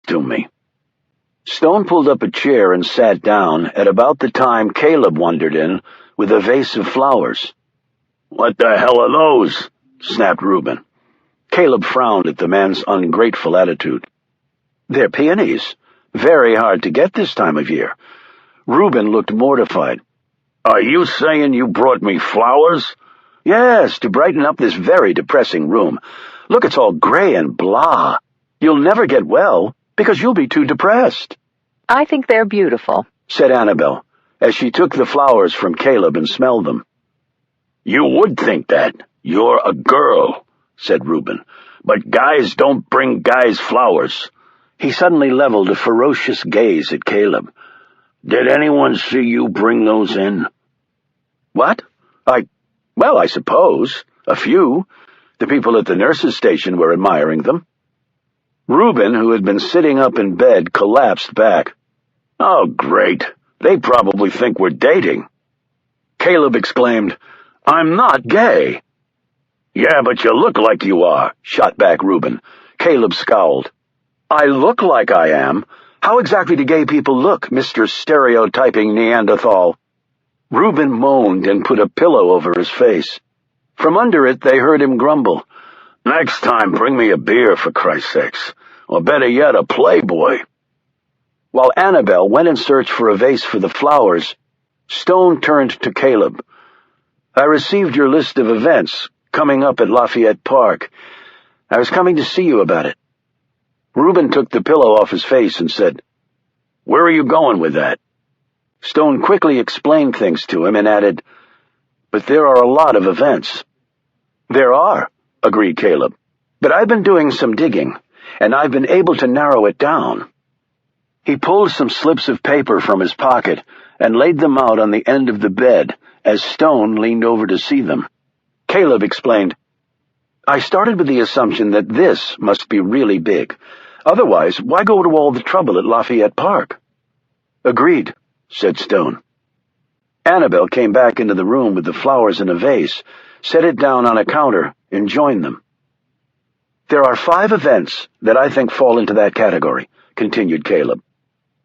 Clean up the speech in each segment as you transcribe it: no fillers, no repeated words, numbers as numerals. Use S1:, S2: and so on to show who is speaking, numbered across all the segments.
S1: to me." Stone pulled up a chair and sat down at about the time Caleb wandered in with a vase of flowers. "What the hell are those?" snapped Reuben. Caleb frowned at the man's ungrateful attitude. "They're peonies. Very hard to get this time of year." Reuben looked mortified. "Are you saying you brought me flowers?" "Yes, to brighten up this very depressing room. Look, it's all gray and blah. You'll never get well, because you'll be too depressed."
S2: "I think they're beautiful,"
S1: said Annabelle, as she took the flowers from Caleb and smelled them. "You would think that. You're a girl," said Reuben. "But guys don't bring guys flowers." He suddenly leveled a ferocious gaze at Caleb. "Did anyone see you bring those in?" "What? Well, I suppose. A few. The people at the nurse's station were admiring them." Reuben, who had been sitting up in bed, collapsed back. "Oh, great. They probably think we're dating." Caleb exclaimed, "I'm not gay." "Yeah, but you look like you are," shot back Reuben. Caleb scowled. "I look like I am? How exactly do gay people look, Mr. Stereotyping Neanderthal?" Reuben moaned and put a pillow over his face. From under it they heard him grumble, "Next time bring me a beer, for Christ's sakes, or better yet, a Playboy." While Annabelle went in search for a vase for the flowers, Stone turned to Caleb. "I received your list of events coming up at Lafayette Park. I was coming to see you about it." Reuben took the pillow off his face and said, "Where are you going with that?" Stone quickly explained things to him and added, "But there are a lot of events." "There are," agreed Caleb, "but I've been doing some digging, and I've been able to narrow it down." He pulled some slips of paper from his pocket and laid them out on the end of the bed as Stone leaned over to see them. Caleb explained, "I started with the assumption that this must be really big. Otherwise, why go to all the trouble at Lafayette Park?" "Agreed," said Stone. Annabelle came back into the room with the flowers in a vase, set it down on a counter, and joined them. "There are 5 events that I think fall into that category," continued Caleb.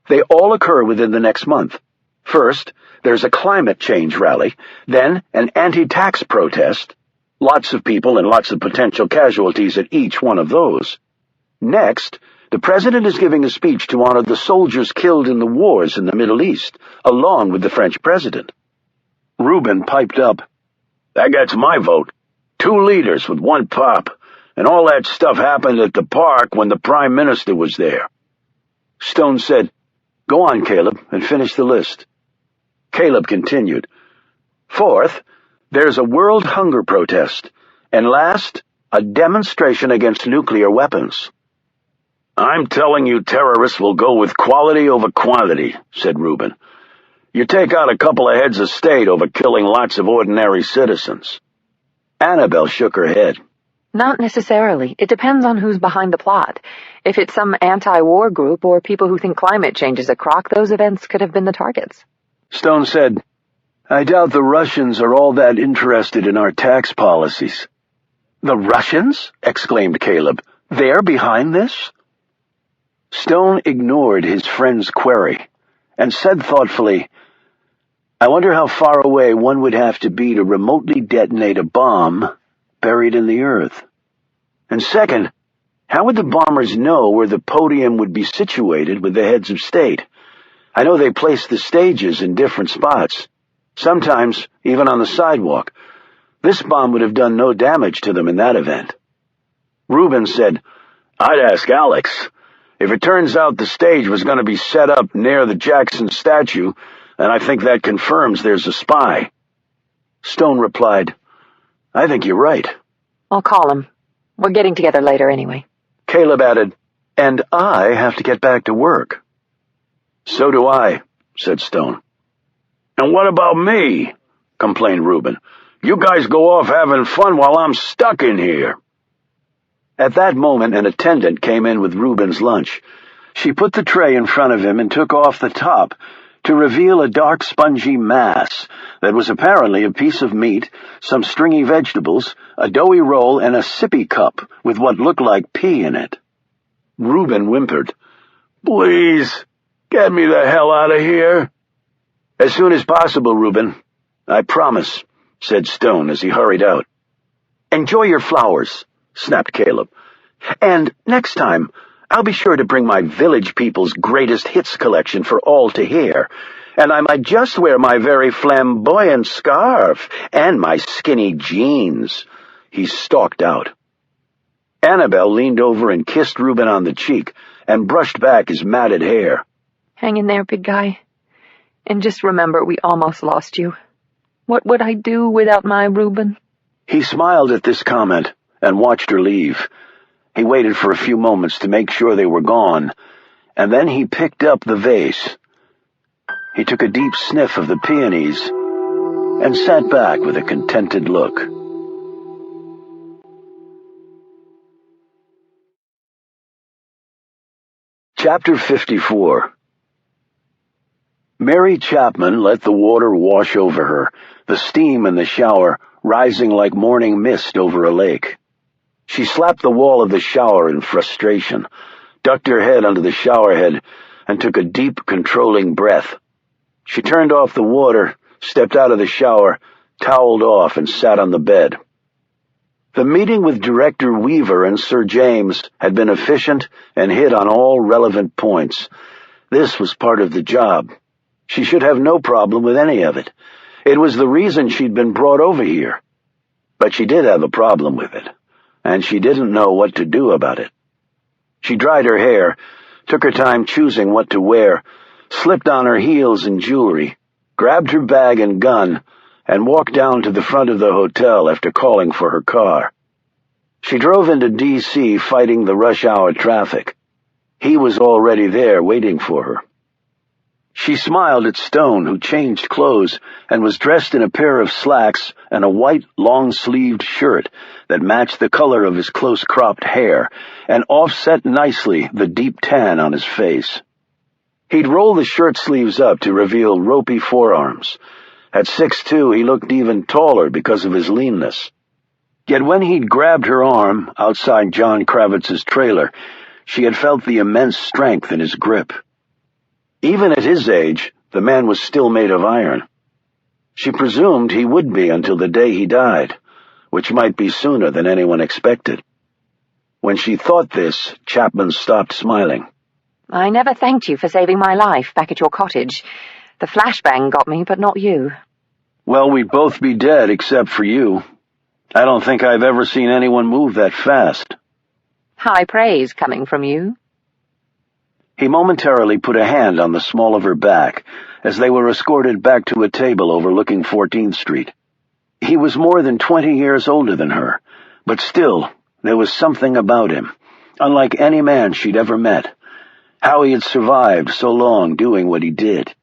S1: "They all occur within the next month. First, there's a climate change rally, then an anti-tax protest. Lots of people and lots of potential casualties at each one of those. Next, the president is giving a speech to honor the soldiers killed in the wars in the Middle East, along with the French president." Reuben piped up, "That gets my vote. 2 leaders with 1 pop, and all that stuff happened at the park when the prime minister was there." Stone said, "Go on, Caleb, and finish the list." Caleb continued, "Fourth, there's a world hunger protest, and last, a demonstration against nuclear weapons." "I'm telling you terrorists will go with quality over quantity," said Reuben. "You take out a couple of heads of state over killing lots of ordinary citizens." Annabelle shook her head.
S2: "Not necessarily. It depends on who's behind the plot. If it's some anti-war group or people who think climate change is a crock, those events could have been the targets."
S1: Stone said, "I doubt the Russians are all that interested in our tax policies." "The Russians?" exclaimed Caleb. "They're behind this?" Stone ignored his friend's query and said thoughtfully, "I wonder how far away one would have to be to remotely detonate a bomb buried in the earth. And second, how would the bombers know where the podium would be situated with the heads of state? I know they place the stages in different spots, sometimes even on the sidewalk. This bomb would have done no damage to them in that event." Reuben said, "I'd ask Alex. If it turns out the stage was going to be set up near the Jackson statue, then I think that confirms there's a spy." Stone replied, "I think you're right."
S2: "I'll call him. We're getting together later anyway."
S1: Caleb added, "And I have to get back to work." "So do I," said Stone. "And what about me?" complained Reuben. "You guys go off having fun while I'm stuck in here." At that moment, an attendant came in with Reuben's lunch. She put the tray in front of him and took off the top to reveal a dark, spongy mass that was apparently a piece of meat, some stringy vegetables, a doughy roll, and a sippy cup with what looked like pee in it. Reuben whimpered. Please, get me the hell out of here. As soon as possible, Reuben. I promise, said Stone as he hurried out. Enjoy your flowers, snapped Caleb. And next time, I'll be sure to bring my village people's greatest hits collection for all to hear, and I might just wear my very flamboyant scarf and my skinny jeans. He stalked out. Annabelle leaned over and kissed Reuben on the cheek and brushed back his matted hair.
S2: Hang in there, big guy. And just remember, we almost lost you. What would I do without my Reuben?
S1: He smiled at this comment and watched her leave. He waited for a few moments to make sure they were gone, and then he picked up the vase. He took a deep sniff of the peonies and sat back with a contented look. Chapter 54. Mary Chapman let the water wash over her, the steam in the shower rising like morning mist over a lake. She slapped the wall of the shower in frustration, ducked her head under the shower head, and took a deep, controlling breath. She turned off the water, stepped out of the shower, toweled off, and sat on the bed. The meeting with Director Weaver and Sir James had been efficient and hit on all relevant points. This was part of the job. She should have no problem with any of it. It was the reason she'd been brought over here. But she did have a problem with it, and she didn't know what to do about it. She dried her hair, took her time choosing what to wear, slipped on her heels and jewelry, grabbed her bag and gun, and walked down to the front of the hotel after calling for her car. She drove into D.C. fighting the rush-hour traffic. He was already there waiting for her. She smiled at Stone, who changed clothes and was dressed in a pair of slacks and a white, long-sleeved shirt that matched the color of his close-cropped hair and offset nicely the deep tan on his face. He'd roll the shirt sleeves up to reveal ropey forearms. At 6'2", he looked even taller because of his leanness. Yet when he'd grabbed her arm outside John Kravitz's trailer, she had felt the immense strength in his grip. Even at his age, the man was still made of iron. She presumed he would be until the day he died, which might be sooner than anyone expected. When she thought this, Chapman stopped smiling.
S2: I never thanked you for saving my life back at your cottage. The flashbang got me, but not you.
S1: Well, we'd both be dead except for you. I don't think I've ever seen anyone move that fast.
S2: High praise coming from you.
S1: He momentarily put a hand on the small of her back as they were escorted back to a table overlooking 14th Street. He was more than 20 years older than her, but still, there was something about him, unlike any man she'd ever met. How he had survived so long doing what he did.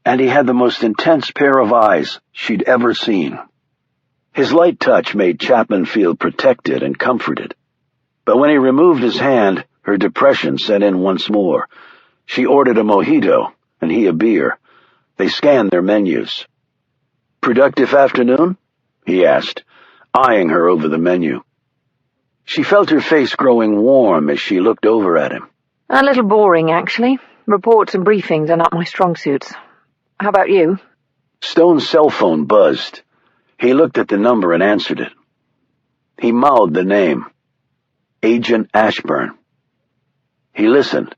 S1: And he had the most intense pair of eyes she'd ever seen. His light touch made Chapman feel protected and comforted. But when he removed his hand, her depression set in once more. She ordered a mojito, and he a beer. They scanned their menus. "Productive afternoon?" he asked, eyeing her over the menu. She felt her face growing warm as she looked over at him.
S2: A little boring, actually. Reports and briefings are not my strong suits. How about you?
S1: Stone's cell phone buzzed. He looked at the number and answered it. He mouthed the name. Agent Ashburn. He listened.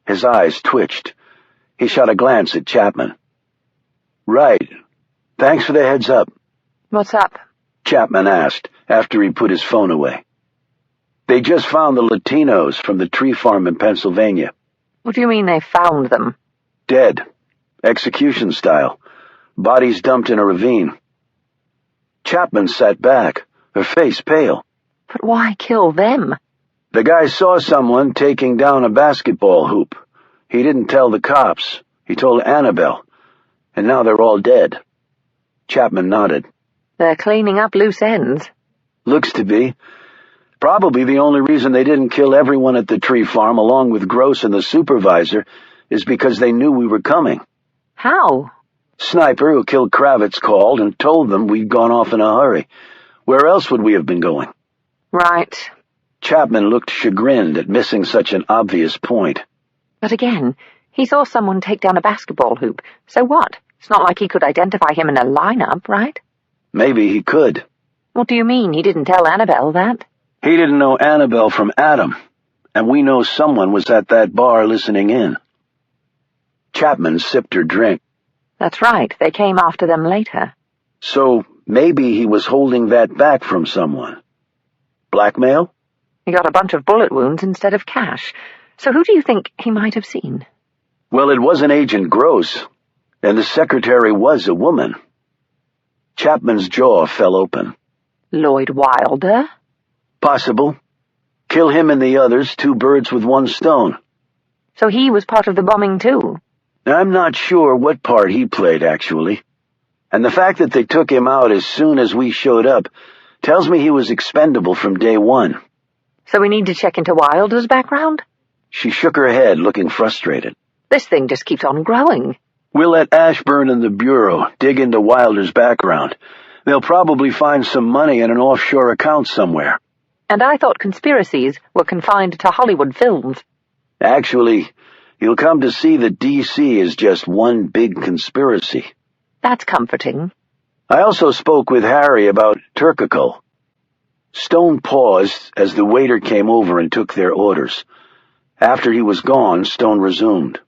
S1: His eyes twitched. He shot a glance at Chapman. "Right. Thanks for the heads up."
S2: What's up?
S1: Chapman asked after he put his phone away. "They just found the Latinos from the tree farm in Pennsylvania."
S2: What do you mean they found them?
S1: "Dead. Execution style. Bodies dumped in a ravine." Chapman sat back, her face pale.
S2: But why kill them?
S1: "The guy saw someone taking down a basketball hoop. He didn't tell the cops. He told Annabelle. And now they're all dead." Chapman nodded.
S2: They're cleaning up loose ends.
S1: "Looks to be. Probably the only reason they didn't kill everyone at the tree farm along with Gross and the supervisor is because they knew we were coming."
S2: How?
S1: "Sniper who killed Kravitz called and told them we'd gone off in a hurry. Where else would we have been going?"
S2: Right.
S1: Chapman looked chagrined at missing such an obvious point.
S2: But again, he saw someone take down a basketball hoop. So what? It's not like he could identify him in a lineup, right?
S1: Maybe he could.
S2: What do you mean? He didn't tell Annabelle that?
S1: He didn't know Annabelle from Adam, and we know someone was at that bar listening in. Chapman sipped her drink.
S2: That's right. They came after them later.
S1: So maybe he was holding that back from someone. Blackmail?
S2: He got a bunch of bullet wounds instead of cash. So who do you think he might have seen?
S1: Well, it wasn't Agent Gross, and the secretary was a woman. Chapman's jaw fell open.
S2: Lloyd Wilder?
S1: Possible. Kill him and the others, 2 birds with 1 stone.
S2: So he was part of the bombing too?
S1: I'm not sure what part he played, actually. And the fact that they took him out as soon as we showed up tells me he was expendable from day one.
S2: So we need to check into Wilder's background?
S1: She shook her head, looking frustrated.
S2: This thing just keeps on growing.
S1: We'll let Ashburn and the Bureau dig into Wilder's background. They'll probably find some money in an offshore account somewhere.
S2: And I thought conspiracies were confined to Hollywood films.
S1: Actually, you'll come to see that D.C. is just one big conspiracy.
S2: That's comforting.
S1: I also spoke with Harry about Turkical. Stone paused as the waiter came over and took their orders. After he was gone, Stone resumed.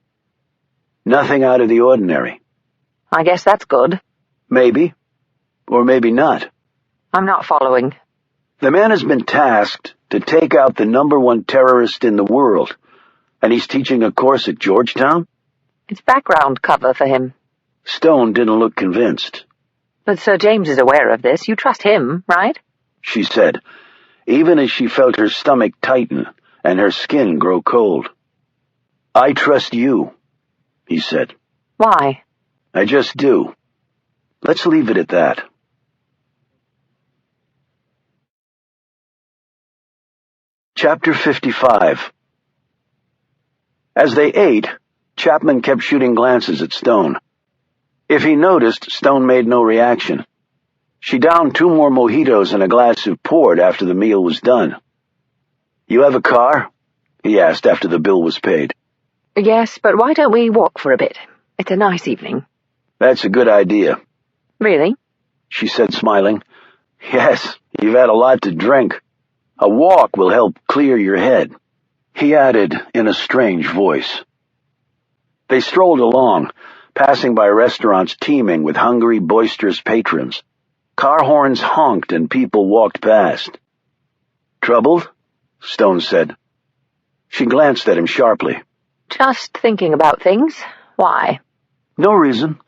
S1: Nothing out of the ordinary.
S2: I guess that's good.
S1: Maybe. Or maybe not.
S2: I'm not following.
S1: The man has been tasked to take out the #1 terrorist in the world, and he's teaching a course at Georgetown?
S2: It's background cover for him.
S1: Stone didn't look convinced.
S2: But Sir James is aware of this. You trust him, right?
S1: She said, even as she felt her stomach tighten and her skin grow cold. I trust you, he said.
S2: Why?
S1: I just do. Let's leave it at that. Chapter 55. As they ate, Chapman kept shooting glances at Stone. If he noticed, Stone made no reaction. She downed 2 more mojitos and a glass of port after the meal was done. You have a car? He asked after the bill was paid.
S2: Yes, but why don't we walk for a bit? It's a nice evening.
S1: That's a good idea.
S2: Really?
S1: She said, smiling. Yes, you've had a lot to drink. A walk will help clear your head. He added in a strange voice. They strolled along, passing by restaurants teeming with hungry, boisterous patrons. Car horns honked and people walked past. Troubled? Stone said. She glanced at him sharply.
S2: Just thinking about things. Why?
S1: No reason.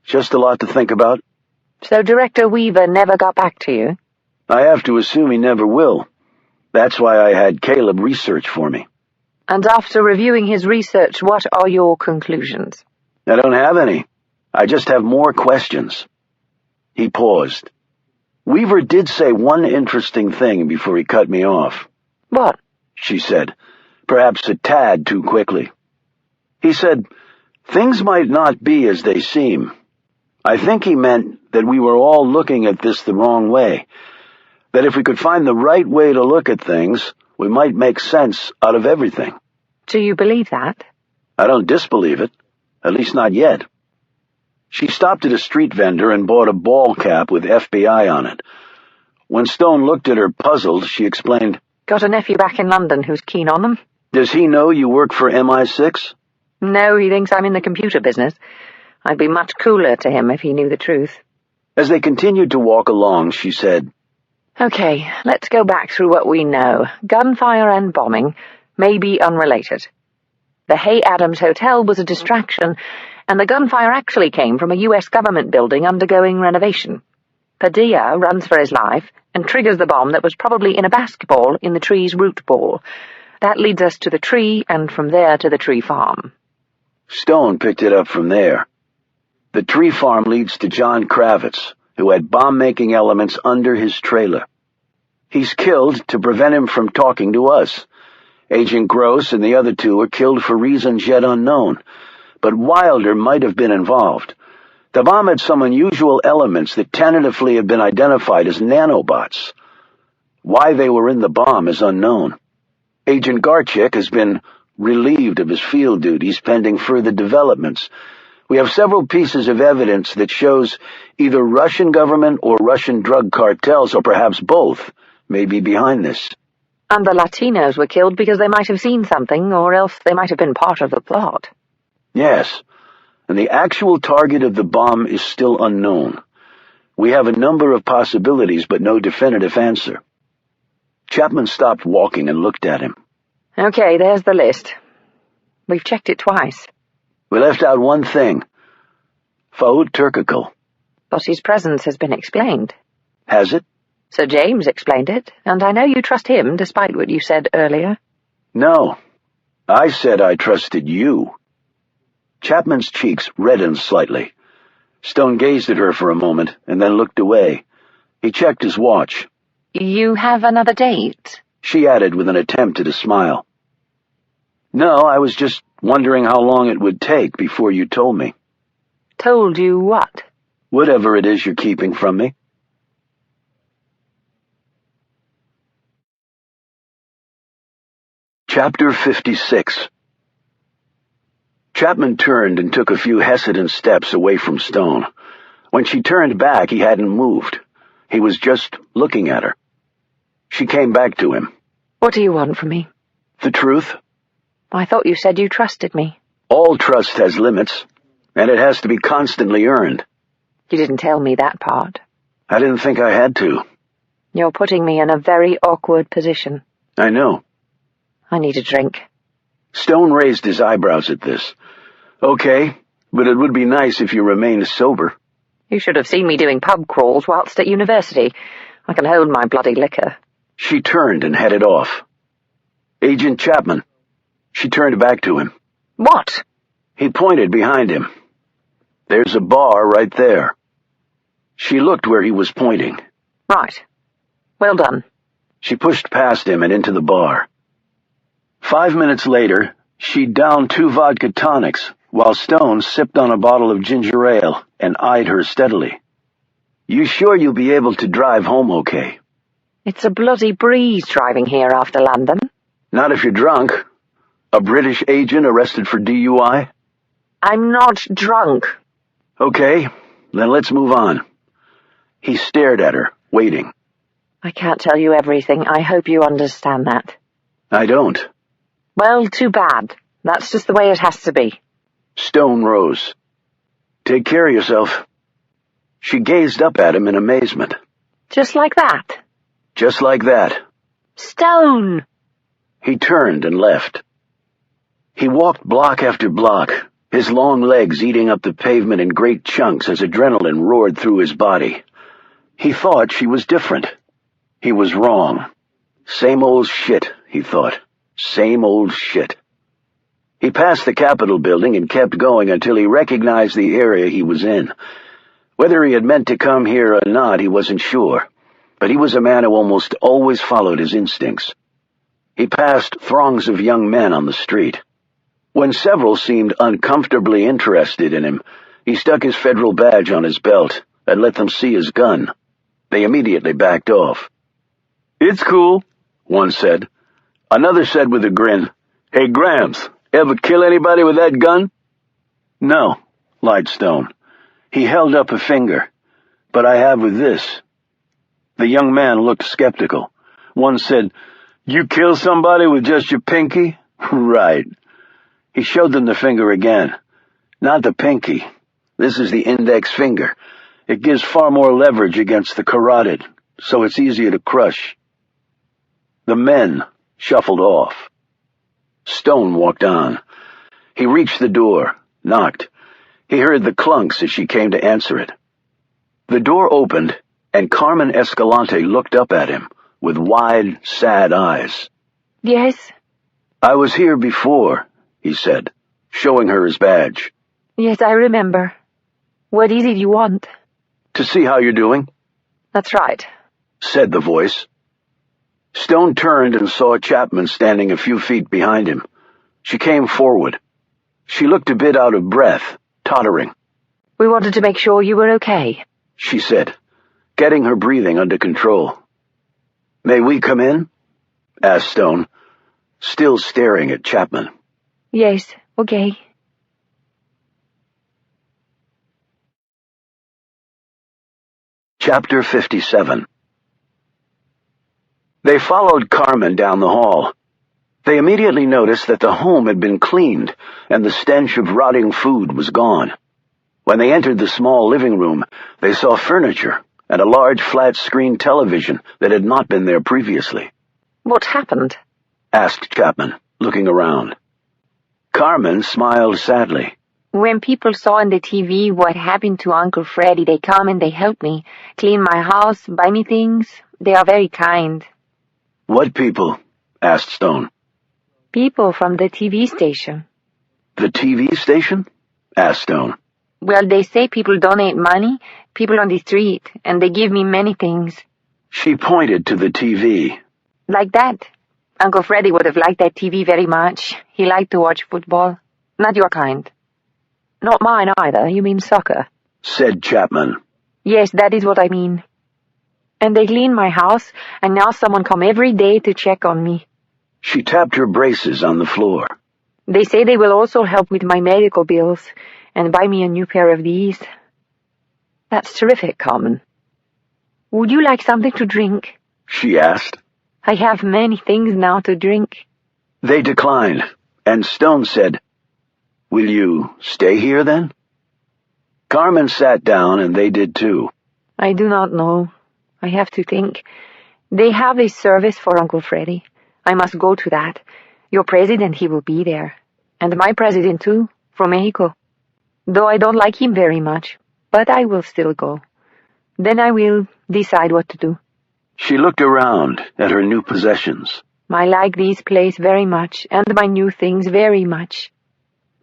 S1: Just a lot to think about.
S2: So Director Weaver never got back to you?
S1: I have to assume he never will. That's why I had Caleb research for me.
S2: And after reviewing his research, what are your conclusions?
S1: I don't have any. I just have more questions. He paused. Weaver did say one interesting thing before he cut me off.
S2: What?
S1: She said, perhaps a tad too quickly. He said, things might not be as they seem. I think he meant that we were all looking at this the wrong way. That if we could find the right way to look at things, we might make sense out of everything.
S2: Do you believe that?
S1: I don't disbelieve it. At least not yet. She stopped at a street vendor and bought a ball cap with FBI on it. When Stone looked at her puzzled, she explained,
S2: Got a nephew back in London who's keen on them.
S1: Does he know you work for MI6?
S2: No, he thinks I'm in the computer business. I'd be much cooler to him if he knew the truth.
S1: As they continued to walk along, she said,
S2: Okay, let's go back through what we know. Gunfire and bombing may be unrelated. The Hay Adams Hotel was a distraction, and the gunfire actually came from a U.S. government building undergoing renovation. Padilla runs for his life and triggers the bomb that was probably in a basketball in the tree's root ball. That leads us to the tree, and from there to the tree farm.
S1: Stone picked it up from there. The tree farm leads to John Kravitz, who had bomb-making elements under his trailer. He's killed to prevent him from talking to us. Agent Gross and the other 2 were killed for reasons yet unknown, but Wilder might have been involved. The bomb had some unusual elements that tentatively have been identified as nanobots. Why they were in the bomb is unknown. Agent Garchik has been relieved of his field duties pending further developments. We have several pieces of evidence that shows either Russian government or Russian drug cartels, or perhaps both, may be behind this.
S2: And the Latinos were killed because they might have seen something, or else they might have been part of the plot.
S1: Yes, and the actual target of the bomb is still unknown. We have a number of possibilities, but no definitive answer. Chapman stopped walking and looked at him.
S2: Okay, there's the list. We've checked it twice.
S1: We left out one thing. Faoud Turkakul.
S2: But his presence has been explained.
S1: Has it?
S2: Sir James explained it, and I know you trust him, despite what you said earlier.
S1: No. I said I trusted you. Chapman's cheeks reddened slightly. Stone gazed at her for a moment, and then looked away. He checked his watch.
S2: You have another date?
S1: She added with an attempt at a smile. No, I was just wondering how long it would take before you told me.
S2: Told you what?
S1: Whatever it is you're keeping from me. Chapter 56. Chapman turned and took a few hesitant steps away from Stone. When she turned back, he hadn't moved. He was just looking at her. She came back to him.
S2: What do you want from me?
S1: The truth.
S2: I thought you said you trusted me.
S1: All trust has limits, and it has to be constantly earned.
S2: You didn't tell me that part.
S1: I didn't think I had to.
S2: You're putting me in a very awkward position.
S1: I know.
S2: I need a drink.
S1: Stone raised his eyebrows at this. Okay, but it would be nice if you remained sober.
S2: You should have seen me doing pub crawls whilst at university. I can hold my bloody liquor.
S1: She turned and headed off. Agent Chapman. She turned back to him.
S2: What?
S1: He pointed behind him. There's a bar right there. She looked where he was pointing.
S2: Right. Well done.
S1: She pushed past him and into the bar. 5 minutes later, she downed 2 vodka tonics, while Stone sipped on a bottle of ginger ale and eyed her steadily. You sure you'll be able to drive home okay?
S2: It's a bloody breeze driving here after London.
S1: Not if you're drunk. A British agent arrested for DUI?
S2: I'm not drunk.
S1: Okay, then let's move on. He stared at her, waiting.
S2: I can't tell you everything. I hope you understand that.
S1: I don't.
S2: Well, too bad. That's just the way it has to be.
S1: Stone rose. Take care of yourself. She gazed up at him in amazement.
S2: Just like that?
S1: Just like that.
S2: Stone!
S1: He turned and left. He walked block after block, his long legs eating up the pavement in great chunks as adrenaline roared through his body. He thought she was different. He was wrong. Same old shit, he thought. Same old shit. He passed the Capitol building and kept going until he recognized the area he was in. Whether he had meant to come here or not, he wasn't sure, but he was a man who almost always followed his instincts. He passed throngs of young men on the street. When several seemed uncomfortably interested in him, he stuck his federal badge on his belt and let them see his gun. They immediately backed off. It's cool, one said. Another said with a grin, Hey, Grams, ever kill anybody with that gun? No, lied Stone. He held up a finger. But I have with this. The young man looked skeptical. One said, You kill somebody with just your pinky? Right. He showed them the finger again. Not the pinky. This is the index finger. It gives far more leverage against the carotid, so it's easier to crush. The men shuffled off. Stone walked on. He reached the door, knocked. He heard the clunks as she came to answer it. The door opened, and Carmen Escalante looked up at him with wide, sad eyes.
S2: Yes?
S1: I was here before, he said, showing her his badge.
S2: Yes, I remember. What is it you want?
S1: To see how you're doing.
S2: That's right,
S1: said the voice. Stone turned and saw Chapman standing a few feet behind him. She came forward. She looked a bit out of breath, tottering.
S2: We wanted to make sure you were okay,
S1: she said, getting her breathing under control. May we come in? Asked Stone, still staring at Chapman.
S2: Yes, okay.
S1: Chapter 57. They followed Carmen down the hall. They immediately noticed that the home had been cleaned, and the stench of rotting food was gone. When they entered the small living room, they saw furniture and a large flat-screen television that had not been there previously.
S2: What happened?
S1: Asked Chapman, looking around. Carmen smiled sadly.
S2: When people saw on the TV what happened to Uncle Freddy, they come and they help me, clean my house, buy me things. They are very kind.
S1: What people? Asked Stone.
S2: People from the TV station.
S1: The TV station? Asked Stone.
S2: Well, they say people donate money, people on the street, and they give me many things.
S1: She pointed to the TV.
S2: Like that. Uncle Freddy would have liked that TV very much. He liked to watch football. Not your kind. Not mine either. You mean soccer?
S1: Said Chapman.
S2: Yes, that is what I mean. And they clean my house, and now someone come every day to check on me.
S1: She tapped her braces on the floor.
S2: They say they will also help with my medical bills and buy me a new pair of these. That's terrific, Carmen. Would you like something to drink?
S1: She asked.
S2: I have many things now to drink.
S1: They declined, and Stone said, "Will you stay here then?" Carmen sat down, and they did too.
S2: I do not know. I have to think. They have a service for Uncle Freddy. I must go to that. Your president, he will be there. And my president too, from Mexico. Though I don't like him very much, but I will still go. Then I will decide what to do.
S1: She looked around at her new possessions.
S2: I like this place very much, and my new things very much.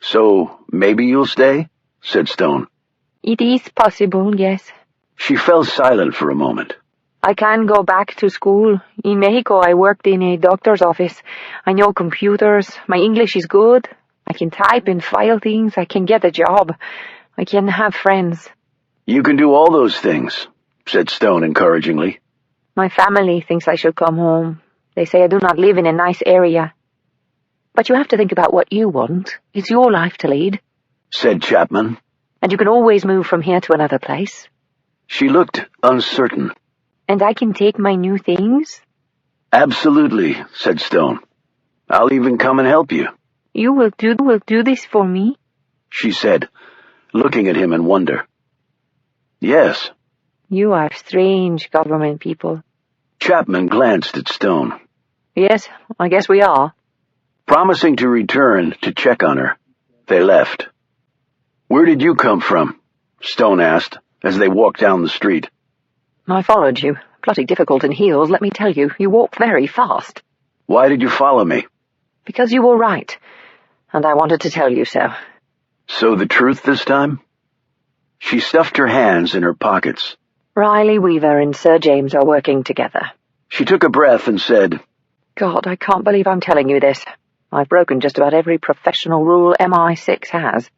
S1: So maybe you'll stay? Said Stone.
S2: It is possible, yes.
S1: She fell silent for a moment.
S2: I can go back to school. In Mexico, I worked in a doctor's office. I know computers. My English is good. I can type and file things. I can get a job. I can have friends.
S1: You can do all those things, said Stone encouragingly.
S2: My family thinks I should come home. They say I do not live in a nice area. But you have to think about what you want. It's your life to lead,
S1: said Chapman.
S2: And you can always move from here to another place.
S1: She looked uncertain.
S2: And I can take my new things?
S1: Absolutely, said Stone. I'll even come and help you.
S2: You will do this for me? She said,
S1: looking at him in wonder. Yes.
S2: You are strange government people.
S1: Chapman glanced at Stone.
S2: Yes, I guess we are.
S1: Promising to return to check on her, they left. Where did you come from? Stone asked, as they walked down the street.
S2: I followed you. Bloody difficult in heels, let me tell you. You walk very fast.
S1: Why did you follow me?
S2: Because you were right, and I wanted to tell you so.
S1: So the truth this time? She stuffed her hands in her pockets.
S2: Riley Weaver and Sir James are working together.
S1: She took a breath and said,
S2: God, I can't believe I'm telling you this. I've broken just about every professional rule MI6 has.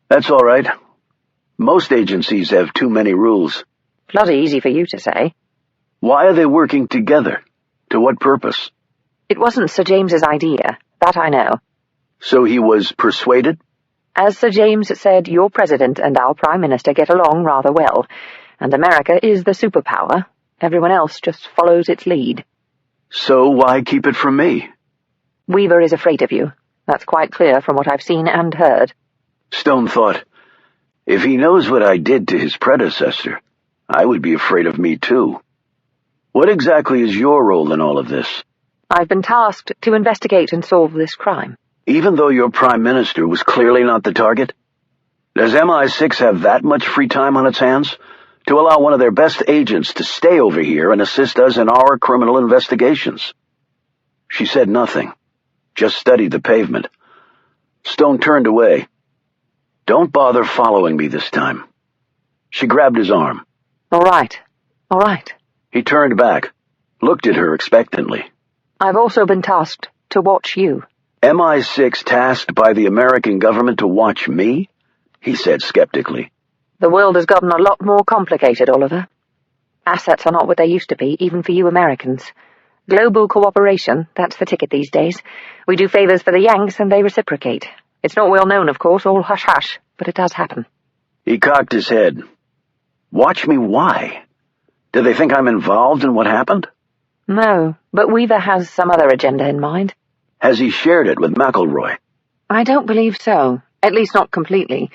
S1: That's all right. Most agencies have too many rules.
S2: Bloody easy for you to say.
S1: Why are they working together? To what purpose?
S2: It wasn't Sir James's idea. That I know.
S1: So he was persuaded?
S2: As Sir James said, your president and our prime minister get along rather well, and America is the superpower. Everyone else just follows its lead.
S1: So why keep it from me?
S2: Weaver is afraid of you. That's quite clear from what I've seen and heard.
S1: Stone thought, if he knows what I did to his predecessor, I would be afraid of me too. What exactly is your role in all of this?
S2: I've been tasked to investigate and solve this crime.
S1: Even though your prime minister was clearly not the target? Does MI6 have that much free time on its hands to allow one of their best agents to stay over here and assist us in our criminal investigations? She said nothing, just studied the pavement. Stone turned away. Don't bother following me this time. She grabbed his arm.
S2: All right.
S1: He turned back, looked at her expectantly.
S2: I've also been tasked to watch you.
S1: MI6 tasked by the American government to watch me? He said skeptically.
S2: The world has gotten a lot more complicated, Oliver. Assets are not what they used to be, even for you Americans. Global cooperation, that's the ticket these days. We do favors for the Yanks and they reciprocate. It's not well known, of course, all hush-hush, but it does happen.
S1: He cocked his head. Watch me why? Do they think I'm involved in what happened?
S2: No, but Weaver has some other agenda in mind.
S1: Has he shared it with McElroy?
S2: I don't believe so, at least not completely.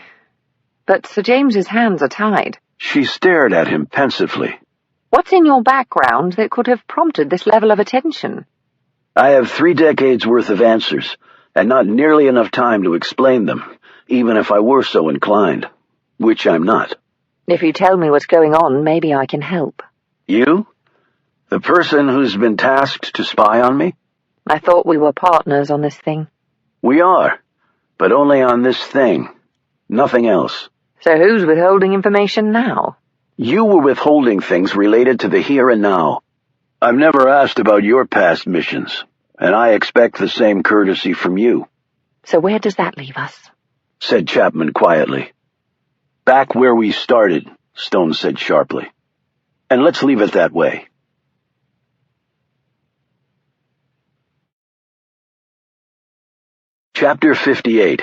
S2: But Sir James's hands are tied.
S1: She stared at him pensively.
S2: What's in your background that could have prompted this level of attention?
S1: I have 3 decades worth of answers, and not nearly enough time to explain them, even if I were so inclined, which I'm not.
S2: If you tell me what's going on, maybe I can help.
S1: You? The person who's been tasked to spy on me?
S2: I thought we were partners on this thing.
S1: We are, but only on this thing. Nothing else.
S2: So who's withholding information now?
S1: You were withholding things related to the here and now. I've never asked about your past missions, and I expect the same courtesy from you.
S2: So where does that leave us?
S1: Said Chapman quietly. Back where we started, Stone said sharply. And let's leave it that way. Chapter 58.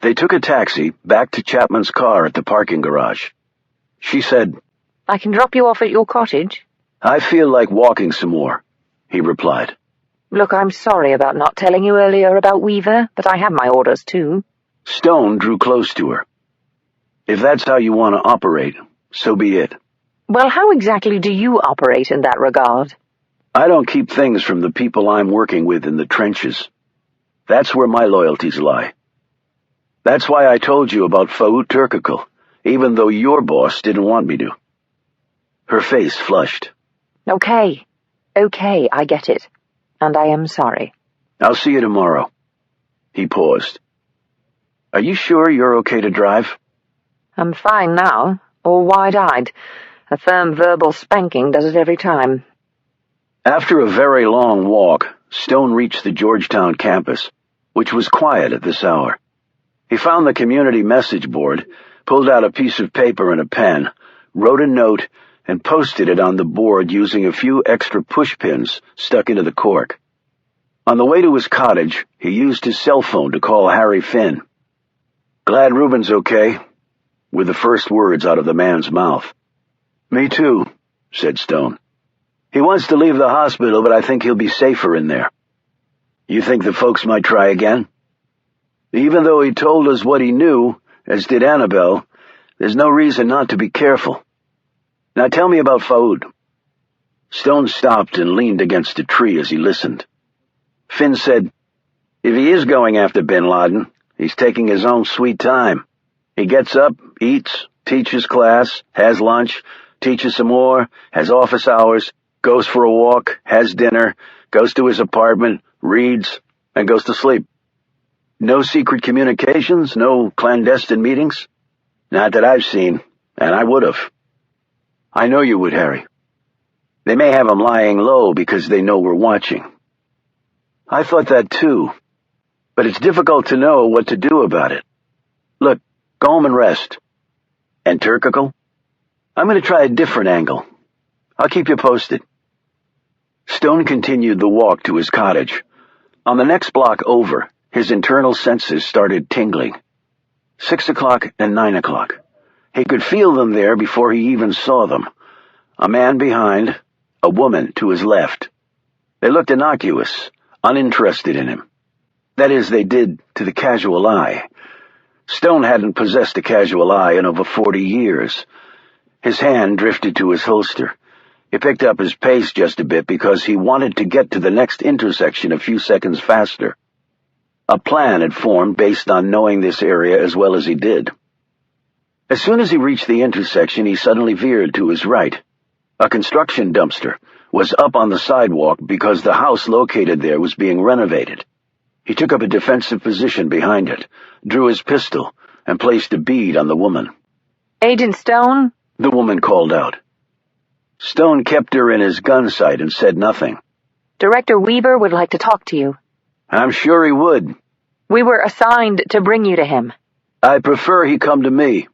S1: They took a taxi back to Chapman's car at the parking garage. She said,
S2: I can drop you off at your cottage.
S1: I feel like walking some more, he replied.
S2: Look, I'm sorry about not telling you earlier about Weaver, but I have my orders too.
S1: Stone drew close to her. If that's how you want to operate, so be it.
S2: Well, how exactly do you operate in that regard?
S1: I don't keep things from the people I'm working with in the trenches. That's where my loyalties lie. That's why I told you about Faout Turkakul, even though your boss didn't want me to. Her face flushed.
S2: Okay, I get it. And I am sorry.
S1: I'll see you tomorrow. He paused. Are you sure you're okay to drive?
S2: I'm fine now, all wide-eyed. A firm verbal spanking does it every time.
S1: After a very long walk, Stone reached the Georgetown campus, which was quiet at this hour. He found the community message board, pulled out a piece of paper and a pen, wrote a note, and posted it on the board using a few extra pushpins stuck into the cork. On the way to his cottage, he used his cell phone to call Harry Finn. Glad Reuben's okay, were the first words out of the man's mouth. Me too, said Stone. He wants to leave the hospital, but I think he'll be safer in there. You think the folks might try again? Even though he told us what he knew, as did Annabelle, there's no reason not to be careful. Now tell me about Faout. Stone stopped and leaned against a tree as he listened. Finn said, if he is going after bin Laden, he's taking his own sweet time. He gets up, eats, teaches class, has lunch, teaches some more, has office hours, goes for a walk, has dinner, goes to his apartment, reads, and goes to sleep. No secret communications, no clandestine meetings? Not that I've seen, and I would have. I know you would, Harry. They may have him lying low because they know we're watching. I thought that too, but it's difficult to know what to do about it. Look, go home and rest. And Turkakul? I'm going to try a different angle. I'll keep you posted. Stone continued the walk to his cottage. On the next block over, his internal senses started tingling. 6 o'clock and 9 o'clock. He could feel them there before he even saw them. A man behind, a woman to his left. They looked innocuous, uninterested in him. That is, they did to the casual eye. Stone hadn't possessed a casual eye in over 40 years. His hand drifted to his holster. He picked up his pace just a bit because he wanted to get to the next intersection a few seconds faster. A plan had formed based on knowing this area as well as he did. As soon as he reached the intersection, he suddenly veered to his right. A construction dumpster was up on the sidewalk because the house located there was being renovated. He took up a defensive position behind it, drew his pistol, and placed a bead on the woman.
S2: Agent Stone?
S1: The woman called out. Stone kept her in his gun sight and said nothing.
S2: Director Weaver would like to talk to you.
S1: I'm sure he would.
S2: We were assigned to bring you to him.
S1: I prefer he come to me.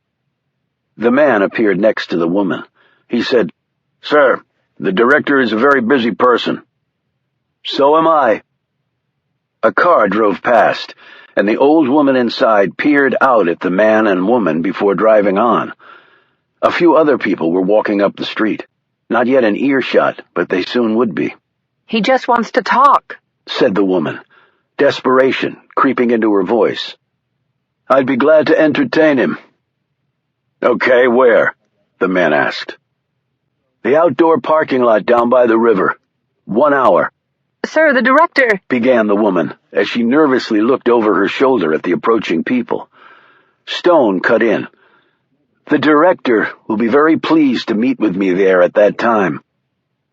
S1: The man appeared next to the woman. He said, Sir, The director is a very busy person. So am I. A car drove past, and the old woman inside peered out at the man and woman before driving on. A few other people were walking up the street, not yet in earshot, but they soon would be.
S2: He just wants to talk,
S1: said the woman, desperation creeping into her voice. I'd be glad to entertain him. Okay, where? The man asked. The outdoor parking lot down by the river. 1 hour.
S2: Sir, the director,
S1: began the woman, as she nervously looked over her shoulder at the approaching people. Stone cut in. The director will be very pleased to meet with me there at that time.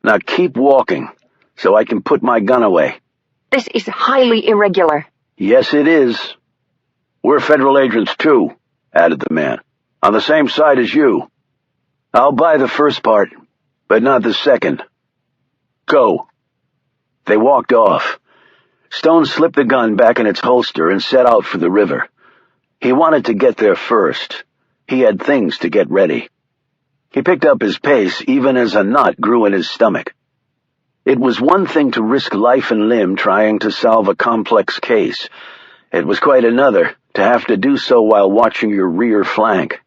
S1: Now keep walking, so I can put my gun away.
S2: This is highly irregular.
S1: Yes, it is. We're federal agents, too, added the man. On the same side as you. I'll buy the first part, but not the second. Go. They walked off. Stone slipped the gun back in its holster and set out for the river. He wanted to get there first. He had things to get ready. He picked up his pace even as a knot grew in his stomach. It was one thing to risk life and limb trying to solve a complex case. It was quite another to have to do so while watching your rear flank.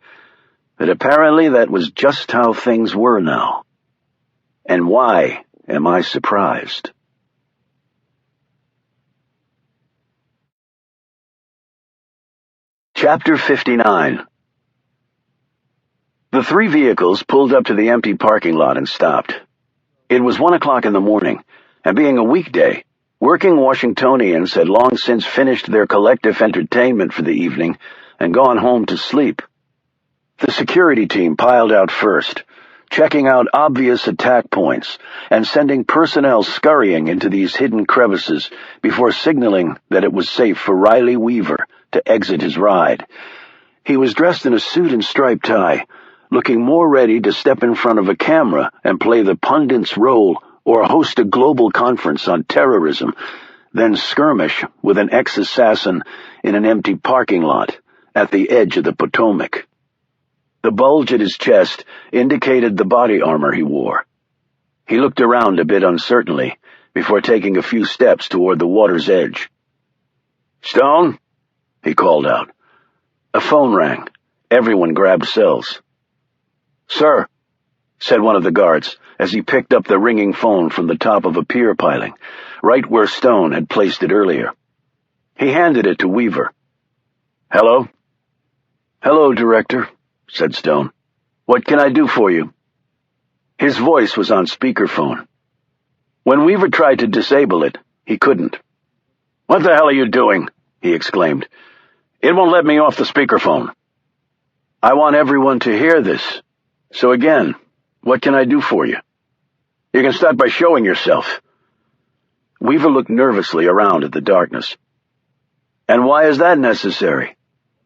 S1: But apparently that was just how things were now. And why am I surprised? Chapter 59. The three vehicles pulled up to the empty parking lot and stopped. It was 1 o'clock in the morning, and being a weekday, working Washingtonians had long since finished their collective entertainment for the evening and gone home to sleep. The security team piled out first, checking out obvious attack points and sending personnel scurrying into these hidden crevices before signaling that it was safe for Riley Weaver to exit his ride. He was dressed in a suit and striped tie, looking more ready to step in front of a camera and play the pundit's role or host a global conference on terrorism than skirmish with an ex-assassin in an empty parking lot at the edge of the Potomac. The bulge at his chest indicated the body armor he wore. He looked around a bit uncertainly before taking a few steps toward the water's edge. "Stone?" he called out. A phone rang. Everyone grabbed cells. "Sir," said one of the guards as he picked up the ringing phone from the top of a pier piling, right where Stone had placed it earlier. He handed it to Weaver. "Hello?" "Hello, Director," said Stone. "What can I do for you?" His voice was on speakerphone. When Weaver tried to disable it, he couldn't. "What the hell are you doing?" he exclaimed. "It won't let me off the speakerphone." "I want everyone to hear this. So again, what can I do for you?" "You can start by showing yourself." Weaver looked nervously around at the darkness. "And why is that necessary?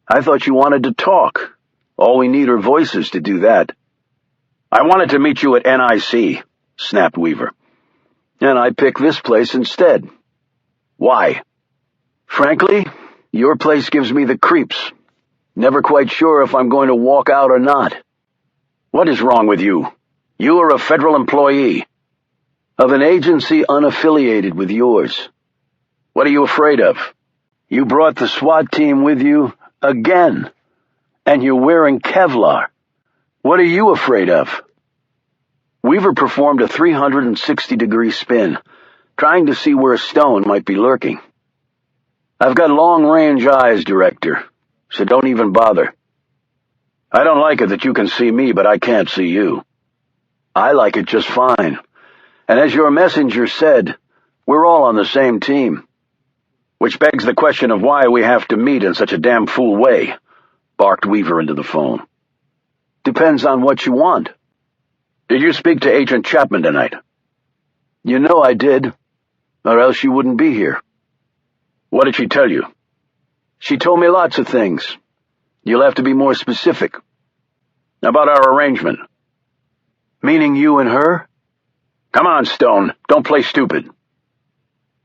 S1: I thought you wanted to talk. All we need are voices to do that." "I wanted to meet you at NIC, snapped Weaver. "And I picked this place instead." "Why?" "Frankly, your place gives me the creeps. Never quite sure if I'm going to walk out or not." "What is wrong with you? You are a federal employee." "Of an agency unaffiliated with yours." "What are you afraid of?" "You brought the SWAT team with you again. And you're wearing Kevlar. What are you afraid of?" Weaver performed a 360-degree spin, trying to see where Stone might be lurking. "I've got long-range eyes, Director, so don't even bother. I don't like it that you can see me, but I can't see you. I like it just fine. And as your messenger said, we're all on the same team. Which begs the question of why we have to meet in such a damn fool way," barked Weaver into the phone. "Depends on what you want." "Did you speak to Agent Chapman tonight?" "You know I did, or else you wouldn't be here." "What did she tell you?" "She told me lots of things. You'll have to be more specific." "About our arrangement." "Meaning you and her?" "Come on, Stone. Don't play stupid."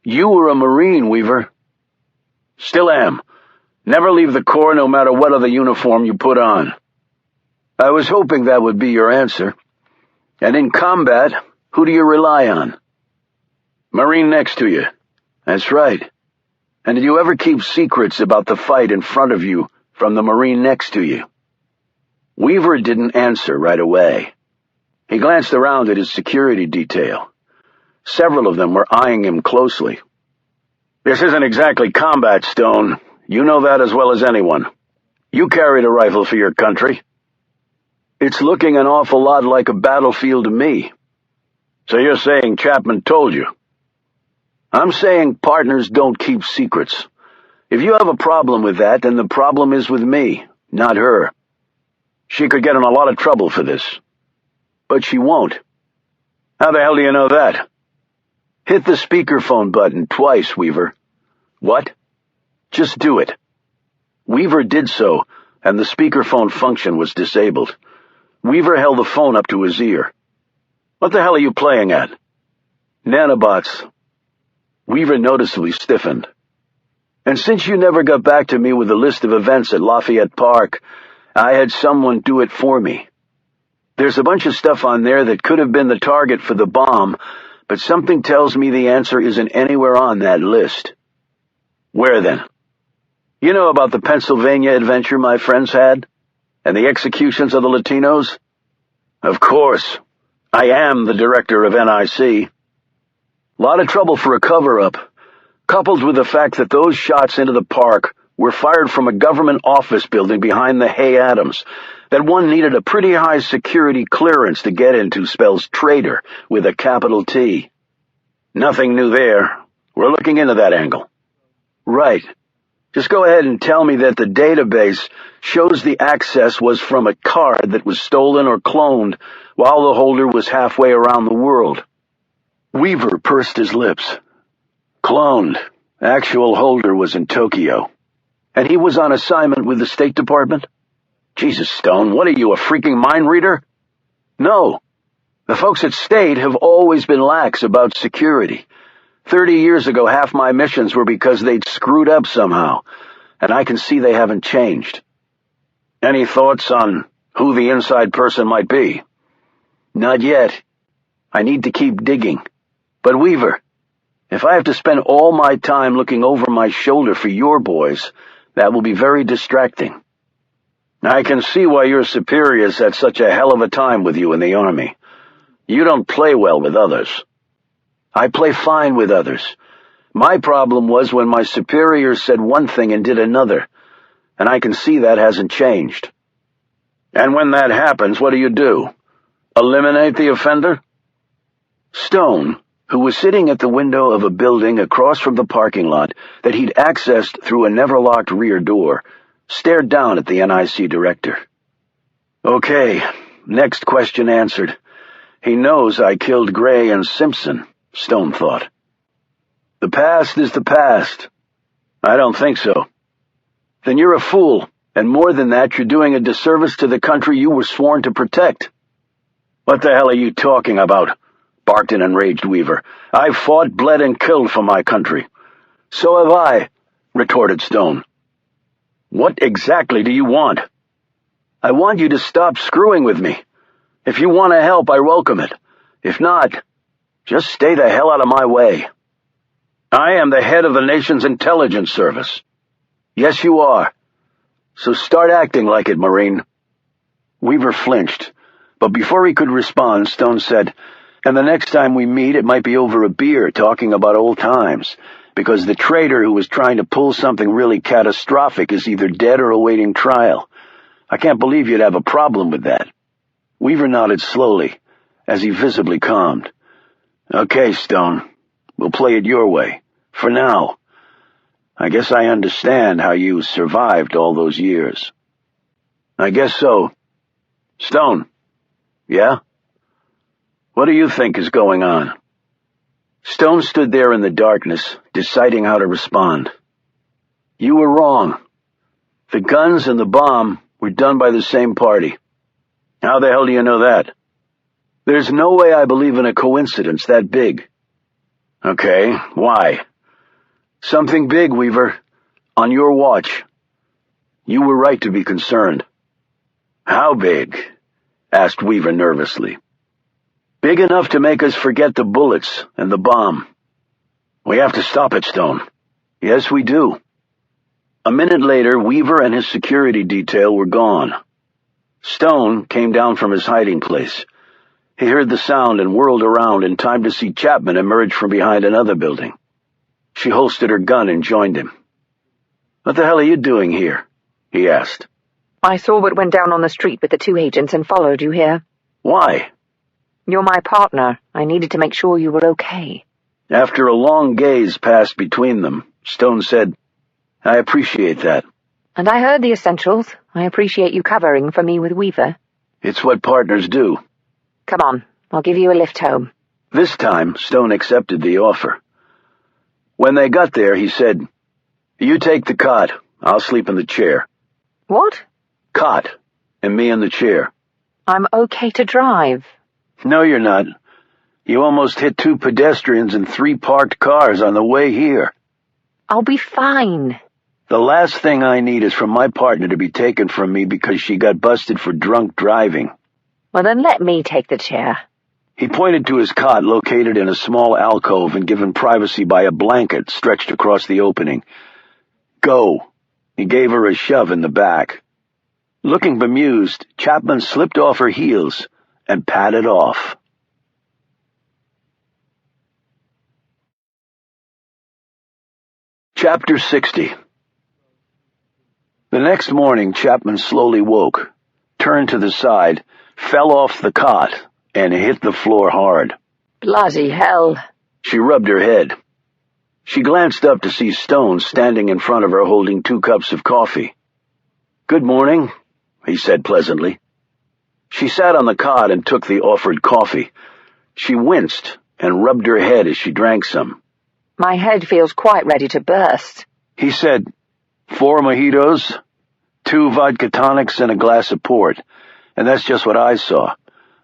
S1: "You were a Marine, Weaver." "Still am. Never leave the Corps no matter what other uniform you put on." "I was hoping that would be your answer. And in combat, Who do you rely on? Marine next to you. That's right. And did you ever keep secrets about the fight in front of you from the Marine next to you? Weaver didn't answer right away. He glanced around at his security detail. Several of them were eyeing him closely. This isn't exactly combat, Stone. You know that as well as anyone. You carried a rifle for your country. It's looking an awful lot like a battlefield to me. So you're saying Chapman told you? I'm saying partners don't keep secrets. If you have a problem with that, then the problem is with me, not her. She could get in a lot of trouble for this. But she won't. How the hell do you know that? Hit the speakerphone button twice, Weaver. What? Just do it. Weaver did so, and the speakerphone function was disabled. Weaver held the phone up to his ear. What the hell are you playing at? Nanobots. Weaver noticeably stiffened. And since you never got back to me with a list of events at Lafayette Park, I had someone do it for me. There's a bunch of stuff on there that could have been the target for the bomb, but something tells me the answer isn't anywhere on that list. Where then? You know about the Pennsylvania adventure my friends had? And the executions of the Latinos? Of course. I am the director of NIC. Lot of trouble for a cover-up, coupled with the fact that those shots into the park were fired from a government office building behind the Hay Adams. That one needed a pretty high security clearance to get into spells traitor with a capital T. Nothing new there. We're looking into that angle. Right. Just go ahead and tell me that the database shows the access was from a card that was stolen or cloned while the holder was halfway around the world. Weaver pursed his lips. Cloned. Actual holder was in Tokyo. And he was on assignment with the State Department? Jesus, Stone, what are you, a freaking mind reader? No. The folks at State have always been lax about security. 30 years ago, half my missions were because they'd screwed up somehow, and I can see they haven't changed. Any thoughts on who the inside person might be? Not yet. I need to keep digging. But Weaver, if I have to spend all my time looking over my shoulder for your boys, that will be very distracting. I can see why your superiors had such a hell of a time with you in the Army. You don't play well with others. I play fine with others. My problem was when my superiors said one thing and did another, and I can see that hasn't changed. And when that happens, what do? Eliminate the offender? Stone, who was sitting at the window of a building across from the parking lot that he'd accessed through a never-locked rear door, stared down at the NIC director. Okay, next question answered. He knows I killed Gray and Simpson, Stone thought. The past is the past. I don't think so. Then you're a fool, and more than that, you're doing a disservice to the country you were sworn to protect. What the hell are you talking about? Barked an enraged Weaver. I've fought, bled, and killed for my country. So have I, retorted Stone. What exactly do you want? I want you to stop screwing with me. If you want to help, I welcome it. If not, just stay the hell out of my way. I am the head of the nation's intelligence service. Yes, you are. So start acting like it, Marine. Weaver flinched, but before he could respond, Stone said, and the next time we meet, it might be over a beer talking about old times, because the traitor who was trying to pull something really catastrophic is either dead or awaiting trial. I can't believe you'd have a problem with that. Weaver nodded slowly, as he visibly calmed. Okay, Stone, we'll play it your way. For now. I guess I understand how you survived all those years. I guess so. Stone. Yeah? What do you think is going on? Stone stood there in the darkness, deciding how to respond. You were wrong. The guns and the bomb were done by the same party. How the hell do you know that? There's no way I believe in a coincidence that big. Okay, why? Something big, Weaver. On your watch. You were right to be concerned. How big? Asked Weaver nervously. Big enough to make us forget the bullets and the bomb. We have to stop it, Stone. Yes, we do. A minute later, Weaver and his security detail were gone. Stone came down from his hiding place. He heard the sound and whirled around in time to see Chapman emerge from behind another building. She holstered her gun and joined him. "What the hell are you doing here?" he asked.
S2: I saw what went down on the street with the 2 agents and followed you here.
S1: "Why?"
S2: You're my partner. I needed to make sure you were okay.
S1: After a long gaze passed between them, Stone said, "I appreciate that."
S2: And I heard the essentials. I appreciate you covering for me with Weaver.
S1: It's what partners do.
S2: Come on, I'll give you a lift home.
S1: This time, Stone accepted the offer. When they got there, he said, "You take the cot. I'll sleep in the chair."
S2: What?
S1: Cot, and me in the chair.
S2: I'm okay to drive.
S1: No, you're not. You almost hit 2 pedestrians and 3 parked cars on the way here.
S2: I'll be fine.
S1: The last thing I need is for my partner to be taken from me because she got busted for drunk driving.
S2: Well, then let me take the chair.
S1: He pointed to his cot located in a small alcove and given privacy by a blanket stretched across the opening. "Go." He gave her a shove in the back. Looking bemused, Chapman slipped off her heels and padded off. Chapter 60. The next morning, Chapman slowly woke, turned to the side, fell off the cot, and hit the floor hard.
S2: Bloody hell.
S1: She rubbed her head. She glanced up to see Stone standing in front of her holding 2 cups of coffee. "Good morning," he said pleasantly. She sat on the cot and took the offered coffee. She winced and rubbed her head as she drank some.
S2: My head feels quite ready to burst.
S1: He said, 4 mojitos, 2 vodka tonics, and a glass of port. And that's just what I saw.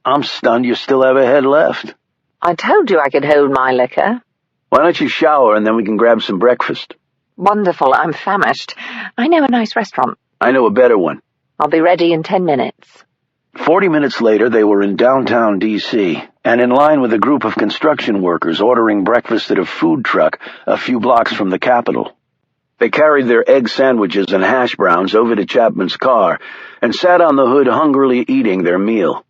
S1: I'm stunned you still have a head left.
S2: I told you I could hold my liquor.
S1: Why don't you shower and then we can grab some breakfast?
S2: Wonderful, I'm famished. I know a nice restaurant.
S1: I know a better one.
S2: I'll be ready in 10 minutes.
S1: 40 minutes later, they were in downtown D.C., and in line with a group of construction workers ordering breakfast at a food truck a few blocks from the Capitol. They carried their egg sandwiches and hash browns over to Chapman's car and sat on the hood hungrily eating their meal.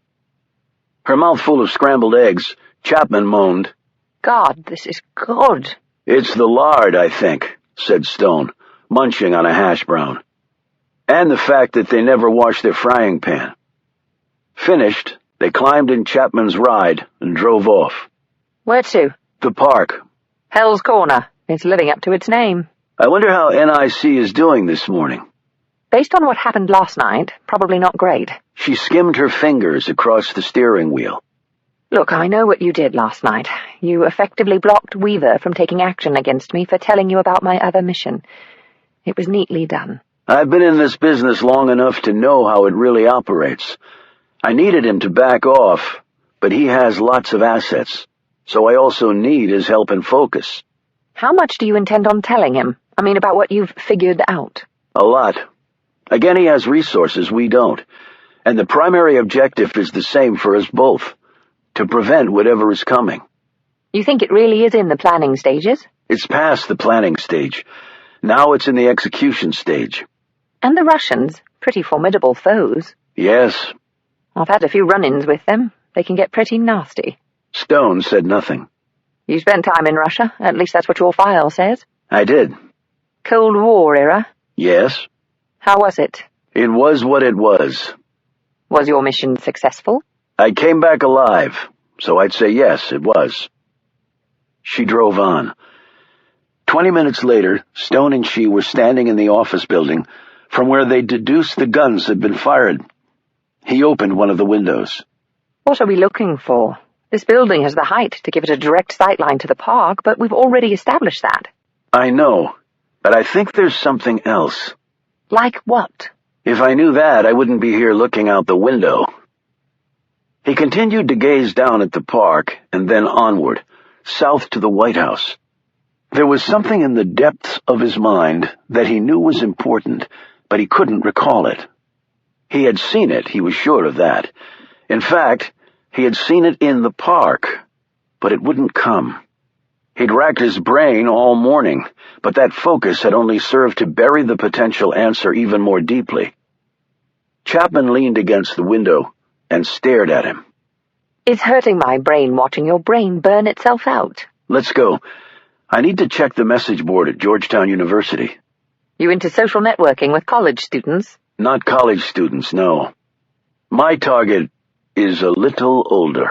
S1: Her mouth full of scrambled eggs, Chapman moaned,
S2: God, this is good.
S1: "It's the lard, I think," said Stone, munching on a hash brown. "And the fact that they never wash their frying pan." Finished, they climbed in Chapman's ride and drove off.
S2: Where to?
S1: The park.
S2: Hell's Corner. It's living up to its name.
S1: I wonder how NIC is doing this morning.
S2: Based on what happened last night, probably not great.
S1: She skimmed her fingers across the steering wheel.
S2: Look, I know what you did last night. You effectively blocked Weaver from taking action against me for telling you about my other mission. It was neatly done.
S1: I've been in this business long enough to know how it really operates. I needed him to back off, but he has lots of assets, so I also need his help and focus.
S2: How much do you intend on telling him? I mean, about what you've figured out.
S1: A lot. Again, he has resources we don't, and the primary objective is the same for us both, to prevent whatever is coming.
S2: You think it really is in the planning stages?
S1: It's past the planning stage. Now it's in the execution stage.
S2: And the Russians, pretty formidable foes.
S1: Yes.
S2: I've had a few run-ins with them. They can get pretty nasty.
S1: Stone said nothing.
S2: You spent time in Russia, at least that's what your file says.
S1: I did.
S2: Cold War era?
S1: Yes.
S2: How was it?
S1: It was what it was.
S2: Was your mission successful?
S1: I came back alive, so I'd say yes, it was. She drove on. 20 minutes later, Stone and she were standing in the office building from where they deduced the guns had been fired. He opened one of the windows.
S2: What are we looking for? This building has the height to give it a direct sightline to the park, but we've already established that.
S1: I know, but I think there's something else.
S2: Like what?
S1: If I knew that, I wouldn't be here looking out the window. He continued to gaze down at the park and then onward, south to the White House. There was something in the depths of his mind that he knew was important, but he couldn't recall it. He had seen it, he was sure of that. In fact, He had seen it in the park, but it wouldn't come. He'd racked his brain all morning, but that focus had only served to bury the potential answer even more deeply. Chapman leaned against the window and stared at him.
S2: It's hurting my brain watching your brain burn itself out.
S1: Let's go. I need to check the message board at Georgetown University.
S2: You into social networking with college students?
S1: Not college students, no. My target is a little older.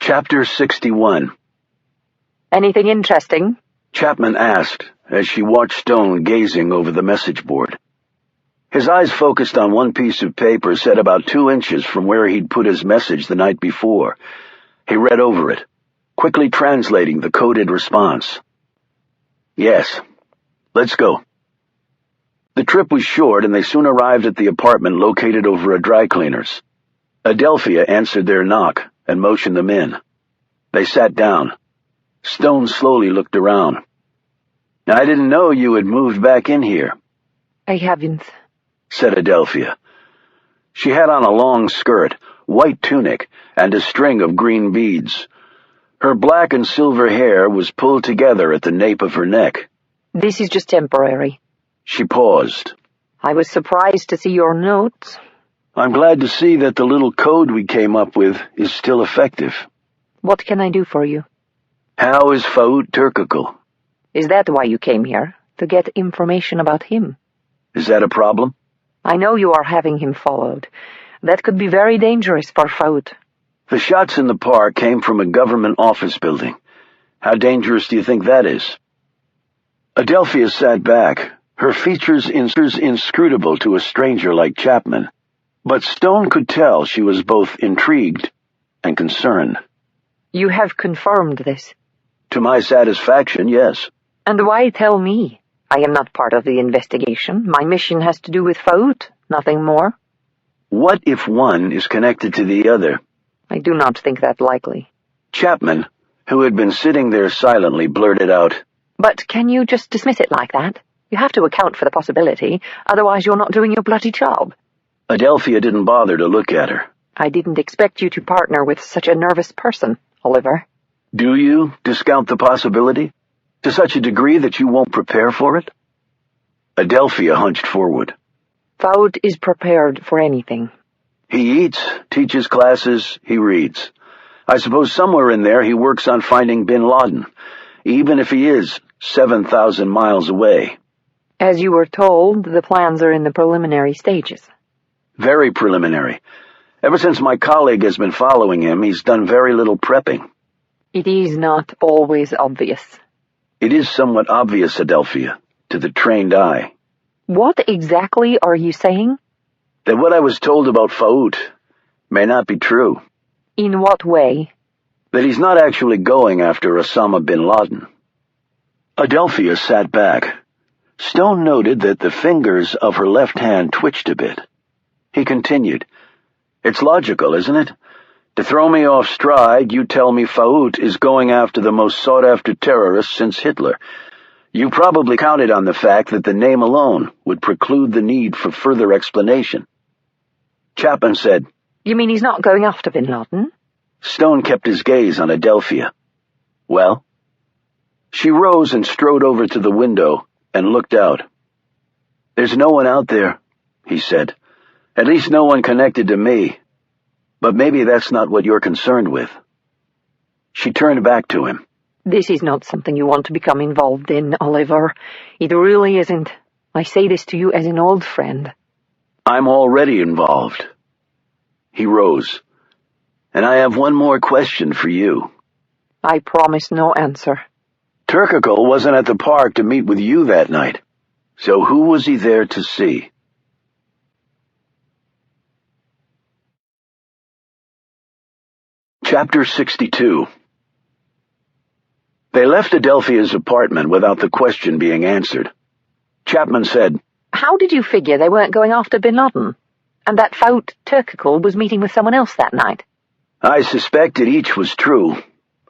S1: Chapter 61.
S2: Anything interesting?
S1: Chapman asked as she watched Stone gazing over the message board. His eyes focused on one piece of paper set about 2 inches from where he'd put his message the night before. He read over it, quickly translating the coded response. Yes, let's go. The trip was short, and they soon arrived at the apartment located over a dry cleaner's. Adelphia answered their knock and motioned them in. They sat down. Stone slowly looked around. I didn't know you had moved back in here.
S2: I haven't,
S1: said Adelphia. She had on a long skirt, white tunic, and a string of green beads. Her black and silver hair was pulled together at the nape of her neck.
S2: This is just temporary.
S1: She paused.
S2: I was surprised to see your notes.
S1: I'm glad to see that the little code we came up with is still effective.
S2: What can I do for you?
S1: How is Faout Turkakul?
S2: Is that why you came here? To get information about him?
S1: Is that a problem?
S2: I know you are having him followed. That could be very dangerous for Faout.
S1: The shots in the park came from a government office building. How dangerous do you think that is? Adelphia sat back, her features inscrutable to a stranger like Chapman. But Stone could tell she was both intrigued and concerned.
S2: You have confirmed this?
S1: To my satisfaction, yes.
S2: And why tell me? I am not part of the investigation. My mission has to do with Faout, nothing more.
S1: What if one is connected to the other?
S2: I do not think that likely.
S1: Chapman, who had been sitting there silently, blurted out,
S2: But can you just dismiss it like that? You have to account for the possibility, otherwise you're not doing your bloody job.
S1: Adelphia didn't bother to look at her.
S2: I didn't expect you to partner with such a nervous person, Oliver.
S1: Do you discount the possibility? To such a degree that you won't prepare for it? Adelphia hunched forward.
S2: Faout is prepared for anything.
S1: He eats, teaches classes, he reads. I suppose somewhere in there he works on finding bin Laden, even if he is 7,000 miles away.
S2: As you were told, the plans are in the preliminary stages.
S1: Very preliminary. Ever since my colleague has been following him, he's done very little prepping.
S2: It is not always obvious.
S1: It is somewhat obvious, Adelphia, to the trained eye.
S2: What exactly are you saying?
S1: That what I was told about Faout may not be true.
S2: In what way?
S1: That he's not actually going after Osama bin Laden. Adelphia sat back. Stone noted that the fingers of her left hand twitched a bit. He continued, It's logical, isn't it? To throw me off stride, you tell me Faout is going after the most sought-after terrorist since Hitler. You probably counted on the fact that the name alone would preclude the need for further explanation. Chapman said,
S2: You mean he's not going after bin Laden?
S1: Stone kept his gaze on Adelphia. Well? She rose and strode over to the window and looked out. There's no one out there, he said. At least no one connected to me. But maybe that's not what you're concerned with. She turned back to him.
S2: This is not something you want to become involved in, Oliver. It really isn't. I say this to you as an old friend.
S1: I'm already involved. He rose. And I have one more question for you.
S2: I promise no answer.
S1: Turkakul wasn't at the park to meet with you that night. So who was he there to see? Chapter 62. They left Adelphia's apartment without the question being answered. Chapman said,
S2: How did you figure they weren't going after bin Laden? And that Faout Turkakul was meeting with someone else that night?
S1: I suspected each was true.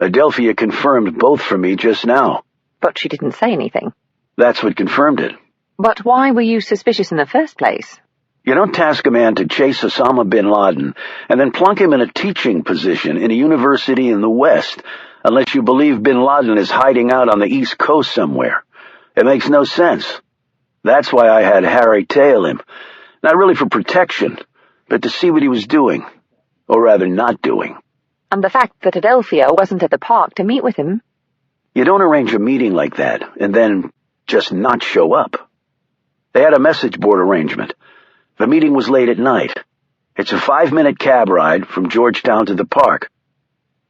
S1: Adelphia confirmed both for me just now.
S2: But she didn't say anything.
S1: That's what confirmed it.
S2: But why were you suspicious in the first place?
S1: You don't task a man to chase Osama bin Laden and then plunk him in a teaching position in a university in the West unless you believe bin Laden is hiding out on the East Coast somewhere. It makes no sense. That's why I had Harry tail him. Not really for protection, but to see what he was doing. Or rather not doing.
S2: And the fact that Adelphia wasn't at the park to meet with him?
S1: You don't arrange a meeting like that and then just not show up. They had a message board arrangement. The meeting was late at night. It's a 5-minute cab ride from Georgetown to the park.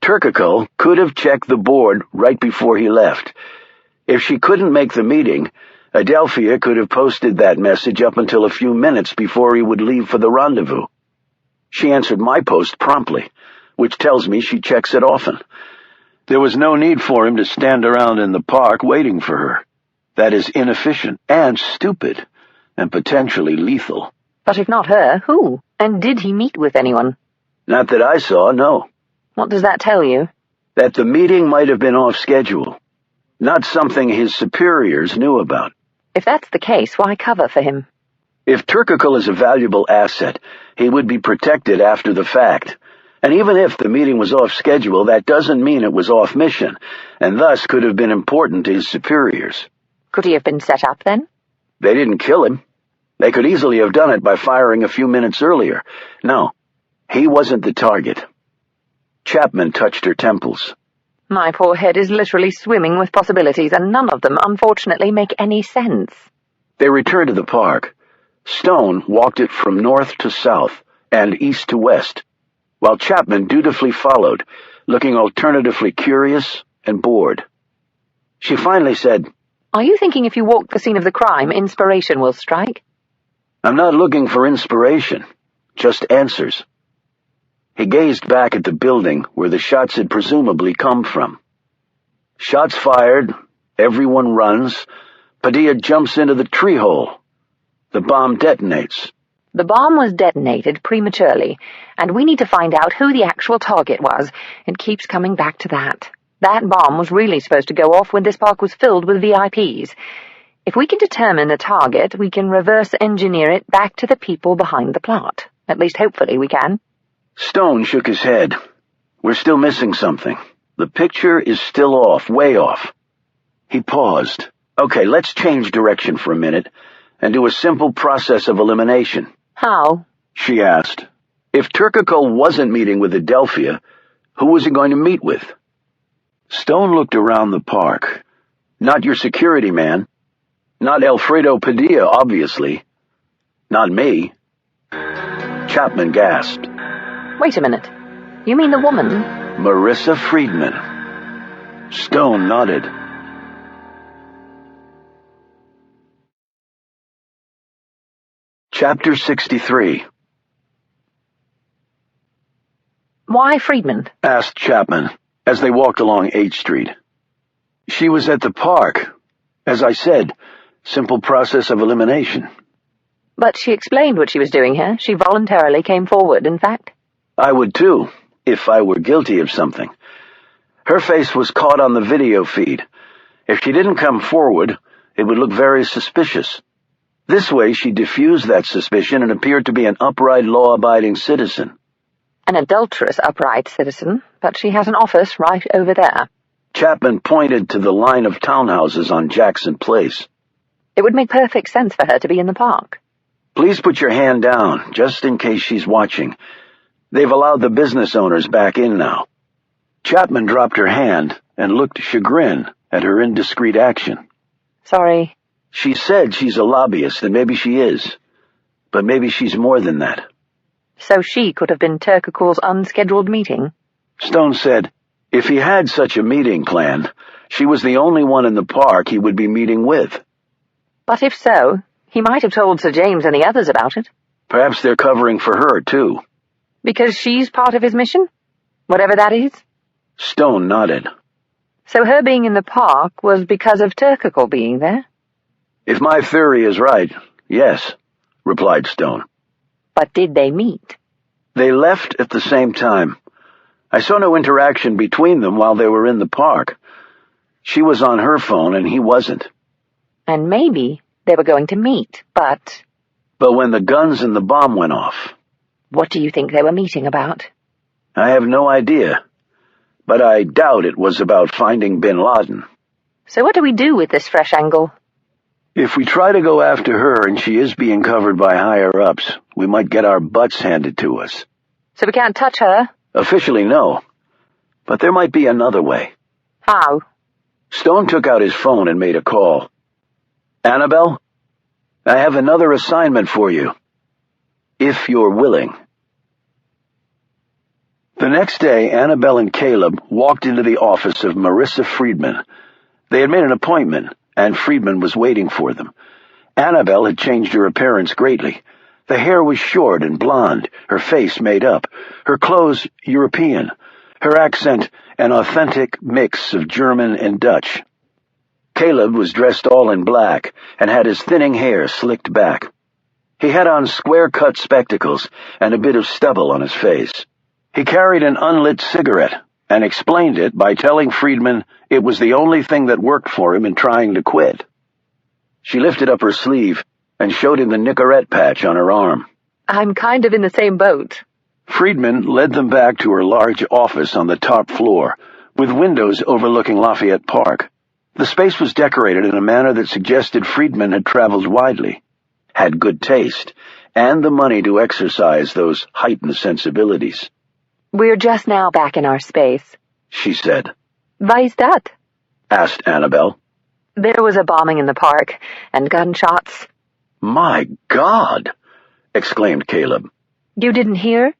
S1: Turkakul could have checked the board right before he left. If she couldn't make the meeting, Adelphia could have posted that message up until a few minutes before he would leave for the rendezvous. She answered my post promptly, which tells me she checks it often. There was no need for him to stand around in the park waiting for her. That is inefficient and stupid and potentially lethal.
S2: But if not her, who? And did he meet with anyone?
S1: Not that I saw, no.
S2: What does that tell you?
S1: That the meeting might have been off schedule. Not something his superiors knew about.
S2: If that's the case, why cover for him?
S1: If Turkakul is a valuable asset, he would be protected after the fact. And even if the meeting was off schedule, that doesn't mean it was off mission, and thus could have been important to his superiors.
S2: Could he have been set up then?
S1: They didn't kill him. They could easily have done it by firing a few minutes earlier. No, he wasn't the target. Chapman touched her temples.
S2: My poor head is literally swimming with possibilities, and none of them, unfortunately, make any sense.
S1: They returned to the park. Stone walked it from north to south and east to west, while Chapman dutifully followed, looking alternatively curious and bored. She finally said,
S2: Are you thinking if you walk the scene of the crime, inspiration will strike?
S1: I'm not looking for inspiration, just answers. He gazed back at the building where the shots had presumably come from. Shots fired, everyone runs, Padilla jumps into the tree hole. The bomb detonates.
S2: The bomb was detonated prematurely, and we need to find out who the actual target was. It keeps coming back to that. That bomb was really supposed to go off when this park was filled with VIPs. If we can determine the target, we can reverse engineer it back to the people behind the plot. At least hopefully we can.
S1: Stone shook his head. We're still missing something. The picture is still off, way off. He paused. Okay, let's change direction for a minute and do a simple process of elimination.
S2: How?
S1: She asked. If Turkakul wasn't meeting with Adelphia, who was he going to meet with? Stone looked around the park. Not your security man. Not Alfredo Padilla, obviously. Not me. Chapman gasped.
S2: Wait a minute. You mean the woman?
S1: Marissa Friedman. Stone nodded. Chapter 63.
S2: Why Friedman?
S1: Asked Chapman as they walked along H Street. She was at the park. As I said, simple process of elimination.
S2: But she explained what she was doing here. She voluntarily came forward, in fact.
S1: I would too, if I were guilty of something. Her face was caught on the video feed. If she didn't come forward, it would look very suspicious. This way she diffused that suspicion and appeared to be an upright, law-abiding citizen.
S2: An adulterous upright citizen, but she has an office right over there.
S1: Chapman pointed to the line of townhouses on Jackson Place.
S2: It would make perfect sense for her to be in the park.
S1: Please put your hand down, just in case she's watching. They've allowed the business owners back in now. Chapman dropped her hand and looked chagrined at her indiscreet action.
S2: Sorry.
S1: She said she's a lobbyist, and maybe she is. But maybe she's more than that.
S2: So she could have been Turkakul's unscheduled meeting?
S1: Stone said, if he had such a meeting planned, she was the only one in the park he would be meeting with.
S2: But if so, he might have told Sir James and the others about it.
S1: Perhaps they're covering for her, too.
S2: Because she's part of his mission? Whatever that is?
S1: Stone nodded.
S2: So her being in the park was because of Turkakul being there?
S1: If my theory is right, yes, replied Stone.
S2: But did they meet?
S1: They left at the same time. I saw no interaction between them while they were in the park. She was on her phone and he wasn't.
S2: And maybe they were going to meet, but...
S1: But when the guns and the bomb went off...
S2: What do you think they were meeting about?
S1: I have no idea, but I doubt it was about finding bin Laden.
S2: So what do we do with this fresh angle?
S1: If we try to go after her and she is being covered by higher-ups, we might get our butts handed to us.
S2: So we can't touch her?
S1: Officially, no. But there might be another way.
S2: How?
S1: Stone took out his phone and made a call. Annabelle, I have another assignment for you. If you're willing. The next day, Annabelle and Caleb walked into the office of Marissa Friedman. They had made an appointment, and Friedman was waiting for them. Annabelle had changed her appearance greatly. The hair was short and blonde, her face made up, her clothes European, her accent an authentic mix of German and Dutch. Caleb was dressed all in black and had his thinning hair slicked back. He had on square-cut spectacles and a bit of stubble on his face. He carried an unlit cigarette and explained it by telling Friedman it was the only thing that worked for him in trying to quit. She lifted up her sleeve and showed him the Nicorette patch on her arm.
S2: I'm kind of in the same boat.
S1: Friedman led them back to her large office on the top floor, with windows overlooking Lafayette Park. The space was decorated in a manner that suggested Friedman had traveled widely, had good taste, and the money to exercise those heightened sensibilities.
S2: We're just now back in our space,
S1: she said.
S2: Why is that?
S1: Asked Annabelle.
S2: There was a bombing in the park, and gunshots.
S1: My God! Exclaimed Caleb.
S2: You didn't hear?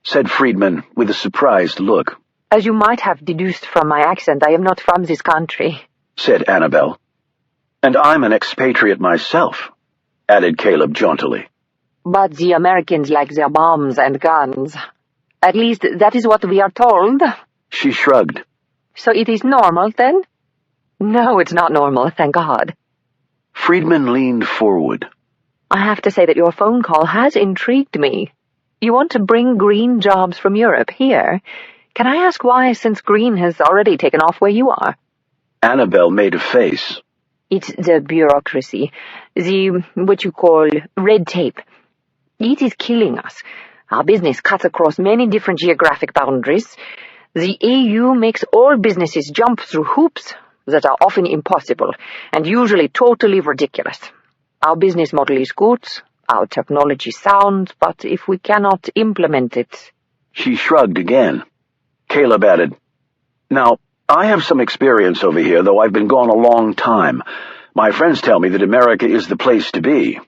S1: Said Friedman with a surprised look.
S2: As you might have deduced from my accent, I am not from this country,
S1: said Annabelle. And I'm an expatriate myself, added Caleb jauntily.
S2: But the Americans like their bombs and guns. At least that is what we are told.
S1: She shrugged.
S2: So it is normal, then? No, it's not normal, thank God.
S1: Friedman leaned forward.
S2: I have to say that your phone call has intrigued me. You want to bring green jobs from Europe here. Can I ask why, since green has already taken off where you are?
S1: Annabelle made a face.
S2: It's the bureaucracy, what you call red tape. It is killing us. Our business cuts across many different geographic boundaries. The EU makes all businesses jump through hoops that are often impossible and usually totally ridiculous. Our business model is good, our technology sound, but if we cannot implement it...
S1: She shrugged again. Caleb added, Now, I have some experience over here, though I've been gone a long time. My friends tell me that America is the place to be,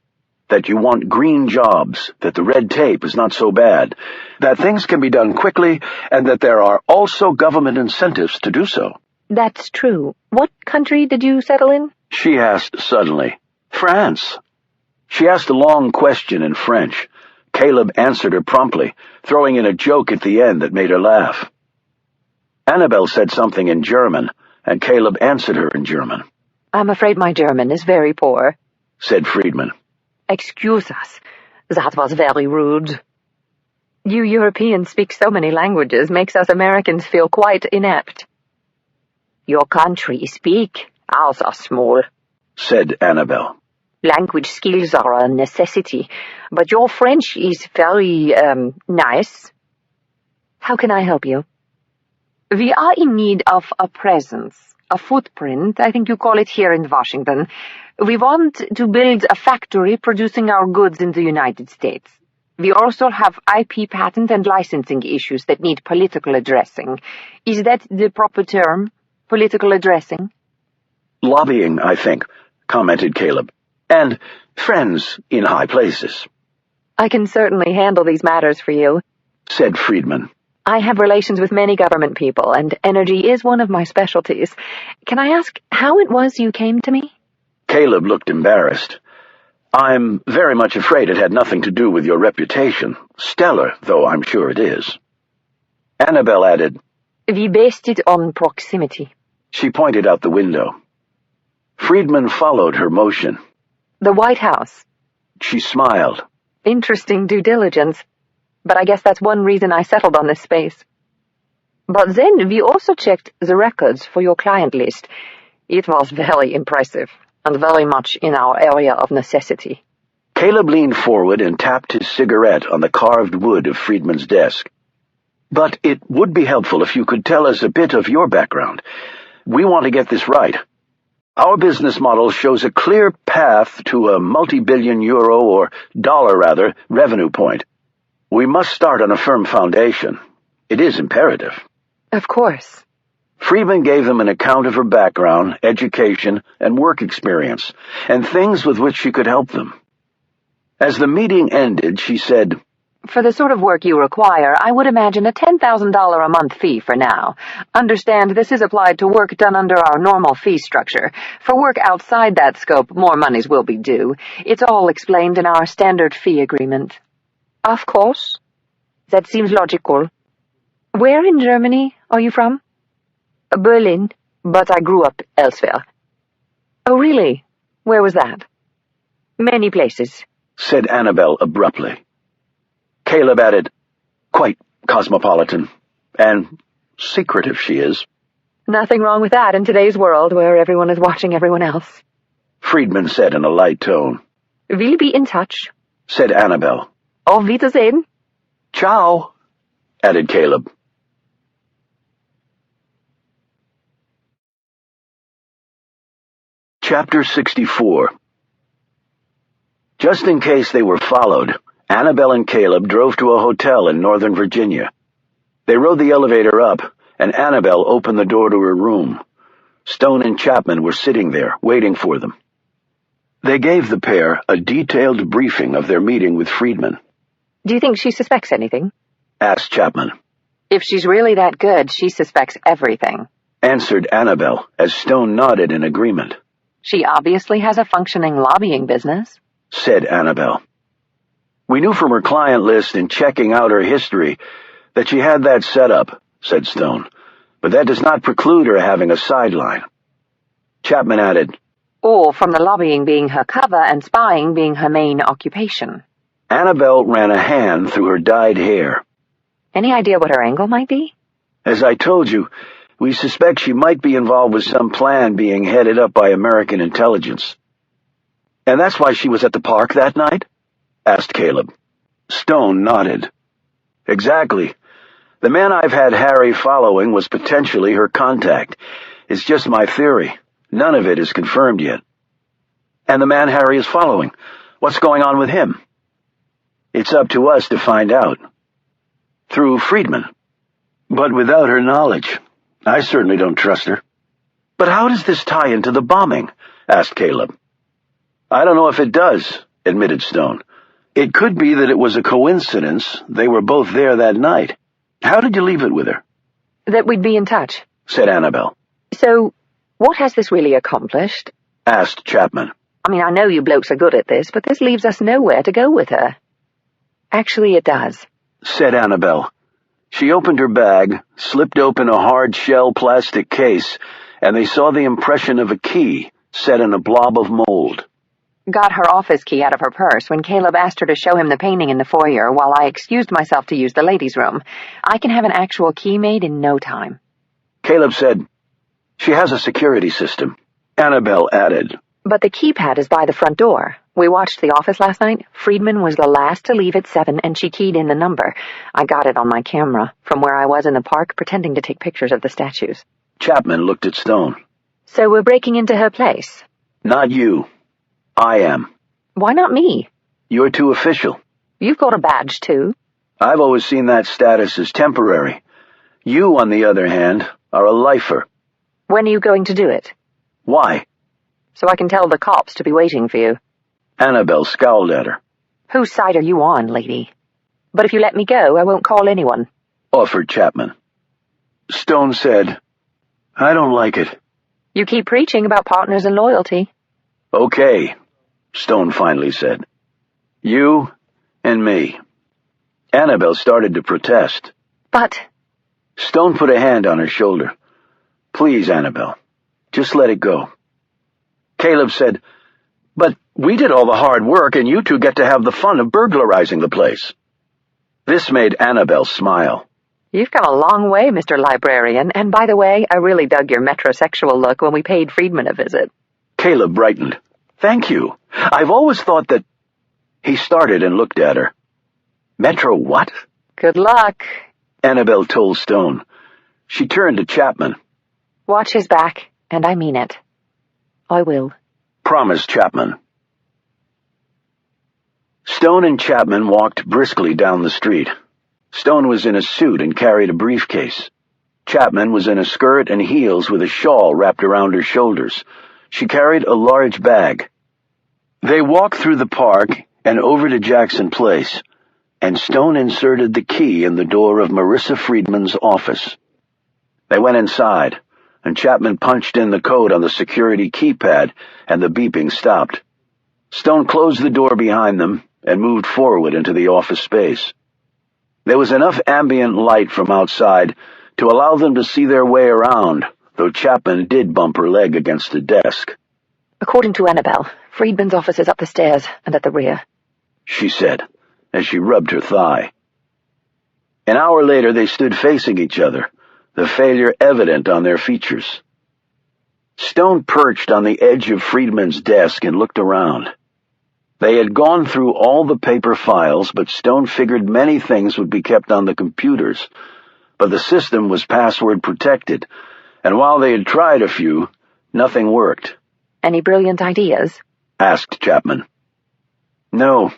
S1: that you want green jobs, that the red tape is not so bad, that things can be done quickly, and that there are also government incentives to do so.
S2: That's true. What country did you settle in?
S1: She asked suddenly. France. She asked a long question in French. Caleb answered her promptly, throwing in a joke at the end that made her laugh. Annabelle said something in German, and Caleb answered her in German.
S2: I'm afraid my German is very poor,
S1: said Friedman.
S2: Excuse us. That was very rude. You Europeans speak so many languages, makes us Americans feel quite inept. Your country speak, ours are small, said Annabelle. Language skills are a necessity, but your French is very, nice. How can I help you? We are in need of a presence, a footprint, I think you call it here in Washington. We want to build a factory producing our goods in the United States. We also have IP patent and licensing issues that need political addressing. Is that the proper term? Political addressing?
S1: Lobbying, I think, commented Caleb. And friends in high places.
S2: I can certainly handle these matters for you,
S1: said Friedman.
S2: I have relations with many government people, and energy is one of my specialties. Can I ask how it was you came to me?
S1: Caleb looked embarrassed. I'm very much afraid it had nothing to do with your reputation, stellar though I'm sure it is. Annabelle added,
S2: We based it on proximity.
S1: She pointed out the window. Friedman followed her motion.
S2: The White House.
S1: She smiled.
S2: Interesting due diligence. But I guess that's one reason I settled on this space. But then we also checked the records for your client list. It was very impressive. and very much in our area of necessity.
S1: Caleb leaned forward and tapped his cigarette on the carved wood of Friedman's desk. But it would be helpful if you could tell us a bit of your background. We want to get this right. Our business model shows a clear path to a multi-billion euro, or dollar rather, revenue point. We must start on a firm foundation. It is imperative.
S2: Of course.
S1: Friedman gave them an account of her background, education, and work experience, and things with which she could help them. As the meeting ended, she said,
S2: For the sort of work you require, I would imagine a $10,000 a month fee for now. Understand this is applied to work done under our normal fee structure. For work outside that scope, more monies will be due. It's all explained in our standard fee agreement. Of course. That seems logical. Where in Germany are you from? Berlin, but I grew up elsewhere. Oh, really? Where was that? Many places,
S1: said Annabel abruptly. Caleb added, Quite cosmopolitan, and secretive she is.
S2: Nothing wrong with that in today's world where everyone is watching everyone else.
S1: Friedman said in a light tone.
S2: We'll be in touch,
S1: said Annabel.
S2: Auf Wiedersehen.
S1: Ciao, added Caleb. Chapter 64. Just in case they were followed, Annabel and Caleb drove to a hotel in Northern Virginia. They rode the elevator up, and Annabel opened the door to her room. Stone and Chapman were sitting there, waiting for them. They gave the pair a detailed briefing of their meeting with Friedman.
S2: Do you think she suspects anything?
S1: Asked Chapman.
S2: If she's really that good, she suspects everything,
S1: answered Annabel, as Stone nodded in agreement.
S2: She obviously has a functioning lobbying business,
S1: said Annabel. We knew from her client list and checking out her history that she had that set up, said Stone, but that does not preclude her having a sideline. Chapman added,
S2: or from the lobbying being her cover and spying being her main occupation.
S1: Annabel ran a hand through her dyed hair.
S2: Any idea what her angle might be?
S1: As I told you, we suspect she might be involved with some plan being headed up by American intelligence. And that's why she was at the park that night? Asked Caleb. Stone nodded. Exactly. The man I've had Harry following was potentially her contact. It's just my theory. None of it is confirmed yet. And the man Harry is following, what's going on with him? It's up to us to find out. Through Friedman. But without her knowledge. I certainly don't trust her. But how does this tie into the bombing? Asked Caleb. I don't know if it does, admitted Stone. It could be that it was a coincidence they were both there that night. How did you leave it with her?
S2: That we'd be in touch,
S1: said Annabel.
S2: So, what has this really accomplished?
S1: Asked Chapman.
S2: I mean, I know you blokes are good at this, but this leaves us nowhere to go with her. Actually, it does,
S1: said Annabel. She opened her bag, slipped open a hard-shell plastic case, and they saw the impression of a key set in a blob of mold.
S2: Got her office key out of her purse when Caleb asked her to show him the painting in the foyer while I excused myself to use the ladies' room. I can have an actual key made in no time.
S1: Caleb said, She has a security system. Annabel added,
S2: But the keypad is by the front door. We watched The Office last night. Friedman was the last to leave at 7, and she keyed in the number. I got it on my camera, from where I was in the park pretending to take pictures of the statues.
S1: Chapman looked at Stone.
S2: So we're breaking into her place?
S1: Not you. I am.
S2: Why not me?
S1: You're too official.
S2: You've got a badge, too.
S1: I've always seen that status as temporary. You, on the other hand, are a lifer.
S2: When are you going to do it?
S1: Why?
S2: So I can tell the cops to be waiting for you.
S1: Annabel scowled at her.
S2: Whose side are you on, lady? But if you let me go, I won't call anyone,
S1: offered Chapman. Stone said, I don't like it.
S2: You keep preaching about partners and loyalty.
S1: Okay, Stone finally said. You and me. Annabel started to protest.
S2: But...
S1: Stone put a hand on her shoulder. Please, Annabel, just let it go. Caleb said, But we did all the hard work, and you two get to have the fun of burglarizing the place. This made Annabel smile.
S2: You've come a long way, Mr. Librarian, and by the way, I really dug your metrosexual look when we paid Friedman a visit.
S1: Caleb brightened. "Thank you. I've always thought that—" He started and looked at her. "Metro what?"
S2: Good luck.
S1: Annabelle told Stone. She turned to Chapman.
S2: Watch his back, and I mean it. I will.
S1: Promised Chapman. Stone and Chapman walked briskly down the street. Stone was in a suit and carried a briefcase. Chapman was in a skirt and heels with a shawl wrapped around her shoulders. She carried a large bag. They walked through the park and over to Jackson Place, and Stone inserted the key in the door of Marissa Friedman's office. They went inside, and Chapman punched in the code on the security keypad, and the beeping stopped. Stone closed the door behind them and moved forward into the office space. There was enough ambient light from outside to allow them to see their way around, though Chapman did bump her leg against the desk.
S2: According to Annabelle, Friedman's office is up the stairs and at the rear,
S1: she said, as she rubbed her thigh. An hour later they stood facing each other, the failure evident on their features. Stone perched on the edge of Friedman's desk and looked around. They had gone through all the paper files, but Stone figured many things would be kept on the computers. But the system was password protected, and while they had tried a few, nothing worked.
S2: Any brilliant ideas?
S1: Asked Chapman. No.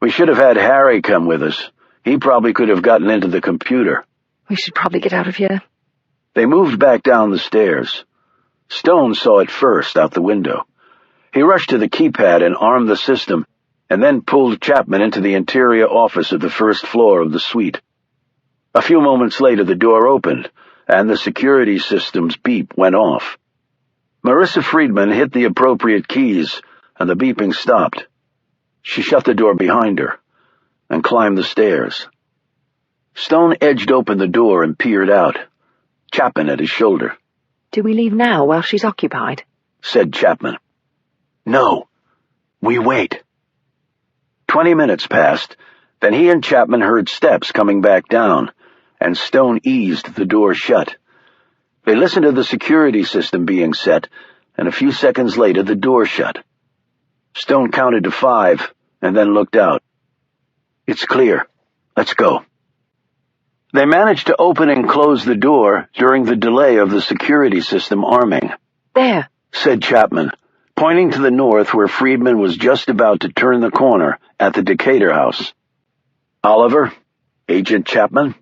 S1: We should have had Harry come with us. He probably could have gotten into the computer.
S2: We should probably get out of here.
S1: They moved back down the stairs. Stone saw it first out the window. He rushed to the keypad and armed the system, and then pulled Chapman into the interior office of the first floor of the suite. A few moments later the door opened, and the security system's beep went off. Marissa Friedman hit the appropriate keys, and the beeping stopped. She shut the door behind her, and climbed the stairs. Stone edged open the door and peered out, Chapman at his shoulder.
S2: Do we leave now while she's occupied?
S1: Said Chapman. No. We wait. 20 minutes passed, then he and Chapman heard steps coming back down, and Stone eased the door shut. They listened to the security system being set, and a few seconds later the door shut. Stone counted to 5, and then looked out. It's clear. Let's go. They managed to open and close the door during the delay of the security system arming.
S2: There,
S1: said Chapman, pointing to the north where Friedman was just about to turn the corner at the Decatur house. Oliver? Agent Chapman?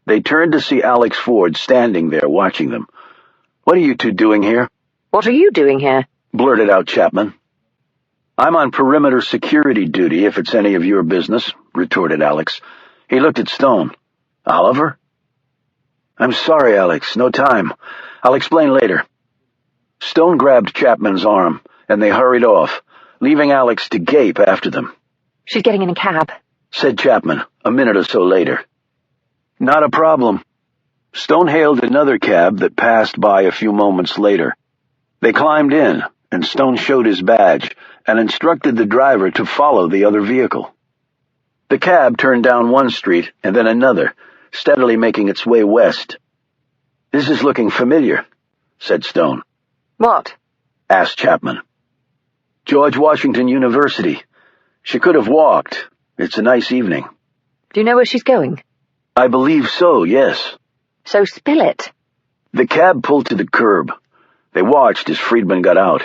S1: They turned to see Alex Ford standing there watching them. What are you two doing here?
S2: What are you doing here?
S1: Blurted out Chapman. I'm on perimeter security duty, if it's any of your business, retorted Alex. He looked at Stone. Oliver? I'm sorry, Alex. No time. I'll explain later. Stone grabbed Chapman's arm, and they hurried off, leaving Alex to gape after them.
S2: She's getting in a cab,
S1: said Chapman, a minute or so later. Not a problem. Stone hailed another cab that passed by a few moments later. They climbed in, and Stone showed his badge and instructed the driver to follow the other vehicle. The cab turned down one street and then another, steadily making its way west. This is looking familiar, said Stone.
S2: What?
S1: Asked Chapman. George Washington University. She could have walked. It's a nice evening.
S2: Do you know where she's going?
S1: I believe so, yes.
S2: So spill it.
S1: The cab pulled to the curb. They watched as Friedman got out.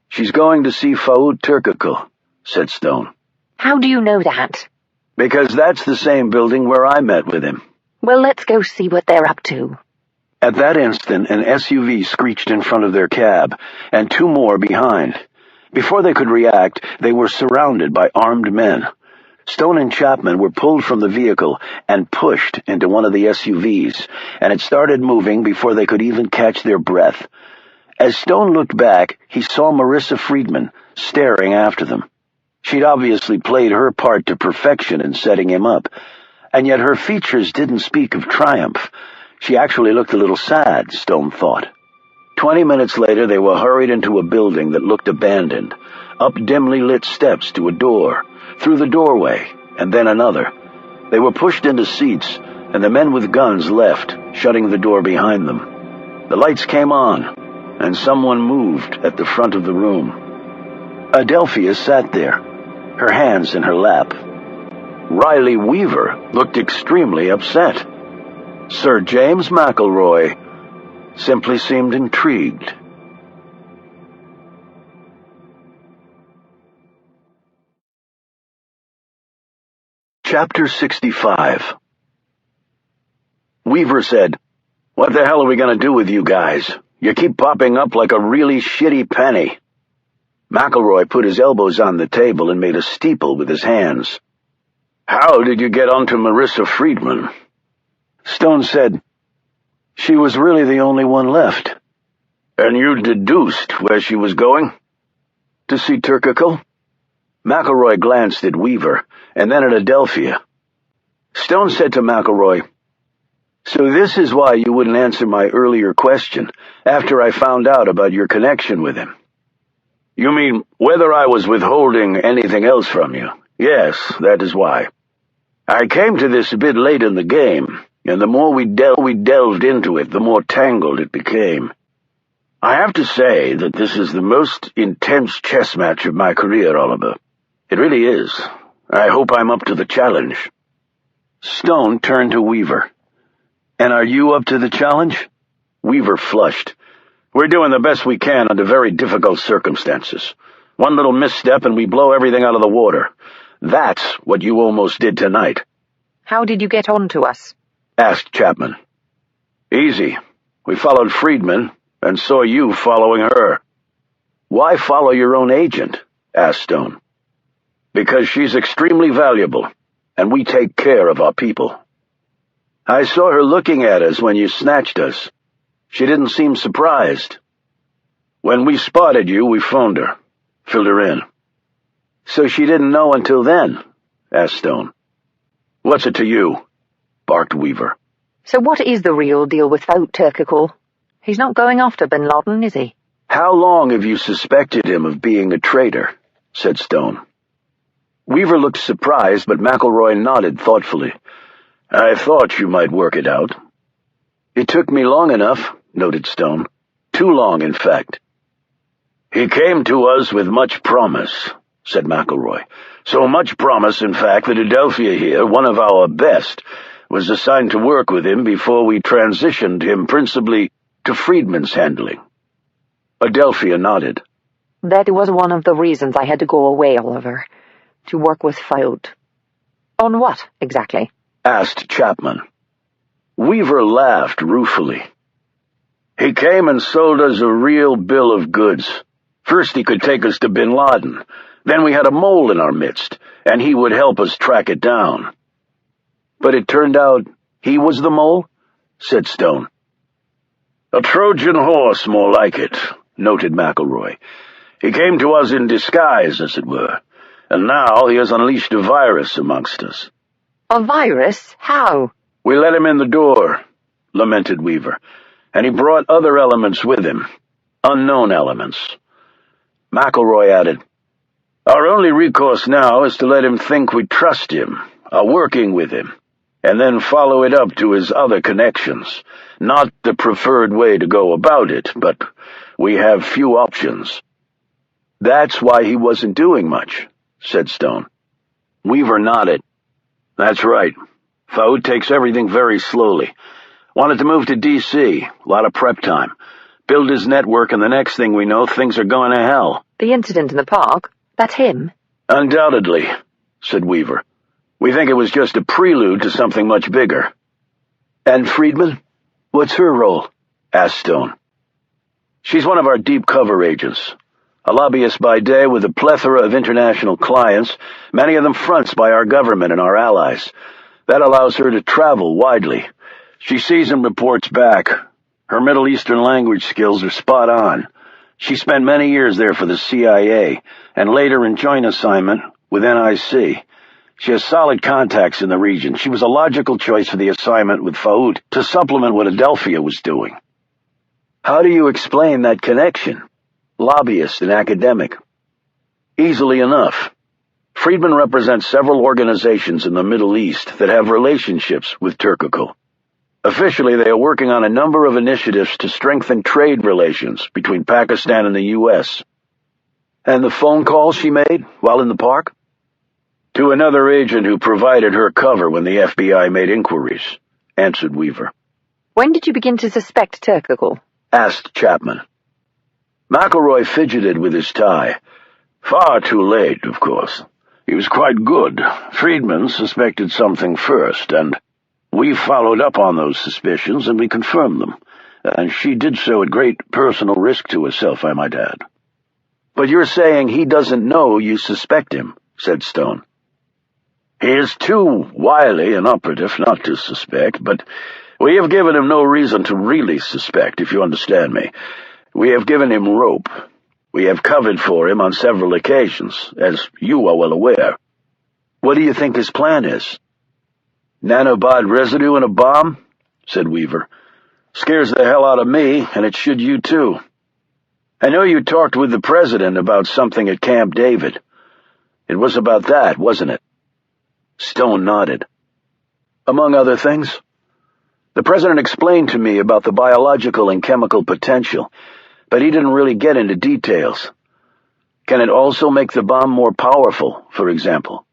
S1: She's going to see Faoud Turkakul, said Stone.
S2: How do you know that?
S1: Because that's the same building where I met with him.
S2: Well, let's go see what they're up to.
S1: At that instant, an SUV screeched in front of their cab, and 2 more behind. Before they could react, they were surrounded by armed men. Stone and Chapman were pulled from the vehicle and pushed into one of the SUVs, and it started moving before they could even catch their breath. As Stone looked back, he saw Marissa Friedman staring after them. She'd obviously played her part to perfection in setting him up, and yet her features didn't speak of triumph. She actually looked a little sad, Stone thought. 20 minutes later, they were hurried into a building that looked abandoned, up dimly lit steps to a door, through the doorway, and then another. They were pushed into seats, and the men with guns left, shutting the door behind them. The lights came on, and someone moved at the front of the room. Adelphia sat there, her hands in her lap. Riley Weaver looked extremely upset. Sir James McElroy simply seemed intrigued. Chapter 65. Weaver said, "What the hell are we going to do with you guys? You keep popping up like a really shitty penny." McElroy put his elbows on the table and made a steeple with his hands. "How did you get onto Marissa Friedman?" Stone said, "She was really the only one left." "And you deduced where she was going?" "To see Turkical." McElroy glanced at Weaver, and then at Adelphia. Stone said to McElroy, "So this is why you wouldn't answer my earlier question, after I found out about your connection with him." "You mean whether I was withholding anything else from you?" "Yes, that is why. I came to this a bit late in the game, and the more we delved into it, the more tangled it became. I have to say that this is the most intense chess match of my career, Oliver. It really is. I hope I'm up to the challenge." Stone turned to Weaver. "And are you up to the challenge?" Weaver flushed. "We're doing the best we can under very difficult circumstances. One little misstep and we blow everything out of the water. That's what you almost did tonight."
S2: "How did you get on to us?"
S1: asked Chapman. "Easy. We followed Friedman and saw you following her." "Why follow your own agent?" asked Stone. "Because she's extremely valuable, and we take care of our people. I saw her looking at us when you snatched us. She didn't seem surprised. When we spotted you, we phoned her, filled her in." "So she didn't know until then?" asked Stone. "What's it to you?" barked Weaver.
S2: "So what is the real deal with Faut Turkical? He's not going after Bin Laden, is he?"
S1: "How long have you suspected him of being a traitor?" said Stone. Weaver looked surprised, but McElroy nodded thoughtfully. "I thought you might work it out." "It took me long enough," noted Stone. "Too long, in fact." "He came to us with much promise," said McElroy. "So much promise, in fact, that Adelphia here, one of our best, was assigned to work with him before we transitioned him principally to Friedman's handling." Adelphia nodded.
S2: "That was one of the reasons I had to go away, Oliver. To work with Faut." "On what, exactly?"
S1: asked Chapman. Weaver laughed ruefully. "He came and sold us a real bill of goods. First he could take us to Bin Laden. Then we had a mole in our midst, and he would help us track it down." "But it turned out he was the mole?" said Stone. "A Trojan horse, more like it," noted McElroy. "He came to us in disguise, as it were, and now he has unleashed a virus amongst us."
S2: "A virus? How?"
S1: "We let him in the door," lamented Weaver, "and he brought other elements with him, unknown elements." McElroy added, "Our only recourse now is to let him think we trust him, are working with him, and then follow it up to his other connections. Not the preferred way to go about it, but we have few options." "That's why he wasn't doing much," said Stone. Weaver nodded. "That's right. Faut takes everything very slowly. Wanted to move to D.C., a lot of prep time. Build his network, and the next thing we know, things are going to hell."
S2: "The incident in the park? That's him?"
S1: "Undoubtedly," said Weaver. "We think it was just a prelude to something much bigger." "And Friedman? What's her role?" asked Stone. "She's one of our deep cover agents. A lobbyist by day with a plethora of international clients, many of them fronts by our government and our allies. That allows her to travel widely. She sees and reports back. Her Middle Eastern language skills are spot on. She spent many years there for the CIA, and later in joint assignment with NIC. She has solid contacts in the region. She was a logical choice for the assignment with Faut to supplement what Adelphia was doing." "How do you explain that connection? Lobbyist and academic?" "Easily enough. Friedman represents several organizations in the Middle East that have relationships with Turkical. Officially, they are working on a number of initiatives to strengthen trade relations between Pakistan and the U.S. And the phone call she made while in the park? To another agent who provided her cover when the FBI made inquiries, answered Weaver.
S2: When did you begin to suspect Turkoglu?
S1: Asked Chapman. McElroy fidgeted with his tie. Far too late, of course. He was quite good. Friedman suspected something first, and we followed up on those suspicions and we confirmed them. And she did so at great personal risk to herself, I might add. But you're saying he doesn't know you suspect him, said Stone. He is too wily an operative not to suspect, but we have given him no reason to really suspect, if you understand me. We have given him rope. We have covered for him on several occasions, as you are well aware. What do you think his plan is? Nanobot residue in a bomb? Said Weaver. Scares the hell out of me, and it should you too. I know you talked with the president about something at Camp David. It was about that, wasn't it? Stone nodded. Among other things. The president explained to me about the biological and chemical potential, but he didn't really get into details. Can it also make the bomb more powerful, for example?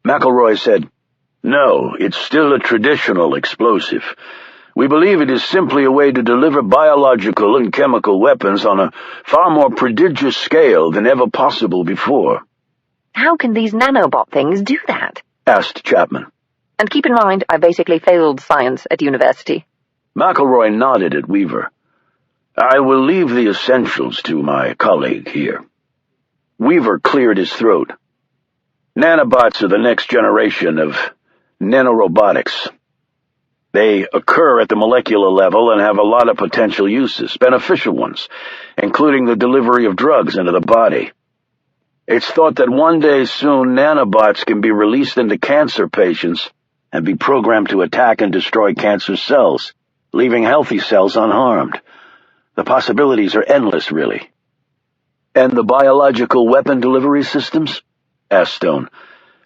S1: McElroy said, No, it's still a traditional explosive. We believe it is simply a way to deliver biological and chemical weapons on a far more prodigious scale than ever possible before.
S2: How can these nanobot things do that?
S1: Asked Chapman.
S2: And keep in mind, I basically failed science at university.
S1: McElroy nodded at Weaver. I will leave the essentials to my colleague here. Weaver cleared his throat. Nanobots are the next generation of nanorobotics. They occur at the molecular level and have a lot of potential uses, beneficial ones, including the delivery of drugs into the body. It's thought that one day soon nanobots can be released into cancer patients and be programmed to attack and destroy cancer cells, leaving healthy cells unharmed. The possibilities are endless, really. And the biological weapon delivery systems? Asked Stone.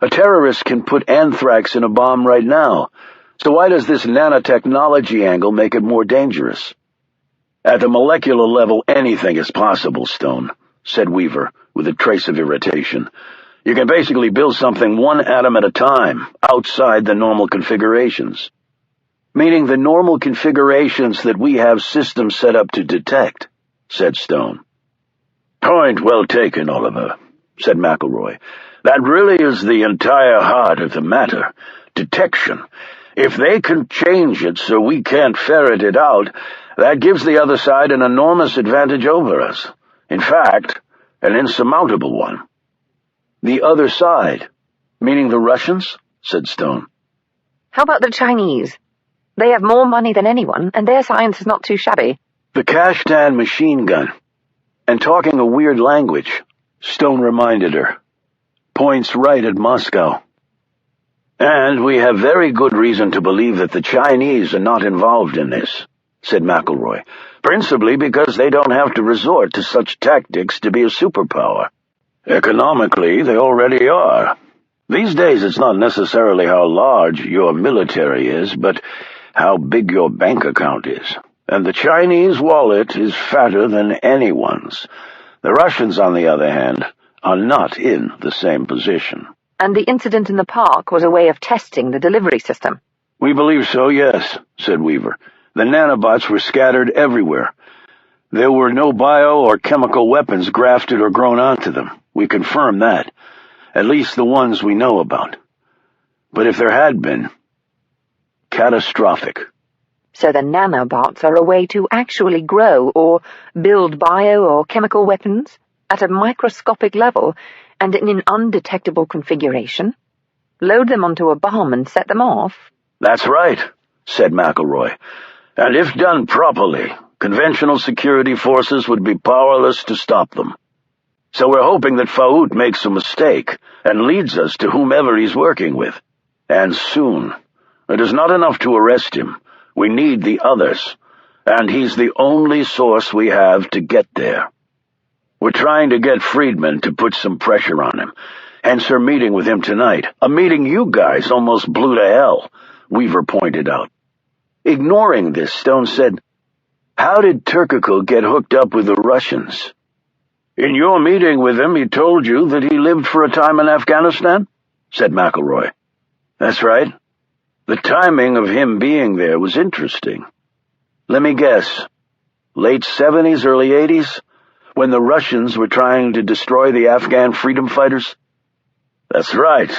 S1: A terrorist can put anthrax in a bomb right now, so why does this nanotechnology angle make it more dangerous? At the molecular level, anything is possible, Stone, said Weaver, with a trace of irritation. You can basically build something one atom at a time, outside the normal configurations. Meaning the normal configurations that we have systems set up to detect, said Stone. Point well taken, Oliver, said McElroy. That really is the entire heart of the matter. Detection. If they can change it so we can't ferret it out, that gives the other side an enormous advantage over us. In fact, an insurmountable one. The other side? Meaning the Russians? Said Stone.
S2: How about the Chinese? They have more money than anyone, and their science is not too shabby.
S1: The Kashtan machine gun. And talking a weird language, Stone reminded her. Points right at Moscow. And we have very good reason to believe that the Chinese are not involved in this, said McElroy, principally because they don't have to resort to such tactics to be a superpower. Economically, they already are. These days it's not necessarily how large your military is, but how big your bank account is. And the Chinese wallet is fatter than anyone's. The Russians, on the other hand, are not in the same position.
S2: And the incident in the park was a way of testing the delivery system.
S1: We believe so, yes, said Weaver. The nanobots were scattered everywhere. There were no bio or chemical weapons grafted or grown onto them. We confirm that. At least the ones we know about. But if there had been, catastrophic.
S2: So the nanobots are a way to actually grow or build bio or chemical weapons at a microscopic level and in an undetectable configuration? Load them onto a bomb and set them off?
S1: That's right, said McElroy. And if done properly, conventional security forces would be powerless to stop them. So we're hoping that Faout makes a mistake and leads us to whomever he's working with. And soon. It is not enough to arrest him. We need the others. And he's the only source we have to get there. We're trying to get Friedman to put some pressure on him. Hence her meeting with him tonight. A meeting you guys almost blew to hell, Weaver pointed out. Ignoring this, Stone said, "How did Turkakul get hooked up with the Russians?" "In your meeting with him, he told you that he lived for a time in Afghanistan?" said McElroy. "That's right. The timing of him being there was interesting. Let me guess. Late 70s, early 80s, when the Russians were trying to destroy the Afghan freedom fighters?" "That's right.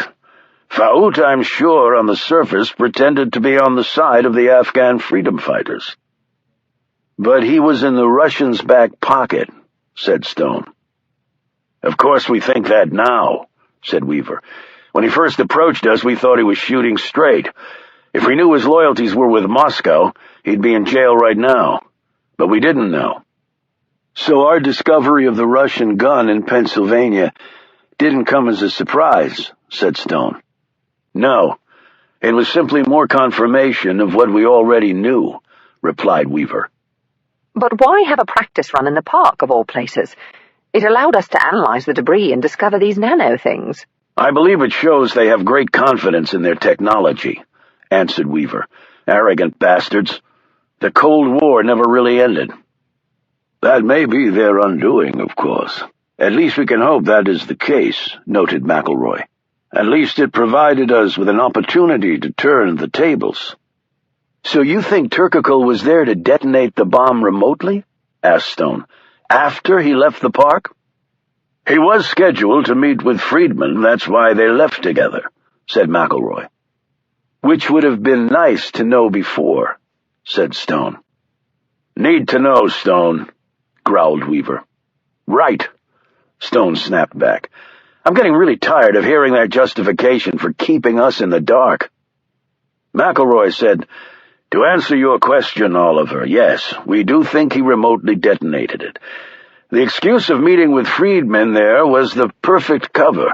S1: Faout, I'm sure, on the surface, pretended to be on the side of the Afghan freedom fighters." "But he was in the Russians' back pocket," said Stone. "Of course we think that now," said Weaver. "When he first approached us, we thought he was shooting straight. If we knew his loyalties were with Moscow, he'd be in jail right now. But we didn't know." "So our discovery of the Russian gun in Pennsylvania didn't come as a surprise," said Stone. "No, it was simply more confirmation of what we already knew," replied Weaver.
S2: But why have a practice run in the park, of all places? It allowed us to analyze the debris and discover these nano things.
S1: "I believe it shows they have great confidence in their technology," answered Weaver. "Arrogant bastards. The Cold War never really ended." "That may be their undoing, of course. At least we can hope that is the case," noted McElroy. "At least it provided us with an opportunity to turn the tables." "So you think Turkakul was there to detonate the bomb remotely?" asked Stone. "After he left the park?" "He was scheduled to meet with Friedman, that's why they left together," said McElroy. "Which would have been nice to know before," said Stone. "Need to know, Stone," growled Weaver. "Right," Stone snapped back. "I'm getting really tired of hearing that justification for keeping us in the dark." McElroy said, "To answer your question, Oliver, yes, we do think he remotely detonated it. The excuse of meeting with Friedman there was the perfect cover.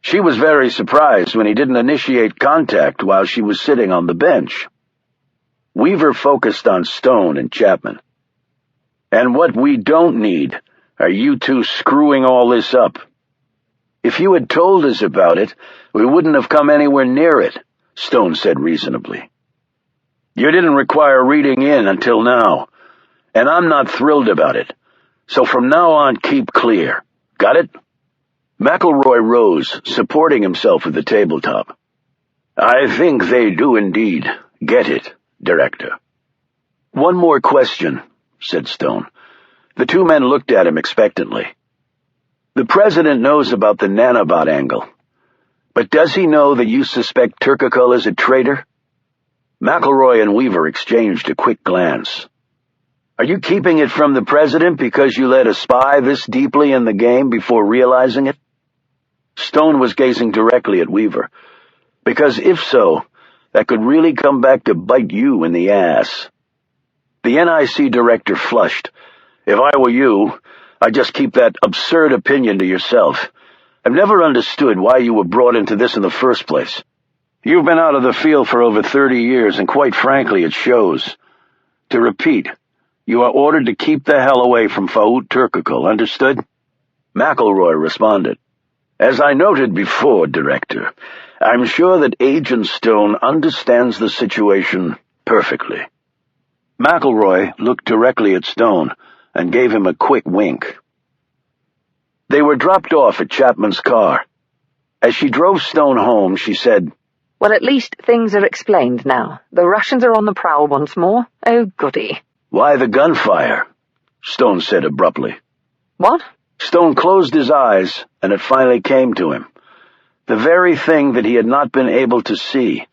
S1: She was very surprised when he didn't initiate contact while she was sitting on the bench." Weaver focused on Stone and Chapman. "And what we don't need are you two screwing all this up. If you had told us about it, we wouldn't have come anywhere near it," Stone said reasonably. "You didn't require reading in until now, and I'm not thrilled about it. So from now on, keep clear. Got it?" McElroy rose, supporting himself with the tabletop. "I think they do indeed get it, Director." "One more question," said Stone. The two men looked at him expectantly. "The President knows about the nanobot angle, but does he know that you suspect Turkakul is a traitor?" McElroy and Weaver exchanged a quick glance. "Are you keeping it from the President because you let a spy this deeply in the game before realizing it?" Stone was gazing directly at Weaver. "Because if so, that could really come back to bite you in the ass." The NIC director flushed. "If I were you, I'd just keep that absurd opinion to yourself. I've never understood why you were brought into this in the first place. You've been out of the field for over 30 years, and quite frankly, it shows. To repeat, you are ordered to keep the hell away from Faout Turkakul, understood?" McElroy responded. "As I noted before, Director, I'm sure that Agent Stone understands the situation perfectly." McElroy looked directly at Stone and gave him a quick wink. They were dropped off at Chapman's car. As she drove Stone home, she said,
S2: "Well, at least things are explained now. The Russians are on the prowl once more. Oh, goody."
S1: "Why the gunfire?" Stone said abruptly.
S2: "What?"
S1: Stone closed his eyes, and it finally came to him. The very thing that he had not been able to see.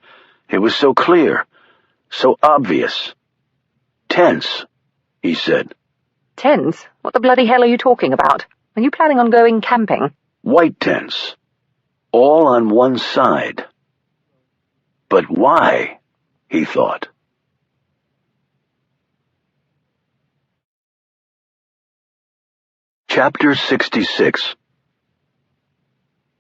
S1: It was so clear, so obvious. "Tense," he said.
S2: "Tense? What the bloody hell are you talking about? Are you planning on going camping?"
S1: "White tense. All on one side. But why?" he thought. Chapter 66.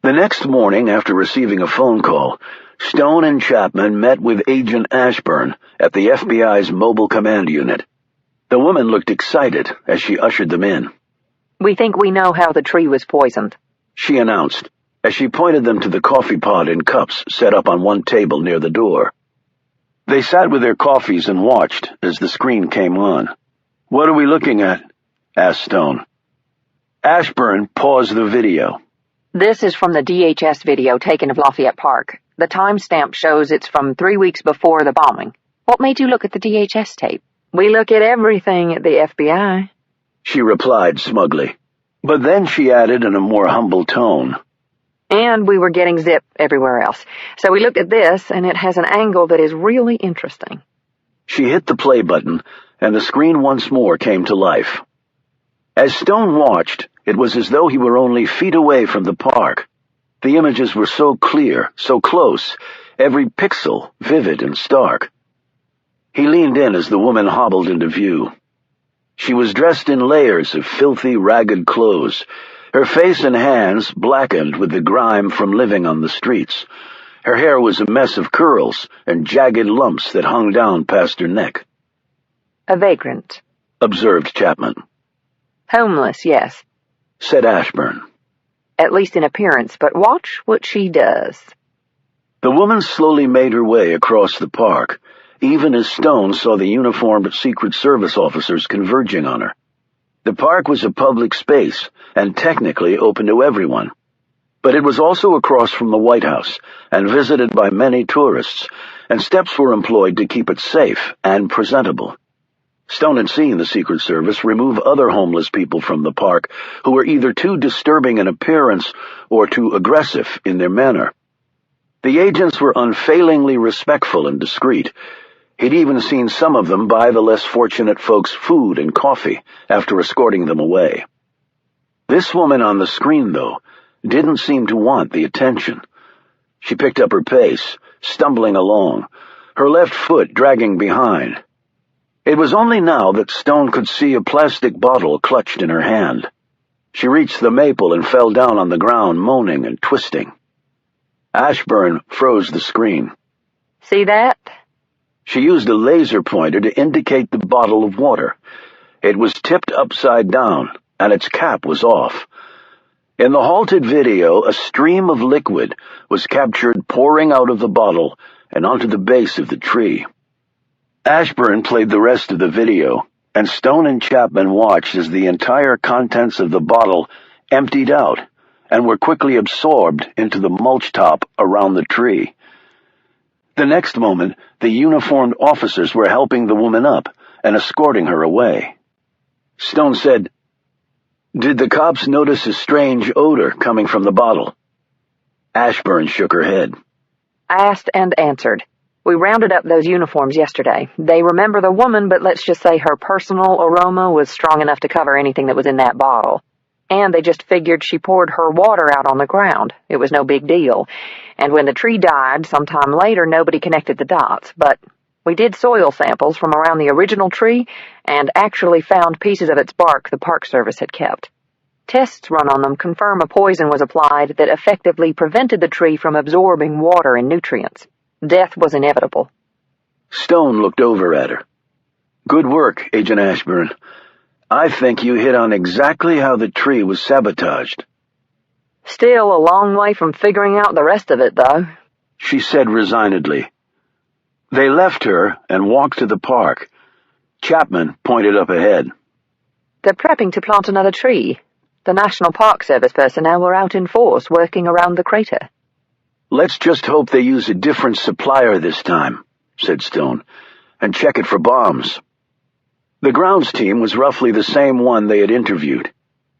S1: The next morning, after receiving a phone call, Stone and Chapman met with Agent Ashburn at the FBI's Mobile Command Unit. The woman looked excited as she ushered them in.
S2: "We think we know how the tree was poisoned,"
S1: she announced, as she pointed them to the coffee pot and cups set up on one table near the door. They sat with their coffees and watched as the screen came on. "What are we looking at?" asked Stone. Ashburn paused the video.
S2: This is from the DHS video taken of Lafayette Park. The timestamp shows it's from 3 weeks before the bombing. What made you look at the DHS tape? We look at everything at the FBI,
S1: she replied smugly. But then she added in a more humble tone,
S2: "And we were getting zip everywhere else. So we looked at this, and it has an angle that is really interesting."
S1: She hit the play button, and the screen once more came to life. As Stone watched, it was as though he were only feet away from the park. The images were so clear, so close, every pixel vivid and stark. He leaned in as the woman hobbled into view. She was dressed in layers of filthy, ragged clothes, her face and hands blackened with the grime from living on the streets. Her hair was a mess of curls and jagged lumps that hung down past her neck.
S2: "A vagrant,"
S1: observed Chapman.
S2: "Homeless, yes.
S1: Said Ashburn.
S2: At least in appearance, but watch what she does."
S1: The woman slowly made her way across the park, even as Stone saw the uniformed Secret Service officers converging on her. The park was a public space, and technically open to everyone. But it was also across from the White House, and visited by many tourists, and steps were employed to keep it safe and presentable. Stone had seen the Secret Service remove other homeless people from the park who were either too disturbing in appearance or too aggressive in their manner. The agents were unfailingly respectful and discreet. He'd even seen some of them buy the less fortunate folks food and coffee after escorting them away. This woman on the screen, though, didn't seem to want the attention. She picked up her pace, stumbling along, her left foot dragging behind. It was only now that Stone could see a plastic bottle clutched in her hand. She reached the maple and fell down on the ground, moaning and twisting. Ashburn froze the screen.
S2: "See that?"
S1: She used a laser pointer to indicate the bottle of water. It was tipped upside down, and its cap was off. In the halted video, a stream of liquid was captured pouring out of the bottle and onto the base of the tree. Ashburn played the rest of the video, and Stone and Chapman watched as the entire contents of the bottle emptied out and were quickly absorbed into the mulch top around the tree. The next moment, the uniformed officers were helping the woman up and escorting her away. Stone said, "Did the cops notice a strange odor coming from the bottle?" Ashburn shook her head.
S2: "Asked and answered. We rounded up those uniforms yesterday. They remember the woman, but let's just say her personal aroma was strong enough to cover anything that was in that bottle. And they just figured she poured her water out on the ground. It was no big deal. And when the tree died sometime later, nobody connected the dots. But we did soil samples from around the original tree and actually found pieces of its bark the Park Service had kept. Tests run on them confirm a poison was applied that effectively prevented the tree from absorbing water and nutrients. Death was inevitable."
S1: Stone looked over at her. "Good work, Agent Ashburn. I think you hit on exactly how the tree was sabotaged."
S2: "Still a long way from figuring out the rest of it, though,"
S1: she said resignedly. They left her and walked to the park. Chapman pointed up ahead.
S2: "They're prepping to plant another tree. The National Park Service personnel were out in force working around the crater."
S1: "Let's just hope they use a different supplier this time," said Stone, "and check it for bombs." The grounds team was roughly the same one they had interviewed.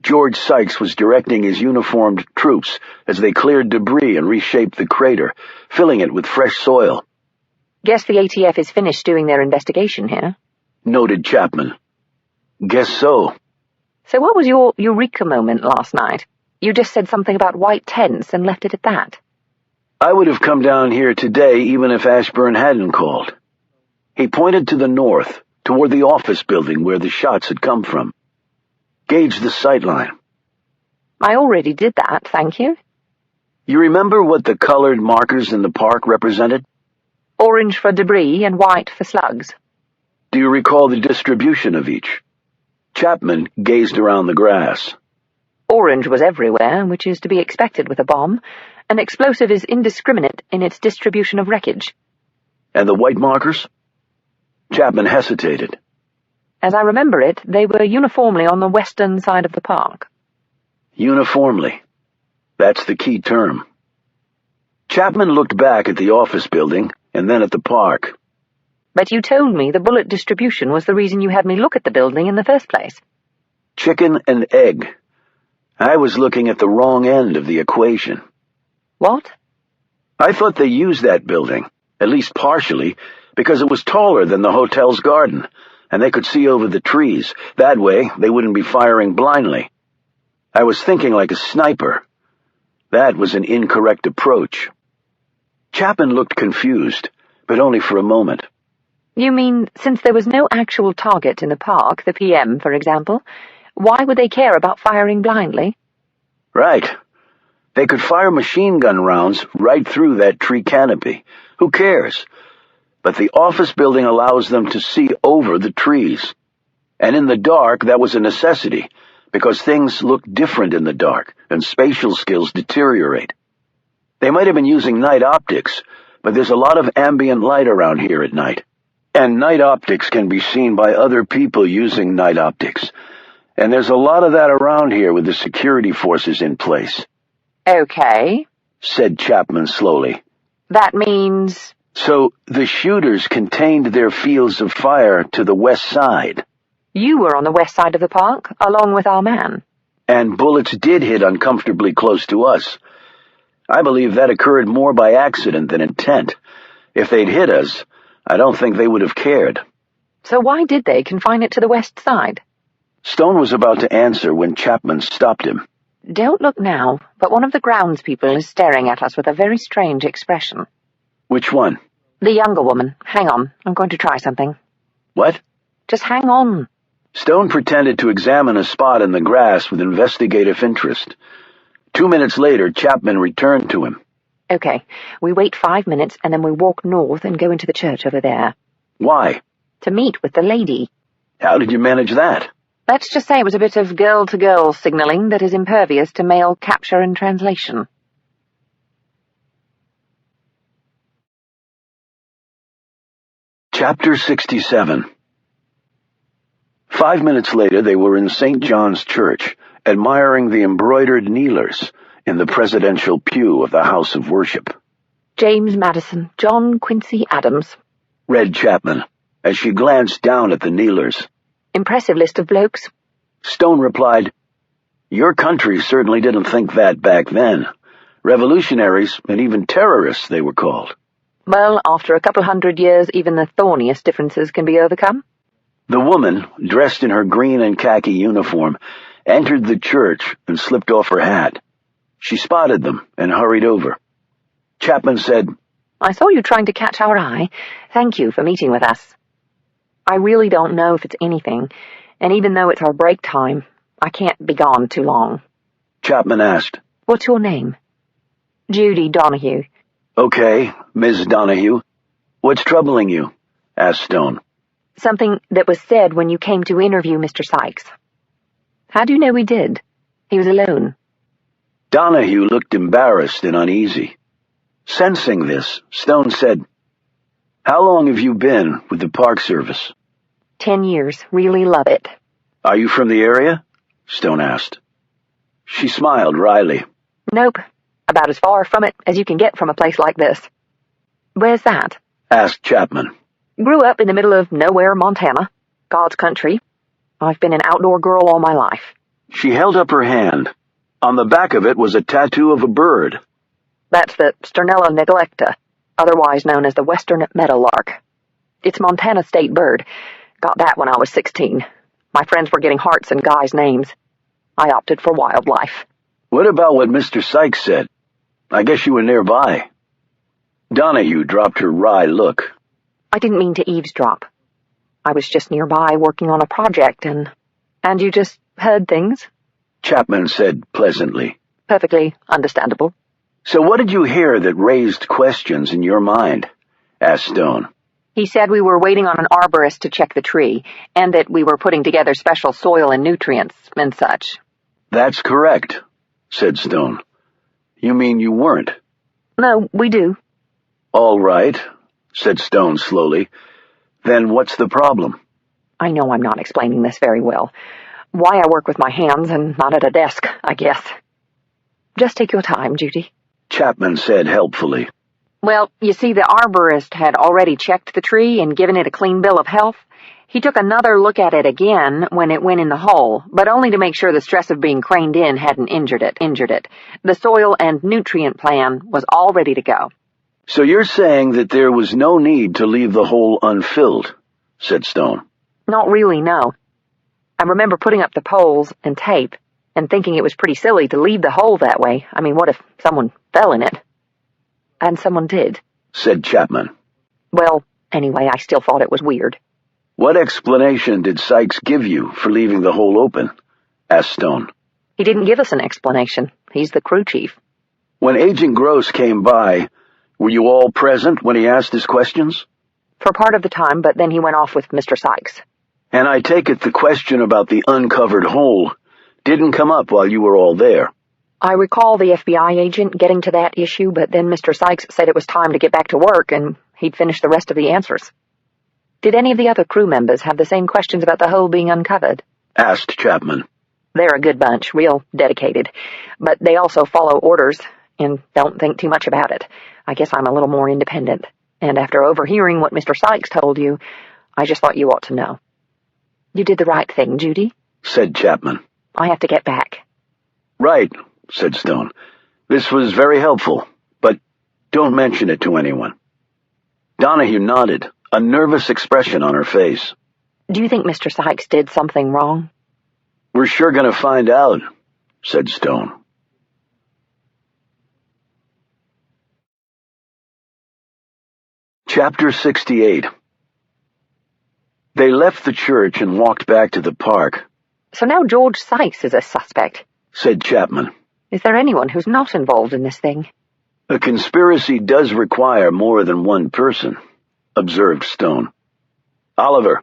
S1: George Sykes was directing his uniformed troops as they cleared debris and reshaped the crater, filling it with fresh soil.
S2: "Guess the ATF is finished doing their investigation here,"
S1: noted Chapman. "Guess so."
S2: "So what was your eureka moment last night? You just said something about white tents and left it at that."
S1: "I would have come down here today even if Ashburn hadn't called." He pointed to the north, toward the office building where the shots had come from. "Gauge the sightline."
S2: "I already did that, thank you."
S1: "You remember what the colored markers in the park represented?"
S2: "Orange for debris and white for slugs."
S1: "Do you recall the distribution of each?" Chapman gazed around the grass.
S2: "Orange was everywhere, which is to be expected with a bomb. An explosive is indiscriminate in its distribution of wreckage."
S1: And the white markers? Chapman hesitated.
S2: As I remember it, they were uniformly on the western side of the park.
S1: Uniformly. That's the key term. Chapman looked back at the office building and then at the park.
S2: But you told me the bullet distribution was the reason you had me look at the building in the first place.
S1: Chicken and egg. I was looking at the wrong end of the equation.
S2: What?
S1: I thought they used that building, at least partially, because it was taller than the hotel's garden, and they could see over the trees. That way, they wouldn't be firing blindly. I was thinking like a sniper. That was an incorrect approach. Chapman looked confused, but only for a moment.
S2: You mean, since there was no actual target in the park, the PM, for example, why would they care about firing blindly?
S1: Right. They could fire machine gun rounds right through that tree canopy. Who cares? But the office building allows them to see over the trees. And in the dark, that was a necessity, because things look different in the dark, and spatial skills deteriorate. They might have been using night optics, but there's a lot of ambient light around here at night. And night optics can be seen by other people using night optics. And there's a lot of that around here with the security forces in place.
S2: Okay,
S1: said Chapman slowly.
S2: That means...
S1: So the shooters contained their fields of fire to the west side.
S2: You were on the west side of the park, along with our man.
S1: And bullets did hit uncomfortably close to us. I believe that occurred more by accident than intent. If they'd hit us, I don't think they would have cared.
S2: So why did they confine it to the west side?
S1: Stone was about to answer when Chapman stopped him.
S2: Don't look now, but one of the groundspeople is staring at us with a very strange expression.
S1: Which one?
S2: The younger woman. Hang on, I'm going to try something.
S1: What?
S2: Just hang on.
S1: Stone pretended to examine a spot in the grass with investigative interest. 2 minutes later, Chapman returned to him.
S2: Okay, we wait 5 minutes and then we walk north and go into the church over there.
S1: Why?
S2: To meet with the lady.
S1: How did you manage that?
S2: Let's just say it was a bit of girl-to-girl signaling that is impervious to male capture and translation.
S1: Chapter 67. 5 minutes later, they were in St. John's Church, admiring the embroidered kneelers in the presidential pew of the House of Worship.
S2: James Madison, John Quincy Adams,
S1: read Chapman, as she glanced down at the kneelers.
S2: Impressive list of blokes.
S1: Stone replied, Your country certainly didn't think that back then. Revolutionaries and even terrorists, they were called.
S2: Well, after a couple 100 years, even the thorniest differences can be overcome.
S1: The woman, dressed in her green and khaki uniform, entered the church and slipped off her hat. She spotted them and hurried over. Chapman said,
S2: I saw you trying to catch our eye. Thank you for meeting with us. I really don't know if it's anything, and even though it's our break time, I can't be gone too long.
S1: Chapman asked,
S2: What's your name? Judy Donahue.
S1: Okay, Ms. Donahue. What's troubling you? Asked Stone.
S2: Something that was said when you came to interview Mr. Sykes. How do you know he did? He was alone.
S1: Donahue looked embarrassed and uneasy. Sensing this, Stone said, How long have you been with the Park Service?
S2: 10 years. Really love it.
S1: Are you from the area? Stone asked. She smiled wryly.
S2: Nope. About as far from it as you can get from a place like this. Where's that?
S1: Asked Chapman.
S2: Grew up in the middle of nowhere, Montana. God's country. I've been an outdoor girl all my life.
S1: She held up her hand. On the back of it was a tattoo of a bird.
S2: That's the Sternella neglecta, otherwise known as the western meadowlark. It's Montana's state bird. Got that when I was 16. My friends were getting hearts in guys' names. I opted for wildlife.
S1: What about what Mr. Sykes said? I guess you were nearby. Donahue dropped her wry look.
S2: I didn't mean to eavesdrop. I was just nearby working on a project and you just heard things?
S1: Chapman said pleasantly.
S2: Perfectly understandable.
S1: So what did you hear that raised questions in your mind? Asked Stone.
S2: He said we were waiting on an arborist to check the tree, and that we were putting together special soil and nutrients and such.
S1: That's correct, said Stone. You mean you weren't?
S2: No, we do.
S1: All right, said Stone slowly. Then what's the problem?
S2: I know I'm not explaining this very well. Why I work with my hands and not at a desk, I guess. Just take your time, Judy.
S1: Chapman said helpfully.
S2: Well, you see, the arborist had already checked the tree and given it a clean bill of health. He took another look at it again when it went in the hole, but only to make sure the stress of being craned in hadn't injured it. The soil and nutrient plan was all ready to go.
S1: So you're saying that there was no need to leave the hole unfilled, said Stone.
S2: Not really, no. I remember putting up the poles and tape and thinking it was pretty silly to leave the hole that way. I mean, what if someone fell in it? And someone did,
S1: said Chapman.
S2: Well, anyway, I still thought it was weird.
S1: What explanation did Sykes give you for leaving the hole open? Asked Stone.
S2: He didn't give us an explanation. He's the crew chief.
S1: When Agent Gross came by, were you all present when he asked his questions?
S2: For part of the time, but then he went off with Mr. Sykes.
S1: And I take it the question about the uncovered hole didn't come up while you were all there.
S2: I recall the FBI agent getting to that issue, but then Mr. Sykes said it was time to get back to work and he'd finish the rest of the answers. Did any of the other crew members have the same questions about the hole being uncovered?
S1: Asked Chapman.
S2: They're a good bunch, real dedicated, but they also follow orders and don't think too much about it. I guess I'm a little more independent, and after overhearing what Mr. Sykes told you, I just thought you ought to know. You did the right thing, Judy,
S1: said Chapman.
S2: I have to get back.
S1: Right, said Stone. This was very helpful, but don't mention it to anyone. Donahue nodded, a nervous expression on her face.
S2: Do you think Mr. Sykes did something wrong?
S1: We're sure going to find out, said Stone. Chapter 68. They left the church and walked back to the park.
S2: So now George Sykes is a suspect,
S1: said Chapman.
S2: Is there anyone who's not involved in this thing?
S1: A conspiracy does require more than one person, observed Stone. Oliver.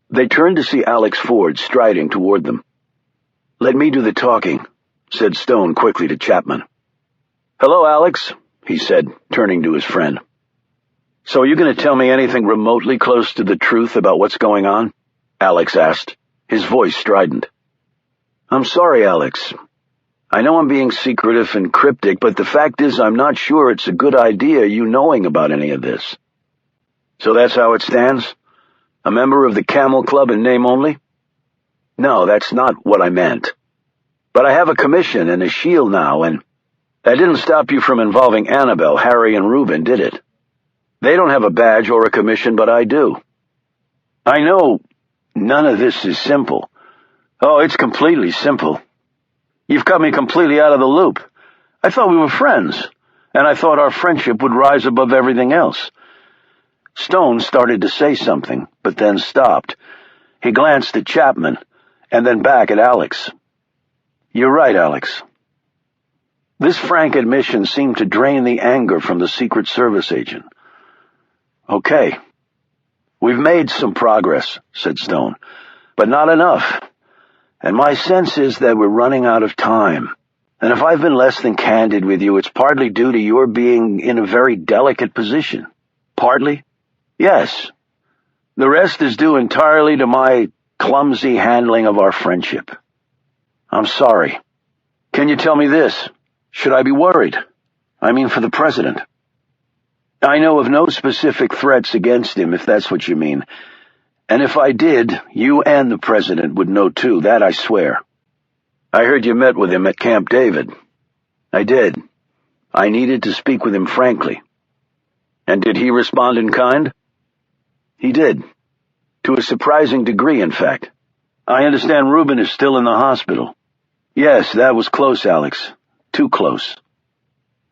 S1: They turned to see Alex Ford striding toward them. Let me do the talking, said Stone quickly to Chapman. Hello, Alex, he said, turning to his friend. So are you going to tell me anything remotely close to the truth about what's going on? Alex asked, his voice strident. I'm sorry, Alex. I know I'm being secretive and cryptic, but the fact is I'm not sure it's a good idea you knowing about any of this. So that's how it stands? A member of the Camel Club in name only? No, that's not what I meant. But I have a commission and a shield now, and that didn't stop you from involving Annabelle, Harry, and Reuben, did it? They don't have a badge or a commission, but I do. I know none of this is simple. Oh, it's completely simple. You've cut me completely out of the loop. I thought we were friends, and I thought our friendship would rise above everything else. Stone started to say something, but then stopped. He glanced at Chapman, and then back at Alex. You're right, Alex. This frank admission seemed to drain the anger from the Secret Service agent. Okay. We've made some progress, said Stone, but not enough. And my sense is that we're running out of time. And if I've been less than candid with you, it's partly due to your being in a very delicate position. Partly? Yes. The rest is due entirely to my clumsy handling of our friendship. I'm sorry. Can you tell me this? Should I be worried? I mean, for the president. I know of no specific threats against him, if that's what you mean. And if I did, you and the president would know too, that I swear. I heard you met with him at Camp David. I did. I needed to speak with him frankly. And did he respond in kind? He did. To a surprising degree, in fact. I understand Reuben is still in the hospital. Yes, that was close, Alex. Too close.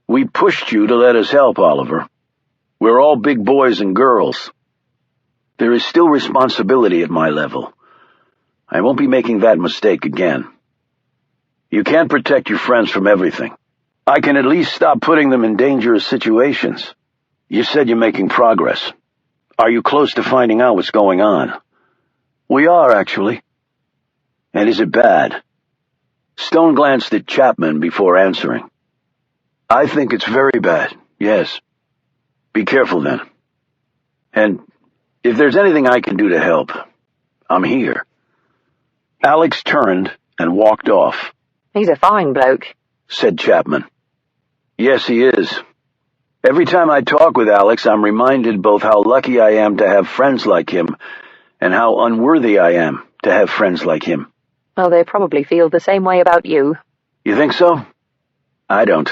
S1: We pushed you to let us help, Oliver. We're all big boys and girls. There is still responsibility at my level. I won't be making that mistake again. You can't protect your friends from everything. I can at least stop putting them in dangerous situations. You said you're making progress. Are you close to finding out what's going on? We are, actually. And is it bad? Stone glanced at Chapman before answering. I think it's very bad, yes. Be careful then. And if there's anything I can do to help, I'm here." Alex turned and walked off.
S2: "He's a fine bloke,"
S1: said Chapman. "Yes, he is. Every time I talk with Alex, I'm reminded both how lucky I am to have friends like him and how unworthy I am to have friends like him."
S2: "Well, they probably feel the same way about you."
S1: "You think so? I don't."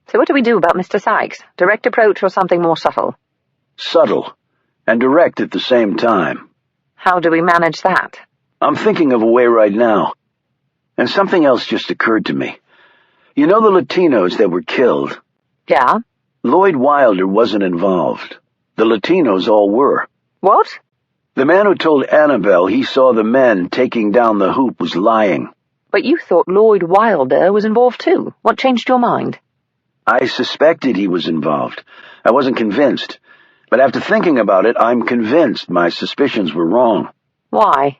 S2: "So what do we do about Mr. Sykes? Direct approach or something more subtle?"
S1: "Subtle and direct at the same time."
S2: "How do we manage that?"
S1: "I'm thinking of a way right now. And something else just occurred to me. You know the Latinos that were killed?
S2: "Yeah?
S1: Lloyd Wilder wasn't involved. The Latinos all were.
S2: What?"
S1: The man who told Annabelle he saw the men taking down the hoop was lying."
S2: "But you thought Lloyd Wilder was involved too. What changed your mind?"
S1: "I suspected he was involved. I wasn't convinced. But after thinking about it, I'm convinced my suspicions were wrong."
S2: "Why?"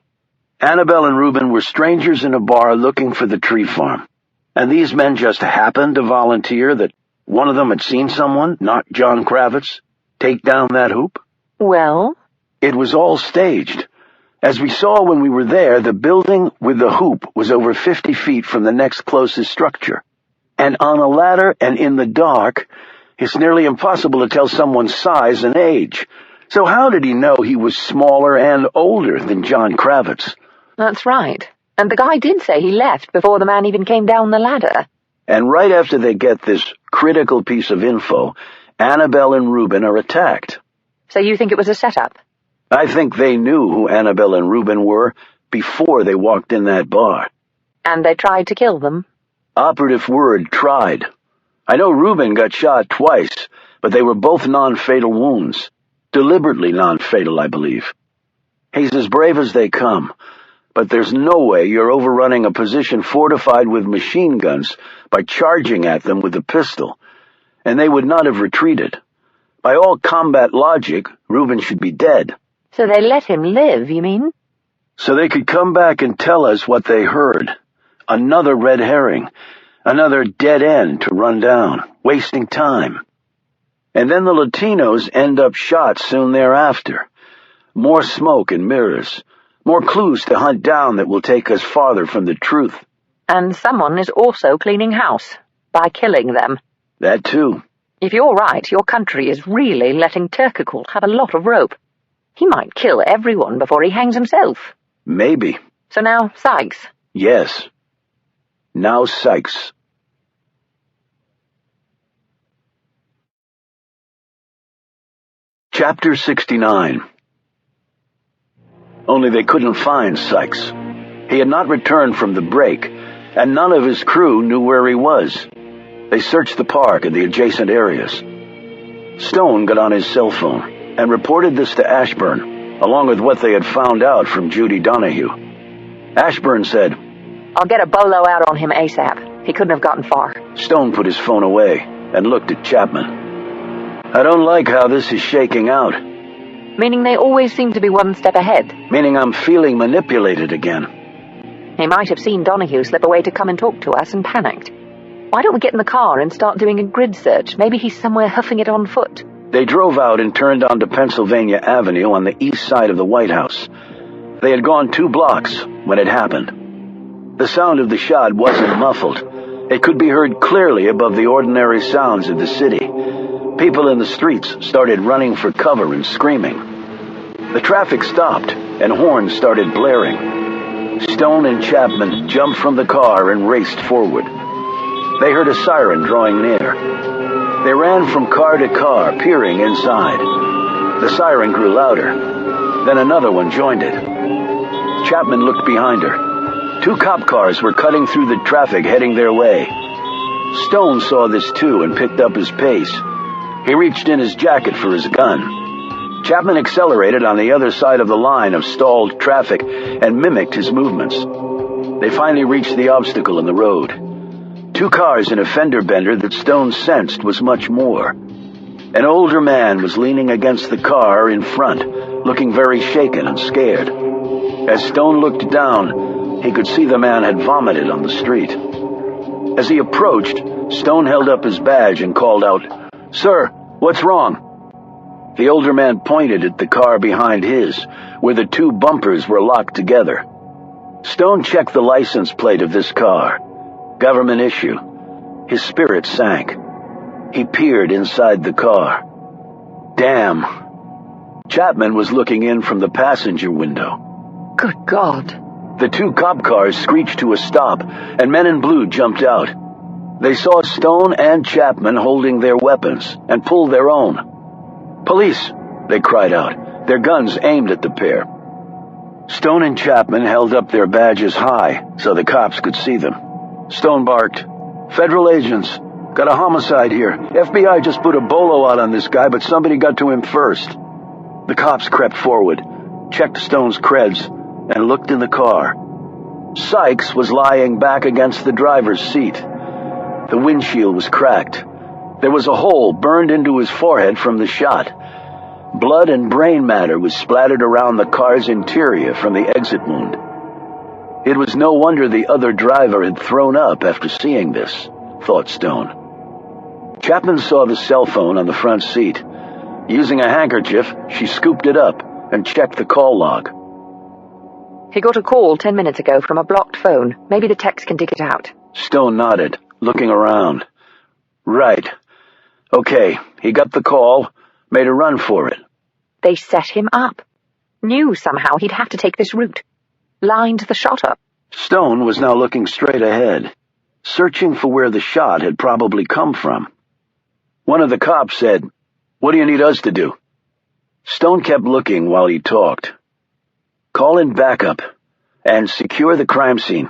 S1: "Annabelle and Reuben were strangers in a bar looking for the tree farm. And these men just happened to volunteer that one of them had seen someone, not John Kravitz, take down that hoop."
S2: "Well?"
S1: "It was all staged. As we saw when we were there, the building with the hoop was over 50 feet from the next closest structure. And on a ladder and in the dark, it's nearly impossible to tell someone's size and age. So how did he know he was smaller and older than John Kravitz?"
S2: "That's right. And the guy did say he left before the man even came down the ladder."
S1: "And right after they get this critical piece of info, Annabelle and Reuben are attacked."
S2: "So you think it was a setup?"
S1: "I think they knew who Annabelle and Reuben were before they walked in that bar."
S2: "And they tried to kill them?"
S1: Operative word, tried. I know Reuben got shot twice, but they were both non-fatal wounds. Deliberately non-fatal, I believe. He's as brave as they come, but there's no way you're overrunning a position fortified with machine guns by charging at them with a pistol, and they would not have retreated. By all combat logic, Reuben should be dead."
S2: "So they let him live, you mean?"
S1: "So they could come back and tell us what they heard. Another red herring, another dead end to run down, wasting time. And then the Latinos end up shot soon thereafter. More smoke and mirrors, more clues to hunt down that will take us farther from the truth."
S2: "And someone is also cleaning house by killing them."
S1: "That too."
S2: "If you're right, your country is really letting Turkakul have a lot of rope. He might kill everyone before he hangs himself."
S1: "Maybe."
S2: "So now, Sykes."
S1: "Yes. Now Sykes." Chapter 69. Only they couldn't find Sykes. He had not returned from the break, and none of his crew knew where he was. They searched the park and the adjacent areas. Stone got on his cell phone and reported this to Ashburn, along with what they had found out from Judy Donahue. Ashburn said,
S2: "I'll get a bolo out on him ASAP. He couldn't have gotten far."
S1: Stone put his phone away and looked at Chapman. "I don't like how this is shaking out."
S2: "Meaning they always seem to be one step ahead?"
S1: "Meaning I'm feeling manipulated again."
S2: "He might have seen Donahue slip away to come and talk to us and panicked. Why don't we get in the car and start doing a grid search? Maybe he's somewhere hoofing it on foot."
S1: They drove out and turned onto Pennsylvania Avenue on the east side of the White House. They had gone 2 blocks when it happened. The sound of the shot wasn't muffled. It could be heard clearly above the ordinary sounds of the city. People in the streets started running for cover and screaming. The traffic stopped, and horns started blaring. Stone and Chapman jumped from the car and raced forward. They heard a siren drawing near. They ran from car to car, peering inside. The siren grew louder. Then another one joined it. Chapman looked behind her. 2 cop cars were cutting through the traffic heading their way. Stone saw this too and picked up his pace. He reached in his jacket for his gun. Chapman accelerated on the other side of the line of stalled traffic and mimicked his movements. They finally reached the obstacle in the road. 2 cars and a fender bender that Stone sensed was much more. An older man was leaning against the car in front, looking very shaken and scared. As Stone looked down, he could see the man had vomited on the street. As he approached, Stone held up his badge and called out, "Sir, what's wrong?" The older man pointed at the car behind his, where the two bumpers were locked together. Stone checked the license plate of this car. Government issue. His spirit sank. He peered inside the car. Damn. Chapman was looking in from the passenger window.
S2: Good God.
S1: The two cop cars screeched to a stop, and men in blue jumped out. They saw Stone and Chapman holding their weapons, and pulled their own. "Police!" they cried out, their guns aimed at the pair. Stone and Chapman held up their badges high so the cops could see them. Stone barked, "Federal agents, got a homicide here. FBI just put a bolo out on this guy, but somebody got to him first." The cops crept forward, checked Stone's creds, and looked in the car. Sykes was lying back against the driver's seat. The windshield was cracked. There was a hole burned into his forehead from the shot. Blood and brain matter was splattered around the car's interior from the exit wound. It was no wonder the other driver had thrown up after seeing this, thought Stone. Chapman saw the cell phone on the front seat. Using a handkerchief, she scooped it up and checked the call log.
S2: He got a call 10 minutes ago from a blocked phone. Maybe the text can dig it out.
S1: Stone nodded, looking around. Right. Okay, he got the call, made a run for it.
S2: They set him up. Knew somehow he'd have to take this route. Lined the shot up.
S1: Stone was now looking straight ahead, searching for where the shot had probably come from. One of the cops said, "What do you need us to do?" Stone kept looking while he talked. "Call in backup and secure the crime scene."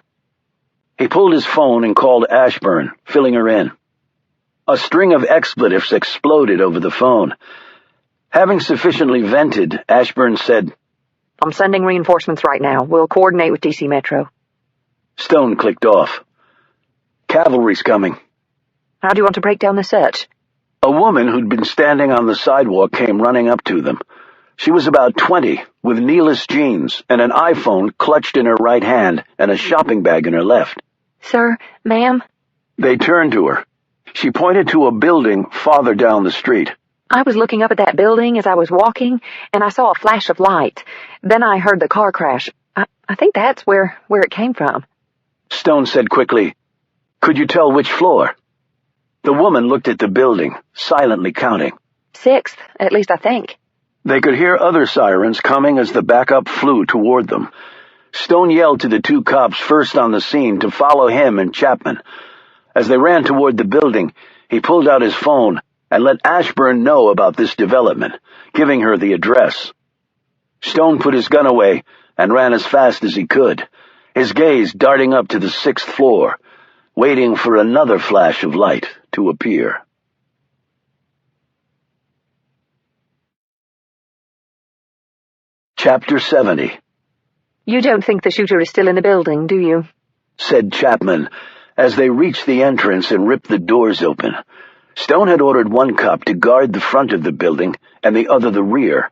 S1: He pulled his phone and called Ashburn, filling her in. A string of expletives exploded over the phone. Having sufficiently vented, Ashburn said,
S2: "I'm sending reinforcements right now. We'll coordinate with DC Metro."
S1: Stone clicked off. "Cavalry's coming."
S2: "How do you want to break down the search?"
S1: A woman who'd been standing on the sidewalk came running up to them. She was about 20, with kneeless jeans and an iPhone clutched in her right hand and a shopping bag in her left.
S2: "Sir, ma'am?"
S1: They turned to her. She pointed to a building farther down the street.
S2: "I was looking up at that building as I was walking, and I saw a flash of light. Then I heard the car crash. I think that's where it came from."
S1: Stone said quickly, "Could you tell which floor?" The woman looked at the building, silently counting.
S2: 6th, at least I think."
S1: They could hear other sirens coming as the backup flew toward them. Stone yelled to the two cops first on the scene to follow him and Chapman. As they ran toward the building, he pulled out his phone and let Ashburn know about this development, giving her the address. Stone put his gun away and ran as fast as he could, his gaze darting up to the 6th floor, waiting for another flash of light to appear. Chapter 70.
S2: "You don't think the shooter is still in the building, do you?"
S1: said Chapman, as they reached the entrance and ripped the doors open. Stone had ordered one cop to guard the front of the building and the other the rear.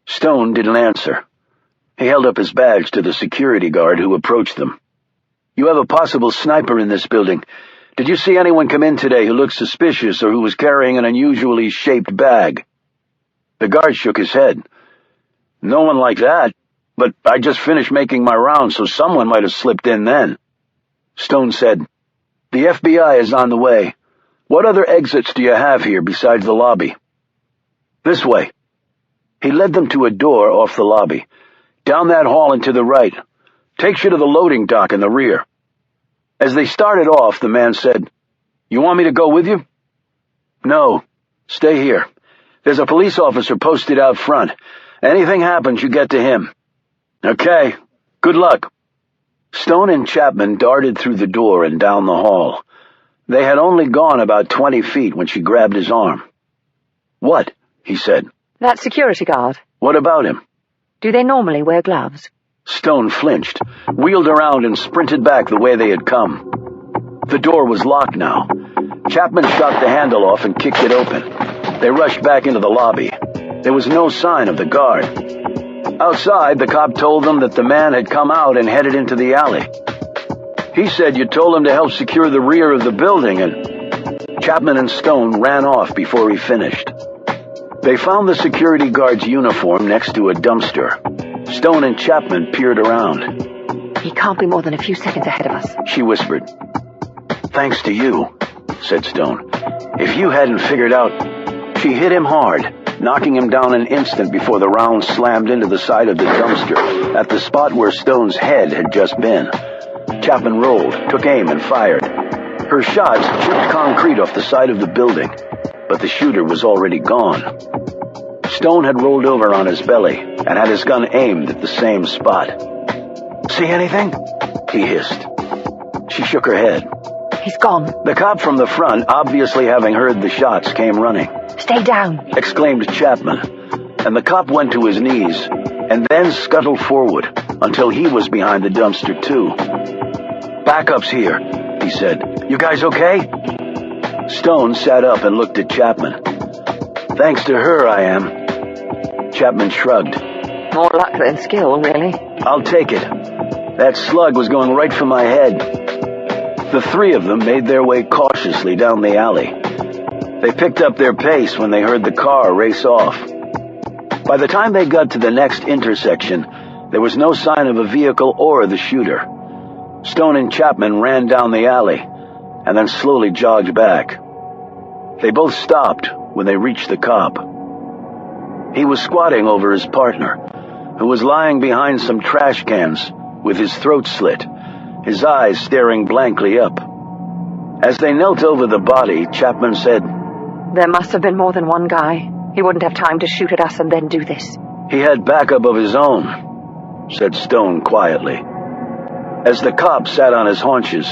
S1: Stone didn't answer. He held up his badge to the security guard who approached them. "You have a possible sniper in this building. Did you see anyone come in today who looked suspicious or who was carrying an unusually shaped bag?" The guard shook his head. "No one like that, but I just finished making my rounds, so someone might have slipped in then." Stone said, "The FBI is on the way. What other exits do you have here besides the lobby?" "This way." He led them to a door off the lobby. "Down that hall and to the right. Takes you to the loading dock in the rear." As they started off, the man said, "You want me to go with you?" "No. Stay here. There's a police officer posted out front. Anything happens, you get to him." "Okay. Good luck." Stone and Chapman darted through the door and down the hall. They had only gone about 20 feet when she grabbed his arm. "What?" he said.
S2: "That security guard.
S1: "What about him?"
S2: Do they normally wear gloves?"
S1: Stone flinched, wheeled around and sprinted back the way they had come. The door was locked now. Chapman shot the handle off and kicked it open. They rushed back into the lobby. There was no sign of the guard. Outside, the cop told them that the man had come out and headed into the alley. "He said you told him to help secure the rear of the building," and Chapman and Stone ran off before he finished. They found the security guard's uniform next to a dumpster. Stone and Chapman peered around.
S2: He can't be more than a few seconds ahead of us,
S1: she whispered. Thanks to you, said Stone. If you hadn't figured out... She hit him hard, knocking him down an instant before the round slammed into the side of the dumpster at the spot where Stone's head had just been. Chapman rolled, took aim, and fired. Her shots chipped concrete off the side of the building, but the shooter was already gone. Stone had rolled over on his belly and had his gun aimed at the same spot. See anything? He hissed. She shook her head.
S2: He's gone.
S1: The cop from the front, obviously having heard the shots, came running.
S2: Stay down,
S1: exclaimed Chapman, and the cop went to his knees and then scuttled forward until he was behind the dumpster too. Backup's here, he said. You guys okay? Stone sat up and looked at Chapman. Thanks to her, I am. Chapman shrugged.
S2: More luck than skill, really.
S1: I'll take it. That slug was going right for my head. The three of them made their way cautiously down the alley. They picked up their pace when they heard the car race off. By the time they got to the next intersection, there was no sign of a vehicle or the shooter. Stone and Chapman ran down the alley and then slowly jogged back. They both stopped when they reached the cop. He was squatting over his partner, who was lying behind some trash cans with his throat slit, his eyes staring blankly up. As they knelt over the body, Chapman said,
S2: There must have been more than one guy. He wouldn't have time to shoot at us and then do this.
S1: He had backup of his own, said Stone quietly, as the cop sat on his haunches,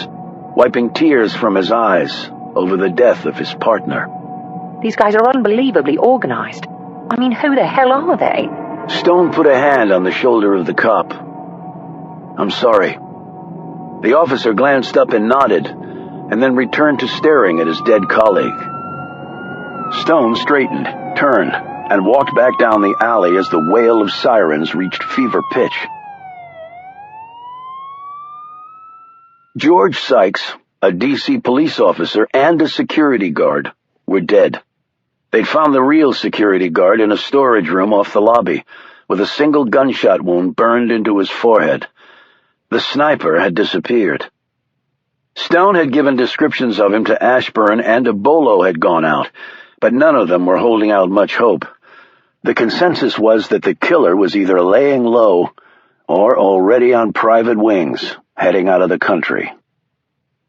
S1: wiping tears from his eyes over the death of his partner.
S2: These guys are unbelievably organized. I mean, who the hell are they?
S1: Stone put a hand on the shoulder of the cop. I'm sorry. The officer glanced up and nodded, and then returned to staring at his dead colleague. Stone straightened, turned, and walked back down the alley as the wail of sirens reached fever pitch. George Sykes, a D.C. police officer, and a security guard were dead. They'd found the real security guard in a storage room off the lobby, with a single gunshot wound burned into his forehead. The sniper had disappeared. Stone had given descriptions of him to Ashburn, and a bolo had gone out, but none of them were holding out much hope. The consensus was that the killer was either laying low or already on private wings, heading out of the country.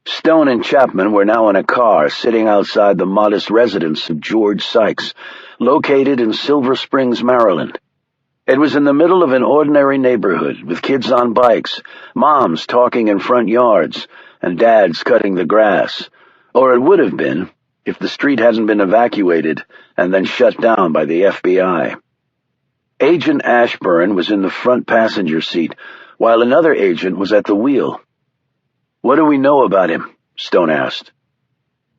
S1: Stone and Chapman were now in a car sitting outside the modest residence of George Sykes, located in Silver Springs, Maryland. It was in the middle of an ordinary neighborhood, with kids on bikes, moms talking in front yards, and dads cutting the grass. Or it would have been if the street hadn't been evacuated and then shut down by the FBI. Agent Ashburn was in the front passenger seat, while another agent was at the wheel. What do we know about him? Stone asked.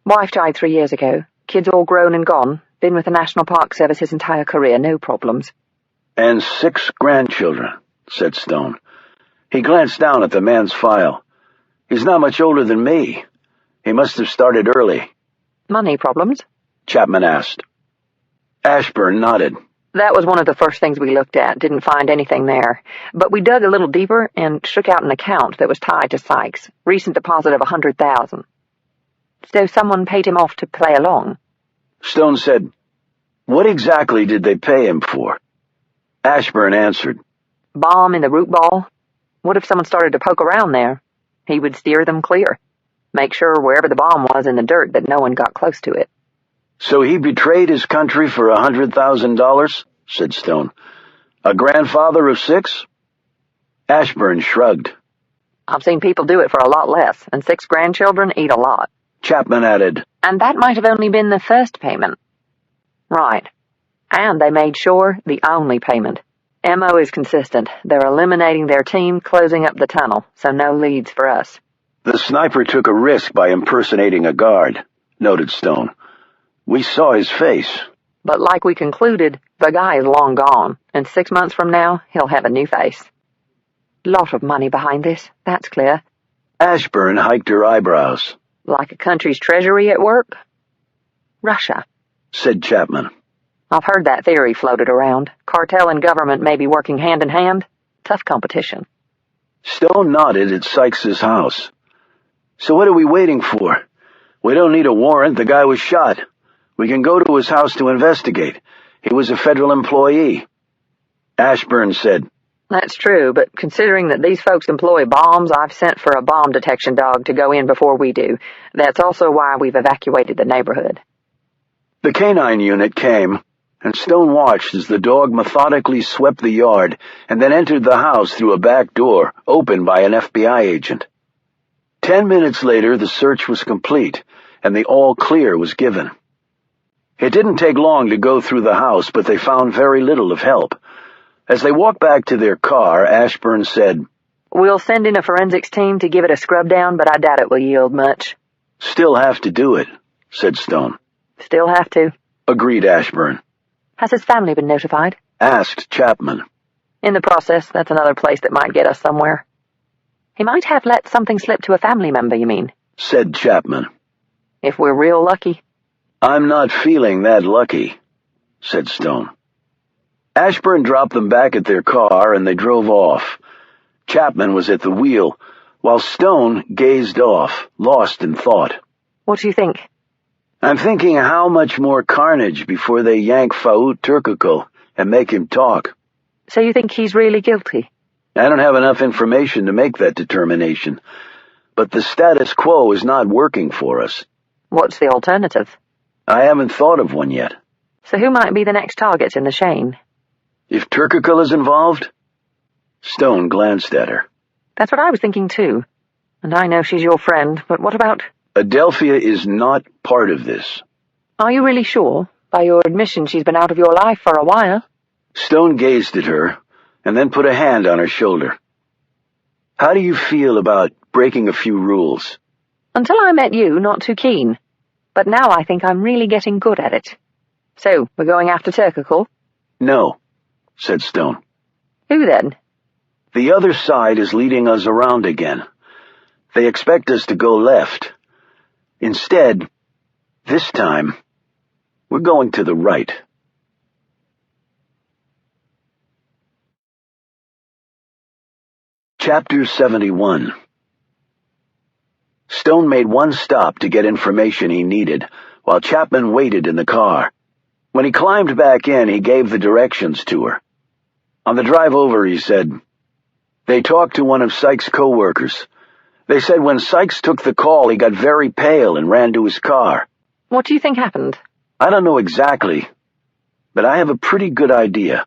S2: Wife died 3 years ago. Kids all grown and gone. Been with the National Park Service his entire career, no problems.
S1: And 6 grandchildren, said Stone. He glanced down at the man's file. He's not much older than me. He must have started early.
S2: Money problems?
S1: Chapman asked. Ashburn nodded.
S2: That was one of the first things we looked at. Didn't find anything there. But we dug a little deeper and shook out an account that was tied to Sykes. Recent deposit of $100,000. So someone paid him off to play along.
S1: Stone said, What exactly did they pay him for? Ashburn answered,
S2: Bomb in the root ball. What if someone started to poke around there? He would steer them clear. Make sure wherever the bomb was in the dirt that no one got close to it.
S1: So he betrayed his country for $100,000, said Stone. A grandfather of 6? Ashburn shrugged.
S2: I've seen people do it for a lot less, and 6 grandchildren eat a lot.
S1: Chapman added,
S2: And that might have only been the first payment. Right. And they made sure the only payment. MO is consistent. They're eliminating their team, closing up the tunnel, so no leads for us.
S1: The sniper took a risk by impersonating a guard, noted Stone. We saw his face.
S2: But like we concluded, the guy is long gone, and 6 months from now, he'll have a new face. Lot of money behind this, that's clear.
S1: Ashburn hiked her eyebrows.
S2: Like a country's treasury at work? Russia,
S1: said Chapman.
S2: I've heard that theory floated around. Cartel and government may be working hand in hand. Tough competition.
S1: Stone nodded at Sykes' house. So what are we waiting for? We don't need a warrant. The guy was shot. We can go to his house to investigate. He was a federal employee. Ashburn said,
S2: That's true, but considering that these folks employ bombs, I've sent for a bomb detection dog to go in before we do. That's also why we've evacuated the neighborhood.
S1: The canine unit came, and Stone watched as the dog methodically swept the yard and then entered the house through a back door, opened by an FBI agent. 10 minutes later, the search was complete, and the all-clear was given. It didn't take long to go through the house, but they found very little of help. As they walked back to their car, Ashburn said,
S2: We'll send in a forensics team to give it a scrub down, but I doubt it will yield much.
S1: Still have to do it, said Stone.
S2: Still have to,
S1: agreed Ashburn.
S2: Has his family been notified?
S1: Asked Chapman.
S2: In the process, that's another place that might get us somewhere. He might have let something slip to a family member, you mean?
S1: Said Chapman.
S2: If we're real lucky.
S1: I'm not feeling that lucky, said Stone. Ashburn dropped them back at their car, and they drove off. Chapman was at the wheel, while Stone gazed off, lost in thought.
S2: What do you think?
S1: I'm thinking how much more carnage before they yank Faout Turkogul and make him talk.
S2: So you think he's really guilty?
S1: I don't have enough information to make that determination, but the status quo is not working for us.
S2: What's the alternative?
S1: I haven't thought of one yet.
S2: So who might be the next targets in the chain?
S1: If Turkogul is involved? Stone glanced at her.
S2: That's what I was thinking too. And I know she's your friend, but what about...
S1: Adelphia is not part of this.
S2: Are you really sure? By your admission, she's been out of your life for a while.
S1: Stone gazed at her, and then put a hand on her shoulder. How do you feel about breaking a few rules?
S2: Until I met you, not too keen. But now I think I'm really getting good at it. So, we're going after Turkogul?
S1: No, said Stone.
S2: Who then?
S1: The other side is leading us around again. They expect us to go left. Instead, this time, we're going to the right. Chapter 71. Stone made one stop to get information he needed, while Chapman waited in the car. When he climbed back in, he gave the directions to her. On the drive over, he said, They talked to one of Sykes' co-workers. They said when Sykes took the call, he got very pale and ran to his car.
S2: What do you think happened?
S1: I don't know exactly, but I have a pretty good idea.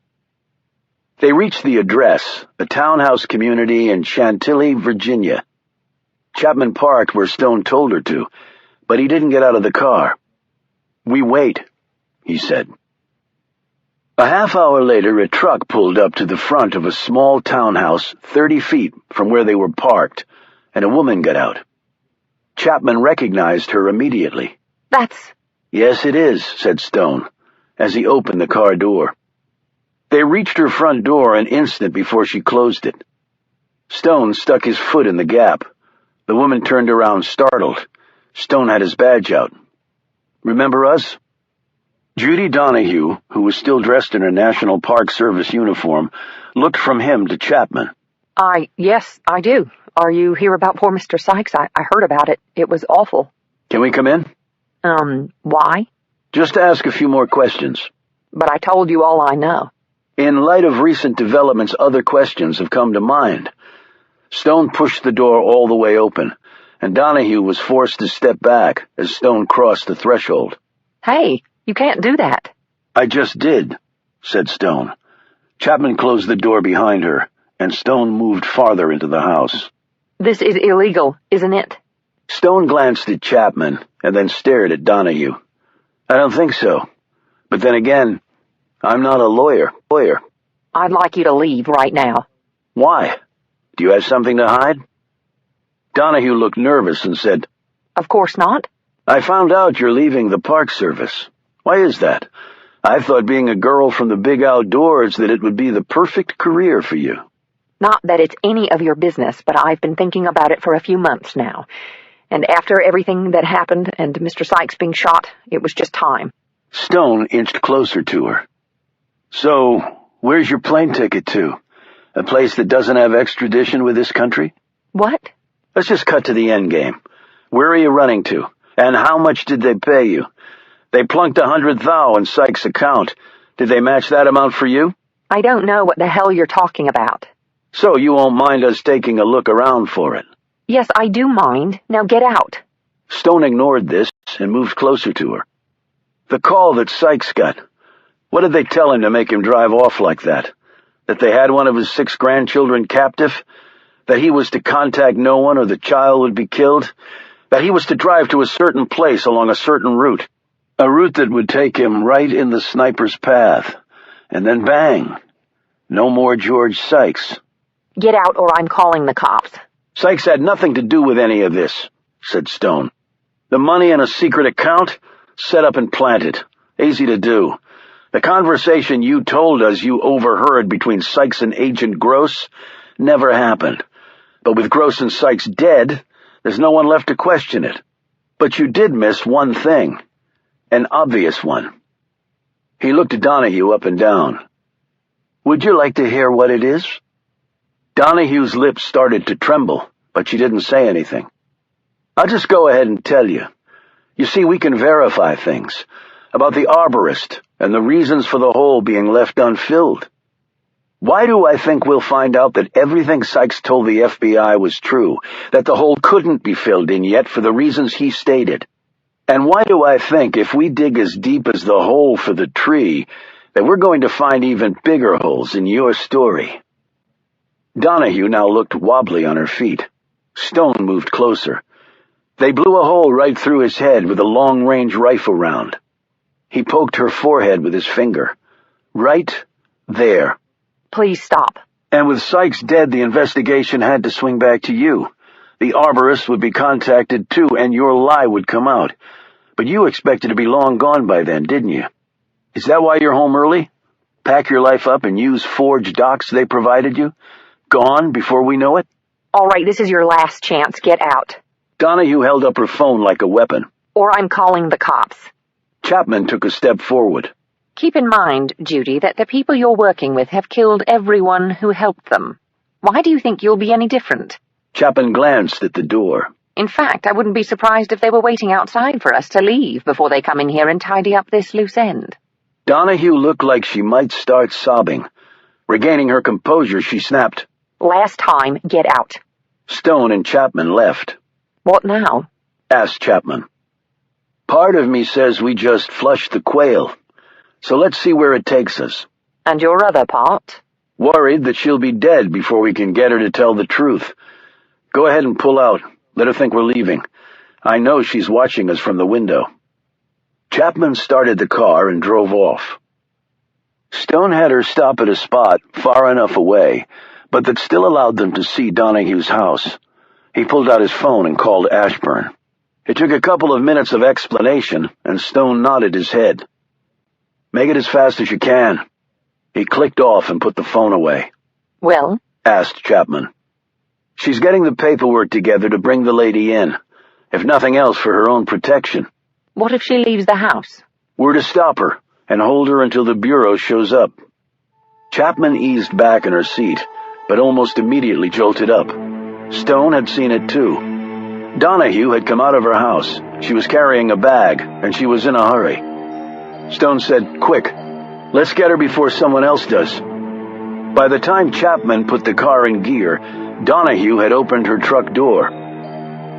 S1: They reached the address, a townhouse community in Chantilly, Virginia. Chapman parked where Stone told her to, but he didn't get out of the car. We wait, he said. A half hour later, a truck pulled up to the front of a small townhouse 30 feet from where they were parked, and a woman got out. Chapman recognized her immediately.
S2: That's...
S1: Yes, it is, said Stone, as he opened the car door. They reached her front door an instant before she closed it. Stone stuck his foot in the gap. The woman turned around, startled. Stone had his badge out. Remember us? Judy Donahue, who was still dressed in her National Park Service uniform, looked from him to Chapman.
S2: Yes, I do. Are you here about poor Mr. Sykes? I heard about it. It was awful.
S1: Can we come in?
S2: Why?
S1: Just to ask a few more questions.
S2: But I told you all I know.
S1: In light of recent developments, other questions have come to mind. Stone pushed the door all the way open, and Donahue was forced to step back as Stone crossed the threshold.
S2: Hey, you can't do that.
S1: I just did, said Stone. Chapman closed the door behind her, and Stone moved farther into the house.
S2: This is illegal, isn't it?
S1: Stone glanced at Chapman and then stared at Donahue. I don't think so. But then again, I'm not a lawyer.
S2: I'd like you to leave right now.
S1: Why? Do you have something to hide? Donahue looked nervous and said,
S2: Of course not.
S1: I found out you're leaving the Park Service. Why is that? I thought being a girl from the big outdoors that it would be the perfect career for you.
S2: Not that it's any of your business, but I've been thinking about it for a few months now. And after everything that happened and Mr. Sykes being shot, it was just time.
S1: Stone inched closer to her. So, where's your plane ticket to? A place that doesn't have extradition with this country?
S2: What?
S1: Let's just cut to the end game. Where are you running to? And how much did they pay you? They plunked 100 thou in Sykes' account. Did they match that amount for you?
S2: I don't know what the hell you're talking about.
S1: So you won't mind us taking a look around for it?
S2: Yes, I do mind. Now get out.
S1: Stone ignored this and moved closer to her. The call that Sykes got. What did they tell him to make him drive off like that? That they had one of his 6 grandchildren captive? That he was to contact no one or the child would be killed? That he was to drive to a certain place along a certain route? A route that would take him right in the sniper's path. And then bang! No more George Sykes.
S2: Get out or I'm calling the cops.
S1: Sykes had nothing to do with any of this, said Stone. The money in a secret account? Set up and planted. Easy to do. The conversation you told us you overheard between Sykes and Agent Gross never happened. But with Gross and Sykes dead, there's no one left to question it. But you did miss one thing. An obvious one. He looked at Donahue up and down. Would you like to hear what it is? Donahue's lips started to tremble, but she didn't say anything. I'll just go ahead and tell you. You see, we can verify things. About the arborist and the reasons for the hole being left unfilled. Why do I think we'll find out that everything Sykes told the FBI was true, that the hole couldn't be filled in yet for the reasons he stated? And why do I think if we dig as deep as the hole for the tree, that we're going to find even bigger holes in your story? Donahue now looked wobbly on her feet. Stone moved closer. They blew a hole right through his head with a long-range rifle round. He poked her forehead with his finger. Right there.
S2: Please stop.
S1: And with Sykes dead, the investigation had to swing back to you. The arborist would be contacted too, and your lie would come out. But you expected to be long gone by then, didn't you? Is that why you're home early? Pack your life up and use forged docs they provided you? Gone before we know it?
S2: All right, this is your last chance. Get out.
S1: Donahue held up her phone like a weapon.
S2: Or I'm calling the cops.
S1: Chapman took a step forward.
S2: Keep in mind, Judy, that the people you're working with have killed everyone who helped them. Why do you think you'll be any different?
S1: Chapman glanced at the door.
S2: In fact, I wouldn't be surprised if they were waiting outside for us to leave before they come in here and tidy up this loose end.
S1: Donahue looked like she might start sobbing. Regaining her composure, she snapped,
S2: Last time, get out.
S1: Stone and Chapman left.
S2: What now?
S1: Asked Chapman. Part of me says we just flushed the quail. So let's see where it takes us.
S2: And your other part?
S1: Worried that she'll be dead before we can get her to tell the truth. Go ahead and pull out. Let her think we're leaving. I know she's watching us from the window. Chapman started the car and drove off. Stone had her stop at a spot far enough away, but that still allowed them to see Donahue's house. He pulled out his phone and called Ashburn. It took a couple of minutes of explanation, and Stone nodded his head. Make it as fast as you can. He clicked off and put the phone away.
S2: Well? Asked
S1: Chapman. She's getting the paperwork together to bring the lady in, if nothing else for her own protection.
S2: What if she leaves the house?
S1: We're to stop her and hold her until the bureau shows up. Chapman eased back in her seat, but almost immediately jolted up. Stone had seen it too. Donahue had come out of her house. She was carrying a bag, and she was in a hurry. Stone said, Quick, let's get her before someone else does. By the time Chapman put the car in gear, Donahue had opened her truck door.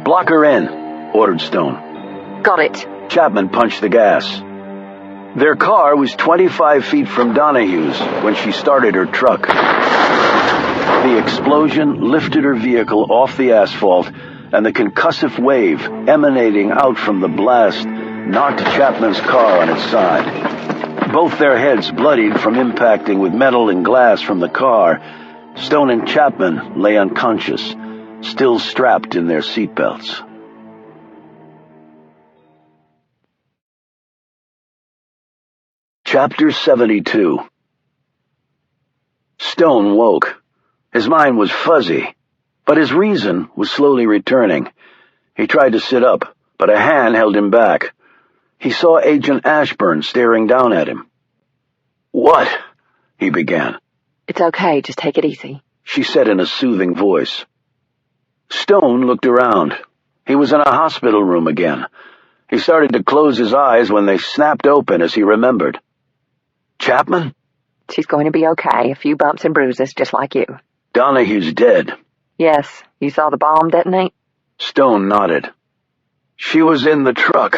S1: Block her in, ordered Stone.
S2: Got it.
S1: Chapman punched the gas. Their car was 25 feet from Donahue's when she started her truck. The explosion lifted her vehicle off the asphalt, and the concussive wave emanating out from the blast knocked Chapman's car on its side. Both their heads bloodied from impacting with metal and glass from the car. Stone and Chapman lay unconscious, still strapped in their seatbelts. Chapter 72. Stone woke. His mind was fuzzy, but his reason was slowly returning. He tried to sit up, but a hand held him back. He saw Agent Ashburn staring down at him. "What?" he began.
S2: "It's okay, just take it easy,"
S1: she said in a soothing voice. Stone looked around. He was in a hospital room again. He started to close his eyes when they snapped open as he remembered. Chapman?
S2: "She's going to be okay, a few bumps and bruises, just like you."
S1: "Donahue's dead."
S2: "Yes, you saw the bomb detonate?"
S1: Stone nodded. "She was in the truck."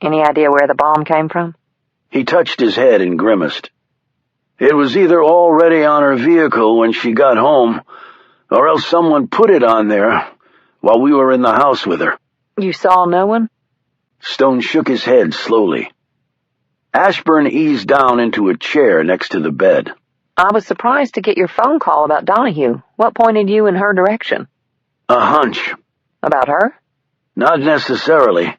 S2: "Any idea where the bomb came from?"
S1: He touched his head and grimaced. "It was either already on her vehicle when she got home, or else someone put it on there while we were in the house with her."
S2: "You saw no one?"
S1: Stone shook his head slowly. Ashburn eased down into a chair next to the bed.
S2: "I was surprised to get your phone call about Donahue. What pointed you in her direction?"
S1: "A hunch."
S2: "About her?"
S1: "Not necessarily.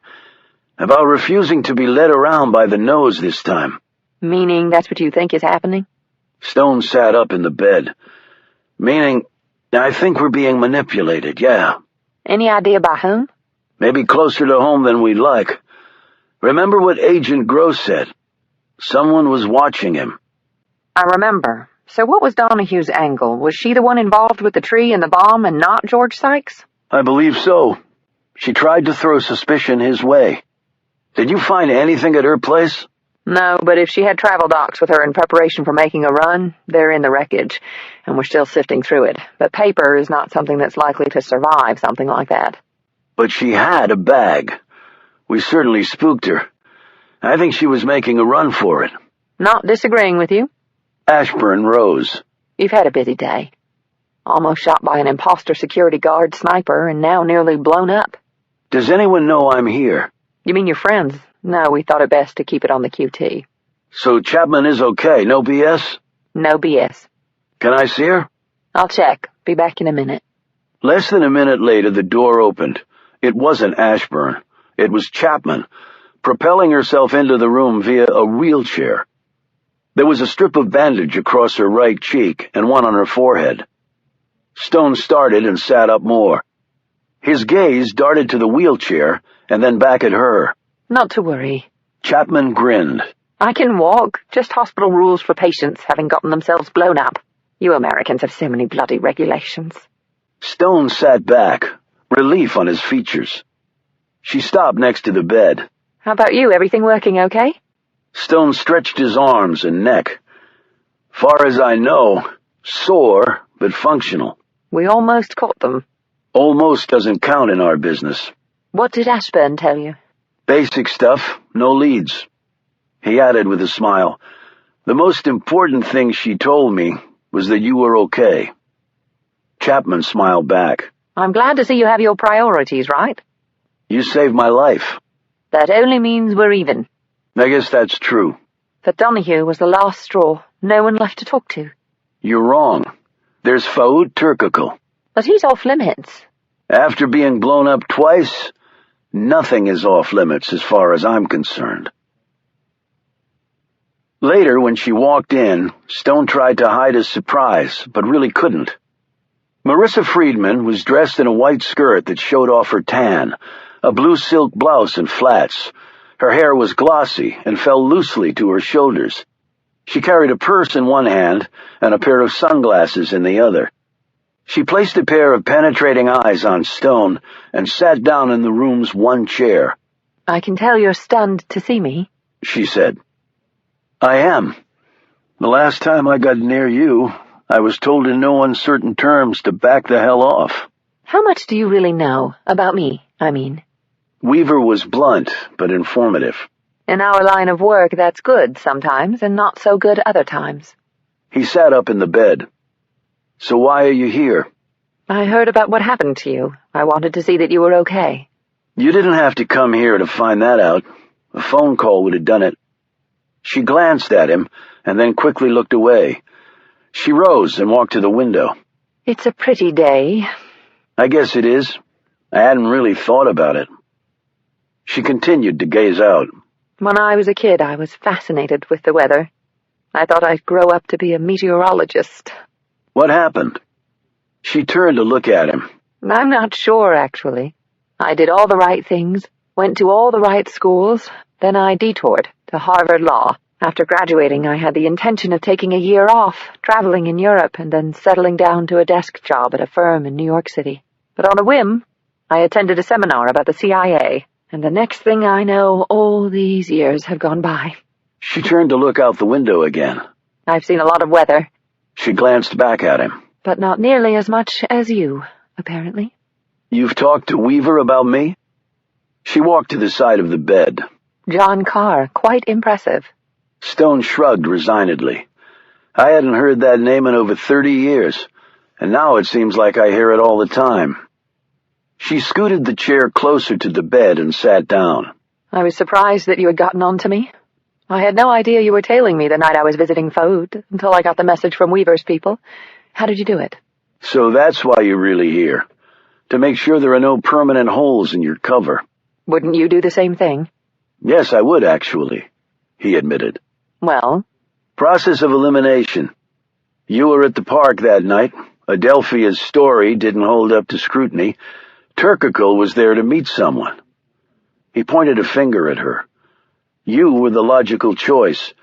S1: About refusing to be led around by the nose this time."
S2: "Meaning that's what you think is happening?"
S1: Stone sat up in the bed. "Meaning, I think we're being manipulated, yeah.
S2: "Any idea by whom?"
S1: Maybe closer to home than we'd like. Remember what Agent Gross said? Someone was watching him."
S2: "I remember. So what was Donahue's angle? Was she the one involved with the tree and the bomb and not George Sykes?"
S1: "I believe so. She tried to throw suspicion his way. Did you find anything at her place?"
S2: "No, but if she had travel docs with her in preparation for making a run, they're in the wreckage, and we're still sifting through it. But paper is not something that's likely to survive something like that."
S1: "But she had a bag. We certainly spooked her. I think she was making a run for it."
S2: "Not disagreeing with you."
S1: Ashburn rose.
S2: "You've had a busy day. Almost shot by an imposter security guard sniper and now nearly blown up."
S1: "Does anyone know I'm here?"
S2: "You mean your friends?" "No, we thought it best to keep it on the QT."
S1: "So Chapman is okay, no BS?"
S2: "No BS."
S1: "Can I see her?"
S2: "I'll check. Be back in a minute."
S1: Less than a minute later, the door opened. It wasn't Ashburn. It was Chapman, propelling herself into the room via a wheelchair. There was a strip of bandage across her right cheek and one on her forehead. Stone started and sat up more. His gaze darted to the wheelchair and then back at her.
S2: "Not to worry.
S1: Chapman grinned.
S2: I can walk, just hospital rules for patients having gotten themselves blown up. You Americans have so many bloody regulations."
S1: Stone sat back, relief on his features. She stopped next to the bed.
S2: "How about you? Everything working okay?"
S1: Stone stretched his arms and neck. "Far as I know, sore, but functional."
S2: "We almost caught them."
S1: "Almost doesn't count in our business."
S2: "What did Ashburn tell you?"
S1: "Basic stuff, no leads." He added with a smile, "The most important thing she told me was that you were okay." Chapman smiled back.
S2: "I'm glad to see you have your priorities right."
S1: "You saved my life."
S2: "That only means we're even."
S1: "I guess that's true."
S2: But Donahue was the last straw. No one left to talk to."
S1: "You're wrong. There's Faoud Turkakul.
S2: "But he's off limits."
S1: After being blown up twice, nothing is off limits as far as I'm concerned." Later, when she walked in, Stone tried to hide his surprise, but really couldn't. Marissa Friedman was dressed in a white skirt that showed off her tan, a blue silk blouse and flats. Her hair was glossy and fell loosely to her shoulders. She carried a purse in one hand and a pair of sunglasses in the other. She placed a pair of penetrating eyes on Stone and sat down in the room's one chair.
S2: "I can tell you're stunned to see me,"
S1: she said. "I am. The last time I got near you, I was told in no uncertain terms to back the hell off."
S2: "How much do you really know? About me, I mean."
S1: Weaver was blunt, but informative.
S2: "In our line of work, that's good sometimes and not so good other times."
S1: He sat up in the bed. "So why are you here?"
S2: "I heard about what happened to you. I wanted to see that you were okay."
S1: "You didn't have to come here to find that out. A phone call would have done it." She glanced at him and then quickly looked away. She rose and walked to the window.
S2: "It's a pretty day."
S1: "I guess it is. I hadn't really thought about it." She continued to gaze out.
S2: "When I was a kid, I was fascinated with the weather. I thought I'd grow up to be a meteorologist."
S1: "What happened?" She turned to look at him.
S2: "I'm not sure, actually. I did all the right things, went to all the right schools, Then I detoured to Harvard Law. After graduating, I had the intention of taking a year off, traveling in Europe, and then settling down to a desk job at a firm in New York City. But on a whim, I attended a seminar about the CIA, and the next thing I know, all these years have gone by.
S1: She turned to look out the window again.
S2: I've seen a lot of weather.
S1: She glanced back at him.
S2: But not nearly as much as you, apparently.
S1: You've talked to Weaver about me? She walked to the side of the bed.
S2: John Carr, quite impressive.
S1: Stone shrugged resignedly. I hadn't heard that name in over 30 years, and now it seems like I hear it all the time. She scooted the chair closer to the bed and sat down.
S2: I was surprised that you had gotten on to me. I had no idea you were tailing me the night I was visiting Food, until I got the message from Weaver's people. How did you do it?
S1: So that's why you're really here. To make sure there are no permanent holes in your cover.
S2: Wouldn't you do the same thing?
S1: Yes, I would, actually, he admitted.
S2: Well?
S1: Process of elimination. You were at the park that night. Adelphia's story didn't hold up to scrutiny. Turkical was there to meet someone. He pointed a finger at her. You were the logical choice.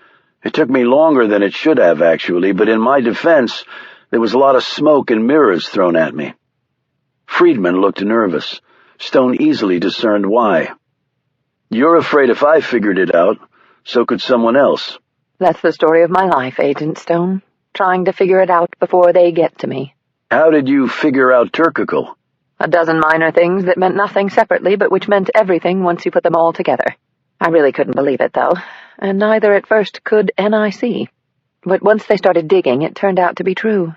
S1: It took me longer than it should have, actually, but in my defense, there was a lot of smoke and mirrors thrown at me. Friedman looked nervous. Stone easily discerned why. You're afraid if I figured it out, so could someone else.
S2: That's the story of my life, Agent Stone. Trying to figure it out before they get to me.
S1: How did you figure out Turkical?
S2: A dozen minor things that meant nothing separately, but which meant everything once you put them all together. I really couldn't believe it, though, and neither at first could NIC. But once they started digging, it turned out to be true.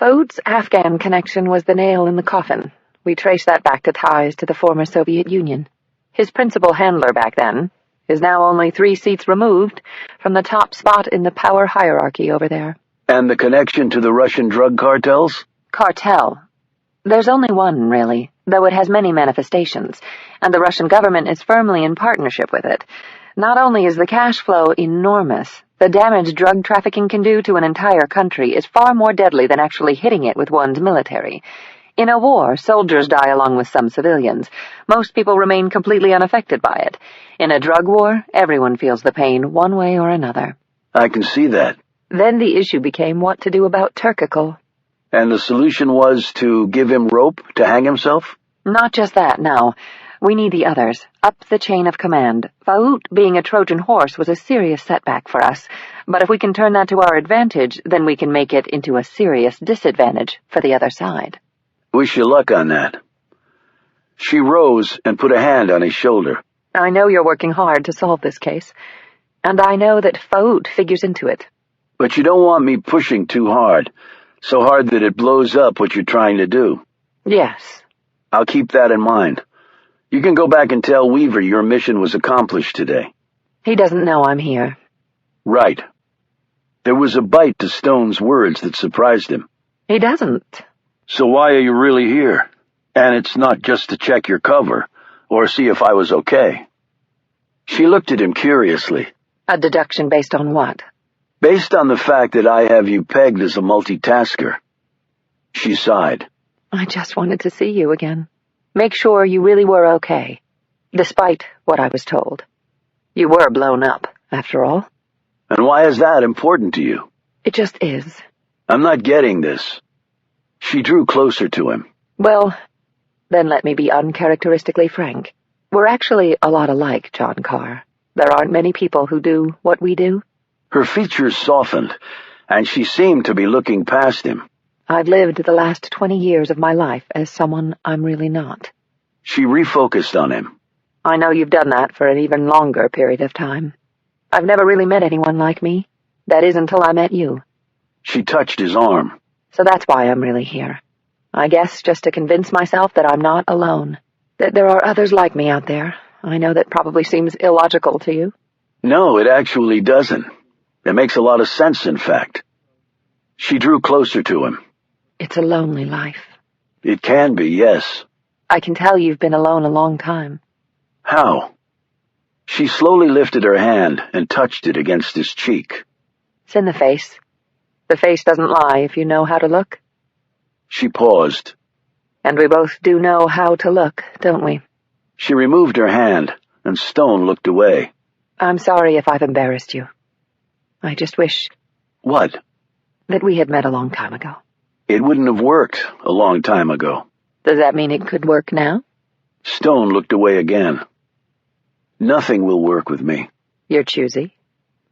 S2: Fode's Afghan connection was the nail in the coffin. We traced that back to ties to the former Soviet Union. His principal handler back then is now only 3 seats removed from the top spot in the power hierarchy over there.
S1: And the connection to the Russian drug cartels?
S2: Cartel. There's only one, really, though it has many manifestations, and the Russian government is firmly in partnership with it. Not only is the cash flow enormous, the damage drug trafficking can do to an entire country is far more deadly than actually hitting it with one's military. In a war, soldiers die along with some civilians. Most people remain completely unaffected by it. In a drug war, everyone feels the pain one way or another.
S1: I can see that.
S2: Then the issue became what to do about Turkical.
S1: And the solution was to give him rope to hang himself?
S2: Not just that, no. We need the others, up the chain of command. Faout being a Trojan horse was a serious setback for us, but if we can turn that to our advantage, then we can make it into a serious disadvantage for the other side.
S1: Wish you luck on that. She rose and put a hand on his shoulder.
S2: I know you're working hard to solve this case, and I know that Faout figures into it.
S1: But you don't want me pushing too hard, so hard that it blows up what you're trying to do.
S2: Yes.
S1: I'll keep that in mind. You can go back and tell Weaver your mission was accomplished today.
S2: He doesn't know I'm here.
S1: Right. There was a bite to Stone's words that surprised him.
S2: He doesn't.
S1: So why are you really here? And it's not just to check your cover, or see if I was okay. She looked at him curiously.
S2: A deduction based on what?
S1: Based on the fact that I have you pegged as a multitasker. She sighed.
S2: I just wanted to see you again. Make sure you really were okay, despite what I was told. You were blown up, after all.
S1: And why is that important to you?
S2: It just is.
S1: I'm not getting this. She drew closer to him.
S2: Well, then let me be uncharacteristically frank. We're actually a lot alike, John Carr. There aren't many people who do what we do.
S1: Her features softened, and she seemed to be looking past him.
S2: I've lived the last 20 years of my life as someone I'm really not.
S1: She refocused on him.
S2: I know you've done that for an even longer period of time. I've never really met anyone like me. That is until I met you.
S1: She touched his arm.
S2: So that's why I'm really here. I guess just to convince myself that I'm not alone. That there are others like me out there. I know that probably seems illogical to you.
S1: No, it actually doesn't. It makes a lot of sense, in fact. She drew closer to him.
S2: It's a lonely life.
S1: It can be, yes.
S2: I can tell you've been alone a long time.
S1: How? She slowly lifted her hand and touched it against his cheek.
S2: It's in the face. The face doesn't lie if you know how to look.
S1: She paused.
S2: And we both do know how to look, don't we?
S1: She removed her hand, and Stone looked away.
S2: I'm sorry if I've embarrassed you. I just wish
S1: What?
S2: that we had met a long time ago.
S1: It wouldn't have worked a long time ago.
S2: Does that mean it could work now?
S1: Stone looked away again. Nothing will work with me.
S2: You're choosy.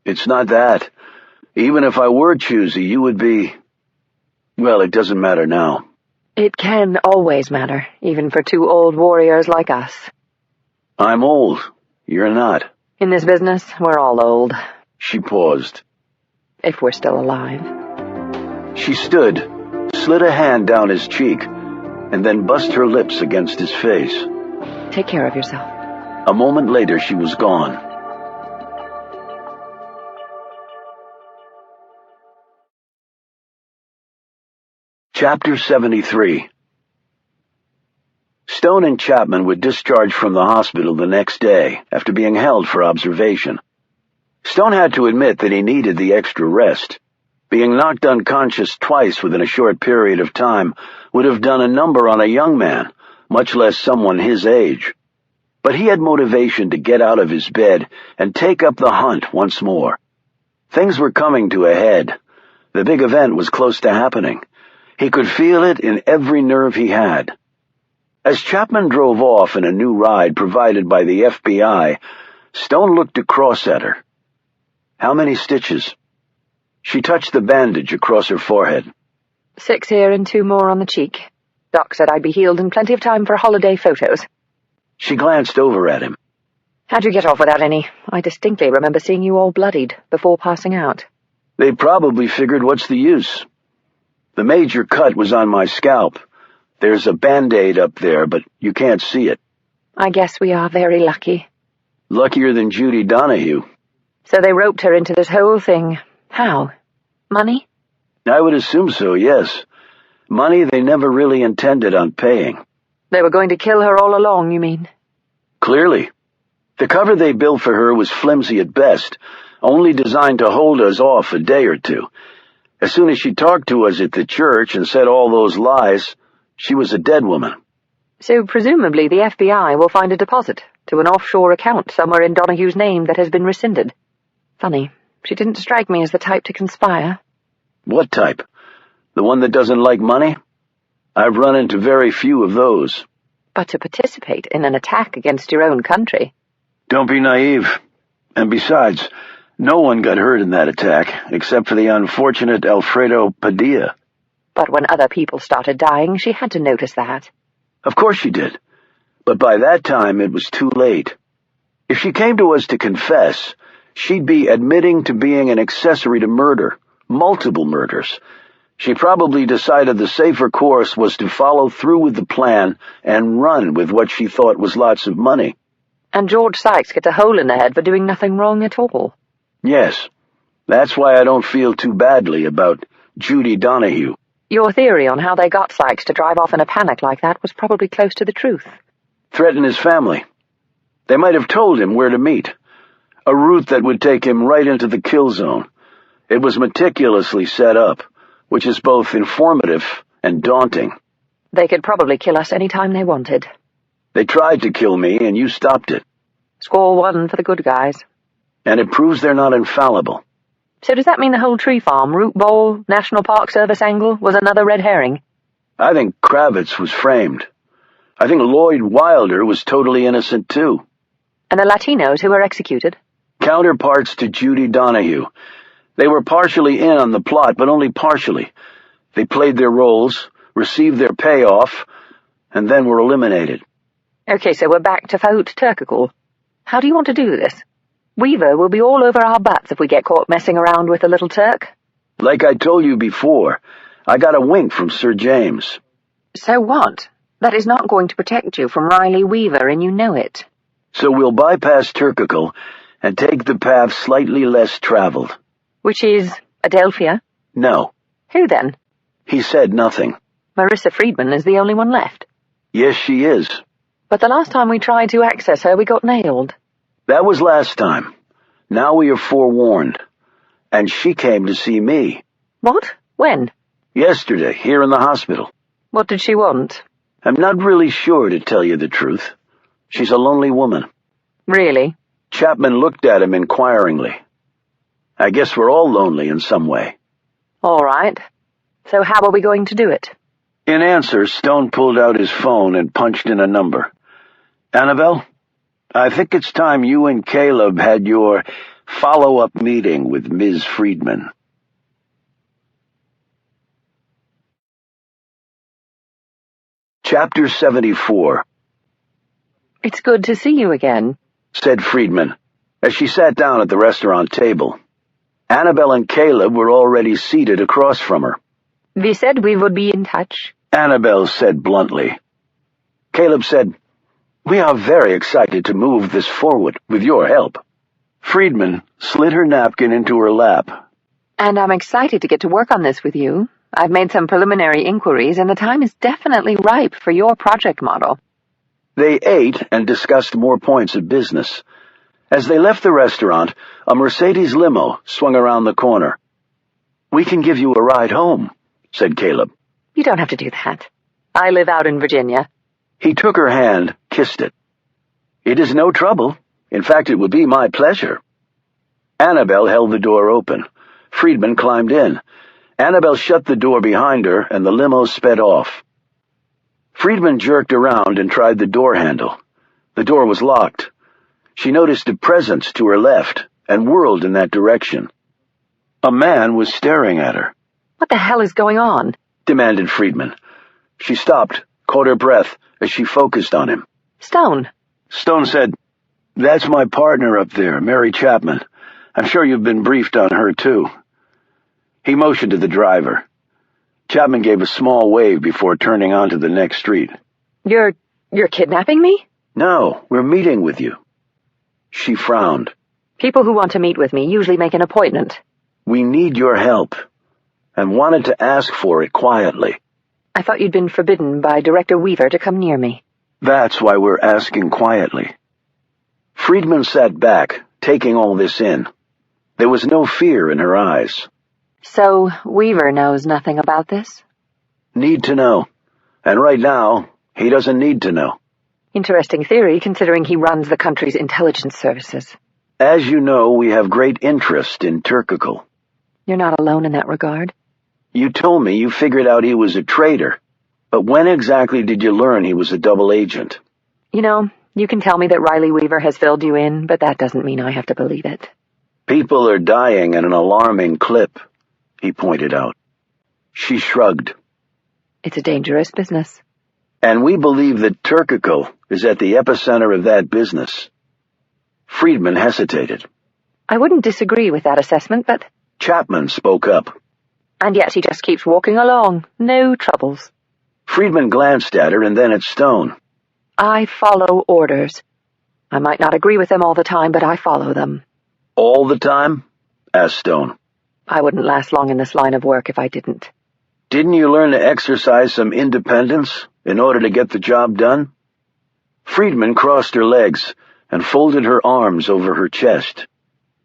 S1: It's not that. Even if I were choosy, you would be... Well, it doesn't matter now.
S2: It can always matter, even for two old warriors like us.
S1: I'm old. You're not.
S2: In this business, we're all old.
S1: She paused.
S2: If we're still alive.
S1: She stood, slid a hand down his cheek, and then bussed her lips against his face.
S2: Take care of yourself.
S1: A moment later, she was gone. Chapter 73. Stone and Chapman were discharged from the hospital the next day after being held for observation. Stone had to admit that he needed the extra rest. Being knocked unconscious twice within a short period of time would have done a number on a young man, much less someone his age. But he had motivation to get out of his bed and take up the hunt once more. Things were coming to a head. The big event was close to happening. He could feel it in every nerve he had. As Chapman drove off in a new ride provided by the FBI, Stone looked across at her. How many stitches? She touched the bandage across her forehead.
S2: 6 here and 2 more on the cheek. Doc said I'd be healed in plenty of time for holiday photos.
S1: She glanced over at him.
S2: How'd you get off without any? I distinctly remember seeing you all bloodied before passing out.
S1: They probably figured, what's the use? The major cut was on my scalp. There's a Band-Aid up there, but you can't see it.
S2: I guess we are very lucky.
S1: Luckier than Judy Donahue.
S2: So they roped her into this whole thing. How? Money?
S1: I would assume so, yes. Money they never really intended on paying.
S2: They were going to kill her all along, you mean?
S1: Clearly. The cover they built for her was flimsy at best, only designed to hold us off a day or two. As soon as she talked to us at the church and said all those lies, she was a dead woman.
S2: So presumably the FBI will find a deposit to an offshore account somewhere in Donahue's name that has been rescinded. Funny, she didn't strike me as the type to conspire.
S1: What type? The one that doesn't like money? I've run into very few of those.
S2: But to participate in an attack against your own country?
S1: Don't be naive. And besides, no one got hurt in that attack, except for the unfortunate Alfredo Padilla.
S2: But when other people started dying, she had to notice that.
S1: Of course she did. But by that time, it was too late. If she came to us to confess, she'd be admitting to being an accessory to murder, multiple murders. She probably decided the safer course was to follow through with the plan and run with what she thought was lots of money.
S2: And George Sykes gets a hole in the head for doing nothing wrong at all.
S1: Yes. That's why I don't feel too badly about Judy Donahue.
S2: Your theory on how they got Sykes to drive off in a panic like that was probably close to the truth.
S1: Threaten his family. They might have told him where to meet. A route that would take him right into the kill zone. It was meticulously set up, which is both informative and daunting.
S2: They could probably kill us any time they wanted.
S1: They tried to kill me, and you stopped it.
S2: Score 1 for the good guys.
S1: And it proves they're not infallible.
S2: So does that mean the whole tree farm, root ball, National Park Service angle was another red herring?
S1: I think Kravitz was framed. I think Lloyd Wilder was totally innocent, too.
S2: And the Latinos who were executed?
S1: Counterparts to Judy Donahue. They were partially in on the plot, but only partially. They played their roles, received their payoff, and then were eliminated.
S2: Okay, so we're back to Faout Turkakul. How do you want to do this? Weaver will be all over our butts if we get caught messing around with the little Turk.
S1: Like I told you before, I got a wink from Sir James.
S2: So what? That is not going to protect you from Riley Weaver, and you know it.
S1: So we'll bypass Turkakul and take the path slightly less traveled.
S2: Which is Adelphia?
S1: No.
S2: Who then?
S1: He said nothing.
S2: Marissa Friedman is the only one left.
S1: Yes, she is.
S2: But the last time we tried to access her, we got nailed.
S1: That was last time. Now we are forewarned. And she came to see me.
S2: What? When?
S1: Yesterday, here in the hospital.
S2: What did she want?
S1: I'm not really sure, to tell you the truth. She's a lonely woman.
S2: Really?
S1: Chapman looked at him inquiringly. I guess we're all lonely in some way.
S2: All right. So how are we going to do it?
S1: In answer, Stone pulled out his phone and punched in a number. Annabelle, I think it's time you and Caleb had your follow-up meeting with Ms. Friedman. Chapter 74.
S2: It's good to see you again,
S1: said Friedman, as she sat down at the restaurant table. Annabelle and Caleb were already seated across from her.
S2: We said we would be in touch,
S1: Annabelle said bluntly. Caleb said, We are very excited to move this forward with your help. Friedman slid her napkin into her lap.
S2: And I'm excited to get to work on this with you. I've made some preliminary inquiries, and the time is definitely ripe for your project model.
S1: They ate and discussed more points of business. As they left the restaurant, a Mercedes limo swung around the corner. We can give you a ride home, said Caleb.
S2: You don't have to do that. I live out in Virginia.
S1: He took her hand, kissed it. It is no trouble. In fact, it would be my pleasure. Annabelle held the door open. Friedman climbed in. Annabelle shut the door behind her, and the limo sped off. Friedman jerked around and tried the door handle. The door was locked. She noticed a presence to her left and whirled in that direction. A man was staring at her.
S2: What the hell is going on?
S1: Demanded Friedman. She stopped, caught her breath as she focused on him.
S2: Stone.
S1: Stone said, That's my partner up there, Mary Chapman. I'm sure you've been briefed on her, too. He motioned to the driver. Chapman gave a small wave before turning onto the next street.
S2: You're kidnapping me?
S1: No, we're meeting with you. She frowned.
S2: People who want to meet with me usually make an appointment.
S1: We need your help, and wanted to ask for it quietly.
S2: I thought you'd been forbidden by Director Weaver to come near me.
S1: That's why we're asking quietly. Friedman sat back, taking all this in. There was no fear in her eyes.
S2: So Weaver knows nothing about this?
S1: Need to know. And right now, he doesn't need to know.
S2: Interesting theory, considering he runs the country's intelligence services.
S1: As you know, we have great interest in Turkical.
S2: You're not alone in that regard.
S1: You told me you figured out he was a traitor. But when exactly did you learn he was a double agent?
S2: You know, you can tell me that Riley Weaver has filled you in, but that doesn't mean I have to believe it.
S1: People are dying at an alarming clip, he pointed out. She shrugged.
S2: It's a dangerous business.
S1: And we believe that Turkical is at the epicenter of that business. Friedman hesitated.
S2: I wouldn't disagree with that assessment, but...
S1: Chapman spoke up.
S2: And yet he just keeps walking along. No troubles.
S1: Friedman glanced at her and then at Stone.
S2: I follow orders. I might not agree with them all the time, but I follow them.
S1: All the time? Asked Stone.
S2: I wouldn't last long in this line of work if I didn't.
S1: Didn't you learn to exercise some independence in order to get the job done? Friedman crossed her legs and folded her arms over her chest.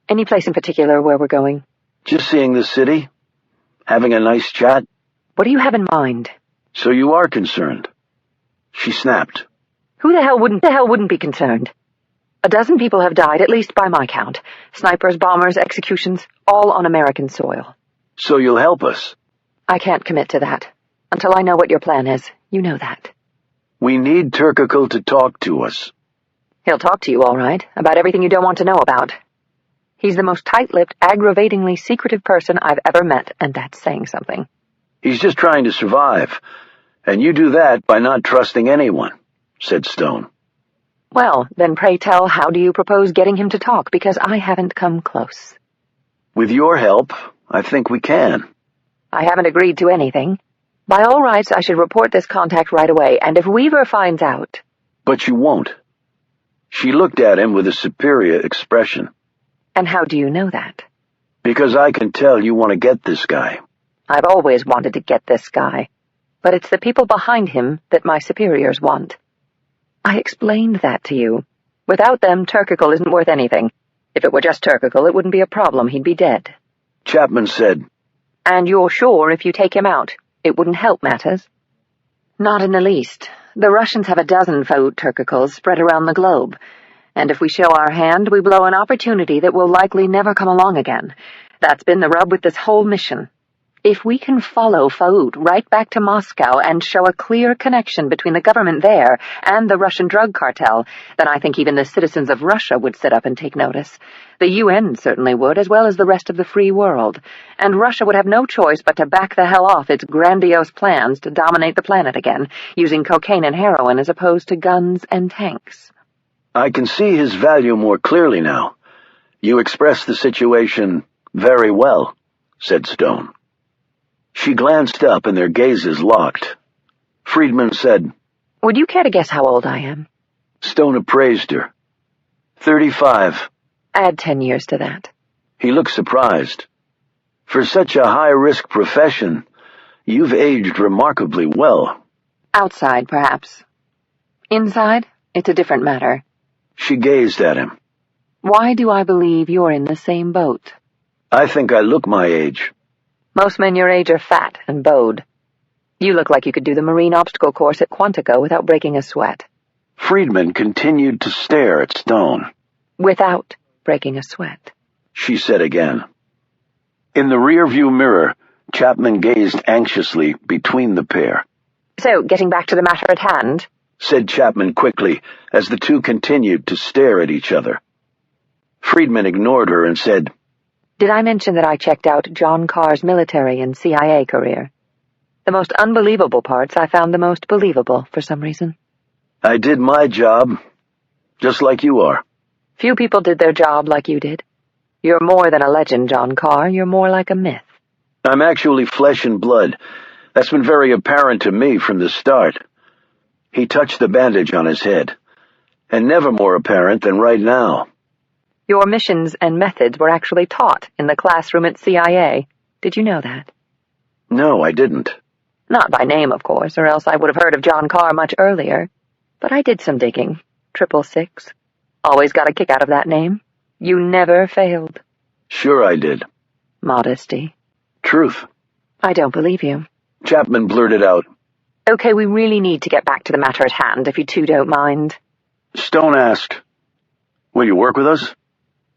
S2: Any place in particular where we're going?
S1: Just seeing the city? Having a nice chat?
S2: What do you have in mind?
S1: So you are concerned. She snapped.
S2: Who the hell wouldn't be concerned? A dozen people have died, at least by my count. Snipers, bombers, executions, all on American soil.
S1: So you'll help us?
S2: I can't commit to that. Until I know what your plan is. You know that.
S1: We need Turkical to talk to us.
S2: He'll talk to you, all right, about everything you don't want to know about. He's the most tight-lipped, aggravatingly secretive person I've ever met, and that's saying something.
S1: He's just trying to survive, and you do that by not trusting anyone, said Stone.
S2: Well, then pray tell, how do you propose getting him to talk, because I haven't come close.
S1: With your help, I think we can.
S2: I haven't agreed to anything. By all rights, I should report this contact right away, and if Weaver finds out...
S1: But you won't. She looked at him with a superior expression.
S2: And how do you know that?
S1: Because I can tell you want to get this guy.
S2: I've always wanted to get this guy. But it's the people behind him that my superiors want. I explained that to you. Without them, Turkical isn't worth anything. If it were just Turkical, it wouldn't be a problem. He'd be dead.
S1: Chapman said,
S2: And you're sure if you take him out, it wouldn't help matters? Not in the least. The Russians have a dozen faux Turkicals spread around the globe. And if we show our hand, we blow an opportunity that will likely never come along again. That's been the rub with this whole mission. If we can follow Faoud right back to Moscow and show a clear connection between the government there and the Russian drug cartel, then I think even the citizens of Russia would sit up and take notice. The UN certainly would, as well as the rest of the free world. And Russia would have no choice but to back the hell off its grandiose plans to dominate the planet again, using cocaine and heroin as opposed to guns and tanks.
S1: I can see his value more clearly now. You express the situation very well, said Stone. She glanced up and their gazes locked. Friedman said,
S2: Would you care to guess how old I am?
S1: Stone appraised her. 35.
S2: Add 10 years to that.
S1: He looked surprised. For such a high-risk profession, you've aged remarkably well.
S2: Outside, perhaps. Inside, it's a different matter.
S1: She gazed at him.
S2: Why do I believe you're in the same boat?
S1: I think I look my age.
S2: Most men your age are fat and bowed. You look like you could do the Marine obstacle course at Quantico without breaking a sweat.
S1: Friedman continued to stare at Stone.
S2: Without breaking a sweat,
S1: she said again. In the rearview mirror, Chapman gazed anxiously between the pair.
S2: So, getting back to the matter at hand,
S1: said Chapman quickly as the two continued to stare at each other. Friedman ignored her and said,
S2: Did I mention that I checked out John Carr's military and CIA career? The most unbelievable parts I found the most believable for some reason.
S1: I did my job, just like you are.
S2: Few people did their job like you did. You're more than a legend, John Carr. You're more like a myth.
S1: I'm actually flesh and blood. That's been very apparent to me from the start. He touched the bandage on his head. And never more apparent than right now.
S2: Your missions and methods were actually taught in the classroom at CIA. Did you know that?
S1: No, I didn't.
S2: Not by name, of course, or else I would have heard of John Carr much earlier. But I did some digging. 666. Always got a kick out of that name. You never failed.
S1: Sure I did.
S2: Modesty.
S1: Truth.
S2: I don't believe you.
S1: Chapman blurted out.
S2: Okay, we really need to get back to the matter at hand, if you two don't mind.
S1: Stone asked, Will you work with us?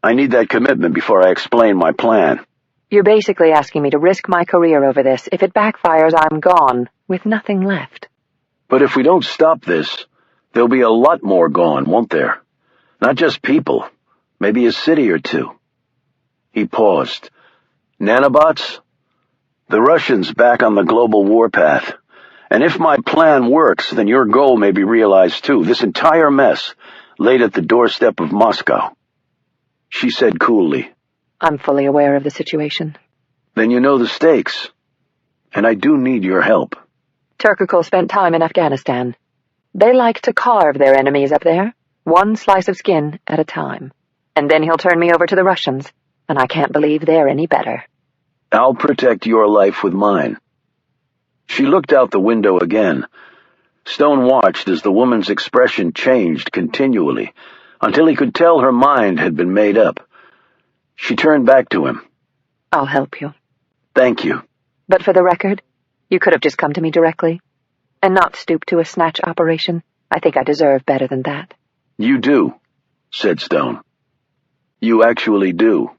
S1: I need that commitment before I explain my plan.
S2: You're basically asking me to risk my career over this. If it backfires, I'm gone, with nothing left.
S1: But if we don't stop this, there'll be a lot more gone, won't there? Not just people, maybe a city or two. He paused. Nanobots? The Russians back on the global warpath. And if my plan works, then your goal may be realized too. This entire mess laid at the doorstep of Moscow. She said coolly,
S2: I'm fully aware of the situation.
S1: Then you know the stakes. And I do need your help.
S2: Turkakul spent time in Afghanistan. They like to carve their enemies up there, one slice of skin at a time. And then he'll turn me over to the Russians, and I can't believe they're any better.
S1: I'll protect your life with mine. She looked out the window again. Stone watched as the woman's expression changed continually, until he could tell her mind had been made up. She turned back to him.
S2: I'll help you.
S1: Thank you.
S2: But for the record, you could have just come to me directly, and not stoop to a snatch operation. I think I deserve better than that.
S1: You do, said Stone. You actually do.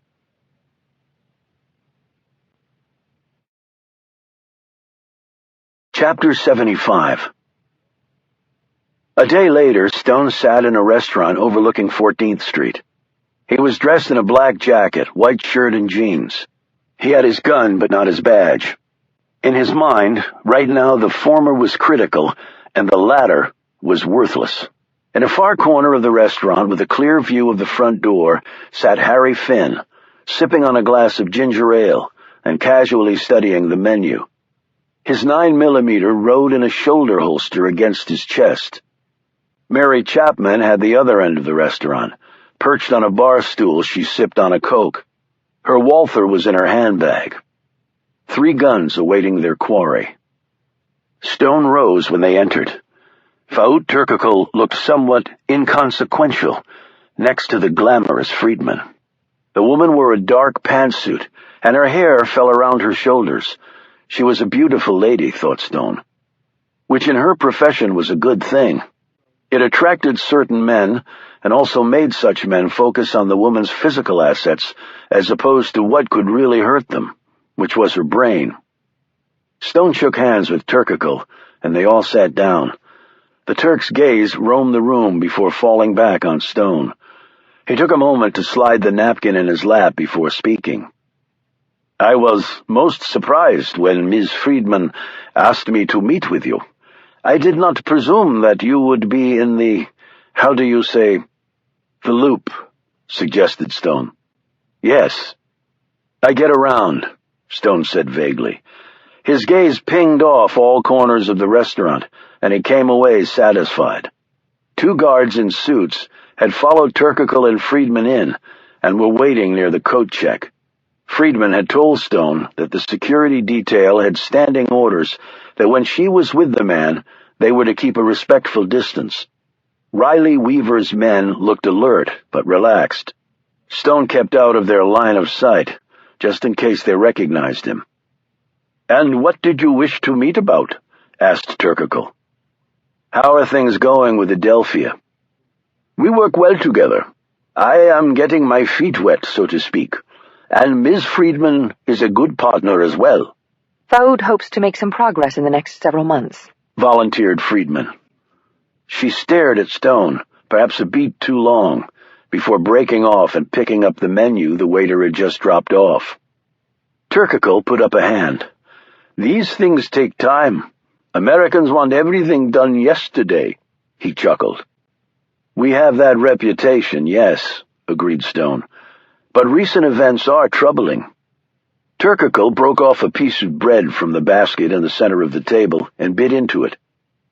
S1: Chapter 75. A day later, Stone sat in a restaurant overlooking 14th Street. He was dressed in a black jacket, white shirt, and jeans. He had his gun, but not his badge. In his mind, right now the former was critical, and the latter was worthless. In a far corner of the restaurant, with a clear view of the front door, sat Harry Finn, sipping on a glass of ginger ale and casually studying the menu. His 9mm rode in a shoulder holster against his chest. Mary Chapman had the other end of the restaurant. Perched on a bar stool, she sipped on a Coke. Her Walther was in her handbag. 3 guns awaiting their quarry. Stone rose when they entered. Faoud Turkakul looked somewhat inconsequential next to the glamorous Friedman. The woman wore a dark pantsuit, and her hair fell around her shoulders. She was a beautiful lady, thought Stone, which in her profession was a good thing. It attracted certain men and also made such men focus on the woman's physical assets as opposed to what could really hurt them, which was her brain. Stone shook hands with Turkical, and they all sat down. The Turk's gaze roamed the room before falling back on Stone. He took a moment to slide the napkin in his lap before speaking. "I was most surprised when Ms. Friedman asked me to meet with you. I did not presume that you would be in the, how do you say, the loop," suggested Stone. "Yes. I get around," Stone said vaguely. His gaze pinged off all corners of the restaurant, and he came away satisfied. 2 guards in suits had followed Turkical and Friedman in, and were waiting near the coat check. Friedman had told Stone that the security detail had standing orders that when she was with the man, they were to keep a respectful distance. Riley Weaver's men looked alert, but relaxed. Stone kept out of their line of sight, just in case they recognized him. "And what did you wish to meet about?" asked Turkical. "How are things going with Adelphia?" "We work well together. I am getting my feet wet, so to speak, and Ms. Friedman is a good partner as well."
S2: Fode hopes to make some progress in the next several months,
S1: volunteered Friedman. She stared at Stone, perhaps a beat too long, before breaking off and picking up the menu the waiter had just dropped off. Turkical put up a hand. "These things take time. Americans want everything done yesterday," he chuckled. "We have that reputation, yes," agreed Stone. "But recent events are troubling." Turkical broke off a piece of bread from the basket in the center of the table and bit into it.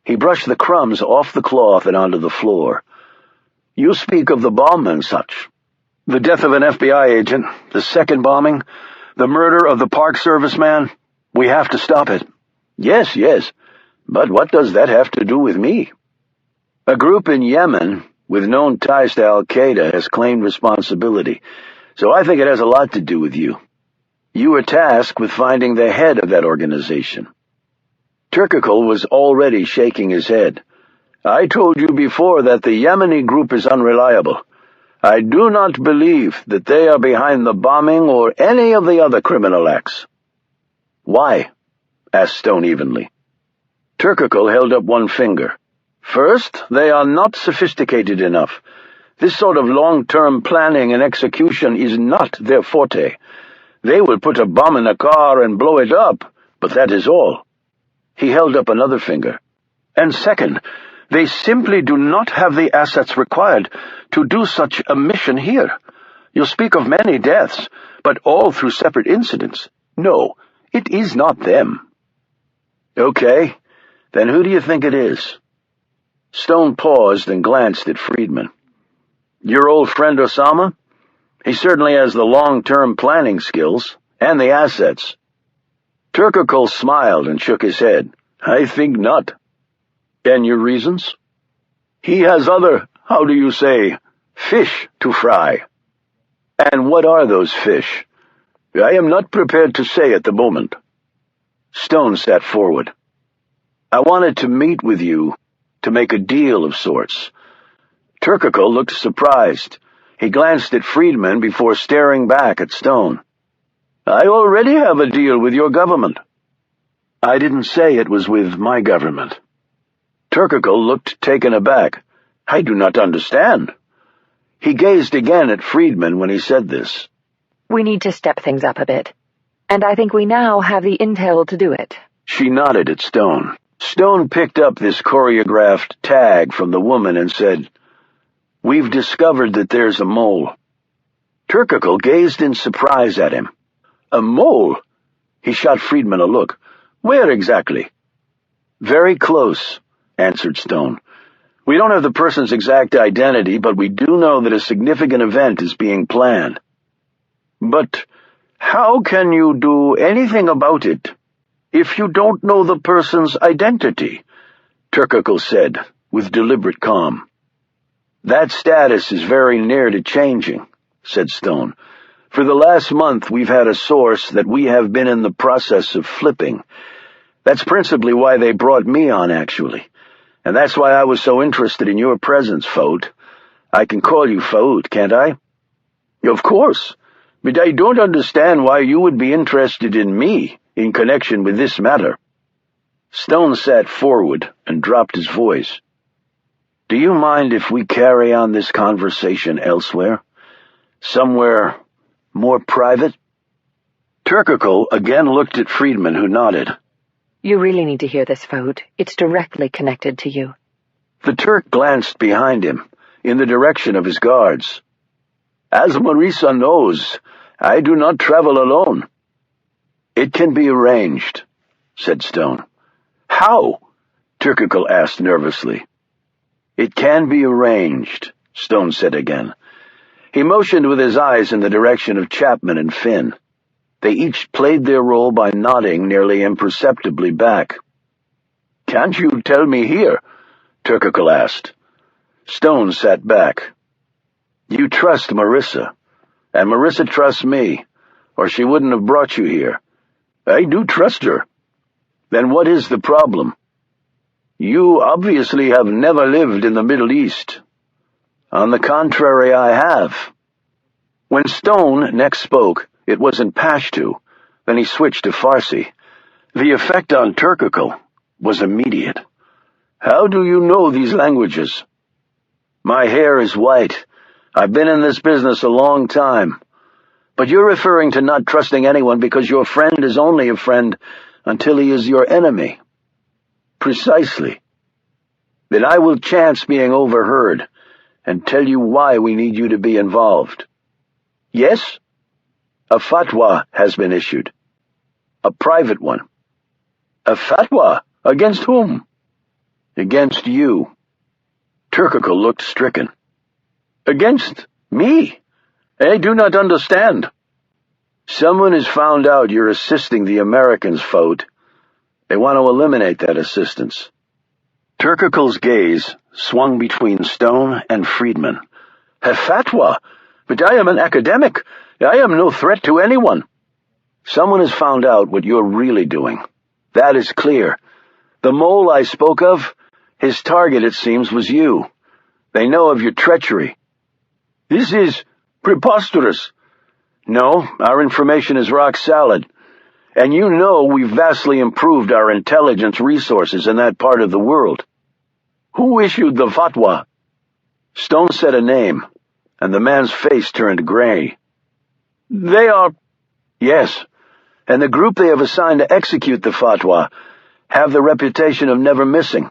S1: He brushed the crumbs off the cloth and onto the floor. "You speak of the bomb and such. The death of an FBI agent, the second bombing, the murder of the Park Service man. We have to stop it." Yes, but what does that have to do with me?" "A group in Yemen with known ties to Al-Qaeda has claimed responsibility, so I think it has a lot to do with you. You were tasked with finding the head of that organization." Turkical was already shaking his head. "I told you before that the Yemeni group is unreliable. I do not believe that they are behind the bombing or any of the other criminal acts." "Why?" asked Stone evenly. Turkical held up one finger. "First, they are not sophisticated enough. This sort of long-term planning and execution is not their forte. They will put a bomb in a car and blow it up, but that is all." He held up another finger. "And second, they simply do not have the assets required to do such a mission here. You speak of many deaths, but all through separate incidents. No, it is not them." "Okay, then who do you think it is?" Stone paused and glanced at Friedman. "Your old friend Osama? He certainly has the long-term planning skills, and the assets." Turkical smiled and shook his head. "I think not." "And your reasons?" "He has other, how do you say, fish to fry." "And what are those fish?" "I am not prepared to say at the moment." Stone sat forward. "I wanted to meet with you to make a deal of sorts." Turkical looked surprised. He glanced at Friedman before staring back at Stone. "I already have a deal with your government." "I didn't say it was with my government." Turkical looked taken aback. "I do not understand." He gazed again at Friedman when he said this.
S2: "We need to step things up a bit, and I think we now have the intel to do it."
S1: She nodded at Stone. Stone picked up this choreographed tag from the woman and said, "We've discovered that there's a mole." Turkical gazed in surprise at him. "A mole?" He shot Friedman a look. "Where exactly?" "Very close," answered Stone. "We don't have the person's exact identity, but we do know that a significant event is being planned." "But how can you do anything about it if you don't know the person's identity?" Turkical said, with deliberate calm. "That status is very near to changing," said Stone. "For the last month we've had a source that we have been in the process of flipping. That's principally why they brought me on, actually. And that's why I was so interested in your presence, Fode. I can call you Faoud, can't I?" "Of course, but I don't understand why you would be interested in me in connection with this matter." Stone sat forward and dropped his voice. "Do you mind if we carry on this conversation elsewhere? Somewhere more private?" Turkical again looked at Friedman, who nodded.
S2: "You really need to hear this, Faoud. It's directly connected to you."
S1: The Turk glanced behind him, in the direction of his guards. "As Marisa knows, I do not travel alone." "It can be arranged," said Stone. "How?" Turkical asked nervously. "It can be arranged," Stone said again. He motioned with his eyes in the direction of Chapman and Finn. They each played their role by nodding nearly imperceptibly back. "Can't you tell me here?" Turkical asked. Stone sat back. "You trust Marisa, and Marisa trusts me, or she wouldn't have brought you here." "I do trust her." "Then what is the problem?" "You obviously have never lived in the Middle East." "On the contrary, I have." When Stone next spoke, it was in Pashto, then he switched to Farsi. The effect on Turkical was immediate. "How do you know these languages?" "My hair is white. I've been in this business a long time. But you're referring to not trusting anyone because your friend is only a friend until he is your enemy." "Precisely." "Then I will chance being overheard and tell you why we need you to be involved." "Yes?" "A fatwa has been issued. A private one." "A fatwa? Against whom?" "Against you." Turkical looked stricken. "Against me? I do not understand." "Someone has found out you're assisting the Americans, Faoud. They want to eliminate that assistance." Turkical's gaze swung between Stone and Friedman. "A fatwa? But I am an academic. I am no threat to anyone." "Someone has found out what you're really doing. That is clear. The mole I spoke of, his target, it seems, was you. They know of your treachery." "This is preposterous." "No, our information is rock solid. And you know we've vastly improved our intelligence resources in that part of the world." "Who issued the fatwa?" Stone said a name, and the man's face turned gray. "They are—" "Yes, and the group they have assigned to execute the fatwa have the reputation of never missing.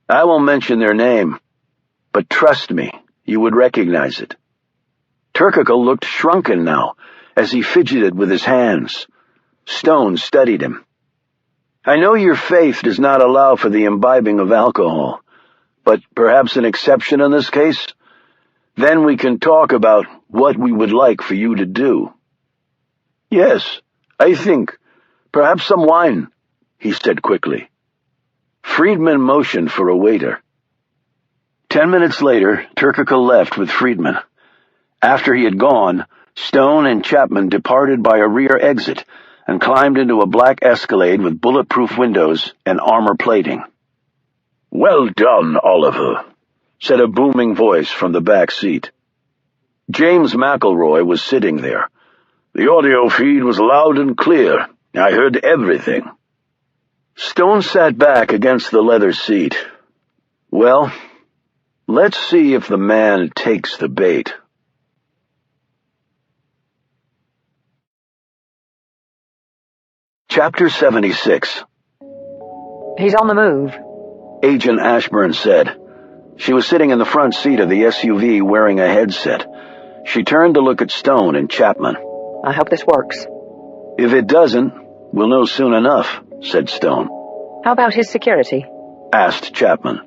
S1: I won't mention their name, but trust me, you would recognize it." Turkical looked shrunken now, as he fidgeted with his hands. Stone studied him. "I know your faith does not allow for the imbibing of alcohol, but perhaps an exception in this case? Then we can talk about what we would like for you to do." "Yes, I think. Perhaps some wine," he said quickly. Friedman motioned for a waiter. 10 minutes later, Turkical left with Friedman. After he had gone, Stone and Chapman departed by a rear exit and climbed into a black Escalade with bulletproof windows and armor plating. "Well done, Oliver," said a booming voice from the back seat. James McElroy was sitting there. "The audio feed was loud and clear. I heard everything." Stone sat back against the leather seat. "Well, let's see if the man takes the bait." Chapter 76.
S2: "He's on the move,"
S1: Agent Ashburn said. She was sitting in the front seat of the SUV wearing a headset. She turned to look at Stone and Chapman.
S2: "I hope this works."
S1: "If it doesn't, we'll know soon enough," said Stone.
S2: "How about his security?"
S1: asked Chapman.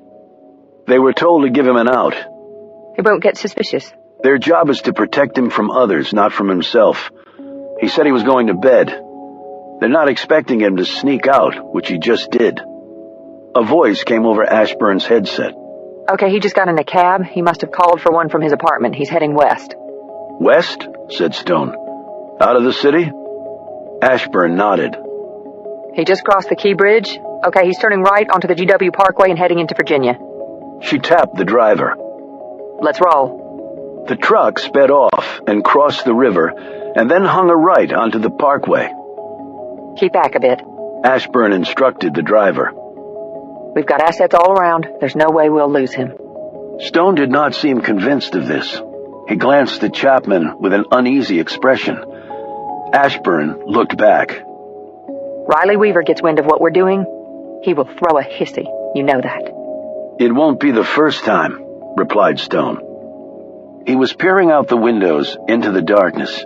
S1: "They were told to give him an out."
S2: "He won't get suspicious."
S1: "Their job is to protect him from others, not from himself. He said he was going to bed. They're not expecting him to sneak out, which he just did." A voice came over Ashburn's headset.
S2: "Okay, he just got in a cab. He must have called for one from his apartment. He's heading west."
S1: "West?" said Stone. "Out of the city?" Ashburn nodded.
S2: "He just crossed the Key Bridge. Okay, he's turning right onto the GW Parkway and heading into Virginia."
S1: She tapped the driver.
S2: Let's roll.
S1: The truck sped off and crossed the river and then hung a right onto the parkway.
S2: Keep back a bit.
S1: Ashburn instructed the driver.
S2: We've got assets all around. There's no way we'll lose him.
S1: Stone did not seem convinced of this. He glanced at Chapman with an uneasy expression. Ashburn looked back.
S2: Riley Weaver gets wind of what we're doing. He will throw a hissy. You know that.
S1: It won't be the first time, replied Stone. He was peering out the windows into the darkness.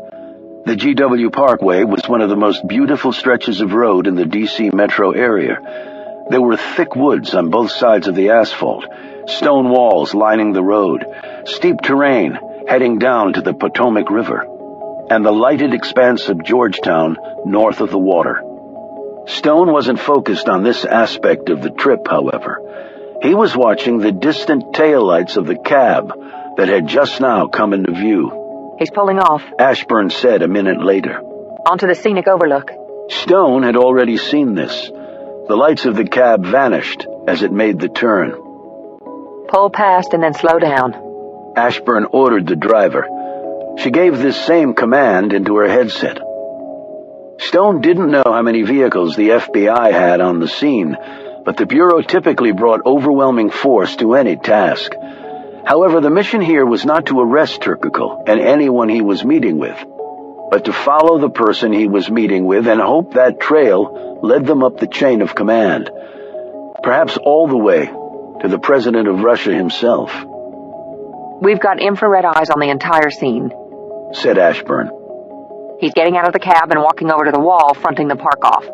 S1: The GW Parkway was one of the most beautiful stretches of road in the D.C. metro area. There were thick woods on both sides of the asphalt, stone walls lining the road, steep terrain heading down to the Potomac River, and the lighted expanse of Georgetown north of the water. Stone wasn't focused on this aspect of the trip, however. He was watching the distant taillights of the cab that had just now come into view.
S2: He's pulling off,
S1: Ashburn said a minute later.
S2: onto the scenic overlook.
S1: Stone had already seen this. The lights of the cab vanished as it made the turn.
S2: Pull past and then slow down.
S1: Ashburn ordered the driver. She gave this same command into her headset. Stone didn't know how many vehicles the FBI had on the scene, but the Bureau typically brought overwhelming force to any task. However, the mission here was not to arrest Turkoglu and anyone he was meeting with, but to follow the person he was meeting with and hope that trail led them up the chain of command, perhaps all the way to the President of Russia himself.
S2: We've got infrared eyes on the entire scene,
S1: said Ashburn.
S2: He's getting out of the cab and walking over to the wall, fronting the park off.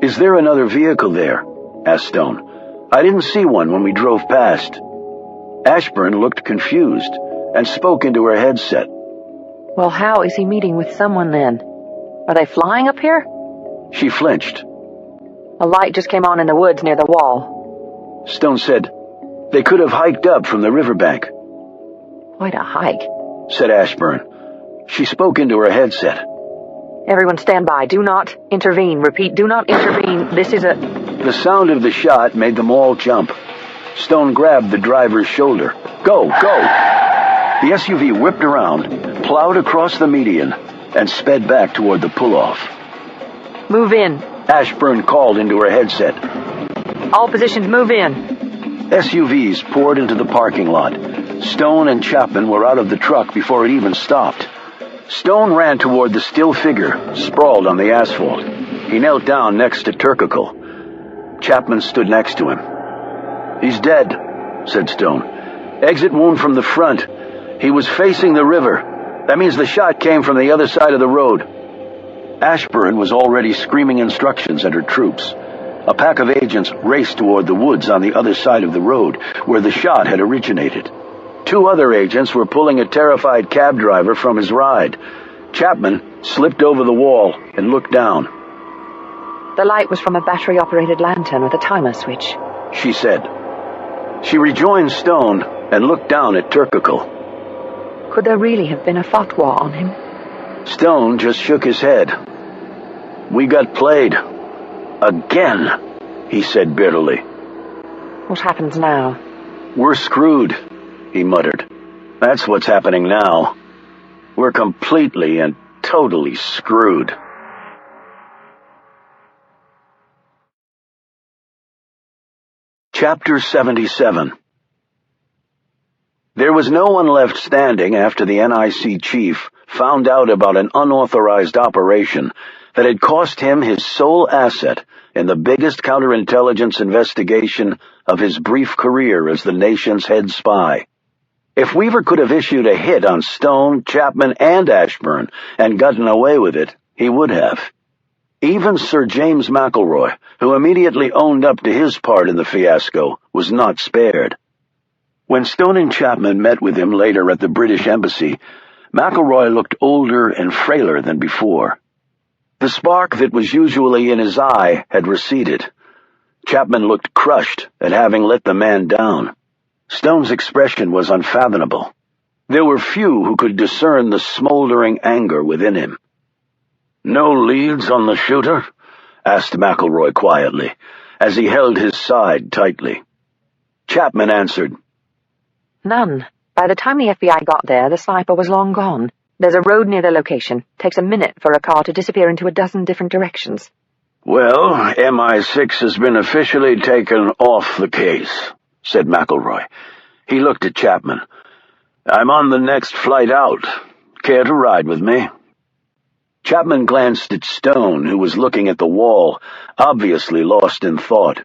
S1: Is there another vehicle there? Asked Stone. I didn't see one when we drove past. Ashburn looked confused and spoke into her headset.
S2: Well, how is he meeting with someone then? Are they flying up here?
S1: She flinched.
S2: A light just came on in the woods near the wall.
S1: Stone said, they could have hiked up from the riverbank.
S2: Quite a hike,
S1: said Ashburn. She spoke into her headset.
S2: Everyone stand by. Do not intervene. Repeat, do not intervene. This is a...
S1: The sound of the shot made them all jump. Stone grabbed the driver's shoulder. Go, go! The SUV whipped around, plowed across the median, and sped back toward the pull-off.
S2: Move in.
S1: Ashburn called into her headset.
S2: All positions, move in.
S1: SUVs poured into the parking lot. Stone and Chapman were out of the truck before it even stopped. Stone ran toward the still figure, sprawled on the asphalt. He knelt down next to Turkoglu. Chapman stood next to him. He's dead, said Stone. Exit wound from the front. He was facing the river. That means the shot came from the other side of the road. Ashburn was already screaming instructions at her troops. A pack of agents raced toward the woods on the other side of the road, where the shot had originated. 2 other agents were pulling a terrified cab driver from his ride. Chapman slipped over the wall and looked down.
S2: The light was from a battery-operated lantern with a timer switch,
S1: she said. She rejoined Stone and looked down at Turkoglu.
S2: Could there really have been a fatwa on him?
S1: Stone just shook his head. We got played. Again, he said bitterly.
S2: What happens now?
S1: We're screwed, he muttered. That's what's happening now. We're completely and totally screwed. Chapter 77. There was no one left standing after the NIC chief found out about an unauthorized operation that had cost him his sole asset in the biggest counterintelligence investigation of his brief career as the nation's head spy. If Weaver could have issued a hit on Stone, Chapman, and Ashburn and gotten away with it, he would have. Even Sir James McElroy, who immediately owned up to his part in the fiasco, was not spared. When Stone and Chapman met with him later at the British Embassy, McElroy looked older and frailer than before. The spark that was usually in his eye had receded. Chapman looked crushed at having let the man down. Stone's expression was unfathomable. There were few who could discern the smoldering anger within him. "No leads on the shooter?" asked McElroy quietly, as he held his side tightly. Chapman answered,
S2: None, By the time the FBI got there, the sniper was long gone. There's a road near the location. Takes a minute for a car to disappear into a dozen different directions.
S1: Well, MI6 has been officially taken off the case, said McElroy. He looked at Chapman. I'm on the next flight out. Care to ride with me? Chapman glanced at Stone, who was looking at the wall, obviously lost in thought.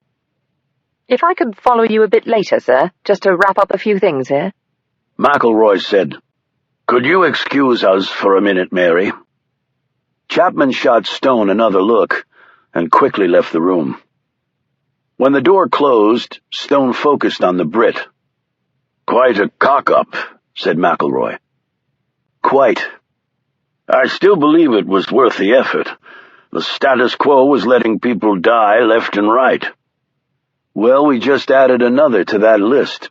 S2: If I could follow you a bit later, sir, just to wrap up a few things here.
S1: McElroy said, Could you excuse us for a minute, Mary? Chapman shot Stone another look and quickly left the room. When the door closed, Stone focused on the Brit. Quite a cock-up, said McElroy. Quite. I still believe it was worth the effort. The status quo was letting people die left and right. Well, we just added another to that list.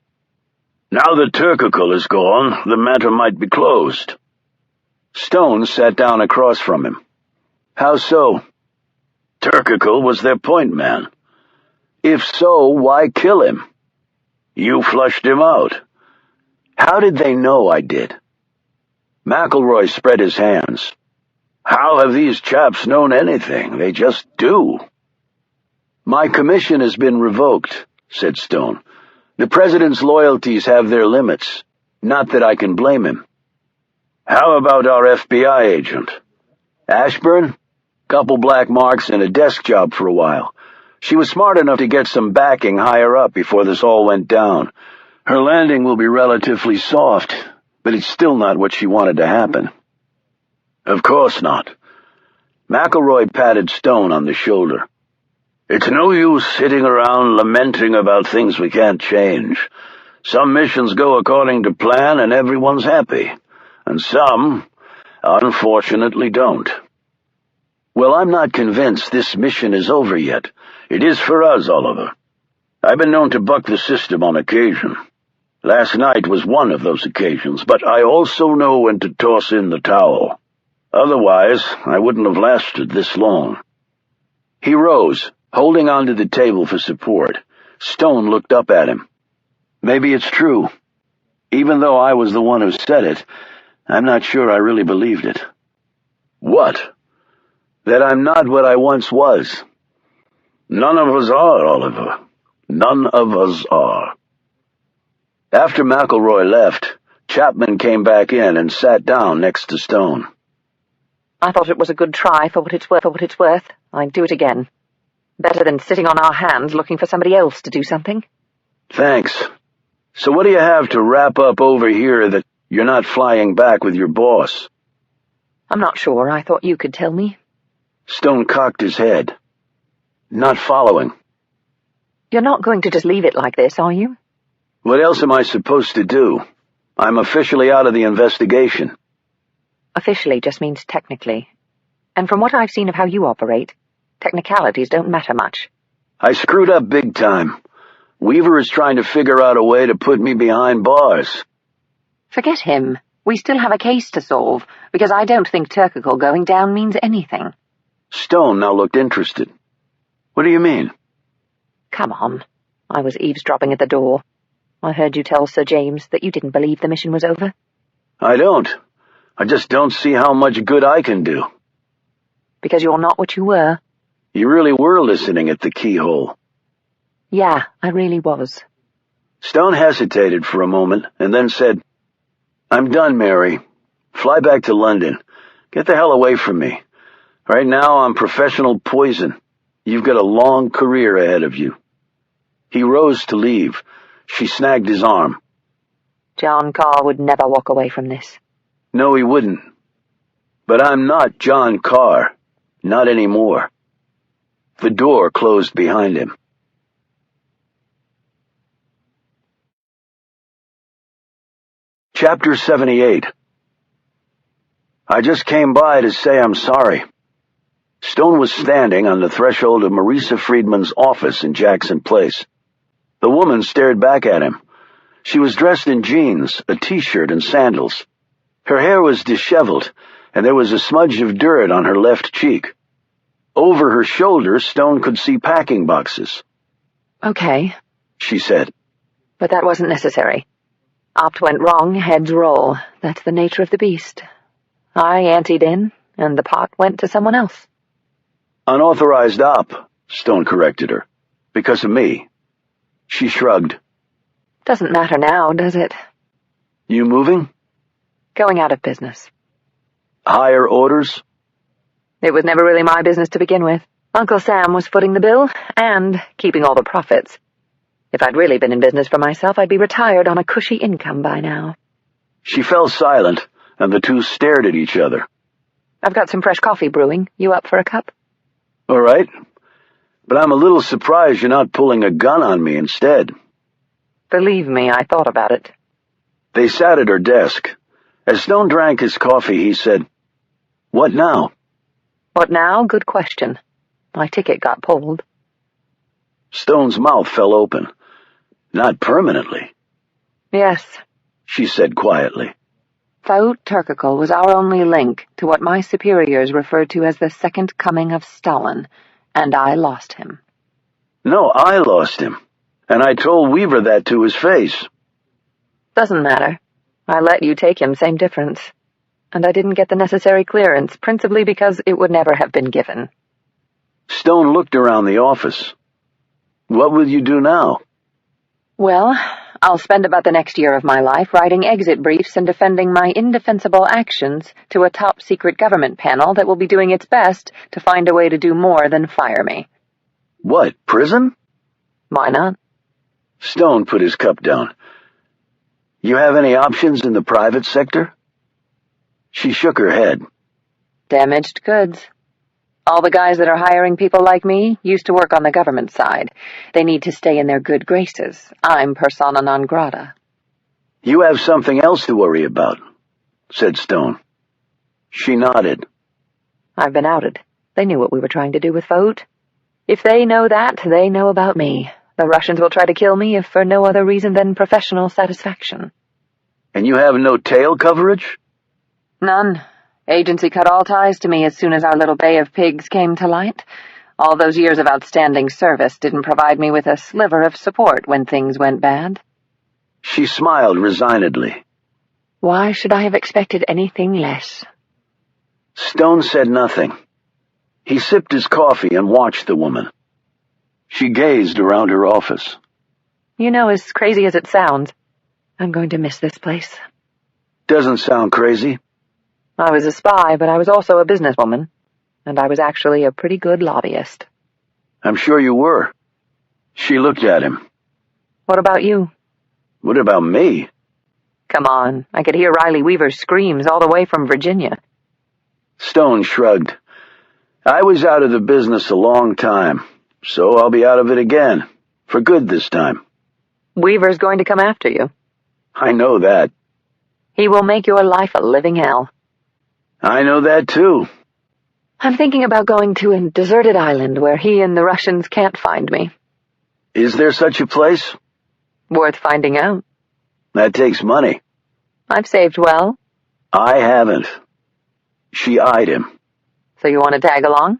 S1: Now that Turkical is gone, the matter might be closed. Stone sat down across from him. How so? Turkical was their point man. If so, why kill him? You flushed him out. How did they know I did? McElroy spread his hands. How have these chaps known anything? They just do. My commission has been revoked, said Stone. The president's loyalties have their limits. Not that I can blame him. How about our FBI agent? Ashburn? Couple black marks and a desk job for a while. She was smart enough to get some backing higher up before this all went down. Her landing will be relatively soft, but it's still not what she wanted to happen. Of course not. McElroy patted Stone on the shoulder. It's no use sitting around lamenting about things we can't change. Some missions go according to plan and everyone's happy, and some, unfortunately, don't. Well, I'm not convinced this mission is over yet. It is for us, Oliver. I've been known to buck the system on occasion. Last night was one of those occasions, but I also know when to toss in the towel. Otherwise, I wouldn't have lasted this long. He rose, holding onto the table for support. Stone looked up at him. Maybe it's true. Even though I was the one who said it, I'm not sure I really believed it. What? That I'm not what I once was. None of us are, Oliver. None of us are. After McElroy left, Chapman came back in and sat down next to Stone.
S2: I thought it was a good try for what it's worth. I'd do it again. Better than sitting on our hands looking for somebody else to do something.
S1: Thanks. So what do you have to wrap up over here that you're not flying back with your boss?
S2: I'm not sure. I thought you could tell me.
S1: Stone cocked his head. Not following.
S2: You're not going to just leave it like this, are you?
S1: What else am I supposed to do? I'm officially out of the investigation.
S2: Officially just means technically. And from what I've seen of how you operate, technicalities don't matter much.
S1: I screwed up big time. Weaver is trying to figure out a way to put me behind bars.
S2: Forget him. We still have a case to solve, because I don't think Turkical going down means anything.
S1: Stone now looked interested. What do you mean?
S2: Come on. I was eavesdropping at the door. I heard you tell Sir James that you didn't believe the mission was over.
S1: I don't. I just don't see how much good I can do.
S2: Because you're not what you were.
S1: You really were listening at the keyhole.
S2: Yeah, I really was.
S1: Stone hesitated for a moment and then said, I'm done, Mary. Fly back to London. Get the hell away from me. Right now I'm professional poison. You've got a long career ahead of you. He rose to leave. She snagged his arm.
S2: John Carr would never walk away from this.
S1: No, he wouldn't. But I'm not John Carr. Not anymore. The door closed behind him. Chapter 78. I just came by to say I'm sorry. Stone was standing on the threshold of Marisa Friedman's office in Jackson Place. The woman stared back at him. She was dressed in jeans, a t-shirt, and sandals. Her hair was disheveled, and there was a smudge of dirt on her left cheek. Over her shoulder, Stone could see packing boxes.
S2: Okay,
S1: she said.
S2: but that wasn't necessary. Opt went wrong, heads roll. That's the nature of the beast. I anteed in, and the pot went to someone else.
S1: Unauthorized op, Stone corrected her. Because of me. She shrugged.
S2: Doesn't matter now, does it?
S1: You moving?
S2: Going out of business.
S1: Higher orders?
S2: It was never really my business to begin with. Uncle Sam was footing the bill and keeping all the profits. If I'd really been in business for myself, I'd be retired on a cushy income by now.
S1: She fell silent, and the two stared at each other.
S2: I've got some fresh coffee brewing. You up for a cup?
S1: All right. But I'm a little surprised you're not pulling a gun on me instead.
S2: Believe me, I thought about it.
S1: They sat at her desk. As Stone drank his coffee, he said, "What now?"
S2: What now? Good question. My ticket got pulled.
S1: Stone's mouth fell open. Not permanently,
S2: Yes.
S1: she said quietly.
S2: Faut Turkical was our only link to what my superiors referred to as the second coming of Stalin, and I lost him.
S1: No, I lost him, and I told Weaver that to his face.
S2: Doesn't matter. I let you take him, same difference. And I didn't get the necessary clearance, principally because it would never have been given.
S1: Stone looked around the office. What will you do now?
S2: Well, I'll spend about the next year of my life writing exit briefs and defending my indefensible actions to a top-secret government panel that will be doing its best to find a way to do more than fire me.
S1: What, prison?
S2: Why not?
S1: Stone put his cup down. You have any options in the private sector? She shook her head.
S2: Damaged goods. All the guys that are hiring people like me used to work on the government side. They need to stay in their good graces. I'm persona non grata.
S1: You have something else to worry about, said Stone. She nodded.
S2: I've been outed. They knew what we were trying to do with Faut. If they know that, they know about me. The Russians will try to kill me if for no other reason than professional satisfaction.
S1: And you have no tail coverage?
S2: None. Agency cut all ties to me as soon as our little bay of pigs came to light. All those years of outstanding service didn't provide me with a sliver of support when things went bad.
S1: She smiled resignedly.
S2: Why should I have expected anything less?
S1: Stone said nothing. He sipped his coffee and watched the woman. She gazed around her office.
S2: You know, as crazy as it sounds, I'm going to miss this place.
S1: Doesn't sound crazy.
S2: I was a spy, but I was also a businesswoman, and I was actually a pretty good lobbyist.
S1: I'm sure you were. She looked at him.
S2: What about you?
S1: What about me?
S2: Come on, I could hear Riley Weaver's screams all the way from Virginia.
S1: Stone shrugged. I was out of the business a long time, so I'll be out of it again. For good this time.
S2: Weaver's going to come after you.
S1: I know that.
S2: He will make your life a living hell.
S1: I know that too.
S2: I'm thinking about going to a deserted island where he and the Russians can't find me.
S1: Is there such a place?
S2: Worth finding out.
S1: That takes money.
S2: I've saved well.
S1: I haven't. She eyed him.
S2: So you want to tag along?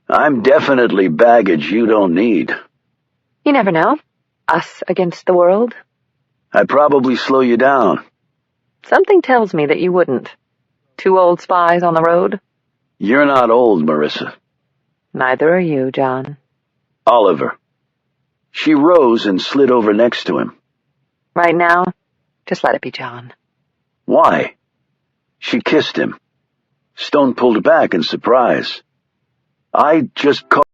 S1: I'm definitely baggage you don't need.
S2: You never know. Us against the world.
S1: I'd probably slow you down.
S2: Something tells me that you wouldn't. 2 old spies on the road?
S1: You're not old, Marissa.
S2: Neither are you, John.
S1: Oliver. She rose and slid over next to him.
S2: Right now, just let it be John.
S1: Why? She kissed him. Stone pulled back in surprise. I just caught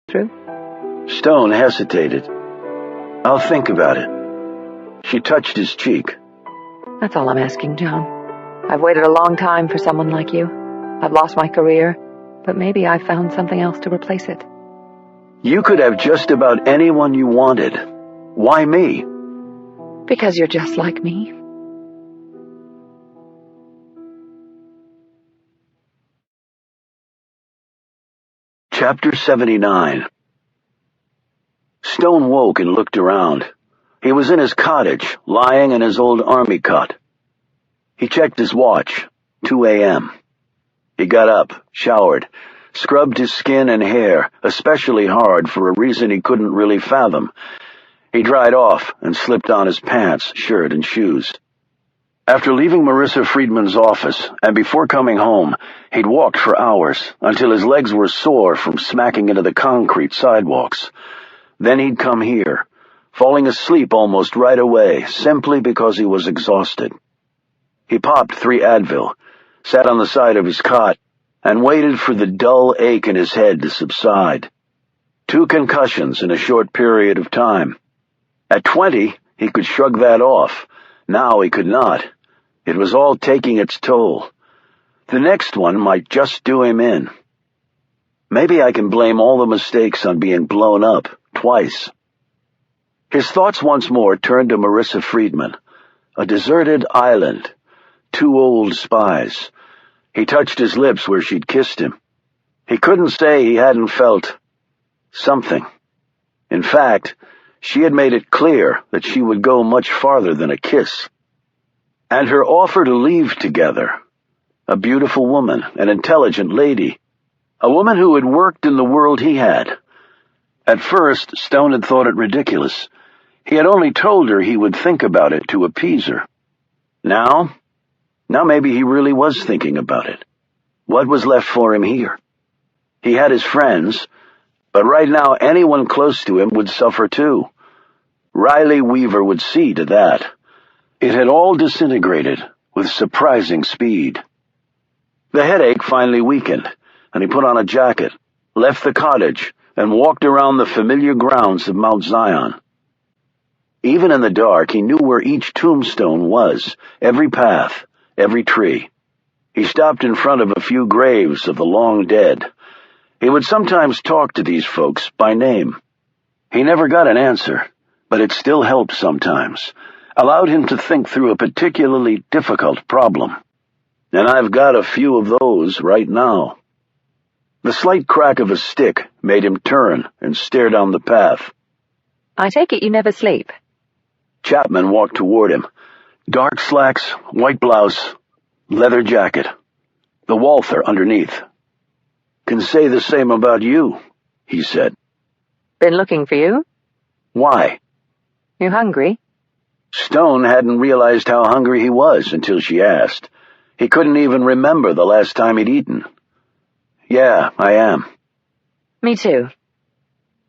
S2: through?
S1: Stone hesitated. I'll think about it. She touched his cheek.
S2: That's all I'm asking, John. I've waited a long time for someone like you. I've lost my career, but maybe I've found something else to replace it.
S1: You could have just about anyone you wanted. Why me?
S2: Because you're just like me.
S1: Chapter 79. Stone woke and looked around. He was in his cottage, lying in his old army cot. He checked his watch. 2 a.m. He got up, showered, scrubbed his skin and hair, especially hard for a reason he couldn't really fathom. He dried off and slipped on his pants, shirt, and shoes. After leaving Marissa Friedman's office, and before coming home, he'd walked for hours, until his legs were sore from smacking into the concrete sidewalks. Then he'd come here, falling asleep almost right away, simply because he was exhausted. He popped 3 Advil, sat on the side of his cot, and waited for the dull ache in his head to subside. 2 concussions in a short period of time. At 20, he could shrug that off. Now he could not. It was all taking its toll. The next one might just do him in. Maybe I can blame all the mistakes on being blown up, twice. His thoughts once more turned to Marissa Friedman. A deserted island. 2 old spies. He touched his lips where she'd kissed him. He couldn't say he hadn't felt something. In fact, she had made it clear that she would go much farther than a kiss. And her offer to leave together. A beautiful woman, an intelligent lady. A woman who had worked in the world he had. At first, Stone had thought it ridiculous. He had only told her he would think about it to appease her. Now maybe he really was thinking about it. What was left for him here? He had his friends, but right now anyone close to him would suffer too. Riley Weaver would see to that. It had all disintegrated with surprising speed. The headache finally weakened, and he put on a jacket, left the cottage, and walked around the familiar grounds of Mount Zion. Even in the dark, he knew where each tombstone was, every path, every tree. He stopped in front of a few graves of the long dead. He would sometimes talk to these folks by name. He never got an answer, but it still helped sometimes, allowed him to think through a particularly difficult problem. And I've got a few of those right now. The slight crack of a stick made him turn and stare down the path.
S2: I take it you never sleep.
S1: Chapman walked toward him. Dark slacks, white blouse, leather jacket. The Walther underneath. Can say the same about you, he said.
S2: Been looking for you?
S1: Why?
S2: You hungry?
S1: Stone hadn't realized how hungry he was until she asked. He couldn't even remember the last time he'd eaten. Yeah, I am.
S2: Me too.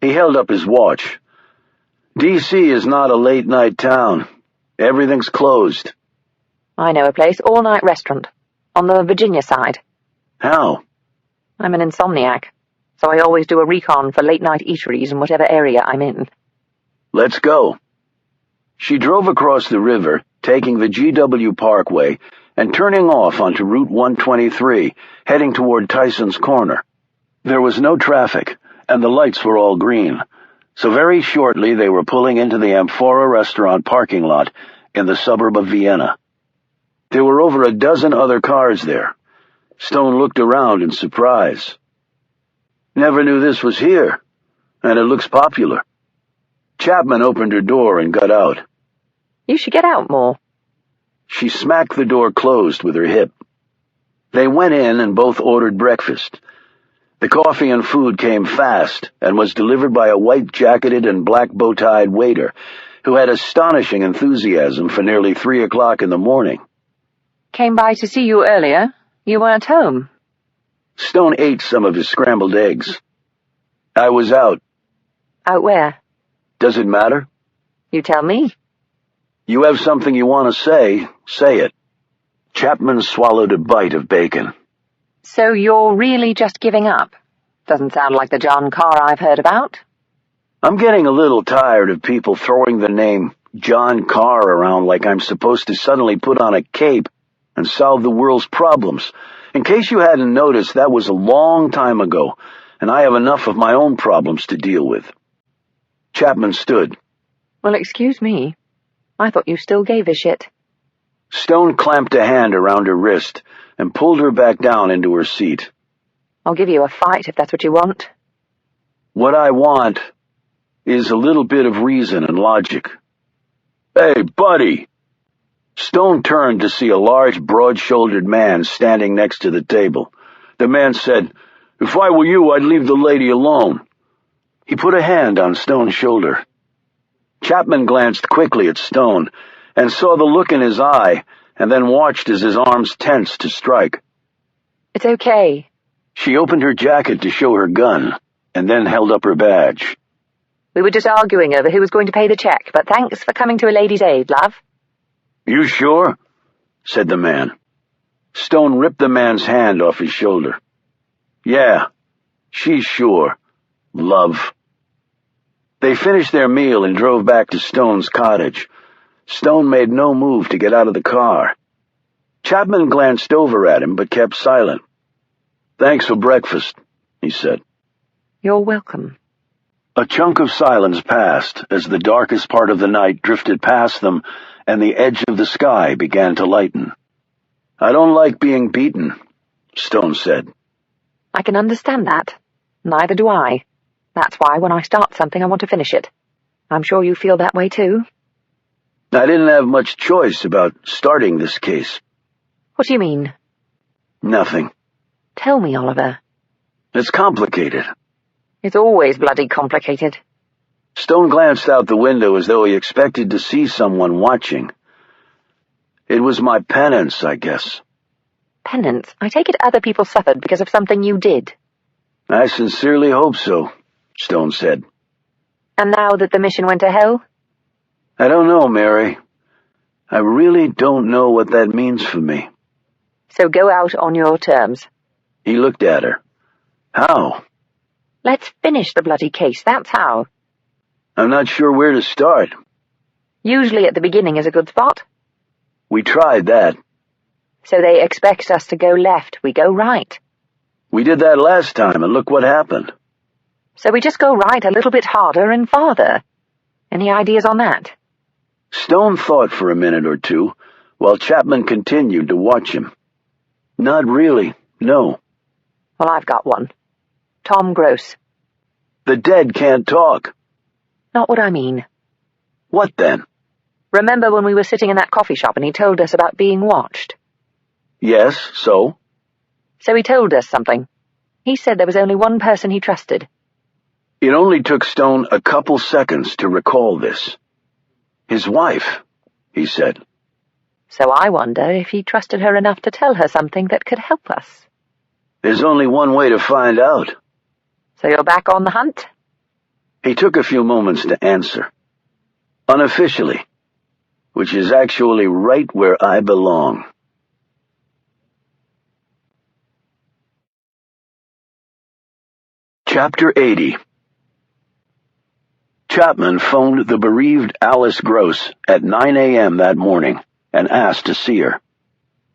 S1: He held up his watch. D.C. is not a late-night town. Everything's closed.
S2: I know a place, all-night restaurant, on the Virginia side.
S1: How?
S2: I'm an insomniac, so I always do a recon for late-night eateries in whatever area I'm in.
S1: Let's go. She drove across the river, taking the GW Parkway and turning off onto Route 123, heading toward Tyson's Corner. There was no traffic, and the lights were all green, so very shortly they were pulling into the Amphora restaurant parking lot in the suburb of Vienna. There were over a dozen other cars there. Stone looked around in surprise. Never knew this was here, and it looks popular. Chapman opened her door and got out.
S2: You should get out more.
S1: She smacked the door closed with her hip. They went in and both ordered breakfast. The coffee and food came fast and was delivered by a white-jacketed and black bow-tied waiter who had astonishing enthusiasm for nearly 3 o'clock in the morning.
S2: Came by to see you earlier. You weren't home.
S1: Stone ate some of his scrambled eggs. I was out.
S2: Out where?
S1: Does it matter?
S2: You tell me.
S1: You have something you want to say it. Chapman swallowed a bite of bacon.
S2: So you're really just giving up? Doesn't sound like the John Carr I've heard about.
S1: I'm getting a little tired of people throwing the name John Carr around like I'm supposed to suddenly put on a cape and solve the world's problems. In case you hadn't noticed, that was a long time ago, and I have enough of my own problems to deal with. Chapman stood.
S2: Well, excuse me. I thought you still gave a shit.
S1: Stone clamped a hand around her wrist and pulled her back down into her seat.
S2: I'll give you a fight if that's what you want.
S1: What I want is a little bit of reason and logic. Hey, buddy! Stone turned to see a large, broad-shouldered man standing next to the table. The man said, "If I were you, I'd leave the lady alone." He put a hand on Stone's shoulder. Chapman glanced quickly at Stone and saw the look in his eye, and then watched as his arms tensed to strike.
S2: It's okay.
S1: She opened her jacket to show her gun, and then held up her badge.
S2: We were just arguing over who was going to pay the check, but thanks for coming to a lady's aid, love.
S1: You sure? Said the man. Stone ripped the man's hand off his shoulder. Yeah, she's sure, love. They finished their meal and drove back to Stone's cottage. Stone made no move to get out of the car. Chapman glanced over at him but kept silent. Thanks for breakfast, he said.
S2: You're welcome.
S1: A chunk of silence passed as the darkest part of the night drifted past them and the edge of the sky began to lighten. I don't like being beaten, Stone said.
S2: I can understand that. Neither do I. That's why when I start something, I want to finish it. I'm sure you feel that way too.
S1: I didn't have much choice about starting this case.
S2: What do you mean?
S1: Nothing.
S2: Tell me, Oliver.
S1: It's complicated.
S2: It's always bloody complicated.
S1: Stone glanced out the window as though he expected to see someone watching. It was my penance, I guess.
S2: Penance? I take it other people suffered because of something you did.
S1: I sincerely hope so, Stone said.
S2: And now that the mission went to hell?
S1: I don't know, Mary. I really don't know what that means for me.
S2: So go out on your terms.
S1: He looked at her. How?
S2: Let's finish the bloody case, that's how.
S1: I'm not sure where to start.
S2: Usually at the beginning is a good spot.
S1: We tried that.
S2: So they expect us to go left, we go right.
S1: We did that last time, and look what happened.
S2: So we just go right a little bit harder and farther. Any ideas on that?
S1: Stone thought for a minute or two, while Chapman continued to watch him. Not really, no.
S2: Well, I've got one. Tom Gross.
S1: The dead can't talk.
S2: Not what I mean.
S1: What then?
S2: Remember when we were sitting in that coffee shop and he told us about being watched?
S1: Yes, so?
S2: So he told us something. He said there was only one person he trusted.
S1: It only took Stone a couple seconds to recall this. His wife, he said.
S2: So I wonder if he trusted her enough to tell her something that could help us.
S1: There's only one way to find out.
S2: So you're back on the hunt?
S1: He took a few moments to answer. Unofficially, which is actually right where I belong. Chapter 80. Chapman phoned the bereaved Alice Gross at 9 a.m. that morning and asked to see her.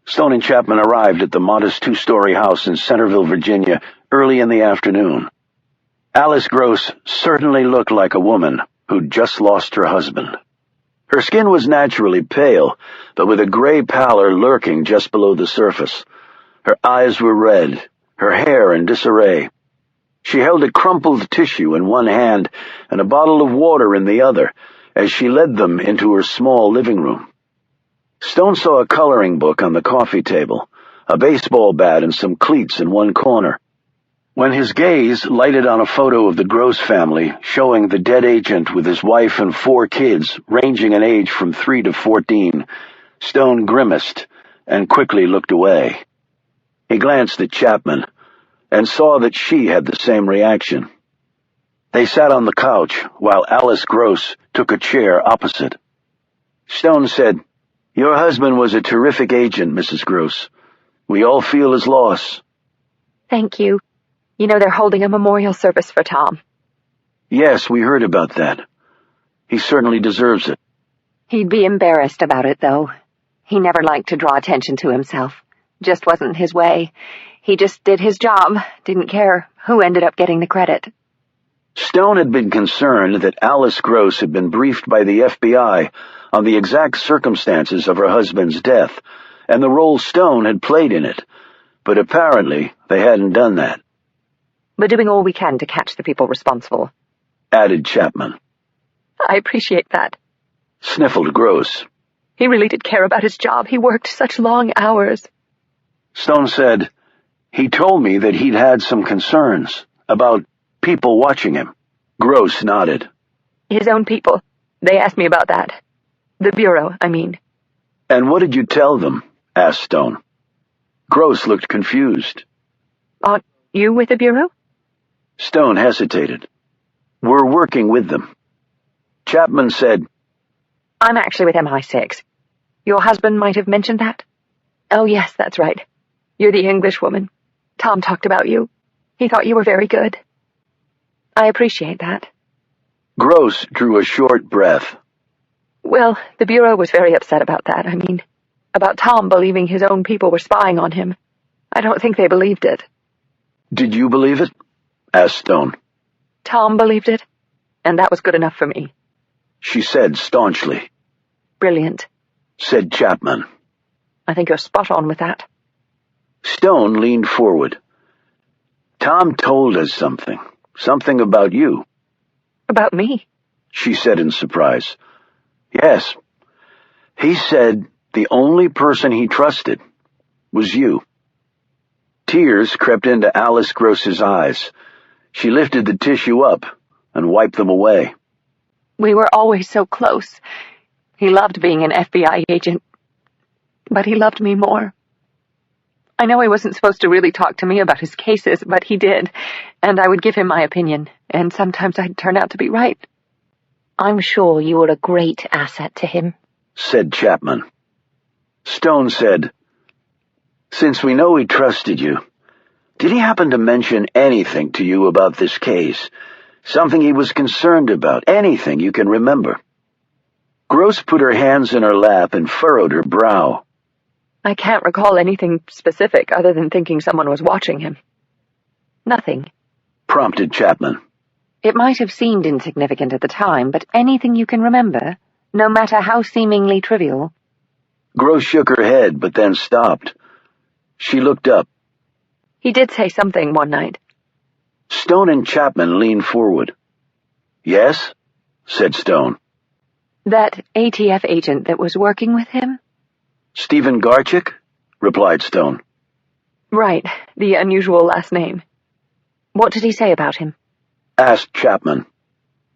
S1: Stone and Chapman arrived at the modest two-story house in Centerville, Virginia, early in the afternoon. Alice Gross certainly looked like a woman who'd just lost her husband. Her skin was naturally pale, but with a gray pallor lurking just below the surface. Her eyes were red, her hair in disarray. She held a crumpled tissue in one hand and a bottle of water in the other as she led them into her small living room. Stone saw a coloring book on the coffee table, a baseball bat and some cleats in one corner. When his gaze lighted on a photo of the Gross family showing the dead agent with his wife and 4 kids ranging in age from 3 to 14, Stone grimaced and quickly looked away. He glanced at Chapman and saw that she had the same reaction. They sat on the couch while Alice Gross took a chair opposite. Stone said, "Your husband was a terrific agent, Mrs. Gross. We all feel his loss."
S2: Thank you. You know they're holding a memorial service for Tom.
S1: Yes, we heard about that. He certainly deserves it.
S2: He'd be embarrassed about it, though. He never liked to draw attention to himself. Just wasn't his way. He just did his job, didn't care who ended up getting the credit.
S1: Stone had been concerned that Alice Gross had been briefed by the FBI on the exact circumstances of her husband's death, and the role Stone had played in it, but apparently they hadn't done that.
S2: We're doing all we can to catch the people responsible,
S1: added Chapman.
S2: I appreciate that,
S1: sniffled Gross.
S2: He really did care about his job. He worked such long hours.
S1: Stone said, he told me that he'd had some concerns about people watching him. Gross nodded.
S2: His own people. They asked me about that. The Bureau, I mean.
S1: And what did you tell them? Asked Stone. Gross looked confused.
S2: Aren't you with the Bureau?
S1: Stone hesitated. We're working with them. Chapman said,
S2: I'm actually with MI6. Your husband might have mentioned that? Oh, yes, that's right. You're the English woman. Tom talked about you. He thought you were very good. I appreciate that.
S1: Gross drew a short breath.
S2: Well, the Bureau was very upset about that. I mean, about Tom believing his own people were spying on him. I don't think they believed it.
S1: Did you believe it? Asked Stone.
S2: Tom believed it, and that was good enough for me.
S1: She said staunchly.
S2: Brilliant,
S1: said Chapman.
S2: I think you're spot on with that.
S1: Stone leaned forward. Tom told us something about you.
S2: About me?
S1: She said in surprise. Yes. He said the only person he trusted was you. Tears crept into Alice Gross's eyes. She lifted the tissue up and wiped them away.
S2: We were always so close. He loved being an FBI agent, but he loved me more. I know he wasn't supposed to really talk to me about his cases, but he did, and I would give him my opinion, and sometimes I'd turn out to be right. I'm sure you were a great asset to him, said
S1: Chapman. Stone said, since we know he trusted you, did he happen to mention anything to you about this case? Something he was concerned about? Anything you can remember? Gross put her hands in her lap and furrowed her brow.
S2: I can't recall anything specific other than thinking someone was watching him. Nothing,
S1: prompted Chapman.
S2: It might have seemed insignificant at the time, but anything you can remember, no matter how seemingly trivial.
S1: Gross shook her head, but then stopped. She looked up.
S2: He did say something one night.
S1: Stone and Chapman leaned forward. Yes, said Stone.
S2: That ATF agent that was working with him?
S1: Stephen Garchik, replied Stone.
S2: Right, the unusual last name. What did he say about him?
S1: Asked Chapman.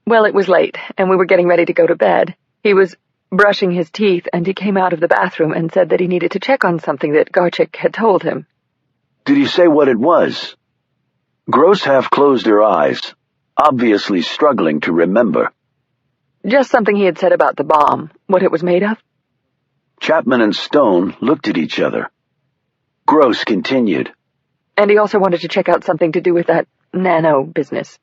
S2: Well, it was late, and we were getting ready to go to bed. He was brushing his teeth, and he came out of the bathroom and said that he needed to check on something that Garchik had told him.
S1: Did he say what it was? Gross half closed her eyes, obviously struggling to remember.
S2: Just something he had said about the bomb, what it was made of.
S1: Chapman and Stone looked at each other. Gross continued.
S2: And he also wanted to check out something to do with that nano business.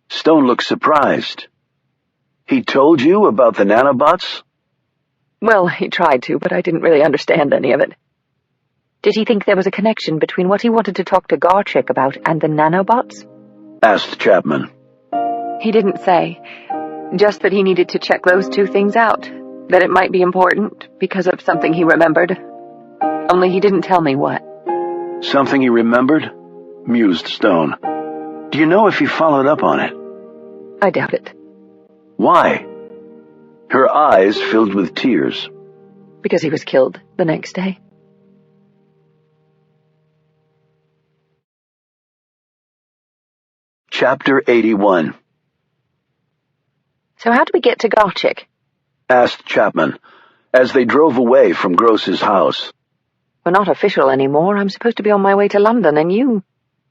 S1: Stone looked surprised. He told you about the nanobots?
S2: Well, he tried to, but I didn't really understand any of it. Did he think there was a connection between what he wanted to talk to Garchik about and the nanobots? Asked
S1: Chapman.
S2: He didn't say. Just that he needed to check those two things out. That it might be important because of something he remembered. Only he didn't tell me what.
S1: Something he remembered? Mused Stone. Do you know if he followed up on it?
S2: I doubt it.
S1: Why? Her eyes filled with tears.
S2: Because he was killed the next day.
S1: Chapter 81.
S2: So how do we get to Garchik?
S1: Asked Chapman, as they drove away from Gross's house.
S2: We're not official anymore. I'm supposed to be on my way to London, and you...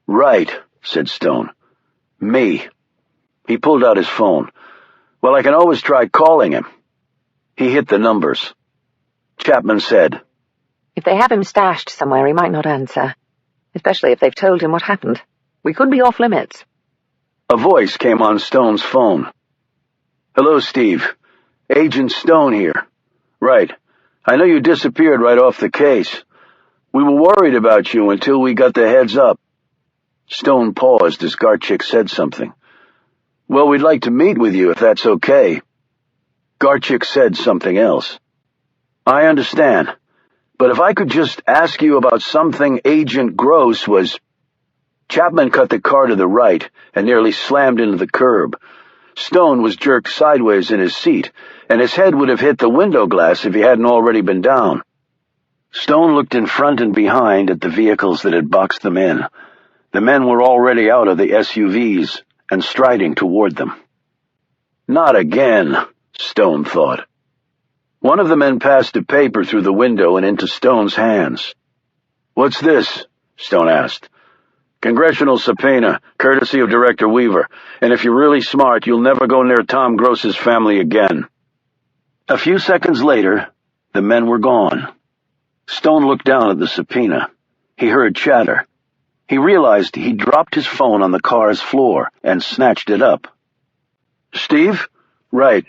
S1: Right, said Stone. Me. He pulled out his phone. Well, I can always try calling him. He hit the numbers. Chapman said,
S2: If they have him stashed somewhere, he might not answer. Especially if they've told him what happened. We could be off limits.
S1: A voice came on Stone's phone. "Hello, Steve. Agent Stone here. Right. I know you disappeared right off the case. We were worried about you until we got the heads up." Stone paused as Garchik said something. "Well, we'd like to meet with you if that's okay." Garchik said something else. "I understand. But if I could just ask you about something Agent Gross was—" Chapman cut the car to the right and nearly slammed into the curb. Stone was jerked sideways in his seat, and his head would have hit the window glass if he hadn't already been down. Stone looked in front and behind at the vehicles that had boxed them in. The men were already out of the SUVs and striding toward them. Not again, Stone thought. One of the men passed a paper through the window and into Stone's hands. "What's this?" Stone asked. "Congressional subpoena, courtesy of Director Weaver, and if you're really smart, you'll never go near Tom Gross's family again." A few seconds later, the men were gone. Stone looked down at the subpoena. He heard chatter. He realized he'd dropped his phone on the car's floor and snatched it up. "Steve? Right.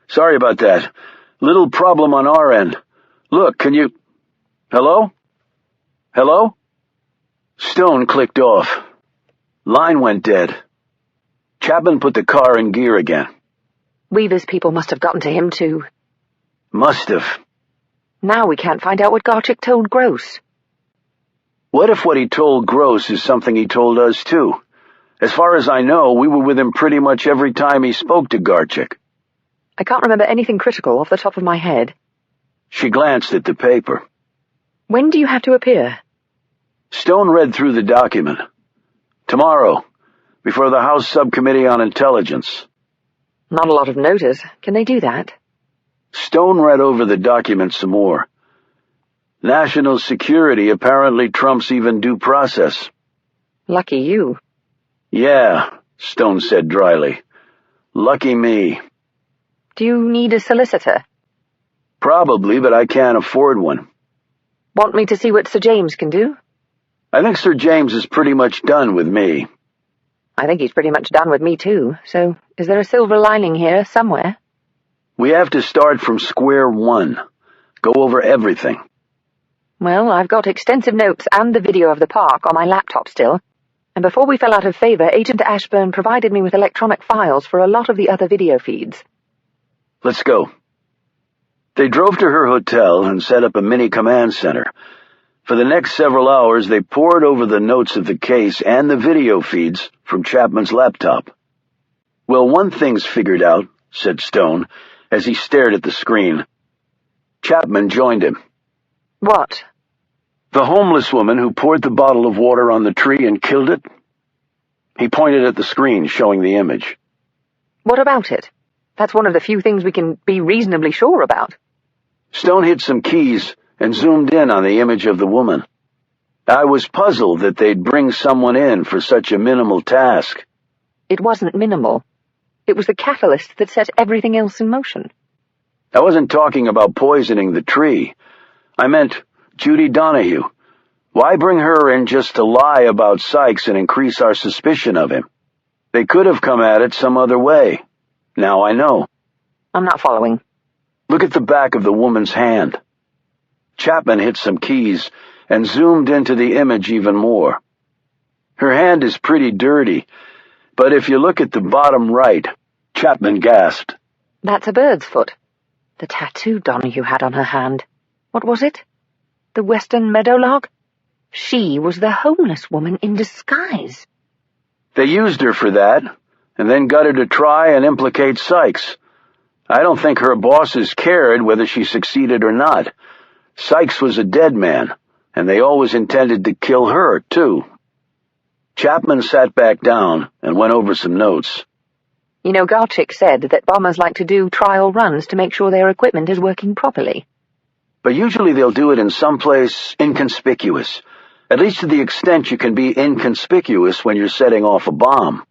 S1: Sorry about that. Little problem on our end. Look, can you— Hello? Hello?" Stone clicked off. Line went dead. Chapman put the car in gear again.
S2: Weaver's people must have gotten to him too.
S1: Must have.
S2: Now we can't find out what Garchik told Gross.
S1: What if what he told Gross is something he told us too? As far as I know, we were with him pretty much every time he spoke to Garchik.
S2: I can't remember anything critical off the top of my head.
S1: She glanced at the paper.
S2: When do you have to appear?
S1: Stone read through the document. "Tomorrow, before the House Subcommittee on Intelligence."
S2: Not a lot of notice. Can they do that?
S1: Stone read over the document some more. National security apparently trumps even due process.
S2: Lucky you.
S1: "Yeah," Stone said dryly. "Lucky me."
S2: Do you need a solicitor?
S1: Probably, but I can't afford one.
S2: Want me to see what Sir James can do?
S1: I think Sir James is pretty much done with me.
S2: I think he's pretty much done with me too, so is there a silver lining here somewhere?
S1: We have to start from square one. Go over everything.
S2: Well, I've got extensive notes and the video of the park on my laptop still, and before we fell out of favor, Agent Ashburn provided me with electronic files for a lot of the other video feeds.
S1: Let's go. They drove to her hotel and set up a mini command center. For the next several hours, they pored over the notes of the case and the video feeds from Chapman's laptop. "Well, one thing's figured out," said Stone, as he stared at the screen. Chapman joined him.
S2: What?
S1: "The homeless woman who poured the bottle of water on the tree and killed it?" He pointed at the screen, showing the image.
S2: What about it? That's one of the few things we can be reasonably sure about.
S1: Stone hit some keys and zoomed in on the image of the woman. "I was puzzled that they'd bring someone in for such a minimal task."
S2: It wasn't minimal. It was the catalyst that set everything else in motion.
S1: "I wasn't talking about poisoning the tree. I meant Judy Donahue. Why bring her in just to lie about Sykes and increase our suspicion of him? They could have come at it some other way. Now I know."
S2: I'm not following.
S1: "Look at the back of the woman's hand." Chapman hit some keys and zoomed into the image even more. "Her hand is pretty dirty, but if you look at the bottom right," Chapman gasped.
S2: That's a bird's foot. The tattoo Donahue had on her hand. What was it? The Western Meadowlark? She was the homeless woman in disguise.
S1: "They used her for that, and then got her to try and implicate Sykes. I don't think her bosses cared whether she succeeded or not. Sykes was a dead man, and they always intended to kill her, too." Chapman sat back down and went over some notes.
S2: You know, Garchik said that bombers like to do trial runs to make sure their equipment is working properly.
S1: But usually they'll do it in some place inconspicuous, at least to the extent you can be inconspicuous when you're setting off a bomb.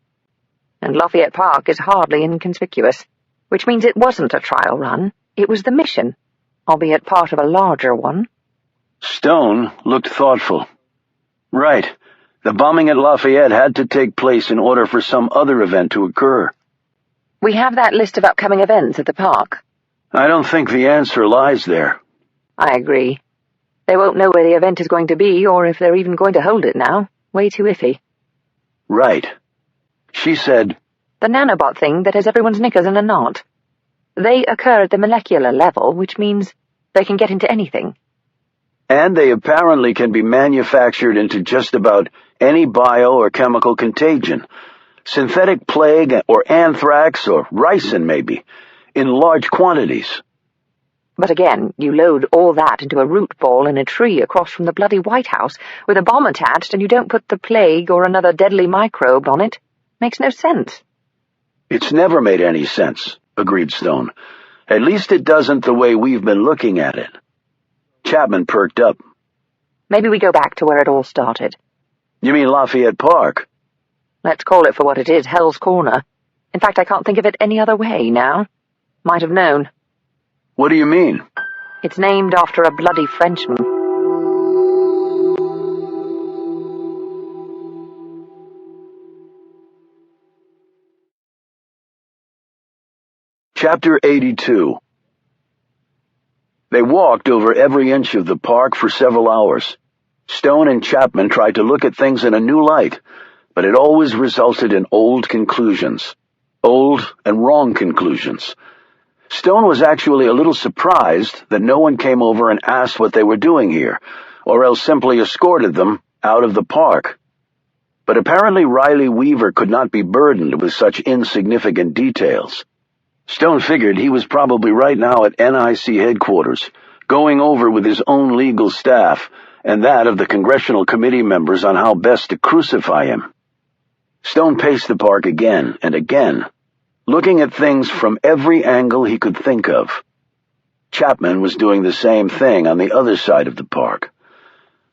S2: And Lafayette Park is hardly inconspicuous, which means it wasn't a trial run. It was the mission, albeit part of a larger one.
S1: Stone looked thoughtful. "Right. The bombing at Lafayette had to take place in order for some other event to occur.
S2: We have that list of upcoming events at the park.
S1: I don't think the answer lies there.
S2: I agree. They won't know where the event is going to be, or if they're even going to hold it now. Way too iffy.
S1: Right. She said,
S2: The nanobot thing that has everyone's knickers in a knot. They occur at the molecular level, which means they can get into anything.
S1: And they apparently can be manufactured into just about any bio or chemical contagion. Synthetic plague or anthrax or ricin, maybe, in large quantities.
S2: But again, you load all that into a root ball in a tree across from the bloody White House with a bomb attached, and you don't put the plague or another deadly microbe on it. Makes no sense.
S1: It's never made any sense, agreed Stone. At least it doesn't the way we've been looking at it. Chapman perked up.
S2: Maybe we go back to where it all started.
S1: You mean Lafayette Park?
S2: Let's call it for what it is, Hell's Corner. In fact, I can't think of it any other way now. Might have known.
S1: What do you mean?
S2: It's named after a bloody Frenchman.
S1: Chapter 82. They walked over every inch of the park for several hours. Stone and Chapman tried to look at things in a new light, but it always resulted in old conclusions. Old and wrong conclusions. Stone was actually a little surprised that no one came over and asked what they were doing here, or else simply escorted them out of the park. But apparently Riley Weaver could not be burdened with such insignificant details. Stone figured he was probably right now at NIC headquarters, going over with his own legal staff and that of the congressional committee members on how best to crucify him. Stone paced the park again and again, looking at things from every angle he could think of. Chapman was doing the same thing on the other side of the park.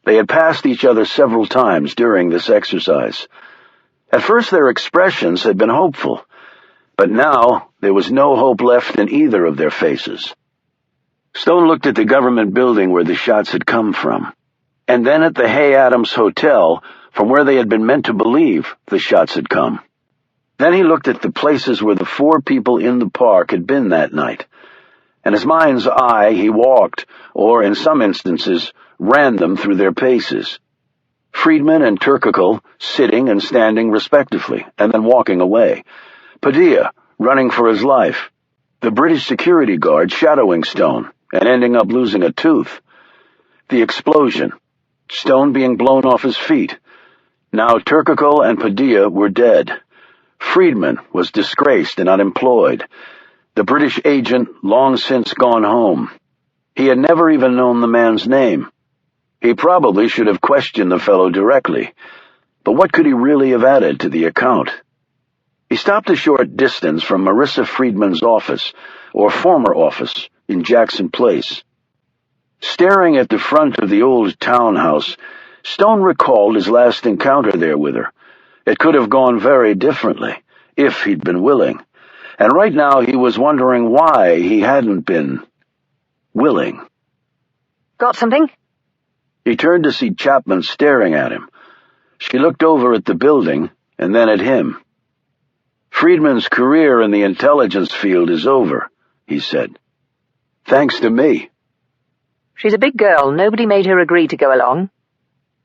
S1: They had passed each other several times during this exercise. At first their expressions had been hopeful, but now there was no hope left in either of their faces. Stone looked at the government building where the shots had come from, and then at the Hay Adams Hotel from where they had been meant to believe the shots had come. Then he looked at the places where the 4 people in the park had been that night, and his mind's eye he walked, or in some instances, ran them through their paces. Friedman and Turkical sitting and standing respectively, and then walking away. Padilla running for his life. The British security guard shadowing Stone and ending up losing a tooth. The explosion. Stone being blown off his feet. Now Turkical and Padilla were dead. Friedman was disgraced and unemployed. The British agent long since gone home. He had never even known the man's name. He probably should have questioned the fellow directly, but what could he really have added to the account? He stopped a short distance from Marissa Friedman's office, or former office, in Jackson Place. Staring at the front of the old townhouse, Stone recalled his last encounter there with her. It could have gone very differently, if he'd been willing, and right now he was wondering why he hadn't been willing.
S2: Got something?
S1: He turned to see Chapman staring at him. She looked over at the building, and then at him. Friedman's career in the intelligence field is over, he said. Thanks to me.
S2: She's a big girl. Nobody made her agree to go along.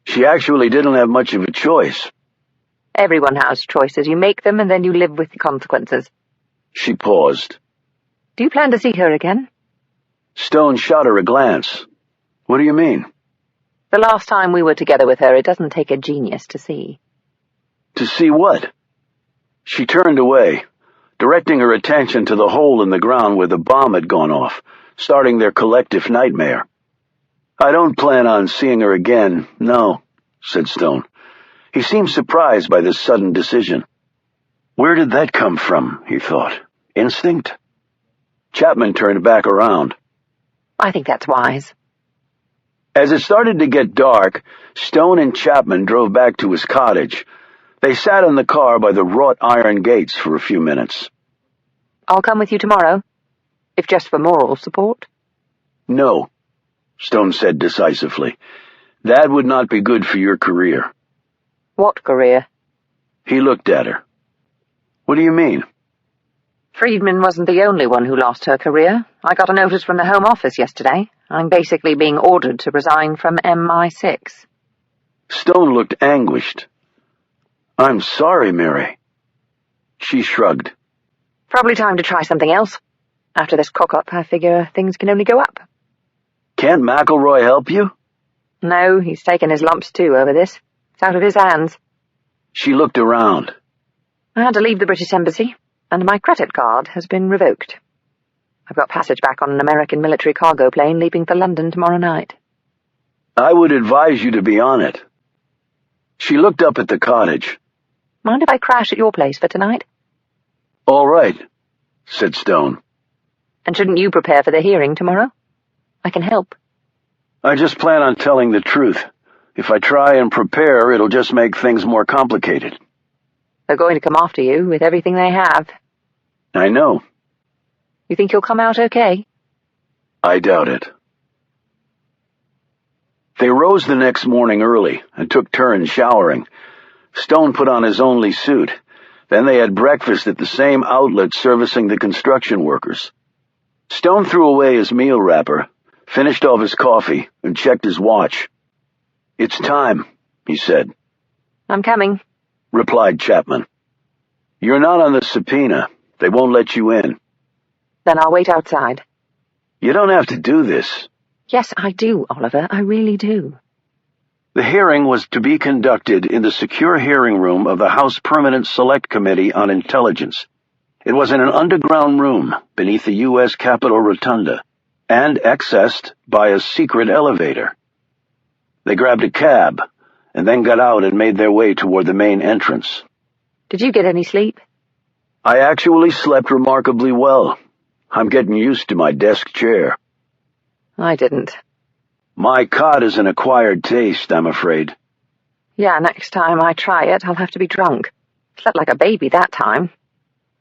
S1: She actually didn't have much of a choice.
S2: Everyone has choices. You make them and then you live with the consequences.
S1: She paused.
S2: Do you plan to see her again?
S1: Stone shot her a glance. What do you mean?
S2: The last time we were together with her, it doesn't take a genius to see.
S1: To see what? She turned away, directing her attention to the hole in the ground where the bomb had gone off, starting their collective nightmare. I don't plan on seeing her again, no, said Stone. He seemed surprised by this sudden decision. Where did that come from, he thought. Instinct? Chapman turned back around.
S2: I think that's wise.
S1: As it started to get dark, Stone and Chapman drove back to his cottage. They sat in the car by the wrought iron gates for a few minutes.
S2: I'll come with you tomorrow, if just for moral support.
S1: No, Stone said decisively. That would not be good for your career.
S2: What career?
S1: He looked at her. What do you mean?
S2: Friedman wasn't the only one who lost her career. I got a notice from the Home Office yesterday. I'm basically being ordered to resign from MI6.
S1: Stone looked anguished. I'm sorry, Mary. She shrugged.
S2: Probably time to try something else. After this cock-up, I figure things can only go up.
S1: Can't McElroy help you?
S2: No, he's taken his lumps too over this. It's out of his hands.
S1: She looked around.
S2: I had to leave the British Embassy, and my credit card has been revoked. I've got passage back on an American military cargo plane leaving for London tomorrow night.
S1: I would advise you to be on it. She looked up at the cottage.
S2: Mind if I crash at your place for tonight?
S1: All right, said Stone.
S2: And shouldn't you prepare for the hearing tomorrow? I can help.
S1: I just plan on telling the truth. If I try and prepare, it'll just make things more complicated.
S2: They're going to come after you with everything they have.
S1: I know.
S2: You think you'll come out okay?
S1: I doubt it. They rose the next morning early and took turns showering. Stone put on his only suit. Then they had breakfast at the same outlet servicing the construction workers. Stone threw away his meal wrapper, finished off his coffee, and checked his watch. It's time, he said.
S2: I'm coming,
S1: replied Chapman. You're not on the subpoena. They won't let you in.
S2: Then I'll wait outside.
S1: You don't have to do this.
S2: Yes, I do, Oliver. I really do.
S1: The hearing was to be conducted in the secure hearing room of the House Permanent Select Committee on Intelligence. It was in an underground room beneath the U.S. Capitol Rotunda and accessed by a secret elevator. They grabbed a cab and then got out and made their way toward the main entrance.
S2: Did you get any sleep?
S1: I actually slept remarkably well. I'm getting used to my desk chair.
S2: I didn't.
S1: My cot is an acquired taste, I'm afraid.
S2: Yeah, next time I try it, I'll have to be drunk. Slept like a baby that time.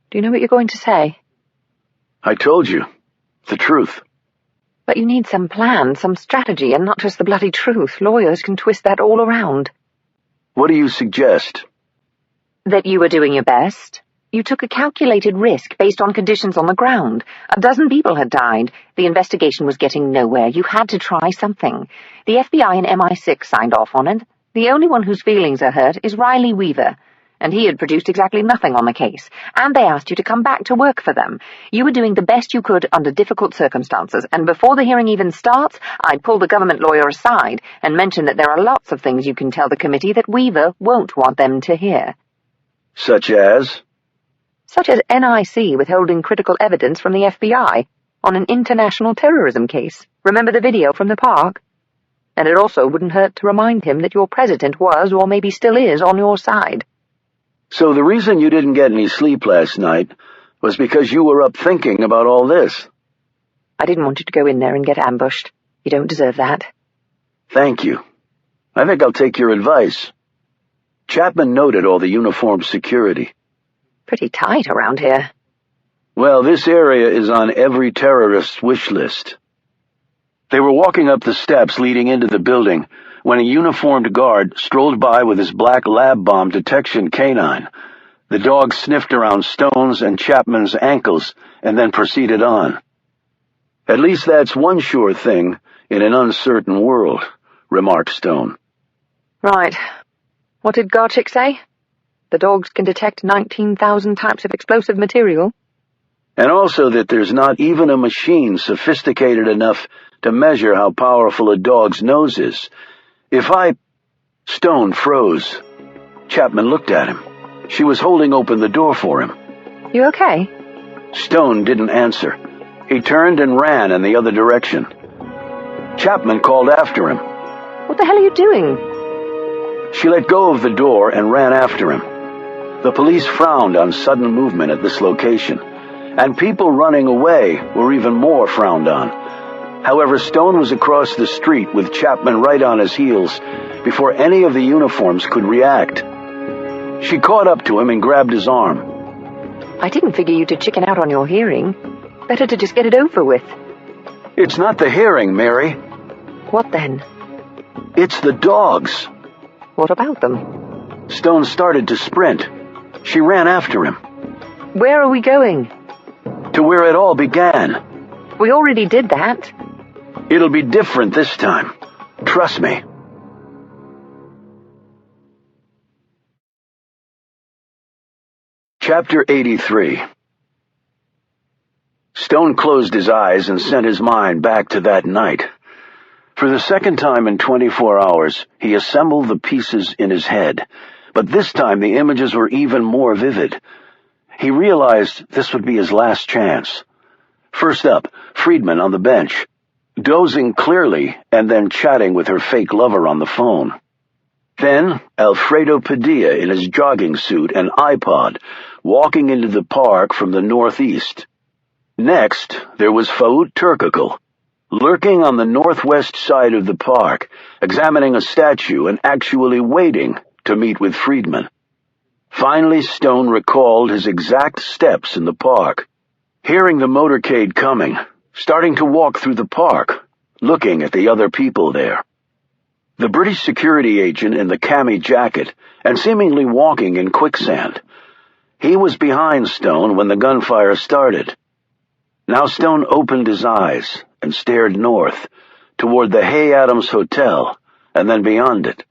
S2: Do you know what you're going to say?
S1: I told you. The truth.
S2: But you need some plan, some strategy, and not just the bloody truth. Lawyers can twist that all around.
S1: What do you suggest?
S2: That you were doing your best. You took a calculated risk based on conditions on the ground. 12 people had died. The investigation was getting nowhere. You had to try something. The FBI and MI6 signed off on it. The only one whose feelings are hurt is Riley Weaver, and he had produced exactly nothing on the case. And they asked you to come back to work for them. You were doing the best you could under difficult circumstances, and before the hearing even starts, I'd pull the government lawyer aside and mention that there are lots of things you can tell the committee that Weaver won't want them to hear.
S1: Such as?
S2: Such as NIC withholding critical evidence from the FBI on an international terrorism case. Remember the video from the park? And it also wouldn't hurt to remind him that your president was, or maybe still is, on your side.
S1: So the reason you didn't get any sleep last night was because you were up thinking about all this?
S2: I didn't want you to go in there and get ambushed. You don't deserve that.
S1: Thank you. I think I'll take your advice. Chapman noted all the uniformed security.
S2: Pretty tight around here.
S1: Well, this area is on every terrorist's wish list. They were walking up the steps leading into the building when a uniformed guard strolled by with his black lab bomb detection canine. The dog sniffed around Stone's and Chapman's ankles and then proceeded on. At least that's one sure thing in an uncertain world, remarked Stone.
S2: Right. What did Garchik say? The dogs can detect 19,000 types of explosive material.
S1: And also that there's not even a machine sophisticated enough to measure how powerful a dog's nose is. Stone froze. Chapman looked at him. She was holding open the door for him.
S2: You okay?
S1: Stone didn't answer. He turned and ran in the other direction. Chapman called after him.
S2: What the hell are you doing?
S1: She let go of the door and ran after him. The police frowned on sudden movement at this location, and people running away were even more frowned on. However, Stone was across the street with Chapman right on his heels before any of the uniforms could react. She caught up to him and grabbed his arm.
S2: I didn't figure you to chicken out on your hearing. Better to just get it over with.
S1: It's not the hearing, Mary.
S2: What then?
S1: It's the dogs.
S2: What about them?
S1: Stone started to sprint. She ran after him.
S2: Where are we going?
S1: To where it all began.
S2: We already did that.
S1: It'll be different this time. Trust me. Chapter 83. Stone closed his eyes and sent his mind back to that night. For the second time in 24 hours, he assembled the pieces in his head, but this time the images were even more vivid. He realized this would be his last chance. First up, Friedman on the bench, dozing clearly and then chatting with her fake lover on the phone. Then, Alfredo Padilla in his jogging suit and iPod, walking into the park from the northeast. Next, there was Faout Turkakul, lurking on the northwest side of the park, examining a statue and actually waiting to meet with Friedman. Finally, Stone recalled his exact steps in the park, hearing the motorcade coming, starting to walk through the park, looking at the other people there. The British security agent in the cami jacket and seemingly walking in quicksand. He was behind Stone when the gunfire started. Now Stone opened his eyes and stared north, toward the Hay Adams Hotel, and then beyond it,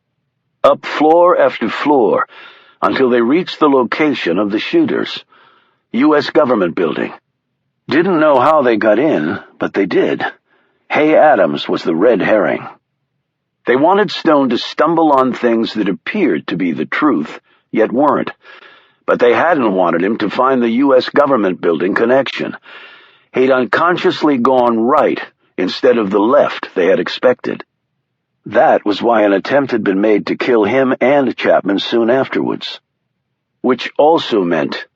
S1: up floor after floor, until they reached the location of the shooters, U.S. Government Building. Didn't know how they got in, but they did. Hay Adams was the red herring. They wanted Stone to stumble on things that appeared to be the truth, yet weren't. But they hadn't wanted him to find the U.S. Government Building connection. He'd unconsciously gone right instead of the left they had expected. That was why an attempt had been made to kill him and Chapman soon afterwards. Which also meant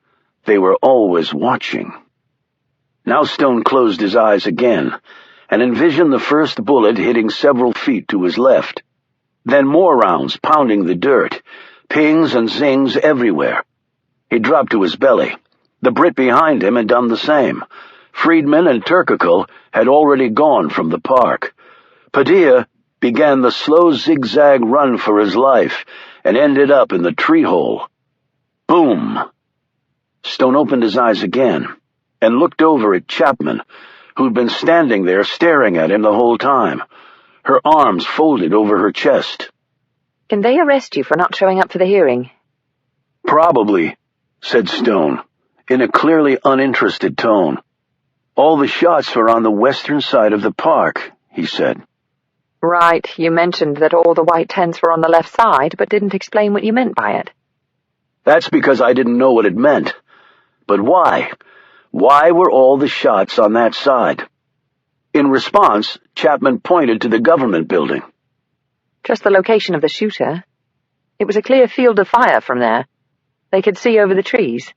S1: they were always watching. Now Stone closed his eyes again and envisioned the first bullet hitting several feet to his left. Then more rounds pounding the dirt, pings and zings everywhere. He dropped to his belly. The Brit behind him had done the same. Friedman and Turkakul had already gone from the park. Padilla began the slow zigzag run for his life and ended up in the tree hole. Boom! Stone opened his eyes again and looked over at Chapman, who'd been standing there staring at him the whole time, her arms folded over her chest.
S2: Can they arrest you for not showing up for the hearing?
S1: Probably, said Stone, in a clearly uninterested tone. All the shots were on the western side of the park, he said.
S2: Right, you mentioned that all the white tents were on the left side, but didn't explain what you meant by it.
S1: That's because I didn't know what it meant. But why? Why were all the shots on that side? In response, Chapman pointed to the government building.
S2: Just the location of the shooter. It was a clear field of fire from there. They could see over the trees.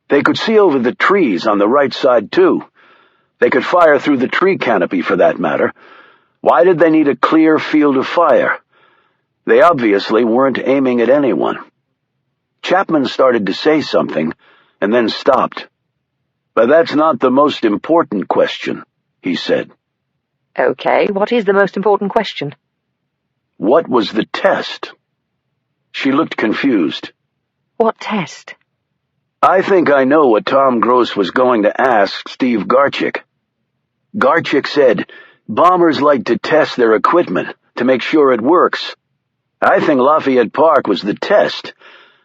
S1: They could see over the trees on the right side, too. They could fire through the tree canopy, for that matter. Why did they need a clear field of fire? They obviously weren't aiming at anyone. Chapman started to say something, and then stopped. But that's not the most important question, he said.
S2: Okay, what is the most important question?
S1: What was the test? She looked confused.
S2: What test?
S1: I think I know what Tom Gross was going to ask Steve Garchik. Garchik said, bombers like to test their equipment to make sure it works. I think Lafayette Park was the test,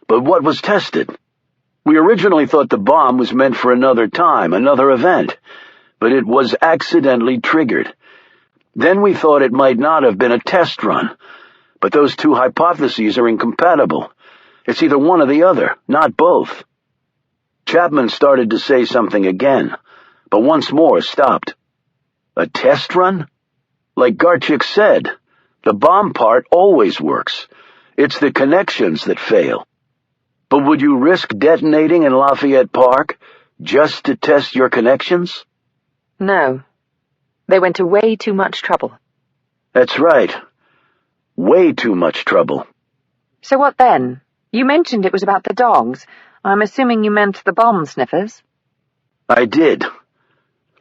S1: but what was tested? We originally thought the bomb was meant for another time, another event, but it was accidentally triggered. Then we thought it might not have been a test run, but those two hypotheses are incompatible. It's either one or the other, not both. Chapman started to say something again, but once more stopped. A test run? Like Garchik said, the bomb part always works. It's the connections that fail. But would you risk detonating in Lafayette Park just to test your connections?
S2: No. They went to way too much trouble.
S1: That's right. Way too much trouble.
S2: So what then? You mentioned it was about the dogs. I'm assuming you meant the bomb sniffers.
S1: I did.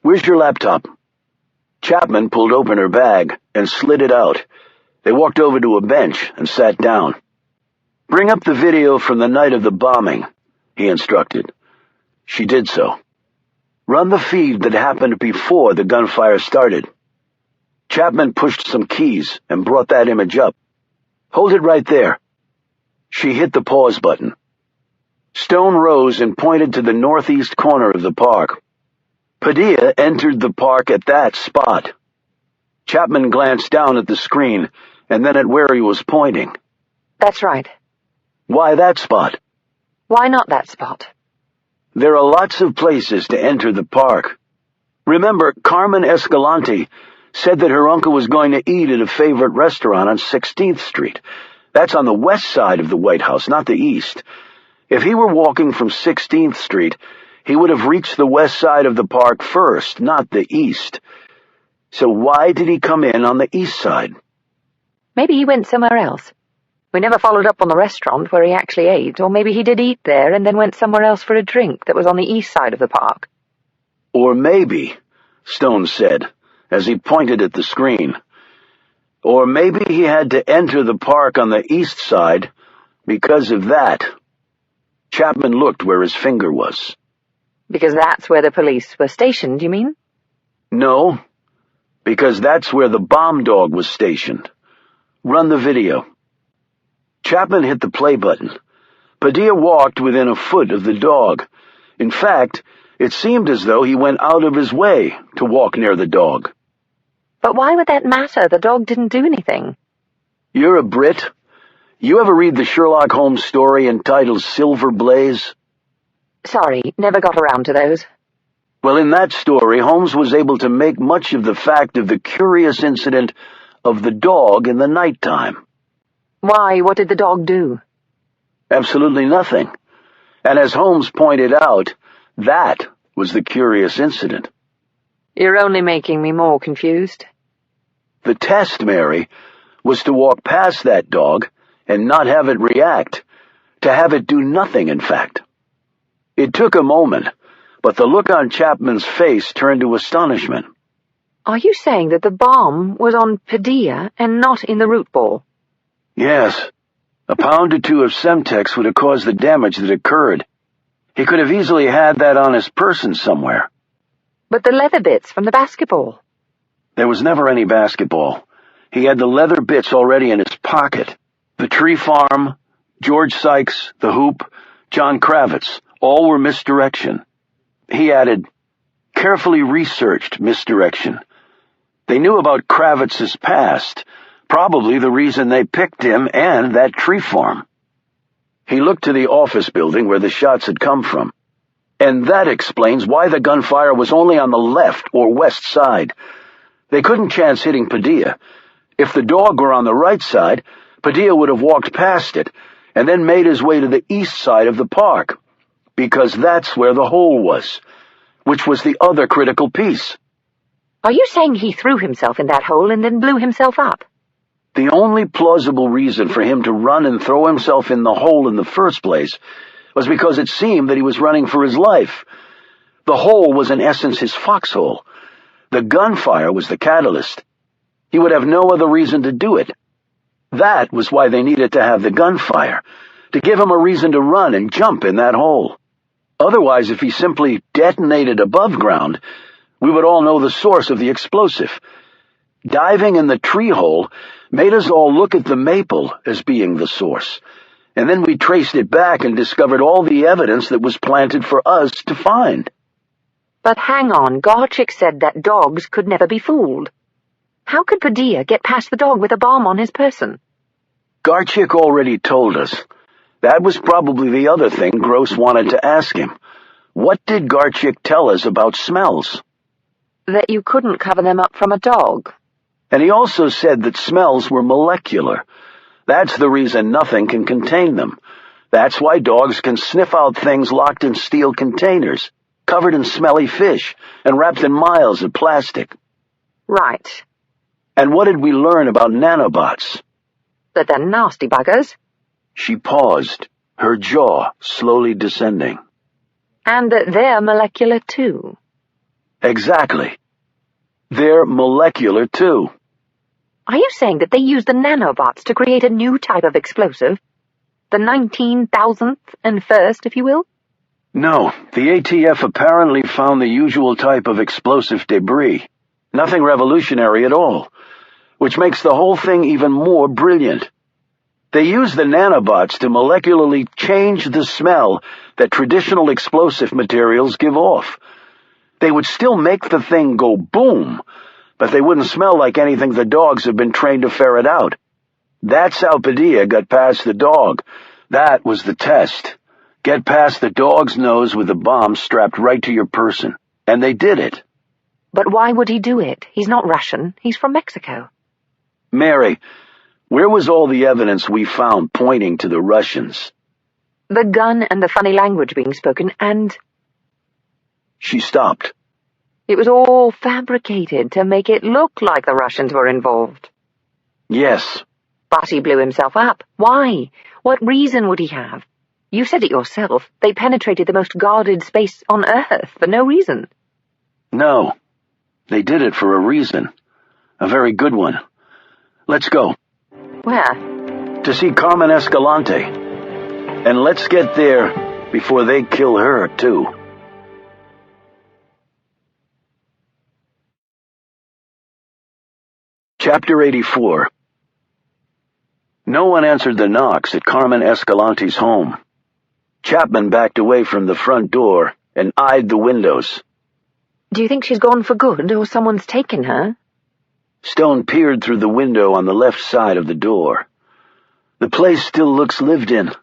S1: Where's your laptop? Chapman pulled open her bag and slid it out. They walked over to a bench and sat down. "Bring up the video from the night of the bombing," he instructed. She did so. "Run the feed that happened before the gunfire started." Chapman pushed some keys and brought that image up. "Hold it right there." She hit the pause button. Stone rose and pointed to the northeast corner of the park. Padilla entered the park at that spot. Chapman glanced down at the screen and then at where he was pointing.
S2: That's right.
S1: "Why that spot?"
S2: Why not that spot?
S1: "There are lots of places to enter the park. Remember, Carmen Escalante said that her uncle was going to eat at a favorite restaurant on 16th Street. That's on the west side of the White House, not the east. If he were walking from 16th Street, he would have reached the west side of the park first, not the east. So why did he come in on the east side?"
S2: Maybe he went somewhere else. We never followed up on the restaurant where he actually ate, or maybe he did eat there and then went somewhere else for a drink that was on the east side of the park.
S1: "Or maybe," Stone said, as he pointed at the screen, "or maybe he had to enter the park on the east side because of that." Chapman looked where his finger was.
S2: Because that's where the police were stationed, you mean?
S1: "No, because that's where the bomb dog was stationed. Run the video." Chapman hit the play button. Padilla walked within a foot of the dog. In fact, it seemed as though he went out of his way to walk near the dog.
S2: But why would that matter? The dog didn't do anything.
S1: "You're a Brit. You ever read the Sherlock Holmes story entitled Silver Blaze?"
S2: Sorry, never got around to those.
S1: Well, in that story, Holmes was able to make much of the fact of the curious incident of the dog in the nighttime.
S2: Why? What did the dog do?
S1: Absolutely nothing. And as Holmes pointed out, that was the curious incident.
S2: You're only making me more confused.
S1: The test, Mary, was to walk past that dog and not have it react, to have it do nothing, in fact. It took a moment, but the look on Chapman's face turned to astonishment.
S2: Are you saying that the bomb was on Padilla and not in the root ball?
S1: Yes. A pound or two of Semtex would have caused the damage that occurred. He could have easily had that on his person somewhere.
S2: But the leather bits from the basketball?
S1: There was never any basketball. He had the leather bits already in his pocket. The tree farm, George Sykes, the hoop, John Kravitz, all were misdirection. He added, carefully researched misdirection. They knew about Kravitz's past, probably the reason they picked him and that tree farm. He looked to the office building where the shots had come from. And that explains why the gunfire was only on the left or west side. They couldn't chance hitting Padilla. If the dog were on the right side, Padilla would have walked past it and then made his way to the east side of the park, because that's where the hole was, which was the other critical piece.
S2: Are you saying he threw himself in that hole and then blew himself up?
S1: The only plausible reason for him to run and throw himself in the hole in the first place was because it seemed that he was running for his life. The hole was in essence his foxhole. The gunfire was the catalyst. He would have no other reason to do it. That was why they needed to have the gunfire, to give him a reason to run and jump in that hole. Otherwise, if he simply detonated above ground, we would all know the source of the explosive. Diving in the tree hole made us all look at the maple as being the source, and then we traced it back and discovered all the evidence that was planted for us to find.
S2: But hang on, Garchik said that dogs could never be fooled. How could Padilla get past the dog with a bomb on his person?
S1: Garchik already told us. That was probably the other thing Gross wanted to ask him. What did Garchik tell us about smells?
S2: That you couldn't cover them up from a dog.
S1: And he also said that smells were molecular. That's the reason nothing can contain them. That's why dogs can sniff out things locked in steel containers, covered in smelly fish, and wrapped in miles of plastic.
S2: Right.
S1: And what did we learn about nanobots?
S2: That they're nasty buggers.
S1: She paused, her jaw slowly descending.
S2: And that they're molecular too.
S1: Exactly. They're molecular too.
S2: Are you saying that they used the nanobots to create a new type of explosive? The 19,000th and first, if you will?
S1: No, the ATF apparently found the usual type of explosive debris. Nothing revolutionary at all, which makes the whole thing even more brilliant. They use the nanobots to molecularly change the smell that traditional explosive materials give off. They would still make the thing go boom, but they wouldn't smell like anything the dogs have been trained to ferret out. That's how Padilla got past the dog. That was the test. Get past the dog's nose with the bomb strapped right to your person. And they did it.
S2: But why would he do it? He's not Russian. He's from Mexico.
S1: Mary, where was all the evidence we found pointing to the Russians?
S2: The gun and the funny language being spoken, and...
S1: She stopped.
S2: It was all fabricated to make it look like the Russians were involved.
S1: Yes.
S2: But he blew himself up. Why? What reason would he have? You said it yourself. They penetrated the most guarded space on Earth for no reason.
S1: No. They did it for a reason. A very good one. Let's go.
S2: Where?
S1: To see Carmen Escalante. And let's get there before they kill her, too. Chapter 84. No one answered the knocks at Carmen Escalante's home. Chapman backed away from the front door and eyed the windows.
S2: Do you think she's gone for good, or someone's taken her?
S1: Stone peered through the window on the left side of the door. The place still looks lived in.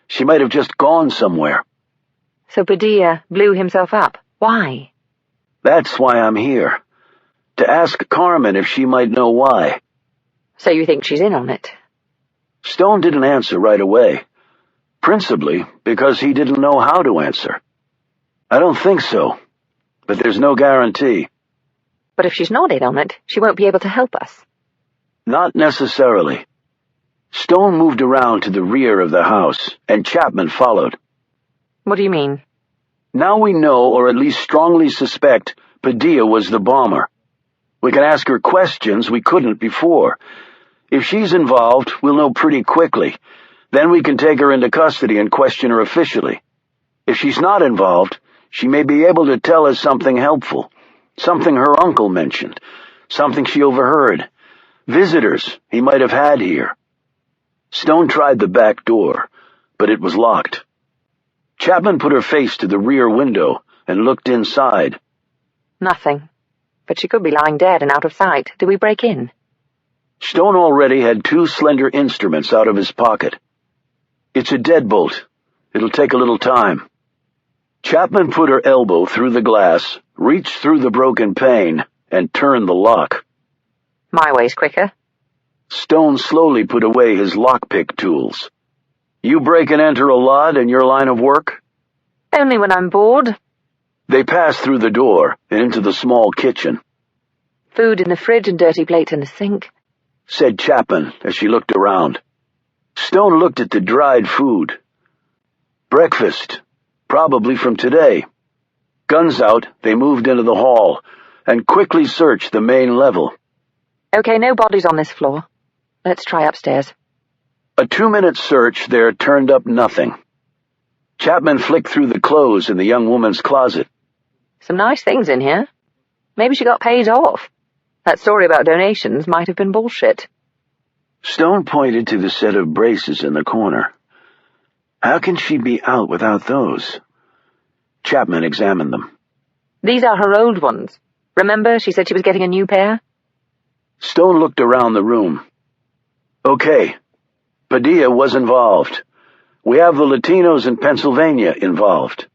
S1: She might have just gone somewhere.
S2: So Padilla blew himself up. Why?
S1: That's why I'm here. To ask Carmen if she might know why.
S2: So you think she's in on it?
S1: Stone didn't answer right away. Principally because he didn't know how to answer. I don't think so, but there's no guarantee.
S2: But if she's not in on it, she won't be able to help us.
S1: Not necessarily. Stone moved around to the rear of the house, and Chapman followed.
S2: What do you mean?
S1: Now we know, or at least strongly suspect, Padilla was the bomber. We can ask her questions we couldn't before. If she's involved, we'll know pretty quickly. Then we can take her into custody and question her officially. If she's not involved, she may be able to tell us something helpful. Something her uncle mentioned. Something she overheard. Visitors he might have had here. Stone tried the back door, but it was locked. Chapman put her face to the rear window and looked inside.
S2: Nothing. But she could be lying dead and out of sight. Do we break in?
S1: Stone already had 2 slender instruments out of his pocket. It's a deadbolt. It'll take a little time. Chapman put her elbow through the glass, reached through the broken pane, and turned the lock.
S2: My way's quicker.
S1: Stone slowly put away his lockpick tools. You break and enter a lot in your line of work?
S2: Only when I'm bored.
S1: They passed through the door and into the small kitchen.
S2: Food in the fridge and dirty plates in the sink,
S1: said Chapman as she looked around. Stone looked at the dried food. Breakfast, probably from today. Guns out, they moved into the hall and quickly searched the main level.
S2: Okay, no bodies on this floor. Let's try upstairs.
S1: A 2-minute search there turned up nothing. Chapman flicked through the clothes in the young woman's closet.
S2: Some nice things in here. Maybe she got paid off. That story about donations might have been bullshit.
S1: Stone pointed to the set of braces in the corner. How can she be out without those? Chapman examined them.
S2: These are her old ones. Remember, she said she was getting a new pair?
S1: Stone looked around the room. Okay, Padilla was involved. We have the Latinos in Pennsylvania involved.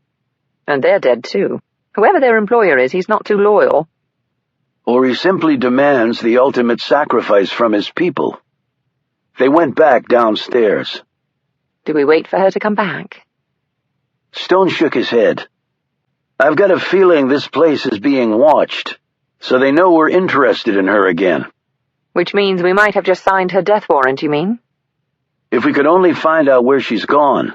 S2: And they're dead, too. Whoever their employer is, he's not too loyal.
S1: Or he simply demands the ultimate sacrifice from his people. They went back downstairs.
S2: Do we wait for her to come back?
S1: Stone shook his head. I've got a feeling this place is being watched, so they know we're interested in her again.
S2: Which means we might have just signed her death warrant, you mean?
S1: If we could only find out where she's gone.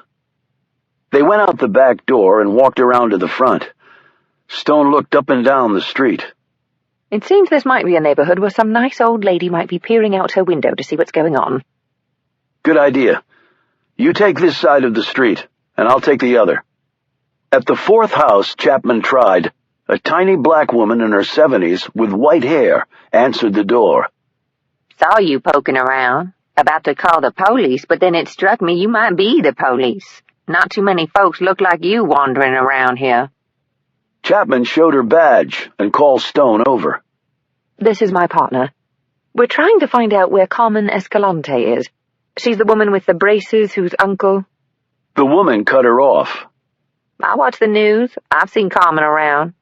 S1: They went out the back door and walked around to the front. Stone looked up and down the street.
S2: It seems this might be a neighborhood where some nice old lady might be peering out her window to see what's going on.
S1: Good idea. You take this side of the street, and I'll take the other." At the fourth house Chapman tried, a tiny black woman in her 70s with white hair answered the door.
S2: "Saw you poking around. About to call the police, but then it struck me you might be the police. Not too many folks look like you wandering around here."
S1: Chapman showed her badge and called Stone over.
S2: "This is my partner. We're trying to find out where Carmen Escalante is. She's the woman with the braces whose uncle—"
S1: The woman cut her off.
S2: "I watch the news. I've seen Carmen around.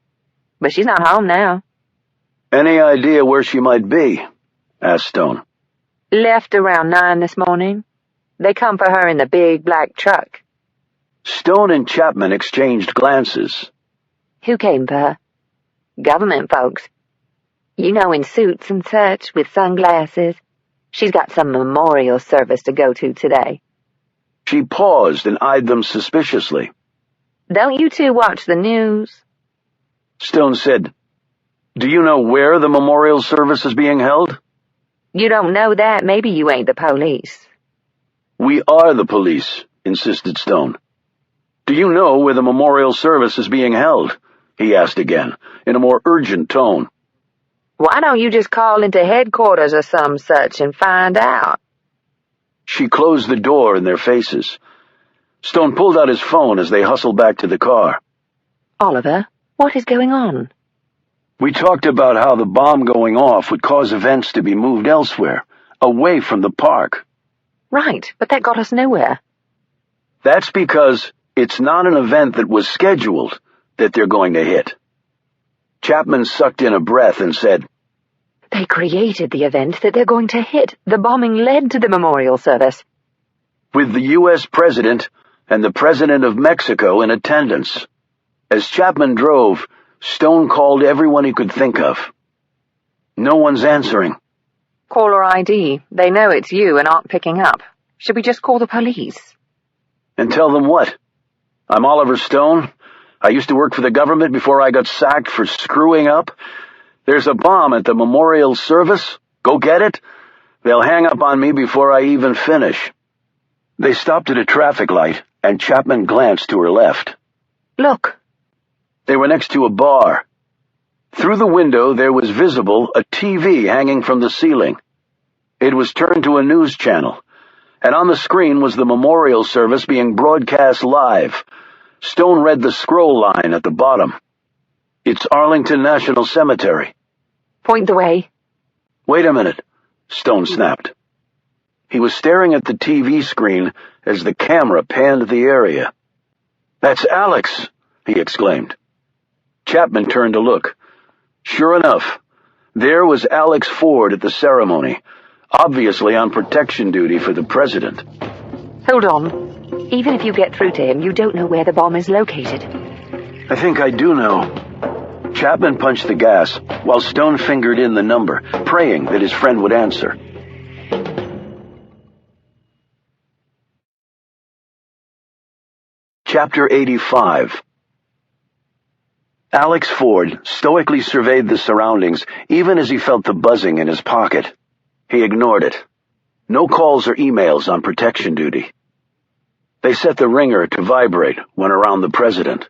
S2: But she's not home now."
S1: "Any idea where she might be?" asked Stone.
S2: "Left around 9 this morning. They come for her in the big black truck."
S1: Stone and Chapman exchanged glances.
S2: "Who came for her?" "Government folks. You know, in suits and such, with sunglasses. She's got some memorial service to go to today."
S1: She paused and eyed them suspiciously.
S2: "Don't you two watch the news?"
S1: Stone said, "Do you know where the memorial service is being held?"
S2: "You don't know that. Maybe you ain't the police."
S1: "We are the police," insisted Stone. "Do you know where the memorial service is being held?" he asked again, in a more urgent tone.
S2: "Why don't you just call into headquarters or some such and find out?"
S1: She closed the door in their faces. Stone pulled out his phone as they hustled back to the car.
S2: "Oliver, what is going on?"
S1: "We talked about how the bomb going off would cause events to be moved elsewhere, away from the park."
S2: "Right, but that got us nowhere."
S1: "That's because it's not an event that was scheduled that they're going to hit." Chapman sucked in a breath and said,
S2: "They created the event that they're going to hit. The bombing led to the memorial service."
S1: "With the U.S. President and the President of Mexico in attendance." As Chapman drove, Stone called everyone he could think of. "No one's answering."
S2: "Caller ID. They know it's you and aren't picking up. Should we just call the police?"
S1: "And tell them what? I'm Oliver Stone. I used to work for the government before I got sacked for screwing up. There's a bomb at the memorial service. Go get it. They'll hang up on me before I even finish." They stopped at a traffic light, and Chapman glanced to her left.
S2: "Look."
S1: They were next to a bar. Through the window there was visible a TV hanging from the ceiling. It was turned to a news channel, and on the screen was the memorial service being broadcast live. Stone read the scroll line at the bottom. "It's Arlington National Cemetery."
S2: "Point the way."
S1: "Wait a minute," Stone snapped. He was staring at the TV screen as the camera panned the area. "That's Alex," he exclaimed. Chapman turned to look. Sure enough, there was Alex Ford at the ceremony, obviously on protection duty for the president.
S2: "Hold on. Even if you get through to him, you don't know where the bomb is located."
S1: "I think I do know." Chapman punched the gas while Stone fingered in the number, praying that his friend would answer. Chapter 85. Alex Ford stoically surveyed the surroundings even as he felt the buzzing in his pocket. He ignored it. No calls or emails on protection duty. They set the ringer to vibrate when around the president,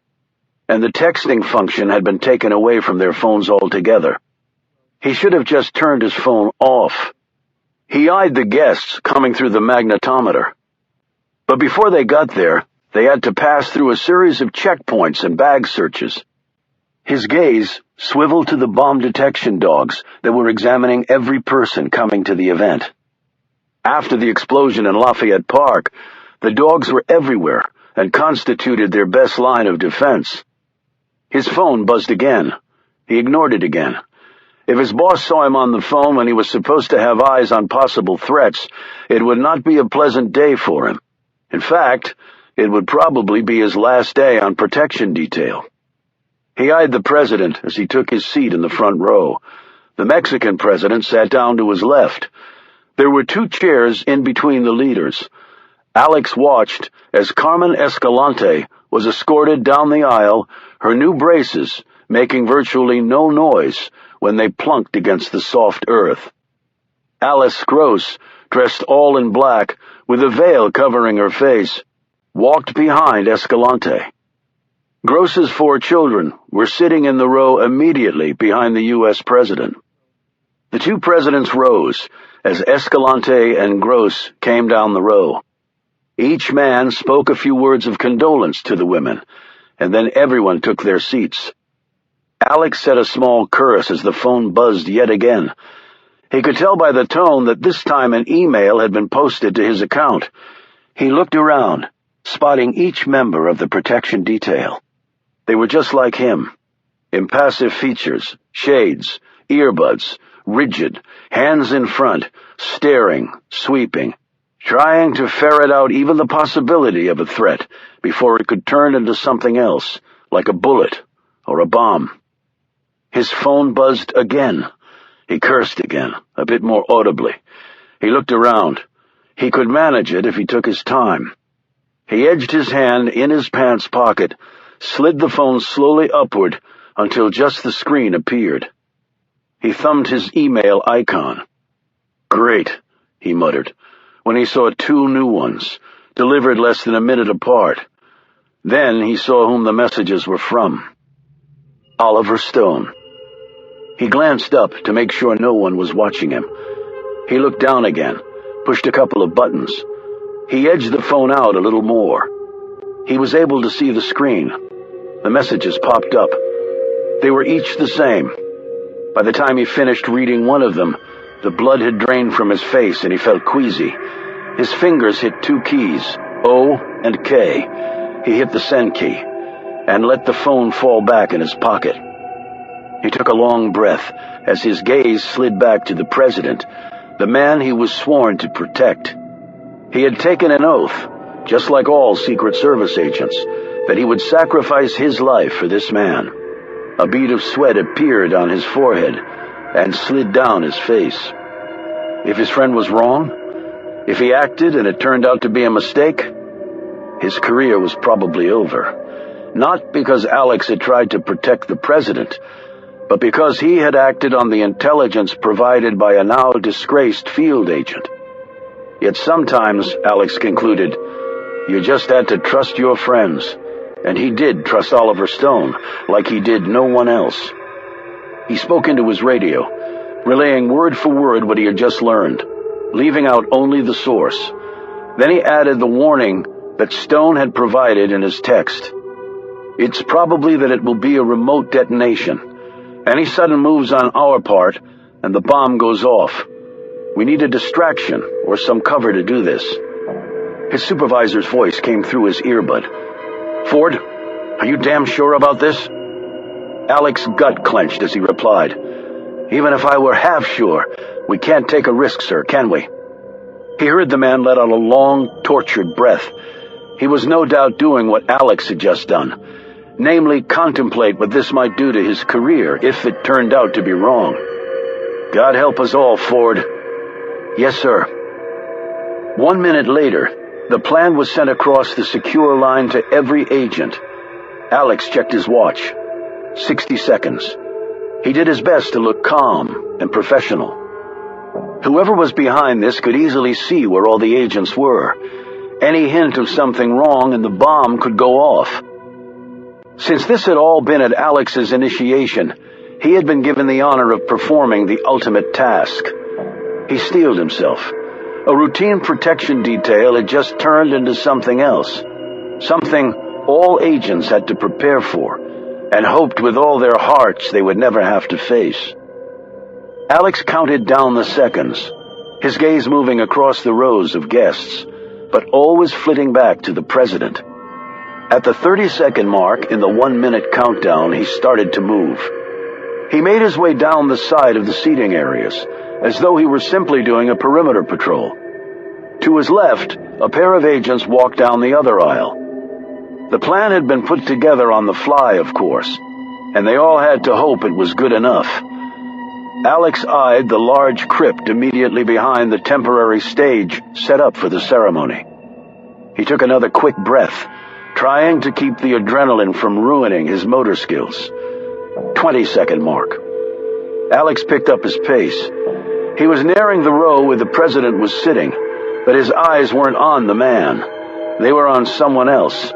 S1: and the texting function had been taken away from their phones altogether. He should have just turned his phone off. He eyed the guests coming through the magnetometer. But before they got there, they had to pass through a series of checkpoints and bag searches. His gaze swiveled to the bomb detection dogs that were examining every person coming to the event. After the explosion in Lafayette Park, the dogs were everywhere and constituted their best line of defense. His phone buzzed again. He ignored it again. If his boss saw him on the phone when he was supposed to have eyes on possible threats, it would not be a pleasant day for him. In fact, it would probably be his last day on protection detail. He eyed the president as he took his seat in the front row. The Mexican president sat down to his left. There were 2 chairs in between the leaders. Alex watched as Carmen Escalante was escorted down the aisle, her new braces making virtually no noise when they plunked against the soft earth. Alice Gross dressed all in black, with a veil covering her face, walked behind Escalante. Gross's 4 children were sitting in the row immediately behind the U.S. president. The 2 presidents rose as Escalante and Gross came down the row. Each man spoke a few words of condolence to the women, and then everyone took their seats. Alex said a small curse as the phone buzzed yet again. He could tell by the tone that this time an email had been posted to his account. He looked around, spotting each member of the protection detail. They were just like him. Impassive features, shades, earbuds, rigid, hands in front, staring, sweeping, trying to ferret out even the possibility of a threat before it could turn into something else, like a bullet or a bomb. His phone buzzed again. He cursed again, a bit more audibly. He looked around. He could manage it if he took his time. He edged his hand in his pants pocket, slid the phone slowly upward until just the screen appeared. He thumbed his email icon. "Great," he muttered, when he saw 2 new ones, delivered less than a minute apart. Then he saw whom the messages were from. Oliver Stone. He glanced up to make sure no one was watching him. He looked down again, pushed a couple of buttons. He edged the phone out a little more. He was able to see the screen. The messages popped up. They were each the same. By the time he finished reading one of them, the blood had drained from his face and he felt queasy. His fingers hit 2 keys, O and K. He hit the send key and let the phone fall back in his pocket. He took a long breath as his gaze slid back to the president, the man he was sworn to protect. He had taken an oath, just like all Secret Service agents, that he would sacrifice his life for this man. A bead of sweat appeared on his forehead and slid down his face. If his friend was wrong, if he acted and it turned out to be a mistake, his career was probably over. Not because Alex had tried to protect the president, but because he had acted on the intelligence provided by a now disgraced field agent. Yet sometimes, Alex concluded, you just had to trust your friends, and he did trust Oliver Stone like he did no one else. He spoke into his radio, relaying word for word what he had just learned, leaving out only the source. Then he added the warning that Stone had provided in his text. It's probably that it will be a remote detonation. Any sudden moves on our part, and the bomb goes off. We need a distraction or some cover to do this. His supervisor's voice came through his earbud. "Ford, are you damn sure about this?" Alex's gut clenched as he replied. "Even if I were half sure, we can't take a risk, sir, can we?" He heard the man let out a long, tortured breath. He was no doubt doing what Alex had just done, namely contemplate what this might do to his career if it turned out to be wrong. "God help us all, Ford." "Yes, sir." 1 minute later, the plan was sent across the secure line to every agent. Alex checked his watch. 60 seconds. He did his best to look calm and professional. Whoever was behind this could easily see where all the agents were. Any hint of something wrong and the bomb could go off. Since this had all been at Alex's initiation, he had been given the honor of performing the ultimate task. He steeled himself. A routine protection detail had just turned into something else. Something all agents had to prepare for, and hoped with all their hearts they would never have to face. Alex counted down the seconds, his gaze moving across the rows of guests, but always flitting back to the president. At the 30-second mark in the 1-minute countdown, he started to move. He made his way down the side of the seating areas, as though he were simply doing a perimeter patrol. To his left, a pair of agents walked down the other aisle. The plan had been put together on the fly, of course, and they all had to hope it was good enough. Alex eyed the large crypt immediately behind the temporary stage set up for the ceremony. He took another quick breath, trying to keep the adrenaline from ruining his motor skills. 20-second mark. Alex picked up his pace. He was nearing the row where the president was sitting, but his eyes weren't on the man. They were on someone else.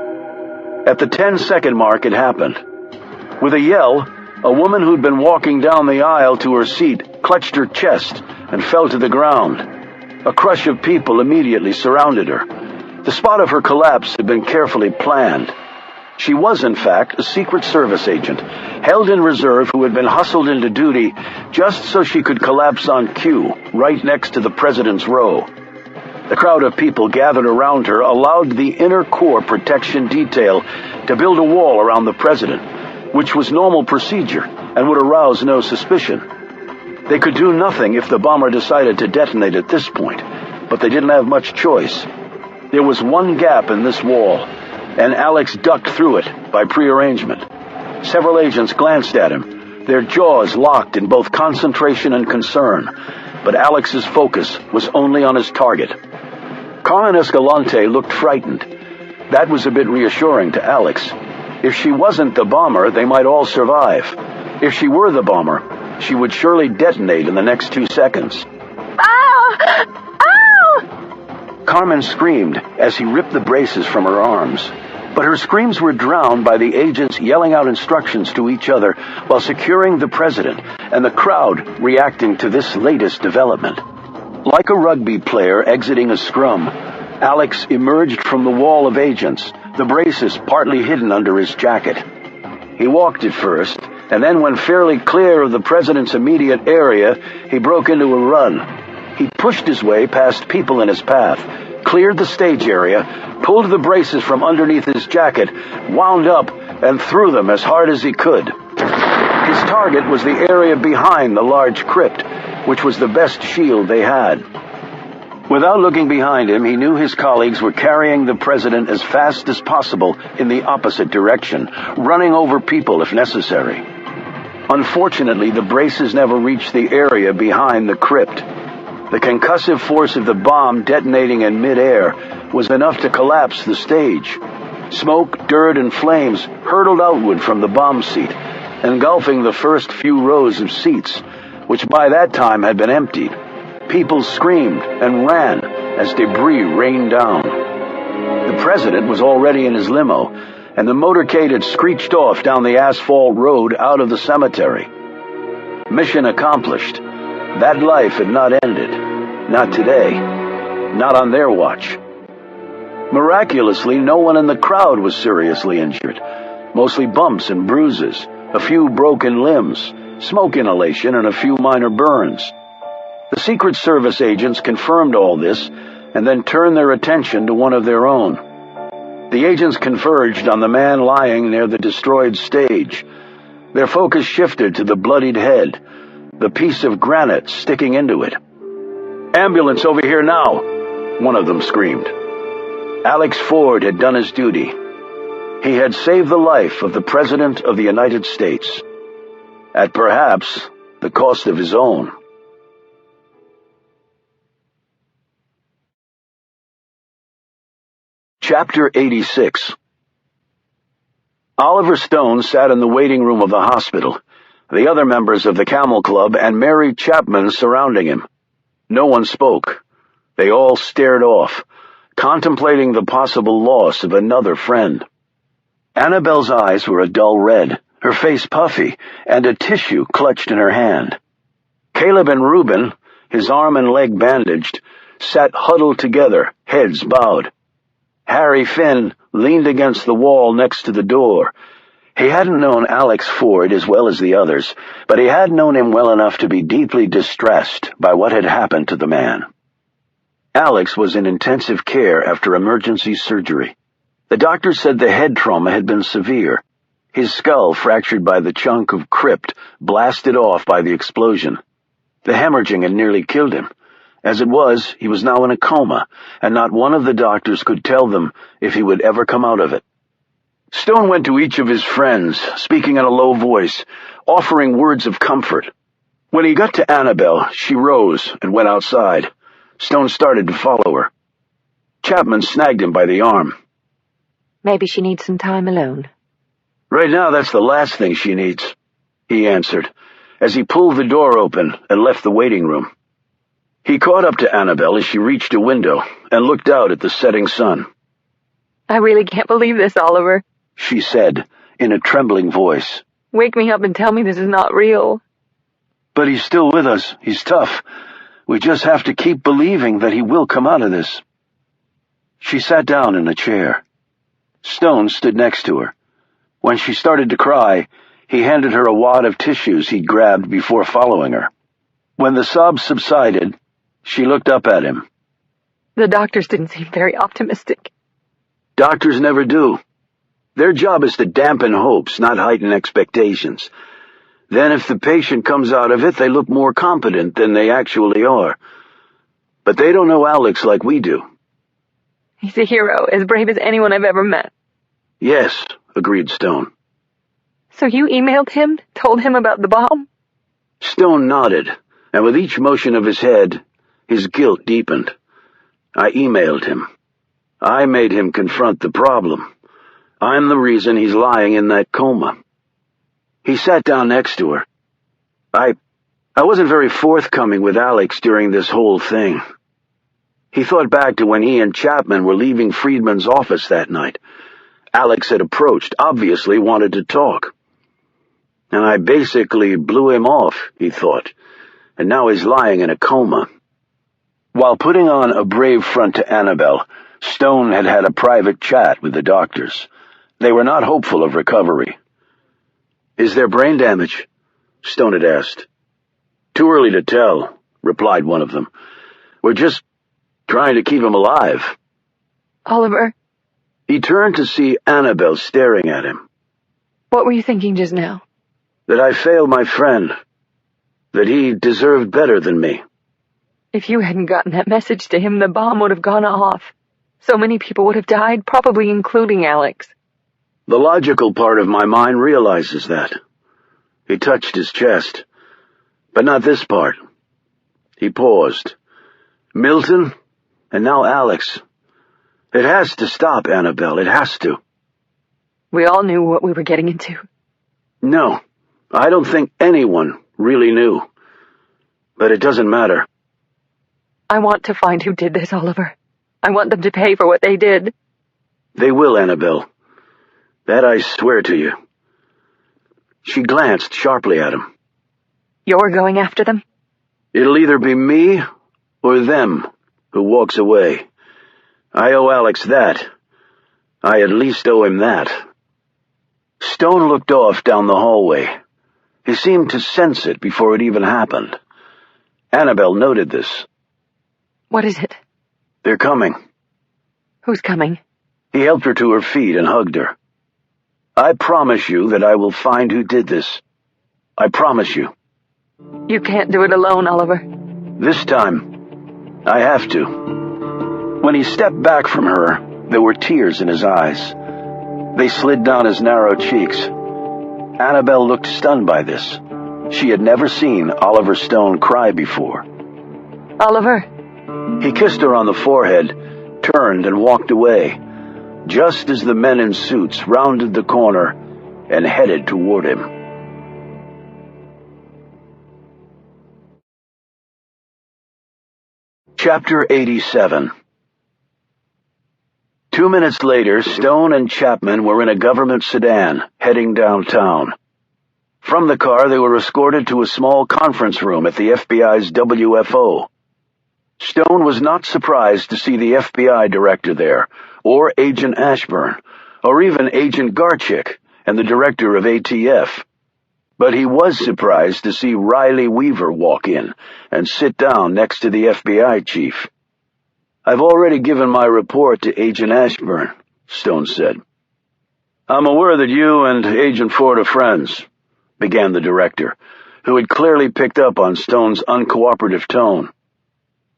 S1: At the 10-second mark, it happened. With a yell, a woman who'd been walking down the aisle to her seat clutched her chest and fell to the ground. A crush of people immediately surrounded her. The spot of her collapse had been carefully planned. She was, in fact, a Secret Service agent, held in reserve who had been hustled into duty just so she could collapse on cue, right next to the president's row. The crowd of people gathered around her allowed the inner core protection detail to build a wall around the president, which was normal procedure and would arouse no suspicion. They could do nothing if the bomber decided to detonate at this point, but they didn't have much choice. There was one gap in this wall, and Alex ducked through it by prearrangement. Several agents glanced at him, their jaws locked in both concentration and concern, but Alex's focus was only on his target. Carmen Escalante looked frightened. That was a bit reassuring to Alex. If she wasn't the bomber, they might all survive. If she were the bomber, she would surely detonate in the next 2 seconds.
S2: Ow! Ow!
S1: Carmen screamed as he ripped the braces from her arms, but her screams were drowned by the agents yelling out instructions to each other while securing the president and the crowd reacting to this latest development. Like a rugby player exiting a scrum, Alex emerged from the wall of agents, the braces partly hidden under his jacket. He walked at first, and then when fairly clear of the president's immediate area, he broke into a run. He pushed his way past people in his path, cleared the stage area, pulled the braces from underneath his jacket, wound up, and threw them as hard as he could. His target was the area behind the large crypt, which was the best shield they had. Without looking behind him, he knew his colleagues were carrying the president as fast as possible in the opposite direction, running over people if necessary. Unfortunately, the braces never reached the area behind the crypt. The concussive force of the bomb detonating in midair was enough to collapse the stage. Smoke, dirt, and flames hurtled outward from the bomb seat, engulfing the first few rows of seats, which by that time had been emptied. People screamed and ran as debris rained down. The president was already in his limo, and the motorcade had screeched off down the asphalt road out of the cemetery. Mission accomplished. That life had not ended. Not today. Not on their watch. Miraculously, no one in the crowd was seriously injured. Mostly bumps and bruises, a few broken limbs, smoke inhalation, and a few minor burns. The Secret Service agents confirmed all this and then turned their attention to one of their own. The agents converged on the man lying near the destroyed stage. Their focus shifted to the bloodied head, the piece of granite sticking into it. "Ambulance over here now," one of them screamed. Alex Ford had done his duty. He had saved the life of the President of the United States, at perhaps the cost of his own. Chapter 86. Oliver Stone sat in the waiting room of the hospital, the other members of the Camel Club and Mary Chapman surrounding him. No one spoke. They all stared off, contemplating the possible loss of another friend. Annabelle's eyes were a dull red, her face puffy, and a tissue clutched in her hand. Caleb and Reuben, his arm and leg bandaged, sat huddled together, heads bowed. Harry Finn leaned against the wall next to the door. He hadn't known Alex Ford as well as the others, but he had known him well enough to be deeply distressed by what had happened to the man. Alex was in intensive care after emergency surgery. The doctor said the head trauma had been severe. His skull fractured by the chunk of crypt blasted off by the explosion. The hemorrhaging had nearly killed him. As it was, he was now in a coma, and not one of the doctors could tell them if he would ever come out of it. Stone went to each of his friends, speaking in a low voice, offering words of comfort. When he got to Annabelle, she rose and went outside. Stone started to follow her. Chapman snagged him by the arm.
S2: "Maybe she needs some time alone."
S1: "Right now, that's the last thing she needs," he answered, as he pulled the door open and left the waiting room. He caught up to Annabelle as she reached a window and looked out at the setting sun.
S2: I really can't believe this, Oliver,
S1: she said in a trembling voice.
S2: Wake me up and tell me this is not real.
S1: But he's still with us. He's tough. We just have to keep believing that he will come out of this. She sat down in a chair. Stone stood next to her. When she started to cry, he handed her a wad of tissues he'd grabbed before following her. When the sobs subsided, she looked up at him.
S2: The doctors didn't seem very optimistic.
S1: Doctors never do. Their job is to dampen hopes, not heighten expectations. Then if the patient comes out of it, they look more competent than they actually are. But they don't know Alex like we do.
S2: He's a hero, as brave as anyone I've ever met.
S1: Yes, agreed Stone.
S2: So you emailed him, told him about the bomb?
S1: Stone nodded, and with each motion of his head, his guilt deepened. I emailed him. I made him confront the problem. I'm the reason he's lying in that coma. He sat down next to her. I wasn't very forthcoming with Alex during this whole thing. He thought back to when he and Chapman were leaving Friedman's office that night. Alex had approached, obviously wanted to talk. And I basically blew him off, he thought, and now he's lying in a coma. While putting on a brave front to Annabelle, Stone had had a private chat with the doctors. They were not hopeful of recovery. Is there brain damage? Stone had asked. Too early to tell, replied one of them. We're just trying to keep him alive.
S2: Oliver.
S1: He turned to see Annabelle staring at him.
S2: What were you thinking just now?
S1: That I failed my friend. That he deserved better than me.
S2: If you hadn't gotten that message to him, the bomb would have gone off. So many people would have died, probably including Alex.
S1: The logical part of my mind realizes that. He touched his chest. But not this part. He paused. Milton, and now Alex. It has to stop, Annabelle. It has to.
S2: We all knew what we were getting into.
S1: No, I don't think anyone really knew. But it doesn't matter.
S2: I want to find who did this, Oliver. I want them to pay for what they did.
S1: They will, Annabelle. That I swear to you. She glanced sharply at him.
S2: You're going after them?
S1: It'll either be me or them who walks away. I owe Alex that. I at least owe him that. Stone looked off down the hallway. He seemed to sense it before it even happened. Annabelle noted this.
S2: What is it?
S1: They're coming.
S2: Who's coming?
S1: He helped her to her feet and hugged her. I promise you that I will find who did this. I promise you.
S2: You can't do it alone, Oliver.
S1: This time, I have to. When he stepped back from her, there were tears in his eyes. They slid down his narrow cheeks. Annabelle looked stunned by this. She had never seen Oliver Stone cry before.
S2: Oliver.
S1: He kissed her on the forehead, turned and walked away, just as the men in suits rounded the corner and headed toward him. Chapter 87. 2 minutes later, Stone and Chapman were in a government sedan, heading downtown. From the car, they were escorted to a small conference room at the FBI's WFO. Stone was not surprised to see the FBI director there, or Agent Ashburn, or even Agent Garchick and the director of ATF. But he was surprised to see Riley Weaver walk in and sit down next to the FBI chief. I've already given my report to Agent Ashburn, Stone said. I'm aware that you and Agent Ford are friends, began the director, who had clearly picked up on Stone's uncooperative tone.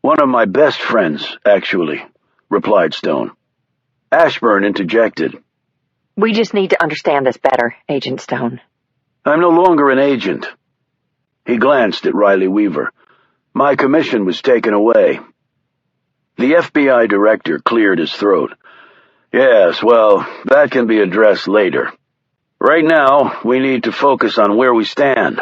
S1: One of my best friends, actually, replied Stone. Ashburn interjected.
S2: We just need to understand this better, Agent Stone.
S1: I'm no longer an agent. He glanced at Riley Weaver. My commission was taken away. The FBI director cleared his throat. Yes, well, that can be addressed later. Right now, we need to focus on where we stand.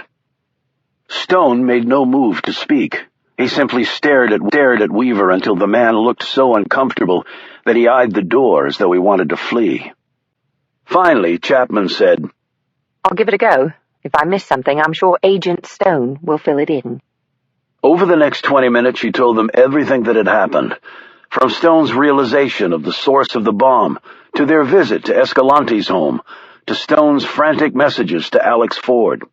S1: Stone made no move to speak, He simply stared at Weaver until the man looked so uncomfortable that he eyed the door as though he wanted to flee. Finally, Chapman said,
S2: "I'll give it a go. If I miss something, I'm sure Agent Stone will fill it in."
S1: Over the next 20 minutes, she told them everything that had happened, from Stone's realization of the source of the bomb, to their visit to Escalante's home, to Stone's frantic messages to Alex Ford.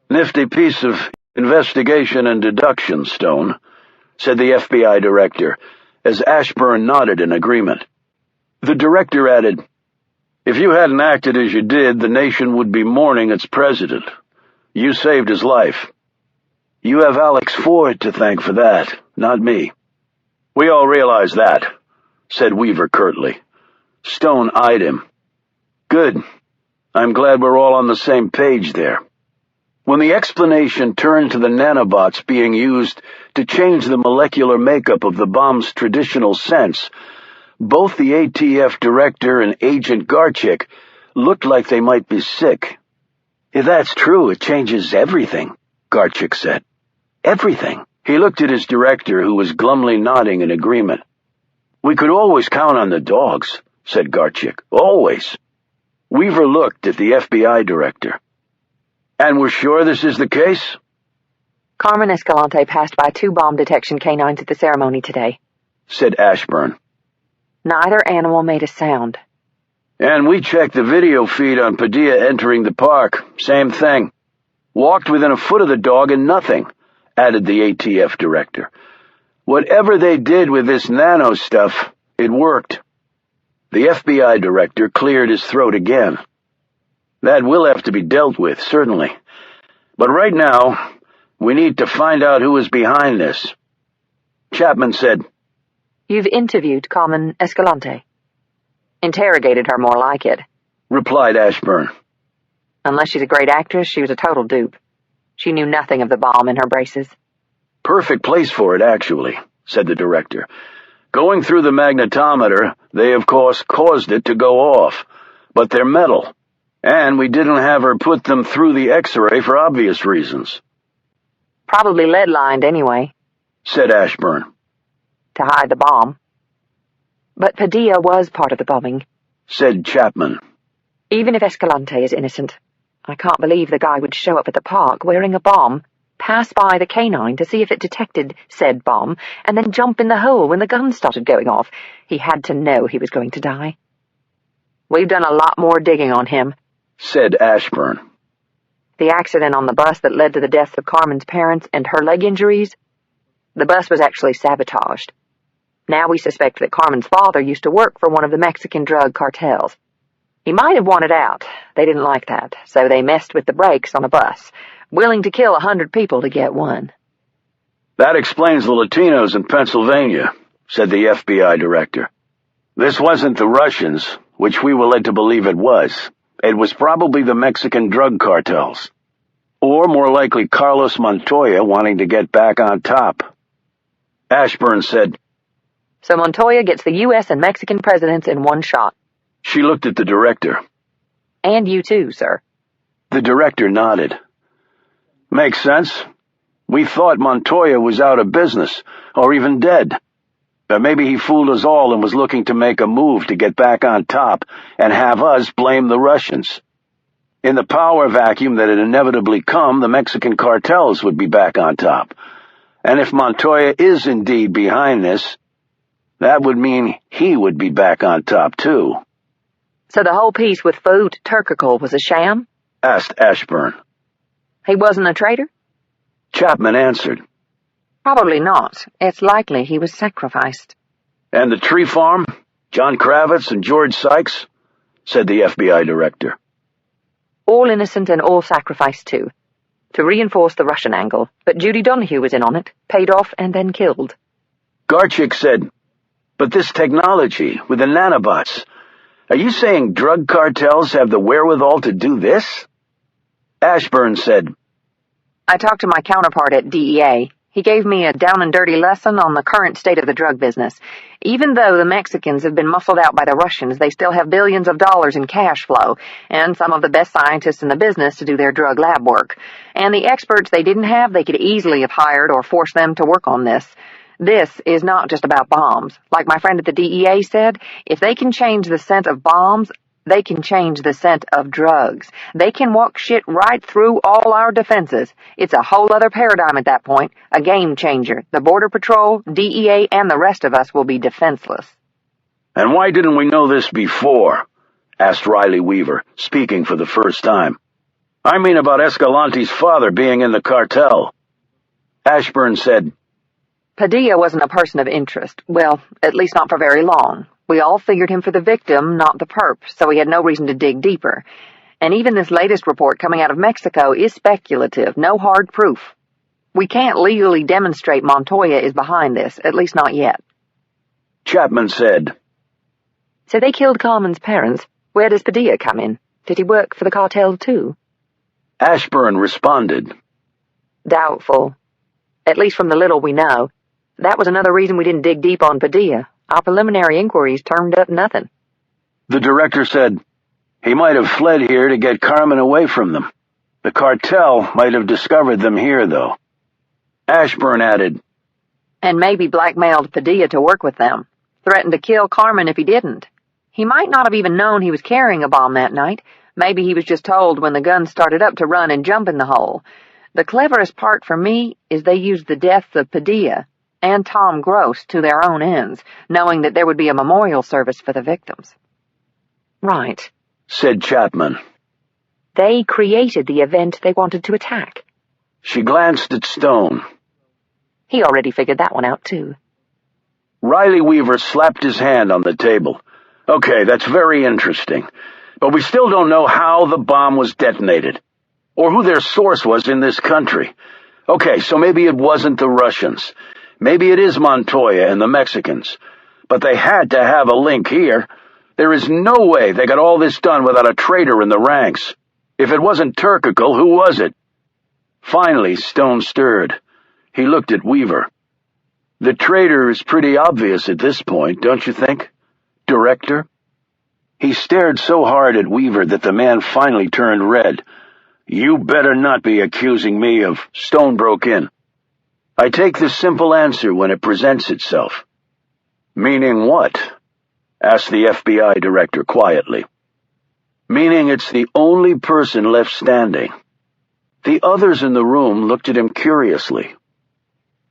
S1: "Nifty piece of investigation and deduction, Stone," said the FBI director, as Ashburn nodded in agreement. The director added, "If you hadn't acted as you did, the nation would be mourning its president. You saved his life. You have Alex Ford to thank for that, not me." "We all realize that," said Weaver curtly. Stone eyed him. "Good. I'm glad we're all on the same page there." When the explanation turned to the nanobots being used to change the molecular makeup of the bomb's traditional sense, both the ATF director and Agent Garchik looked like they might be sick. "If that's true, it changes everything," Garchik said. "Everything." He looked at his director, who was glumly nodding in agreement. "We could always count on the dogs," said Garchik. "Always." Weaver looked at the FBI director. "And we're sure this is the case?"
S2: "Carmen Escalante passed by 2 bomb detection canines at the ceremony today,"
S1: said Ashburn.
S2: "Neither animal made a sound."
S1: "And we checked the video feed on Padilla entering the park. Same thing. Walked within a foot of the dog and nothing," added the ATF director. "Whatever they did with this nano stuff, it worked." The FBI director cleared his throat again. "That will have to be dealt with, certainly. But right now, we need to find out who is behind this." Chapman said,
S2: "You've interviewed Carmen Escalante." "Interrogated her, more like it,"
S1: replied Ashburn.
S2: "Unless she's a great actress, she was a total dupe. She knew nothing of the bomb in her braces."
S1: "Perfect place for it, actually," said the director. "Going through the magnetometer, they of course caused it to go off. But they're metal. And we didn't have her put them through the X-ray for obvious reasons."
S2: "Probably lead-lined anyway,"
S1: said Ashburn.
S2: "to hide the bomb." "But Padilla was part of the bombing,"
S1: said Chapman.
S2: "Even if Escalante is innocent. I can't believe the guy would show up at the park wearing a bomb, pass by the canine to see if it detected said bomb, and then jump in the hole when the gun started going off. He had to know he was going to die." "We've done a lot more digging on him,"
S1: said Ashburn.
S2: "The accident on the bus that led to the deaths of Carmen's parents and her leg injuries? The bus was actually sabotaged. Now we suspect that Carmen's father used to work for one of the Mexican drug cartels. He might have wanted out. They didn't like that, so they messed with the brakes on a bus, willing to kill 100 people to get one."
S1: "That explains the Latinos in Pennsylvania," said the FBI director. "This wasn't the Russians, which we were led to believe it was. It was probably the Mexican drug cartels. Or more likely Carlos Montoya wanting to get back on top." Ashburn said,
S2: "So Montoya gets the U.S. and Mexican presidents in one shot."
S1: She looked at the director.
S2: "And you too, sir."
S1: The director nodded. "Makes sense. We thought Montoya was out of business, or even dead. But maybe he fooled us all and was looking to make a move to get back on top and have us blame the Russians. In the power vacuum that had inevitably come, the Mexican cartels would be back on top. And if Montoya is indeed behind this, that would mean he would be back on top too."
S2: "So the whole piece with Food Turkakul was a sham?"
S1: asked Ashburn.
S2: "He wasn't a traitor?"
S1: Chapman answered.
S2: "Probably not. It's likely he was sacrificed."
S1: "And the tree farm? John Kravitz and George Sykes?" said the FBI director.
S2: "All innocent and all sacrificed too, to reinforce the Russian angle, but Judy Donahue was in on it, paid off and then killed."
S1: Garchik said, "But this technology, with the nanobots, are you saying drug cartels have the wherewithal to do this?" Ashburn said,
S2: "I talked to my counterpart at DEA. He gave me a down-and-dirty lesson on the current state of the drug business. Even though the Mexicans have been muscled out by the Russians, they still have billions of dollars in cash flow, and some of the best scientists in the business to do their drug lab work. And the experts they didn't have, they could easily have hired or forced them to work on this. This is not just about bombs. Like my friend at the DEA said, if they can change the scent of bombs, they can change the scent of drugs. They can walk shit right through all our defenses. It's a whole other paradigm at that point, a game changer. The Border Patrol, DEA, and the rest of us will be defenseless.
S1: And why didn't we know this before? Asked Riley Weaver, speaking for the first time. I mean about Escalante's father being in the cartel. Ashburn said,
S2: Padilla wasn't a person of interest. Well, at least not for very long. We all figured him for the victim, not the perp, so we had no reason to dig deeper. And even this latest report coming out of Mexico is speculative, no hard proof. We can't legally demonstrate Montoya is behind this, at least not yet.
S1: Chapman said,
S2: So they killed Carmen's parents. Where does Padilla come in? Did he work for the cartel too?
S1: Ashburn responded,
S2: Doubtful. At least from the little we know. That was another reason we didn't dig deep on Padilla. Our preliminary inquiries turned up nothing.
S1: The director said, he might have fled here to get Carmen away from them. The cartel might have discovered them here, though. Ashburn added,
S2: And maybe blackmailed Padilla to work with them. Threatened to kill Carmen if he didn't. He might not have even known he was carrying a bomb that night. Maybe he was just told when the gun started up to run and jump in the hole. The cleverest part for me is they used the deaths of Padilla and Tom Gross to their own ends, knowing that there would be a memorial service for the victims. Right,
S1: said Chapman.
S2: They created the event they wanted to attack.
S1: She glanced at Stone.
S2: He already figured that one out, too.
S1: Riley Weaver slapped his hand on the table. Okay, that's very interesting. But we still don't know how the bomb was detonated, or who their source was in this country. Okay, so maybe it wasn't the Russians. Maybe it is Montoya and the Mexicans. But they had to have a link here. There is no way they got all this done without a traitor in the ranks. If it wasn't Turkical, who was it? Finally, Stone stirred. He looked at Weaver. The traitor is pretty obvious at this point, don't you think? Director? He stared so hard at Weaver that the man finally turned red. You better not be accusing me of... Stone broke in. I take the simple answer when it presents itself. Meaning what? Asked the FBI director quietly. Meaning it's the only person left standing. The others in the room looked at him curiously.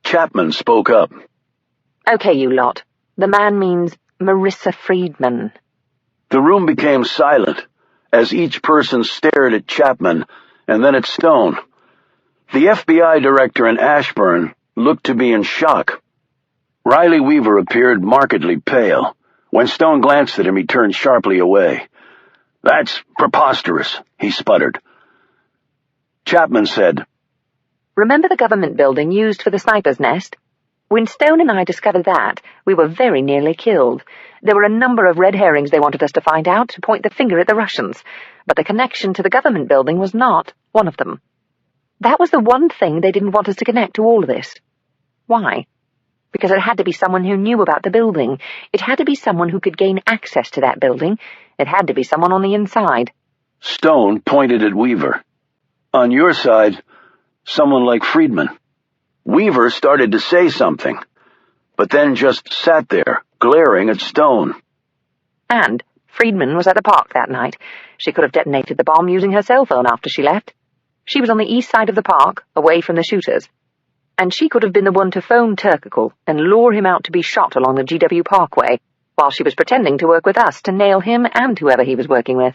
S1: Chapman spoke up.
S2: Okay, you lot. The man means Marissa Friedman.
S1: The room became silent as each person stared at Chapman and then at Stone. The FBI director and Ashburn looked to be in shock. Riley Weaver appeared markedly pale. When Stone glanced at him, he turned sharply away. That's preposterous, he sputtered. Chapman said,
S2: Remember the government building used for the sniper's nest? When Stone and I discovered that, we were very nearly killed. There were a number of red herrings they wanted us to find out to point the finger at the Russians, but the connection to the government building was not one of them. That was the one thing they didn't want us to connect to all of this. Why? Because it had to be someone who knew about the building. It had to be someone who could gain access to that building. It had to be someone on the inside.
S1: Stone pointed at Weaver. On your side, someone like Friedman. Weaver started to say something, but then just sat there, glaring at Stone.
S2: And Friedman was at the park that night. She could have detonated the bomb using her cell phone after she left. She was on the east side of the park, away from the shooters. And she could have been the one to phone Turkical and lure him out to be shot along the GW Parkway, while she was pretending to work with us to nail him and whoever he was working with.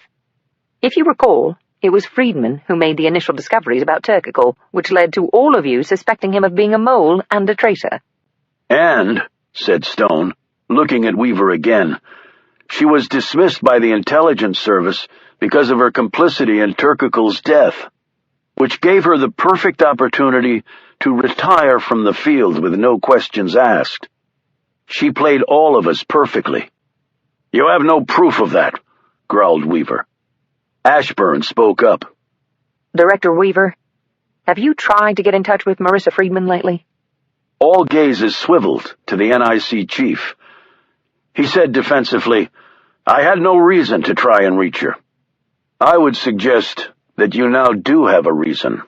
S2: If you recall, it was Friedman who made the initial discoveries about Turkical, which led to all of you suspecting him of being a mole and a traitor.
S1: And, said Stone, looking at Weaver again, she was dismissed by the intelligence service because of her complicity in Turkical's death, which gave her the perfect opportunity to retire from the field with no questions asked. She played all of us perfectly. You have no proof of that, growled Weaver. Ashburn spoke up.
S2: Director Weaver, have you tried to get in touch with Marissa Friedman lately?
S1: All gazes swiveled to the NIC chief. He said defensively, "I had no reason to try and reach her." "I would suggest that you now do have a reason,"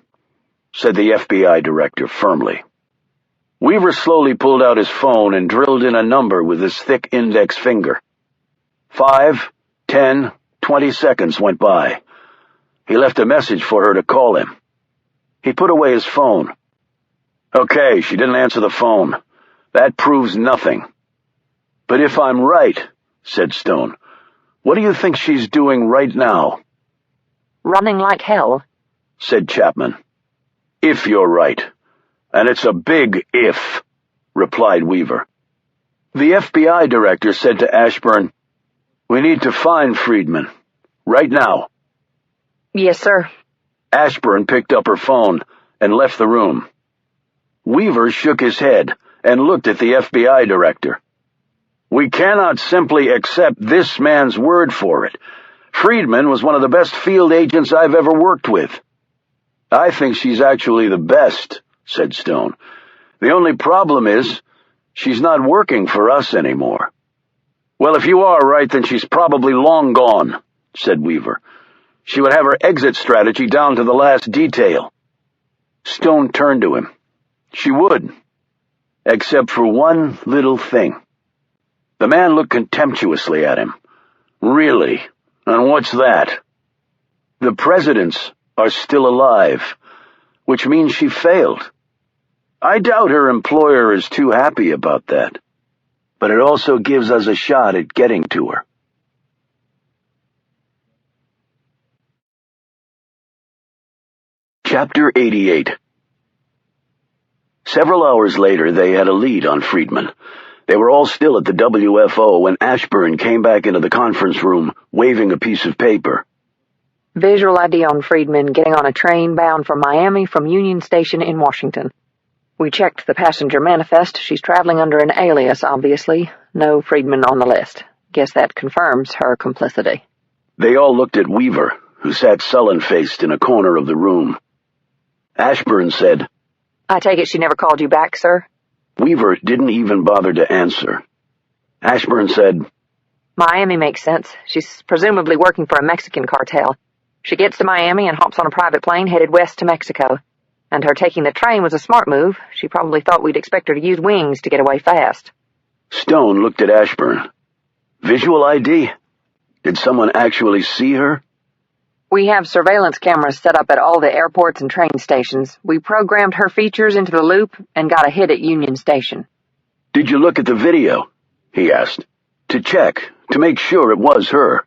S1: said the FBI director firmly. Weaver slowly pulled out his phone and drilled in a number with his thick index finger. 5, 10, 20 seconds went by. He left a message for her to call him. He put away his phone. "Okay, she didn't answer the phone. That proves nothing." "But if I'm right," said Stone, "what do you think she's doing right now?"
S2: "Running like hell,"
S1: said Chapman. "If you're right. And it's a big if," replied Weaver. The FBI director said to Ashburn, "We need to find Friedman. Right now."
S2: "Yes, sir."
S1: Ashburn picked up her phone and left the room. Weaver shook his head and looked at the FBI director. "We cannot simply accept this man's word for it. Friedman was one of the best field agents I've ever worked with." "I think she's actually the best," said Stone. "The only problem is, she's not working for us anymore." "Well, if you are right, then she's probably long gone," said Weaver. "She would have her exit strategy down to the last detail." Stone turned to him. "She would. Except for one little thing." The man looked contemptuously at him. "Really? And what's that?" "The presidents are still alive, which means she failed. I doubt her employer is too happy about that, but it also gives us a shot at getting to her." Chapter 88. Several hours later, they had a lead on Friedman. They were all still at the WFO when Ashburn came back into the conference room, waving a piece of paper.
S2: "Visual ID on Friedman getting on a train bound for Miami from Union Station in Washington. We checked the passenger manifest. She's traveling under an alias, obviously. No Friedman on the list. Guess that confirms her complicity."
S1: They all looked at Weaver, who sat sullen-faced in a corner of the room. Ashburn said,
S2: "I take it she never called you back, sir?"
S1: Weaver didn't even bother to answer. Ashburn said,
S2: "Miami makes sense. She's presumably working for a Mexican cartel. She gets to Miami and hops on a private plane headed west to Mexico. And her taking the train was a smart move. She probably thought we'd expect her to use wings to get away fast."
S1: Stone looked at Ashburn. "Visual ID? Did someone actually see her?"
S2: "We have surveillance cameras set up at all the airports and train stations. We programmed her features into the loop and got a hit at Union Station."
S1: "Did you look at the video?" he asked. "To check, to make sure it was her."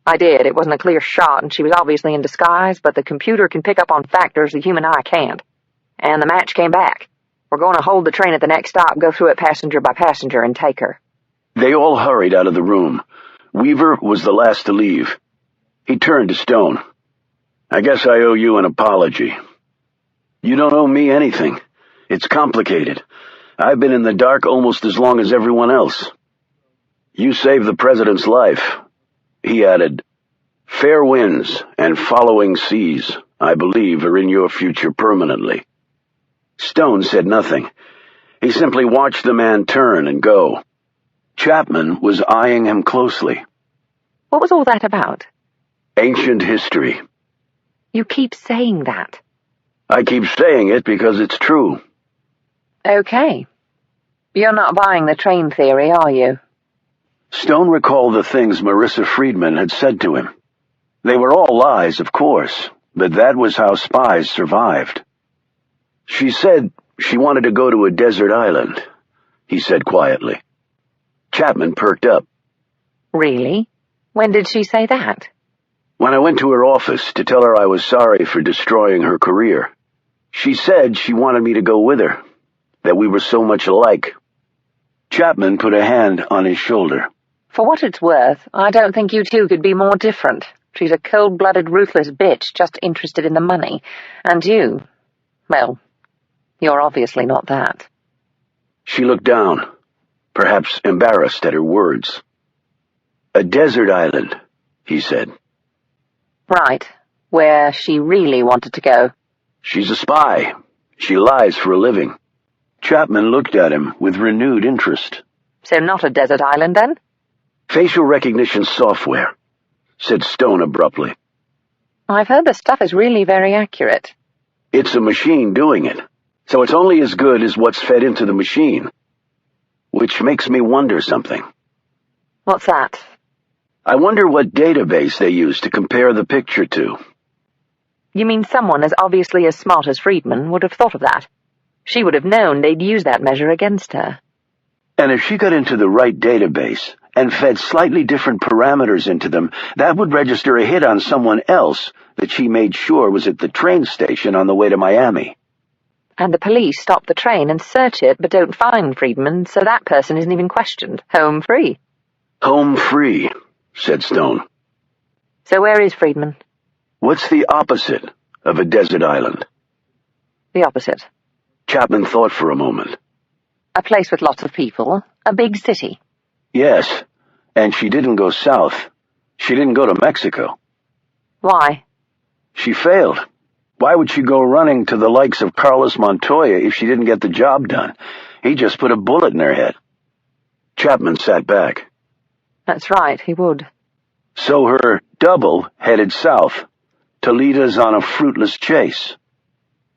S2: "I did. It wasn't a clear shot, and she was obviously in disguise, but the computer can pick up on factors the human eye can't. And the match came back. We're going to hold the train at the next stop, go through it passenger by passenger, and take her."
S1: They all hurried out of the room. Weaver was the last to leave. He turned to Stone. "I guess I owe you an apology." "You don't owe me anything. It's complicated. I've been in the dark almost as long as everyone else." "You saved the president's life." He added, "Fair winds and following seas, I believe, are in your future permanently." Stone said nothing. He simply watched the man turn and go. Chapman was eyeing him closely.
S2: "What was all that about?"
S1: "Ancient history."
S2: "You keep saying that."
S1: "I keep saying it because it's true."
S2: "Okay. You're not buying the train theory, are you?"
S1: Stone recalled the things Marissa Friedman had said to him. They were all lies, of course, but that was how spies survived. "She said she wanted to go to a desert island," he said quietly. Chapman perked up.
S2: "Really? When did she say that?"
S1: "When I went to her office to tell her I was sorry for destroying her career. She said she wanted me to go with her, that we were so much alike." Chapman put a hand on his shoulder.
S2: "For what it's worth, I don't think you two could be more different. She's a cold-blooded, ruthless bitch just interested in the money. And you, well, you're obviously not that."
S1: She looked down, perhaps embarrassed at her words. "A desert island," he said.
S2: "Right, where she really wanted to go."
S1: "She's a spy. She lies for a living." Chapman looked at him with renewed interest.
S2: So not a desert island, then?
S1: Facial recognition software, said Stone abruptly.
S2: I've heard the stuff is really very accurate.
S1: It's a machine doing it, so it's only as good as what's fed into the machine. Which makes me wonder something.
S2: What's that?
S1: I wonder what database they use to compare the picture to.
S2: You mean someone as obviously as smart as Friedman would have thought of that? She would have known they'd use that measure against her.
S1: And if she got into the right database and fed slightly different parameters into them, that would register a hit on someone else that she made sure was at the train station on the way to Miami.
S2: And the police stop the train and search it but don't find Friedman, so that person isn't even questioned. Home free.
S1: Home free, said Stone.
S2: So where is Friedman?
S1: What's the opposite of a desert island?
S2: The opposite.
S1: Chapman thought for a moment.
S2: A place with lots of people. A big city.
S1: Yes, and she didn't go south. She didn't go to Mexico.
S2: Why?
S1: She failed. Why would she go running to the likes of Carlos Montoya if she didn't get the job done? He just put a bullet in her head. Chapman sat back.
S2: That's right, he would.
S1: So her double headed south to lead us on a fruitless chase.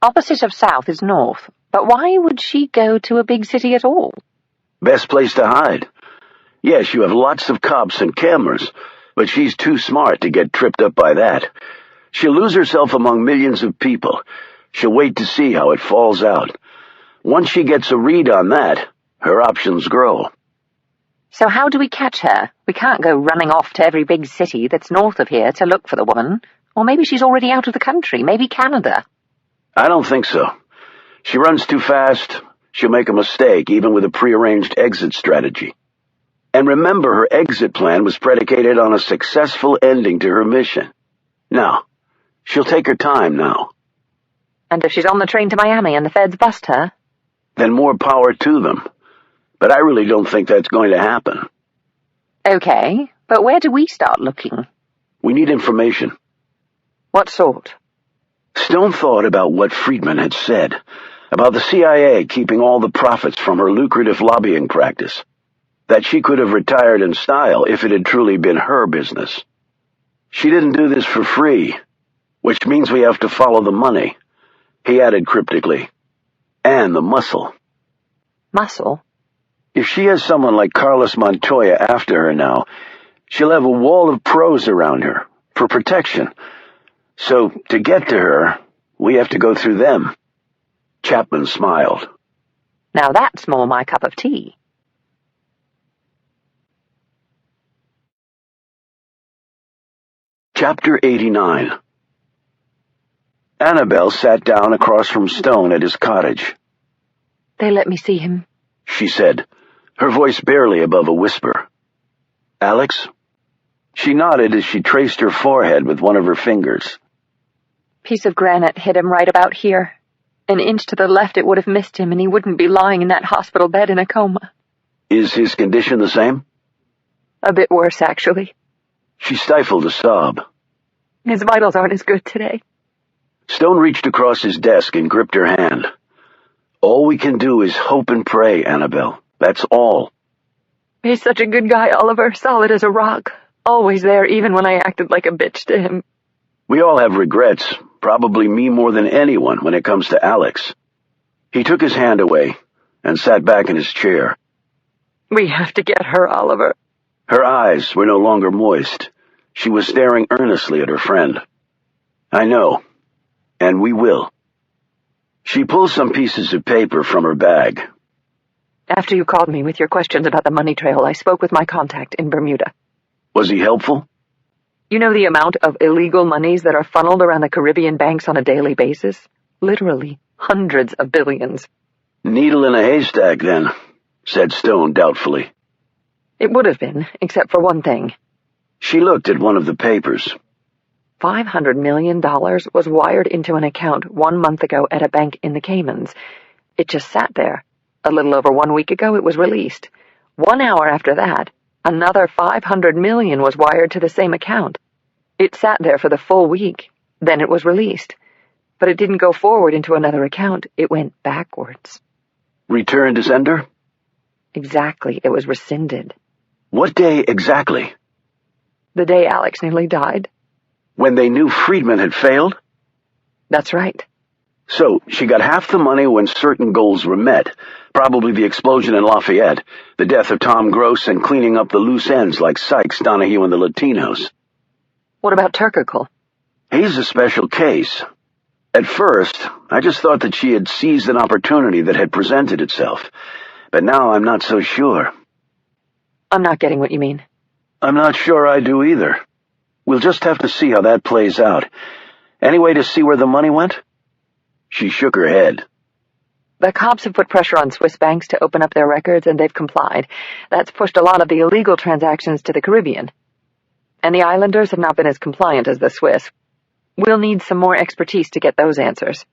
S2: Opposite of south is north, but why would she go to a big city at all?
S1: Best place to hide. Yes, you have lots of cops and cameras, but she's too smart to get tripped up by that. She'll lose herself among millions of people. She'll wait to see how it falls out. Once she gets a read on that, her options grow.
S2: So how do we catch her? We can't go running off to every big city that's north of here to look for the woman. Or maybe she's already out of the country, maybe Canada.
S1: I don't think so. She runs too fast. She'll make a mistake, even with a prearranged exit strategy. And remember, her exit plan was predicated on a successful ending to her mission. Now, she'll take her time now.
S2: And if she's on the train to Miami and the feds bust her?
S1: Then more power to them. But I really don't think that's going to happen.
S2: Okay, but where do we start looking?
S1: We need information.
S2: What sort?
S1: Stone thought about what Friedman had said, about the CIA keeping all the profits from her lucrative lobbying practice, that she could have retired in style if it had truly been her business. She didn't do this for free, which means we have to follow the money, he added cryptically, and the muscle.
S2: Muscle?
S1: If she has someone like Carlos Montoya after her now, she'll have a wall of pros around her, for protection. So, to get to her, we have to go through them. Chapman smiled.
S2: Now that's more my cup of tea.
S1: Chapter 89. Annabelle sat down across from Stone at his cottage.
S2: They let me see him,
S1: she said, her voice barely above a whisper. Alex? She nodded as she traced her forehead with one of her fingers.
S2: Piece of granite hit him right about here. An inch to the left it would have missed him, and he wouldn't be lying in that hospital bed in a coma.
S1: Is his condition the same?
S2: A bit worse, actually.
S1: She stifled a sob.
S2: His vitals aren't as good today.
S1: Stone reached across his desk and gripped her hand. All we can do is hope and pray, Annabelle. That's all.
S2: He's such a good guy, Oliver, solid as a rock. Always there, even when I acted like a bitch to him.
S1: We all have regrets, probably me more than anyone when it comes to Alex. He took his hand away and sat back in his chair.
S2: We have to get her, Oliver.
S1: Her eyes were no longer moist. She was staring earnestly at her friend. I know, and we will. She pulled some pieces of paper from her bag.
S2: After you called me with your questions about the money trail, I spoke with my contact in Bermuda.
S1: Was he helpful?
S2: You know the amount of illegal monies that are funneled around the Caribbean banks on a daily basis? Literally, hundreds of billions.
S1: Needle in a haystack, then, said Stone doubtfully.
S2: It would have been, except for one thing.
S1: She looked at one of the papers.
S2: $500 million was wired into an account 1 month ago at a bank in the Caymans. It just sat there. A little over 1 week ago, it was released. 1 hour after that, another $500 million was wired to the same account. It sat there for the full week. Then it was released. But it didn't go forward into another account. It went backwards.
S1: Return to sender?
S2: Exactly. It was rescinded.
S1: What day exactly?
S2: The day Alex nearly died.
S1: When they knew Friedman had failed?
S2: That's right.
S1: So, she got half the money when certain goals were met, probably the explosion in Lafayette, the death of Tom Gross, and cleaning up the loose ends like Sykes, Donahue, and the Latinos.
S2: What about Turkerkel?
S1: He's a special case. At first, I just thought that she had seized an opportunity that had presented itself, but now I'm not so sure.
S2: I'm not getting what you mean.
S1: I'm not sure I do either. We'll just have to see how that plays out. Any way to see where the money went? She shook her head.
S2: The cops have put pressure on Swiss banks to open up their records, and they've complied. That's pushed a lot of the illegal transactions to the Caribbean. And the islanders have not been as compliant as the Swiss. We'll need some more expertise to get those answers.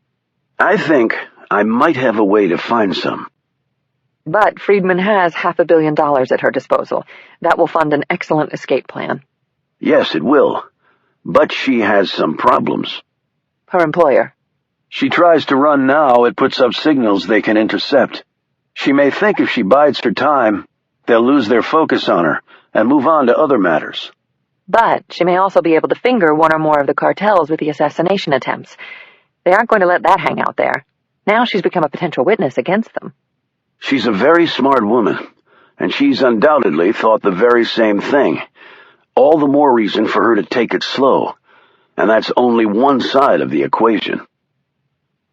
S1: I think I might have a way to find some.
S2: But Friedman has $500 million at her disposal. That will fund an excellent escape plan.
S1: Yes, it will. But she has some problems.
S2: Her employer.
S1: She tries to run now, it puts up signals they can intercept. She may think if she bides her time, they'll lose their focus on her and move on to other matters.
S2: But she may also be able to finger one or more of the cartels with the assassination attempts. They aren't going to let that hang out there. Now she's become a potential witness against them.
S1: She's a very smart woman, and she's undoubtedly thought the very same thing. All the more reason for her to take it slow, and that's only one side of the equation.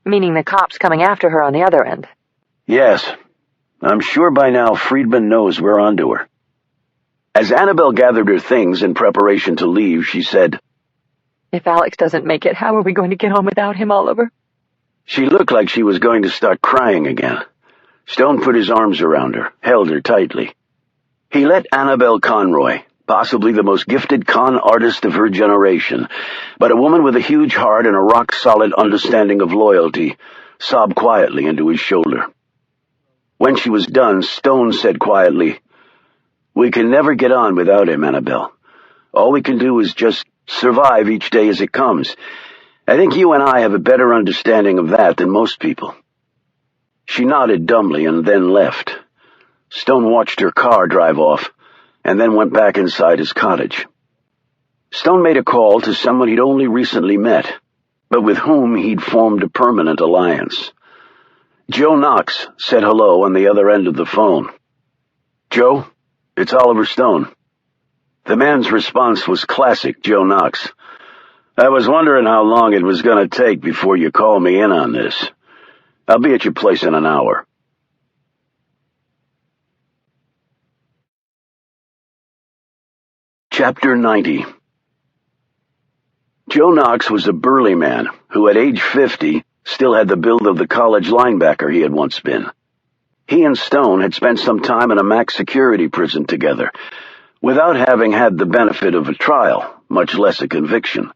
S2: Meaning the cops coming after her on the other end.
S1: Yes. I'm sure by now Friedman knows we're onto her. As Annabelle gathered her things in preparation to leave, she said,
S2: If Alex doesn't make it, how are we going to get home without him, Oliver?
S1: She looked like she was going to start crying again. Stone put his arms around her, held her tightly. He let Annabelle Conroy, possibly the most gifted con artist of her generation, but a woman with a huge heart and a rock-solid understanding of loyalty, sob quietly into his shoulder. When she was done, Stone said quietly, We can never get on without him, Annabelle. All we can do is just survive each day as it comes. I think you and I have a better understanding of that than most people. She nodded dumbly and then left. Stone watched her car drive off, and then went back inside his cottage. Stone made a call to someone he'd only recently met, but with whom he'd formed a permanent alliance. Joe Knox said hello on the other end of the phone. Joe, it's Oliver Stone. The man's response was classic Joe Knox. I was wondering how long it was going to take before you called me in on this. I'll be at your place in an hour. Chapter 90. Joe Knox was a burly man who, at age 50, still had the build of the college linebacker he had once been. He and Stone had spent some time in a max security prison together, without having had the benefit of a trial, much less a conviction.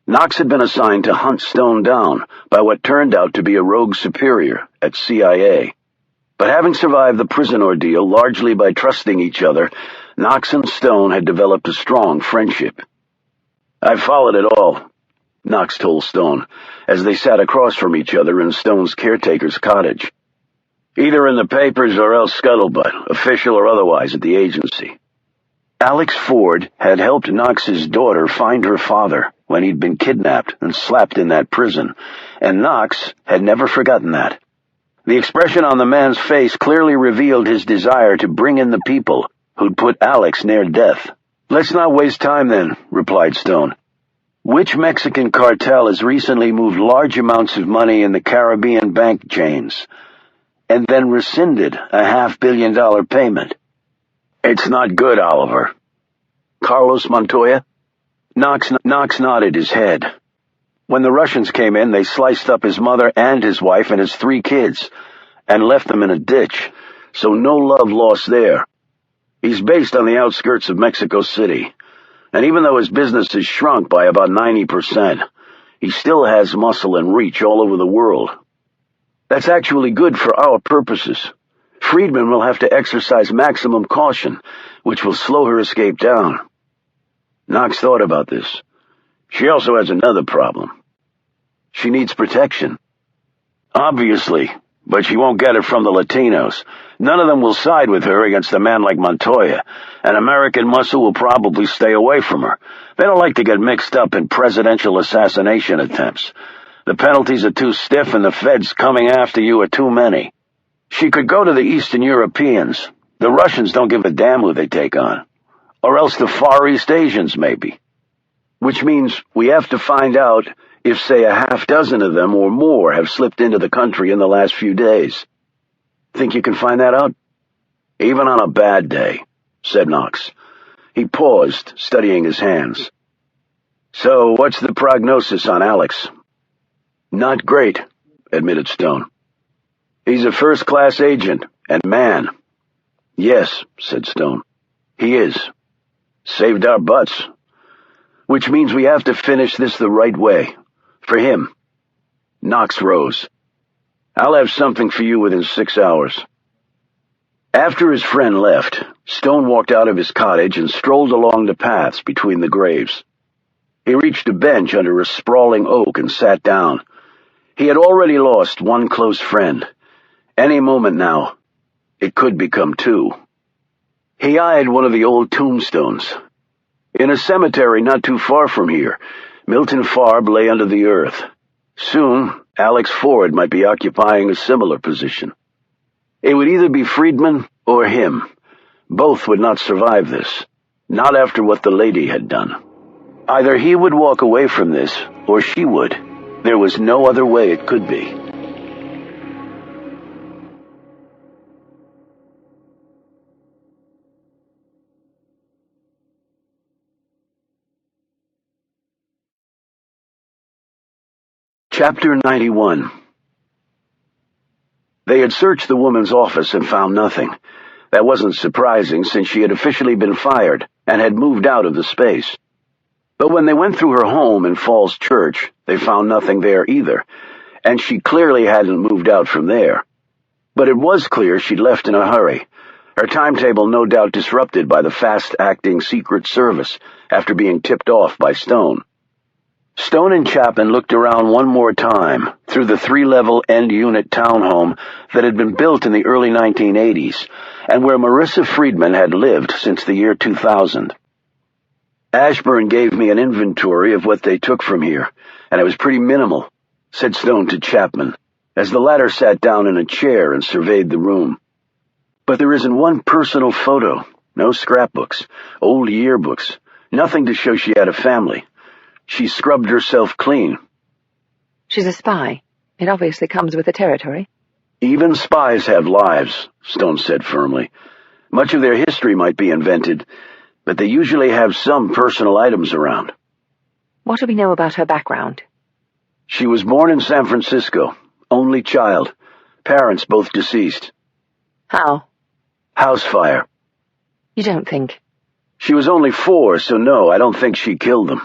S1: Knox had been assigned to hunt Stone down by what turned out to be a rogue superior at CIA. But having survived the prison ordeal largely by trusting each other, Knox and Stone had developed a strong friendship. I followed it all, Knox told Stone, as they sat across from each other in Stone's caretaker's cottage. Either in the papers or else scuttlebutt, official or otherwise, at the agency. Alex Ford had helped Knox's daughter find her father when he'd been kidnapped and slapped in that prison, and Knox had never forgotten that. The expression on the man's face clearly revealed his desire to bring in the people who'd put Alex near death. Let's not waste time then, replied Stone. Which Mexican cartel has recently moved large amounts of money in the Caribbean bank chains, and then rescinded a $500 million payment? It's not good, Oliver. Carlos Montoya? Knox nodded his head. When the Russians came in, they sliced up his mother and his wife and his 3 kids, and left them in a ditch, so no love lost there. He's based on the outskirts of Mexico City, and even though his business has shrunk by about 90%, he still has muscle and reach all over the world. That's actually good for our purposes. Friedman will have to exercise maximum caution, which will slow her escape down. Knox thought about this. She also has another problem. She needs protection. Obviously, but she won't get it from the Latinos. None of them will side with her against a man like Montoya, and American muscle will probably stay away from her. They don't like to get mixed up in presidential assassination attempts. The penalties are too stiff and the feds coming after you are too many. She could go to the Eastern Europeans. The Russians don't give a damn who they take on. Or else the Far East Asians, maybe. Which means we have to find out if, say, a half dozen of them or more have slipped into the country in the last few days. Think you can find that out? Even on a bad day, said Knox. He paused, studying his hands. So, what's the prognosis on Alex? Not great, admitted Stone. He's a first-class agent, and man. Yes, said Stone. He is. Saved our butts. Which means we have to finish this the right way. For him. Knox rose. I'll have something for you within 6 hours. After his friend left, Stone walked out of his cottage and strolled along the paths between the graves. He reached a bench under a sprawling oak and sat down. He had already lost one close friend. Any moment now, it could become two. He eyed one of the old tombstones. In a cemetery not too far from here, Milton Farb lay under the earth. Soon, Alex Ford might be occupying a similar position. It would either be Friedman or him. Both would not survive this, not after what the lady had done. Either he would walk away from this, or she would. There was no other way it could be. Chapter 91. They had searched the woman's office and found nothing. That wasn't surprising, since she had officially been fired and had moved out of the space. But when they went through her home in Falls Church, they found nothing there either, and she clearly hadn't moved out from there. But it was clear she'd left in a hurry, her timetable no doubt disrupted by the fast-acting Secret Service after being tipped off by Stone. Stone and Chapman looked around one more time through the 3-level end-unit townhome that had been built in the early 1980s and where Marissa Friedman had lived since the year 2000. Ashburn gave me an inventory of what they took from here, and it was pretty minimal, said Stone to Chapman, as the latter sat down in a chair and surveyed the room. But there isn't one personal photo, no scrapbooks, old yearbooks, nothing to show she had a family. She scrubbed herself clean.
S2: She's a spy. It obviously comes with the territory.
S1: Even spies have lives, Stone said firmly. Much of their history might be invented, but they usually have some personal items around.
S2: What do we know about her background?
S1: She was born in San Francisco, only child. Parents both deceased.
S2: How?
S1: House fire.
S2: You don't think?
S1: She was only 4, so no, I don't think she killed them.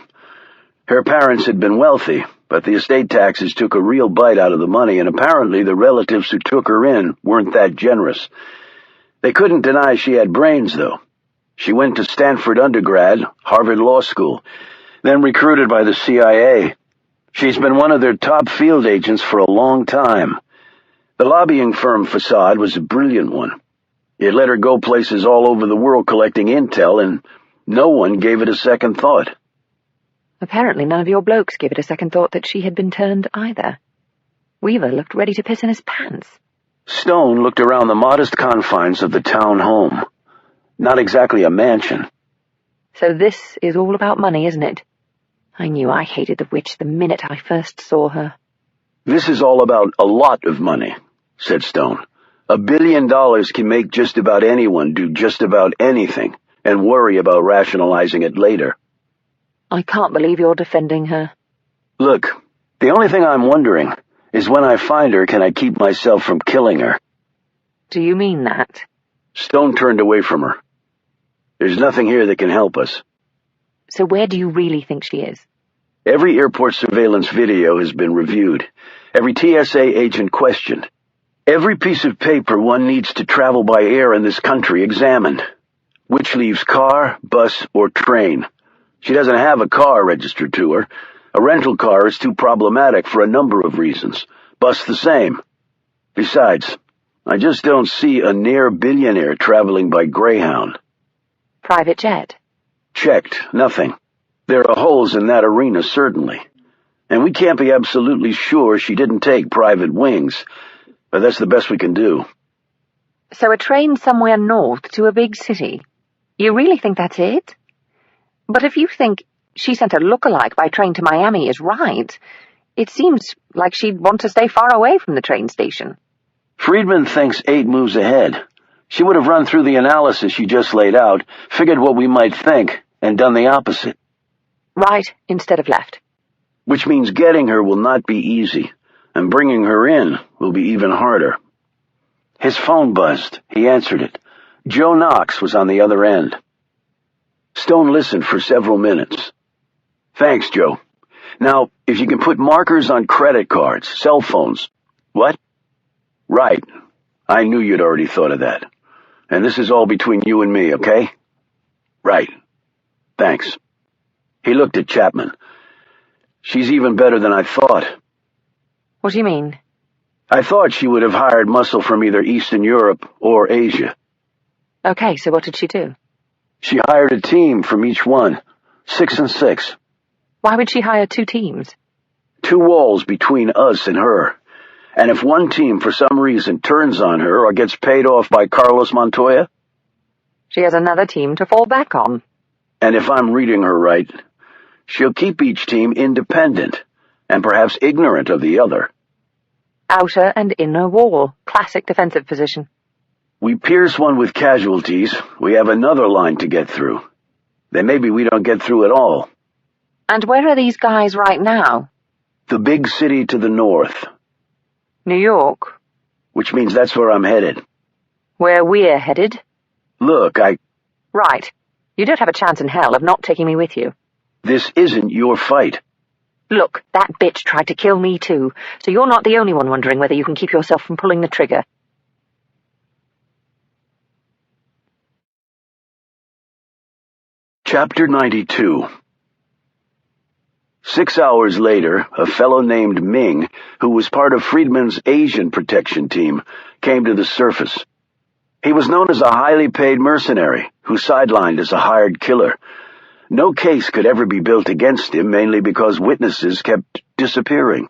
S1: Her parents had been wealthy, but the estate taxes took a real bite out of the money, and apparently the relatives who took her in weren't that generous. They couldn't deny she had brains, though. She went to Stanford undergrad, Harvard Law School, then recruited by the CIA. She's been one of their top field agents for a long time. The lobbying firm facade was a brilliant one. It let her go places all over the world collecting intel, and no one gave it a second thought.
S2: Apparently none of your blokes gave it a second thought that she had been turned either. Weaver looked ready to piss in his pants.
S1: Stone looked around the modest confines of the town home. Not exactly a mansion.
S2: So this is all about money, isn't it? I knew I hated the witch the minute I first saw her.
S1: This is all about a lot of money, said Stone. $1 billion can make just about anyone do just about anything and worry about rationalizing it later.
S2: I can't believe you're defending her.
S1: Look, the only thing I'm wondering is when I find her, can I keep myself from killing her?
S2: Do you mean that?
S1: Stone turned away from her. There's nothing here that can help us.
S2: So where do you really think she is?
S1: Every airport surveillance video has been reviewed. Every TSA agent questioned. Every piece of paper one needs to travel by air in this country examined. Which leaves car, bus, or train. She doesn't have a car registered to her. A rental car is too problematic for a number of reasons. Bus the same. Besides, I just don't see a near-billionaire traveling by Greyhound.
S2: Private jet?
S1: Checked. Nothing. There are holes in that arena, certainly. And we can't be absolutely sure she didn't take private wings, but that's the best we can do.
S2: So a train somewhere north to a big city. You really think that's it? But if you think she sent a lookalike by train to Miami is right, it seems like she'd want to stay far away from the train station.
S1: Friedman thinks 8 moves ahead. She would have run through the analysis you just laid out, figured what we might think, and done the opposite.
S2: Right instead of left.
S1: Which means getting her will not be easy, and bringing her in will be even harder. His phone buzzed. He answered it. Joe Knox was on the other end. Stone listened for several minutes. Thanks, Joe. Now, if you can put markers on credit cards, cell phones. What? Right. I knew you'd already thought of that. And this is all between you and me, okay? Right. Thanks. He looked at Chapman. She's even better than I thought.
S2: What do you mean?
S1: I thought she would have hired muscle from either Eastern Europe or Asia.
S2: Okay, so what did she do?
S1: She hired a team from each one. 6 and 6.
S2: Why would she hire 2 teams?
S1: 2 walls between us and her. And if one team for some reason turns on her or gets paid off by Carlos Montoya?
S2: She has another team to fall back on.
S1: And if I'm reading her right, she'll keep each team independent and perhaps ignorant of the other.
S2: Outer and inner wall. Classic defensive position.
S1: We pierce one with casualties, we have another line to get through. Then maybe we don't get through at all.
S2: And where are these guys right now?
S1: The big city to the north.
S2: New York.
S1: Which means that's where I'm headed.
S2: Where we're headed?
S1: Look,
S2: Right. You don't have a chance in hell of not taking me with you.
S1: This isn't your fight.
S2: Look, that bitch tried to kill me too, so you're not the only one wondering whether you can keep yourself from pulling the trigger.
S1: Chapter 92. 6 hours later, a fellow named Ming, who was part of Friedman's Asian protection team, came to the surface. He was known as a highly paid mercenary, who sidelined as a hired killer. No case could ever be built against him, mainly because witnesses kept disappearing.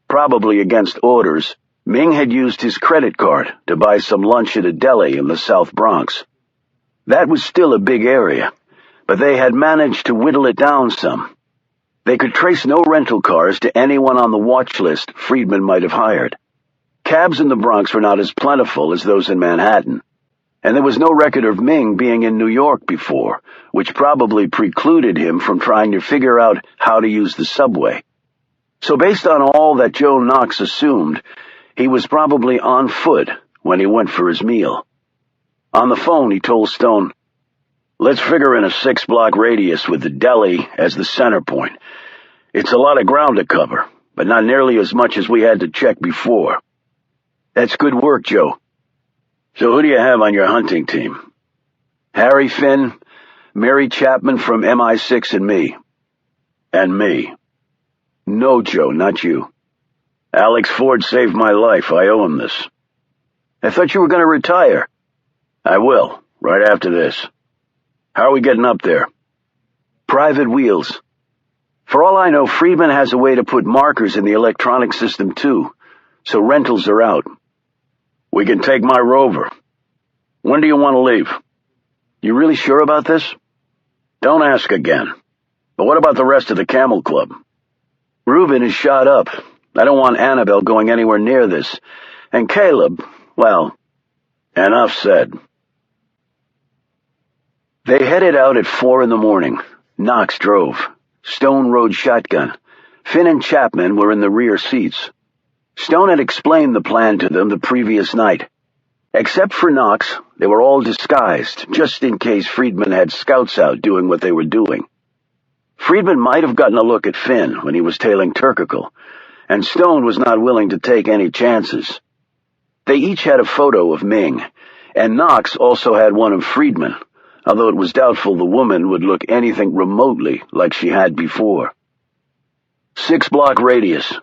S1: Probably against orders, Ming had used his credit card to buy some lunch at a deli in the South Bronx. That was still a big area, but they had managed to whittle it down some. They could trace no rental cars to anyone on the watch list Friedman might have hired. Cabs in the Bronx were not as plentiful as those in Manhattan, and there was no record of Ming being in New York before, which probably precluded him from trying to figure out how to use the subway. So based on all that Joe Knox assumed, he was probably on foot when he went for his meal. On the phone, he told Stone, "Let's figure in a 6-block radius with the deli as the center point. It's a lot of ground to cover, but not nearly as much as we had to check before." "That's good work, Joe. So who do you have on your hunting team?" "Harry Finn, Mary Chapman from MI6 and me." "And me." "No, Joe, not you. Alex Ford saved my life. I owe him this." "I thought you were going to retire." "I will, right after this." "How are we getting up there?" "Private wheels. For all I know, Friedman has a way to put markers in the electronic system too, so rentals are out." "We can take my Rover. When do you want to leave?" "You really sure about this?" "Don't ask again. But what about the rest of the Camel Club?" "Reuben is shot up. I don't want Annabelle going anywhere near this. And Caleb, well, enough said." They headed out at 4 a.m. Knox drove. Stone rode shotgun. Finn and Chapman were in the rear seats. Stone had explained the plan to them the previous night. Except for Knox, they were all disguised, just in case Friedman had scouts out doing what they were doing. Friedman might have gotten a look at Finn when he was tailing Turkical, and Stone was not willing to take any chances. They each had a photo of Ming, and Knox also had one of Friedman, although it was doubtful the woman would look anything remotely like she had before. 6-block radius,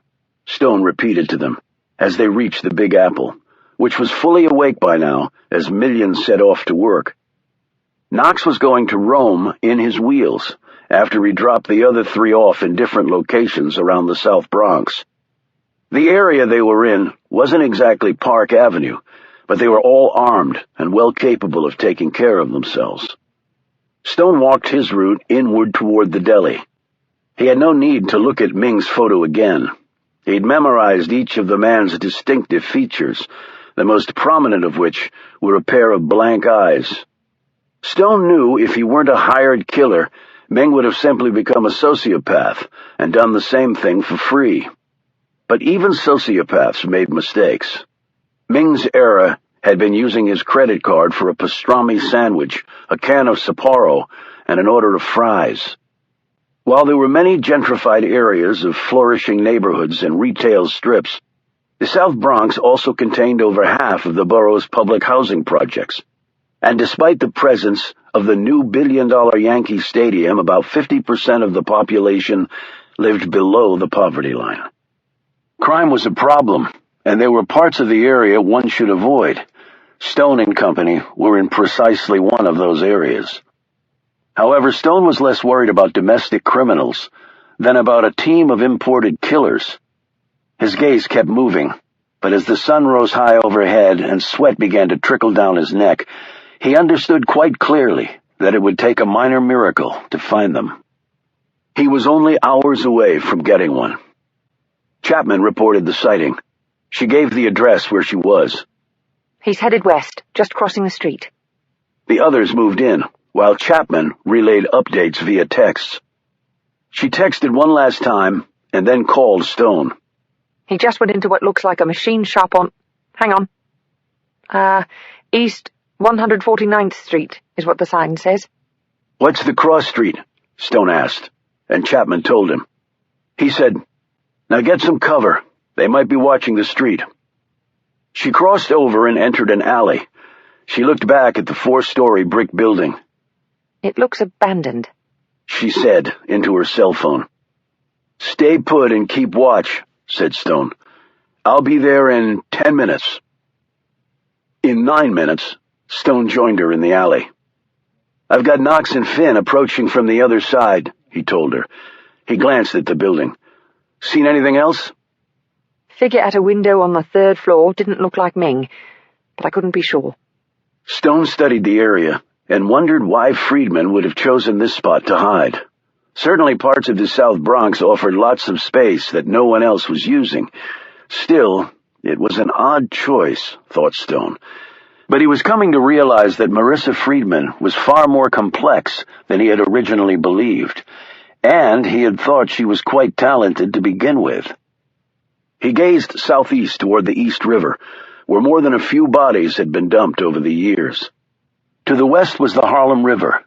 S1: Stone repeated to them. as they reached the Big Apple, which was fully awake by now as millions set off to work. Knox was going to roam in his wheels after he dropped the other three off in different locations around the South Bronx. The area they were in wasn't exactly Park Avenue, but they were all armed and well capable of taking care of themselves. Stone walked his route inward toward the deli. He had no need to look at Ming's photo again. He'd memorized each of the man's distinctive features, the most prominent of which were a pair of blank eyes. Stone knew if he weren't a hired killer, Ming would have simply become a sociopath and done the same thing for free. But even sociopaths made mistakes. Ming's era had been using his credit card for a pastrami sandwich, a can of Sapporo, and an order of fries. While there were many gentrified areas of flourishing neighborhoods and retail strips, the South Bronx also contained over half of the borough's public housing projects. And despite the presence of the new billion-dollar Yankee Stadium, about 50% of the population lived below the poverty line. Crime was a problem, and there were parts of the area one should avoid. Stone and Company were in precisely one of those areas. However, Stone was less worried about domestic criminals than about a team of imported killers. His gaze kept moving, but as the sun rose high overhead and sweat began to trickle down his neck, he understood quite clearly that it would take a minor miracle to find them. He was only hours away from getting one. Chapman reported the sighting. She gave the address where she was.
S2: He's headed west, just crossing the street.
S1: The others moved in, while Chapman relayed updates via texts. She texted one last time and then called Stone.
S2: He just went into what looks like a machine shop on... Hang on. East 149th Street is what the sign says.
S1: What's the cross street? Stone asked, and Chapman told him. He said, Now get some cover. They might be watching the street. She crossed over and entered an alley. She looked back at the 4-story brick building.
S2: It looks abandoned,
S1: she said into her cell phone. Stay put and keep watch, said Stone. I'll be there in 10 minutes. In 9 minutes, Stone joined her in the alley. I've got Knox and Finn approaching from the other side, he told her. He glanced at the building. Seen anything else?
S2: Figure at a window on the 3rd floor didn't look like Ming, but I couldn't be sure.
S1: Stone studied the area and wondered why Friedman would have chosen this spot to hide. Certainly parts of the South Bronx offered lots of space that no one else was using. Still, it was an odd choice, thought Stone. But he was coming to realize that Marissa Friedman was far more complex than he had originally believed, and he had thought she was quite talented to begin with. He gazed southeast toward the East River, where more than a few bodies had been dumped over the years. To the west was the Harlem River.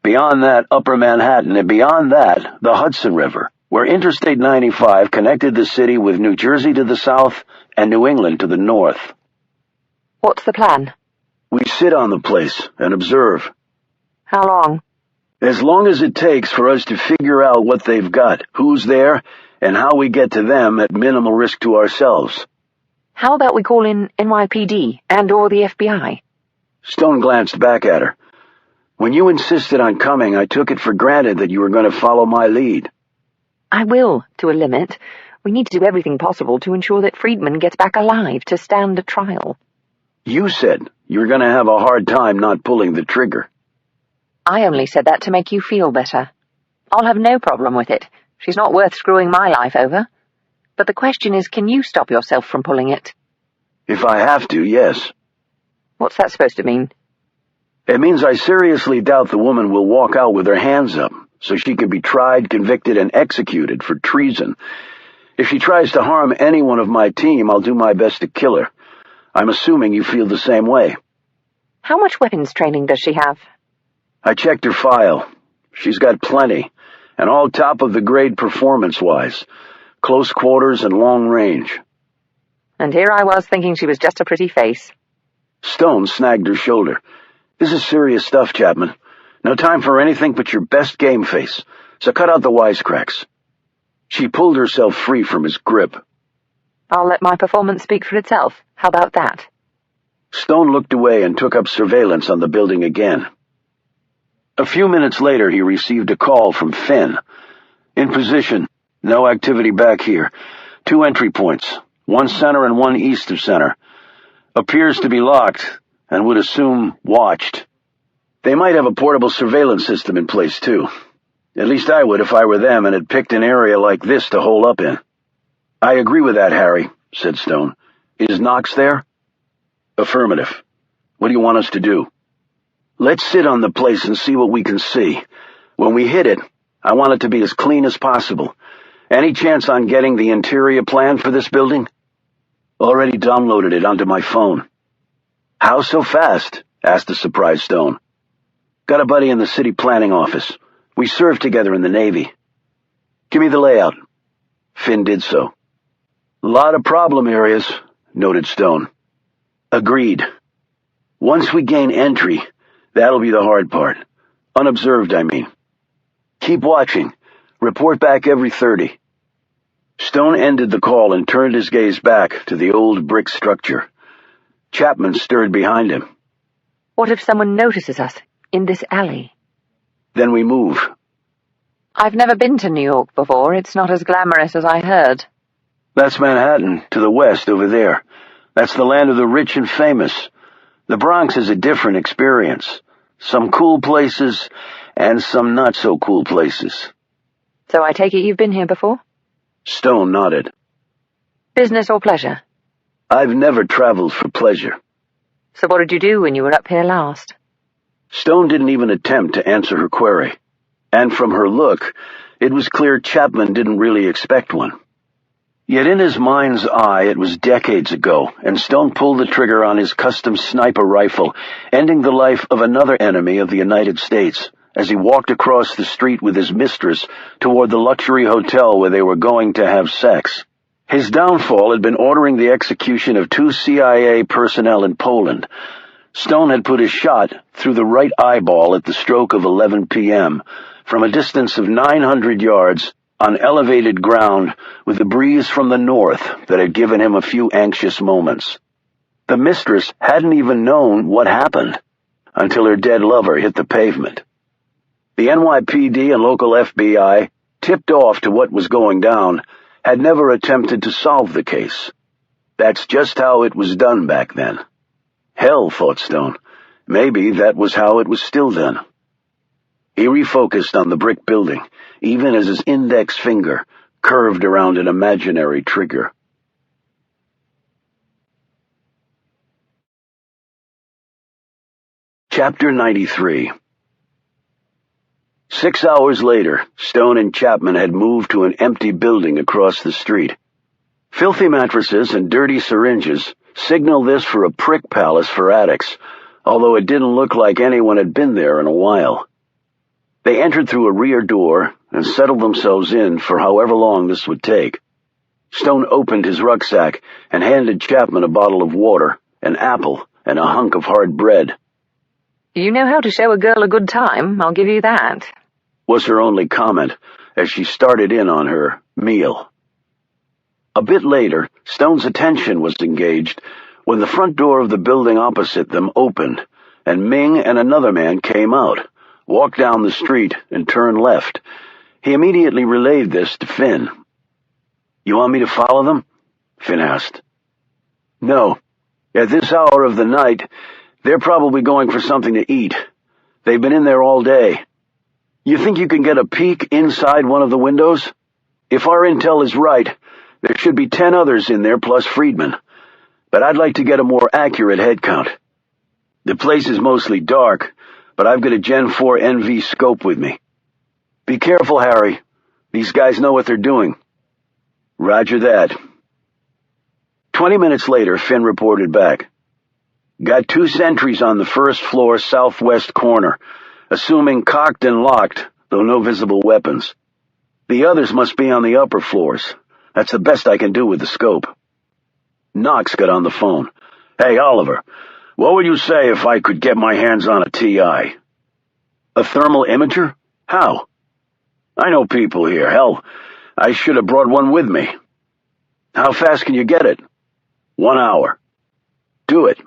S1: Beyond that, Upper Manhattan, and beyond that, the Hudson River, where Interstate 95 connected the city with New Jersey to the south and New England to the north.
S2: What's the plan?
S1: We sit on the place and observe.
S2: How long?
S1: As long as it takes for us to figure out what they've got, who's there, and how we get to them at minimal risk to ourselves.
S2: How about we call in NYPD and/or the FBI?
S1: Stone glanced back at her. When you insisted on coming, I took it for granted that you were going to follow my lead.
S2: I will, to a limit. We need to do everything possible to ensure that Friedman gets back alive to stand a trial.
S1: You said you were going to have a hard time not pulling the trigger.
S2: I only said that to make you feel better. I'll have no problem with it. She's not worth screwing my life over. But the question is, can you stop yourself from pulling it?
S1: If I have to, yes.
S2: What's that supposed to mean?
S1: It means I seriously doubt the woman will walk out with her hands up, so she can be tried, convicted, and executed for treason. If she tries to harm any one of my team, I'll do my best to kill her. I'm assuming you feel the same way.
S2: How much weapons training does she have?
S1: I checked her file. She's got plenty, and all top of the grade performance-wise. Close quarters and long range.
S2: And here I was thinking she was just a pretty face.
S1: Stone snagged her shoulder. This is serious stuff, Chapman. No time for anything but your best game face, so cut out the wisecracks. She pulled herself free from his grip.
S2: I'll let my performance speak for itself. How about that?
S1: Stone looked away and took up surveillance on the building again. A few minutes later, he received a call from Finn. In position. No activity back here. 2 entry points. 1 center and 1 east of center. Appears to be locked, and would assume watched. They might have a portable surveillance system in place, too. At least I would if I were them and had picked an area like this to hole up in. I agree with that, Harry, said Stone. Is Knox there? Affirmative. What do you want us to do? Let's sit on the place and see what we can see. When we hit it, I want it to be as clean as possible. Any chance on getting the interior plan for this building? Already downloaded it onto my phone. How so fast? Asked the surprised Stone. Got a buddy in the city planning office. We served together in the Navy. Give me the layout. Finn did so. Lot of problem areas, noted Stone. Agreed. Once we gain entry, that'll be the hard part. Unobserved, I mean. Keep watching. Report back every 30. Stone ended the call and turned his gaze back to the old brick structure. Chapman stirred behind him.
S2: What if someone notices us in this alley?
S1: Then we move.
S2: I've never been to New York before. It's not as glamorous as I heard.
S1: That's Manhattan, to the west over there. That's the land of the rich and famous. The Bronx is a different experience. Some cool places and some not-so-cool places.
S2: So I take it you've been here before?
S1: Stone nodded.
S2: Business or pleasure?
S1: I've never traveled for pleasure.
S2: So what did you do when you were up here last?
S1: Stone didn't even attempt to answer her query. And from her look, it was clear Chapman didn't really expect one. Yet in his mind's eye it was decades ago, and Stone pulled the trigger on his custom sniper rifle, ending the life of another enemy of the United States, as he walked across the street with his mistress toward the luxury hotel where they were going to have sex. His downfall had been ordering the execution of 2 CIA personnel in Poland. Stone had put his shot through the right eyeball at the stroke of 11 p.m., from a distance of 900 yards, on elevated ground, with a breeze from the north that had given him a few anxious moments. The mistress hadn't even known what happened until her dead lover hit the pavement. The NYPD and local FBI, tipped off to what was going down, had never attempted to solve the case. That's just how it was done back then. Hell, thought Stone. Maybe that was how it was still done. He refocused on the brick building, even as his index finger curved around an imaginary trigger. Chapter 93. 6 hours later, Stone and Chapman had moved to an empty building across the street. Filthy mattresses and dirty syringes signaled this for a prick palace for addicts, although it didn't look like anyone had been there in a while. They entered through a rear door and settled themselves in for however long this would take. Stone opened his rucksack and handed Chapman a bottle of water, an apple, and a hunk of hard bread.
S2: You know how to show a girl a good time, I'll give you that,
S1: was her only comment as she started in on her meal. A bit later, Stone's attention was engaged when the front door of the building opposite them opened, and Ming and another man came out, walked down the street, and turned left. He immediately relayed this to Finn. You want me to follow them? Finn asked. No. At this hour of the night, they're probably going for something to eat. They've been in there all day. You think you can get a peek inside one of the windows? If our intel is right, there should be 10 others in there plus Friedman. But I'd like to get a more accurate head count. The place is mostly dark, but I've got a Gen 4 NV scope with me. Be careful, Harry. These guys know what they're doing. Roger that. 20 minutes later, Finn reported back. Got 2 sentries on the first floor southwest corner, assuming cocked and locked, though no visible weapons. The others must be on the upper floors. That's the best I can do with the scope. Knox got on the phone. Hey, Oliver, what would you say if I could get my hands on a TI? A thermal imager? How? I know people here. Hell, I should have brought one with me. How fast can you get it? 1 hour. Do it.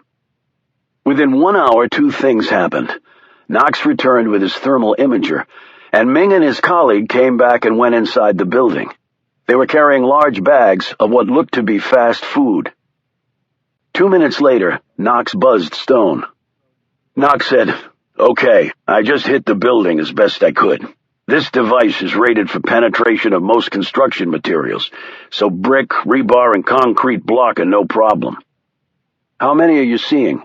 S1: Within 1 hour, 2 things happened. Knox returned with his thermal imager, and Ming and his colleague came back and went inside the building. They were carrying large bags of what looked to be fast food. 2 minutes later, Knox buzzed Stone. Knox said, "Okay, I just hit the building as best I could. This device is rated for penetration of most construction materials, so brick, rebar, and concrete block are no problem." "How many are you seeing?"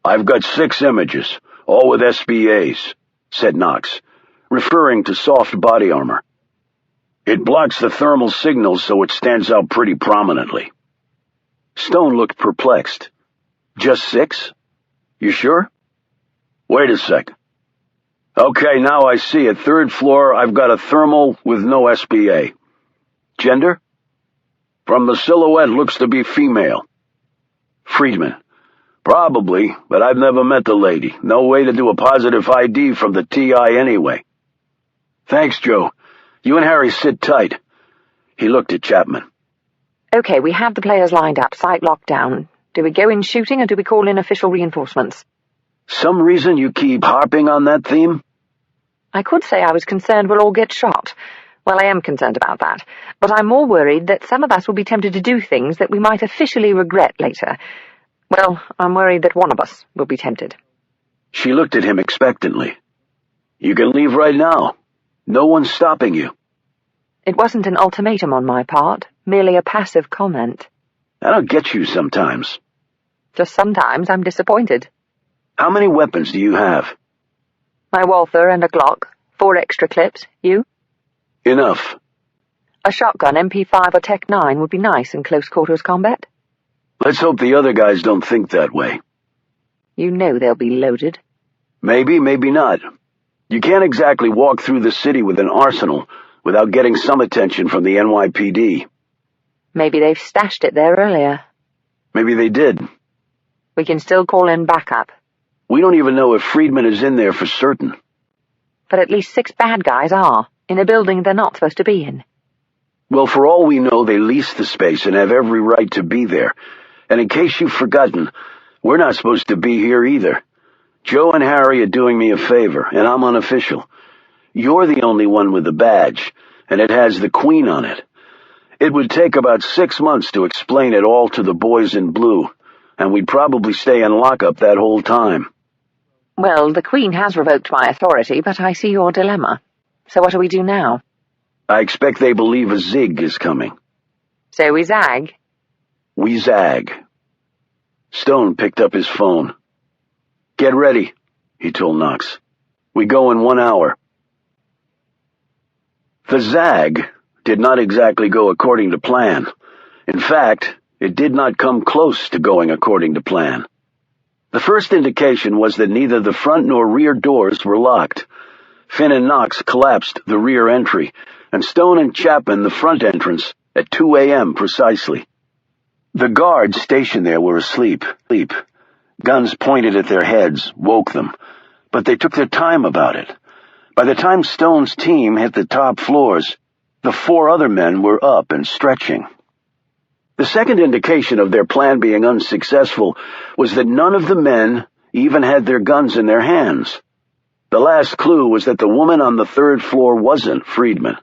S1: "I've got 6 images, all with SBAs, said Knox, referring to soft body armor. "It blocks the thermal signals so it stands out pretty prominently." Stone looked perplexed. "Just 6? You sure?" "Wait a sec. Okay, now I see it. 3rd floor, I've got a thermal with no SBA. Gender?" "From the silhouette, looks to be female." "Friedman?" "Probably, but I've never met the lady. No way to do a positive ID from the TI anyway." "Thanks, Joe. You and Harry sit tight." He looked at Chapman.
S2: Okay, we have the players lined up, site locked down. Do we go in shooting or do we call in official reinforcements?
S1: "Some reason you keep harping on that theme?"
S2: I could say I was concerned we'll all get shot. Well, I am concerned about that, but I'm more worried that some of us will be tempted to do things that we might officially regret later. Well, I'm worried that one of us will be tempted.
S1: She looked at him expectantly. "You can leave right now. No one's stopping you."
S2: It wasn't an ultimatum on my part, merely a passive comment.
S1: "That'll get you sometimes."
S2: Just sometimes I'm disappointed.
S1: "How many weapons do you have?"
S2: My Walther and a Glock, 4 extra clips. You?
S1: "Enough."
S2: A shotgun, MP5 or Tech 9 would be nice in close quarters combat.
S1: "Let's hope the other guys don't think that way."
S2: You know they'll be loaded.
S1: "Maybe, maybe not. You can't exactly walk through the city with an arsenal without getting some attention from the NYPD.
S2: Maybe they've stashed it there earlier.
S1: Maybe they did.
S2: We can still call in backup.
S1: We don't even know if Friedman is in there for certain."
S2: But at least 6 bad guys are, in a building they're not supposed to be in.
S1: "Well, for all we know, they leased the space and have every right to be there. And in case you've forgotten, we're not supposed to be here either. Joe and Harry are doing me a favor, and I'm unofficial. You're the only one with the badge, and it has the Queen on it. It would take about 6 months to explain it all to the boys in blue, and we'd probably stay in lockup that whole time."
S2: Well, the Queen has revoked my authority, but I see your dilemma. So what do we do now?
S1: "I expect they believe a zig is coming."
S2: So we zag?
S1: "We zag." Stone picked up his phone. "Get ready," he told Knox. "We go in 1 hour." The zag did not exactly go according to plan. In fact, it did not come close to going according to plan. The first indication was that neither the front nor rear doors were locked. Finn and Knox collapsed the rear entry, and Stone and Chapman the front entrance at 2 a.m. precisely. The guards stationed there were asleep. Guns pointed at their heads woke them, but they took their time about it. By the time Stone's team hit the top floors, the 4 other men were up and stretching. The second indication of their plan being unsuccessful was that none of the men even had their guns in their hands. The last clue was that the woman on the 3rd floor wasn't Friedman.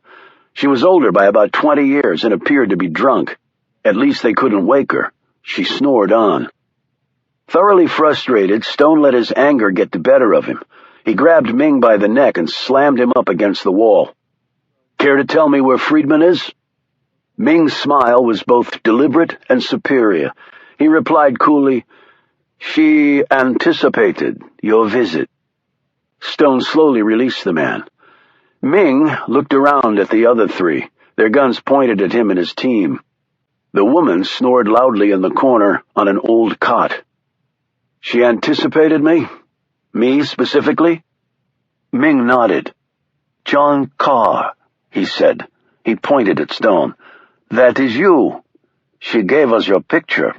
S1: She was older by about 20 years and appeared to be drunk. At least they couldn't wake her. She snored on. Thoroughly frustrated, Stone let his anger get the better of him. He grabbed Ming by the neck and slammed him up against the wall. "Care to tell me where Friedman is?" Ming's smile was both deliberate and superior. He replied coolly, "She anticipated your visit." Stone slowly released the man. Ming looked around at the other 3, their guns pointed at him and his team. The woman snored loudly in the corner on an old cot. "She anticipated me? Me specifically?" Ming nodded. "John Carr," he said. He pointed at Stone. "That is you. She gave us your picture.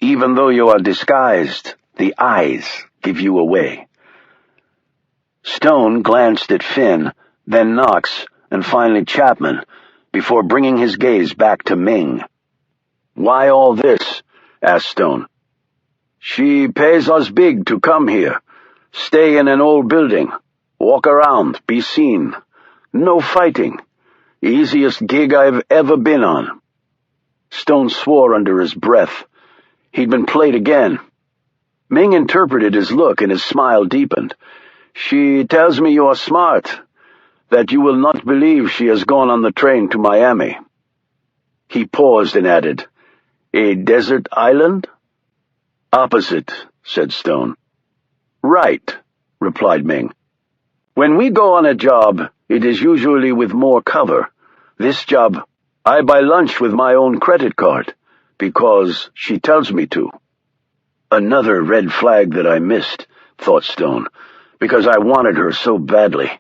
S1: Even though you are disguised, the eyes give you away." Stone glanced at Finn, then Knox, and finally Chapman, before bringing his gaze back to Ming. "Why all this?" asked Stone. "She pays us big to come here, stay in an old building, walk around, be seen. No fighting. Easiest gig I've ever been on." Stone swore under his breath. He'd been played again. Ming interpreted his look and his smile deepened. "She tells me you are smart, that you will not believe she has gone on the train to Miami." He paused and added, "A desert island?" "Opposite," said Stone. "Right," replied Ming. "When we go on a job, it is usually with more cover. This job, I buy lunch with my own credit card, because she tells me to." Another red flag that I missed, thought Stone, because I wanted her so badly.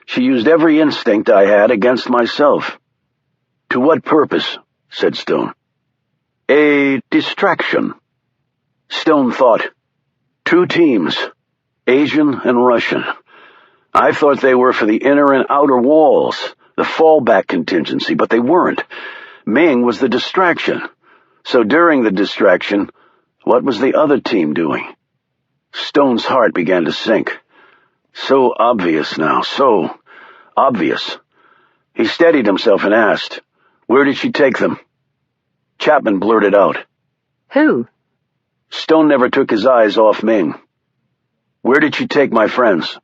S1: She used every instinct I had against myself. "To what purpose?" said Stone. "A distraction." Stone thought. 2 teams, Asian and Russian. I thought they were for the inner and outer walls, the fallback contingency, but they weren't. Ming was the distraction. So during the distraction, what was the other team doing? Stone's heart began to sink. So obvious now, so obvious. He steadied himself and asked, "Where did she take them?" Chapman blurted out.
S2: Who?
S1: Stone never took his eyes off Ming. "Where did she take my friends?"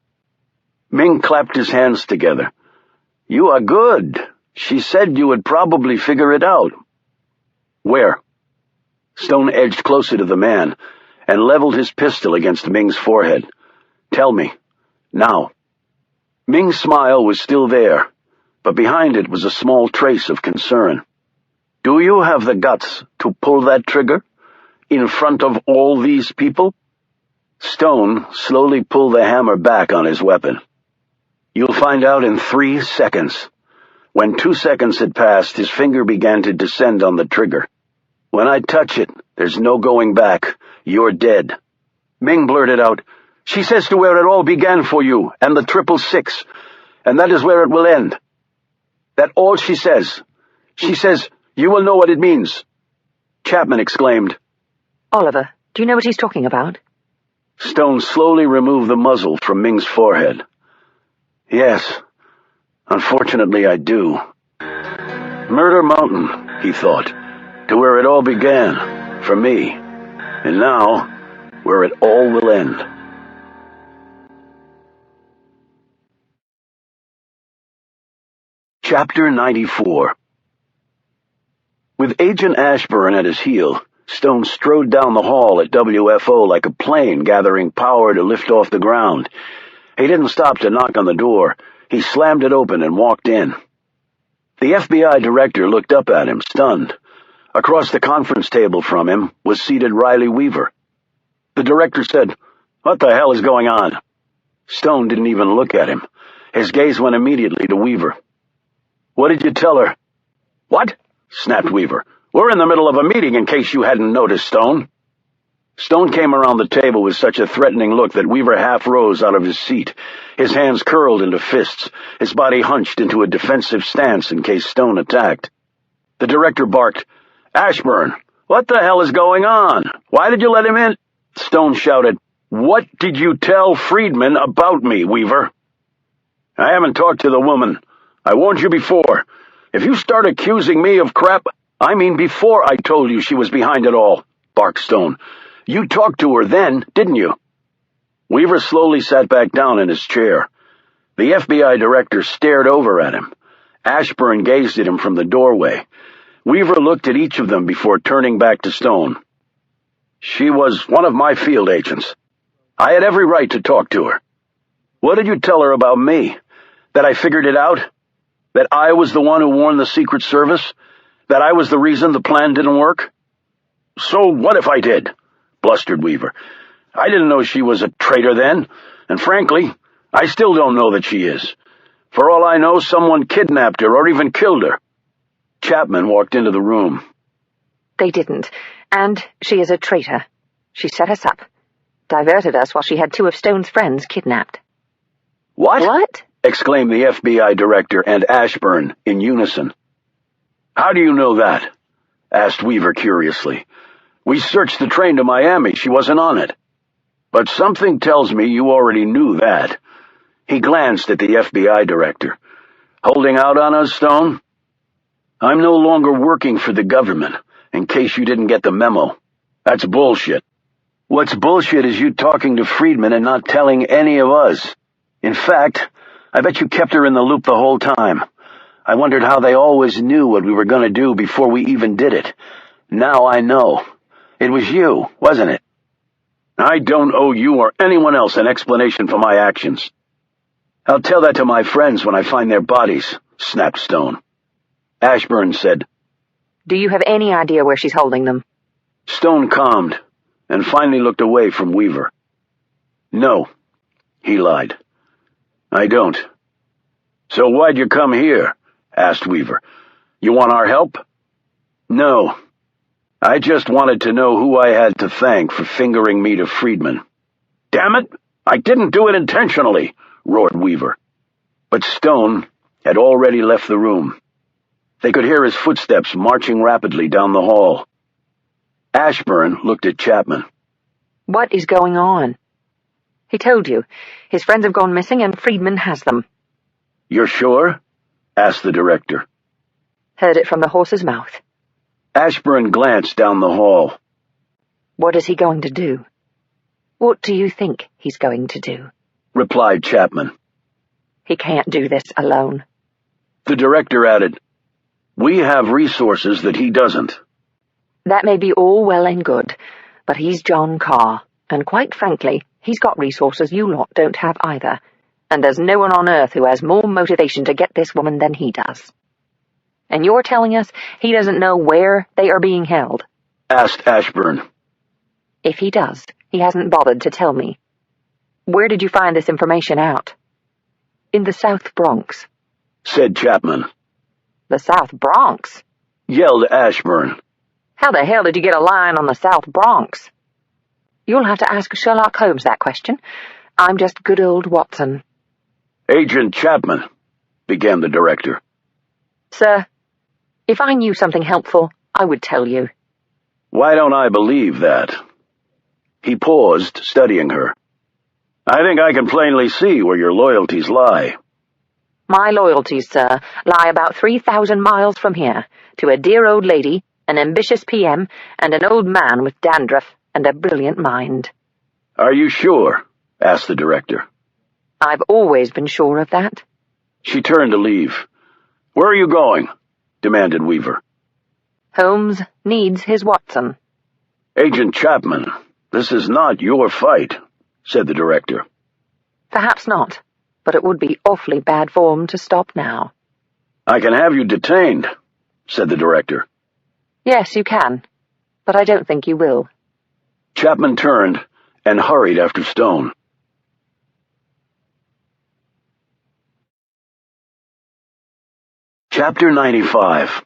S1: Ming clapped his hands together. "You are good. She said you would probably figure it out." "Where?" Stone edged closer to the man and leveled his pistol against Ming's forehead. "Tell me. Now." Ming's smile was still there, but behind it was a small trace of concern. "Do you have the guts to pull that trigger? In front of all these people?" Stone slowly pulled the hammer back on his weapon. "You'll find out in 3 seconds." When 2 seconds had passed, his finger began to descend on the trigger. "When I touch it, there's no going back. You're dead." Ming blurted out, "She says to where it all began for you, and the 666, and that is where it will end. That all she says. She says you will know what it means." Chapman exclaimed,
S2: Oliver, do you know what he's talking about?
S1: Stone slowly removed the muzzle from Ming's forehead. "Yes, unfortunately I do. Murder Mountain," he thought, "to where it all began, for me, and now, where it all will end." Chapter 94. With Agent Ashburn at his heel, Stone strode down the hall at WFO like a plane gathering power to lift off the ground. He didn't stop to knock on the door. He slammed it open and walked in. The FBI director looked up at him, stunned. Across the conference table from him was seated Riley Weaver. The director said, "What the hell is going on?" Stone didn't even look at him. His gaze went immediately to Weaver. "What did you tell her?" "What?" snapped Weaver. "We're in the middle of a meeting, in case you hadn't noticed, Stone." Stone came around the table with such a threatening look that Weaver half rose out of his seat. His hands curled into fists, his body hunched into a defensive stance in case Stone attacked. The director barked, "Ashburn, what the hell is going on? Why did you let him in?" Stone shouted, "What did you tell Friedman about me, Weaver?" "I haven't talked to the woman. I warned you before. If you start accusing me of crap, I mean before I told you she was behind it all," barked Stone. "You talked to her then, didn't you?" Weaver slowly sat back down in his chair. The FBI director stared over at him. Ashburn gazed at him from the doorway. Weaver looked at each of them before turning back to Stone. "She was one of my field agents. I had every right to talk to her. What did you tell her about me? That I figured it out? That I was the one who warned the Secret Service? That I was the reason the plan didn't work?" "So what if I did?" blustered Weaver. "I didn't know she was a traitor then, and frankly, I still don't know that she is. For all I know, someone kidnapped her or even killed her." Chapman walked into the room.
S2: They didn't, and she is a traitor. She set us up, diverted us while she had 2 of Stone's friends kidnapped.
S1: "What?"
S2: What?
S1: exclaimed the FBI director and Ashburn in unison. "How do you know that?" asked Weaver curiously. "We searched the train to Miami. She wasn't on it." "But something tells me you already knew that." He glanced at the FBI director. "Holding out on us, Stone?" "I'm no longer working for the government, in case you didn't get the memo." "That's bullshit." "What's bullshit is you talking to Friedman and not telling any of us. In fact, I bet you kept her in the loop the whole time. I wondered how they always knew what we were going to do before we even did it. Now I know. It was you, wasn't it?" "I don't owe you or anyone else an explanation for my actions." "I'll tell that to my friends when I find their bodies," snapped Stone. Ashburn said,
S2: Do you have any idea where she's holding them?
S1: Stone calmed and finally looked away from Weaver. "No," he lied. "I don't." "So why'd you come here?" asked Weaver. "You want our help?" "No. I just wanted to know who I had to thank for fingering me to Friedman." "Damn it! I didn't do it intentionally," roared Weaver. But Stone had already left the room. They could hear his footsteps marching rapidly down the hall. Ashburn looked at Chapman.
S2: What is going on? He told you. His friends have gone missing and Friedman has them.
S1: "You're sure?" asked the director.
S2: Heard it from the horse's mouth.
S1: Ashburn glanced down the hall.
S2: What is he going to do? What do you think he's going to do?
S1: Replied Chapman.
S2: He can't do this alone.
S1: The director added, "We have resources that he doesn't."
S2: That may be all well and good, but he's John Carr, and quite frankly, he's got resources you lot don't have either, and there's no one on earth who has more motivation to get this woman than he does. And you're telling us he doesn't know where they are being held?
S1: Asked Ashburn.
S2: If he does, he hasn't bothered to tell me. Where did you find this information out? In the South Bronx,
S1: said Chapman.
S2: The South Bronx?
S1: Yelled Ashburn.
S2: How the hell did you get a line on the South Bronx? You'll have to ask Sherlock Holmes that question. I'm just good old Watson.
S1: Agent Chapman, began the director.
S2: Sir, if I knew something helpful, I would tell you.
S1: Why don't I believe that? He paused, studying her. I think I can plainly see where your loyalties lie.
S2: My loyalties, sir, lie about 3,000 miles from here, to a dear old lady, an ambitious PM, and an old man with dandruff and a brilliant mind.
S1: Are you sure? Asked the director.
S2: I've always been sure of that.
S1: She turned to leave. Where are you going? Demanded Weaver.
S2: Holmes needs his Watson.
S1: Agent Chapman, this is not your fight, said the director.
S2: Perhaps not, but it would be awfully bad form to stop now.
S1: I can have you detained, said the director.
S2: Yes, you can, but I don't think you will.
S1: Chapman turned and hurried after Stone. Chapter 95.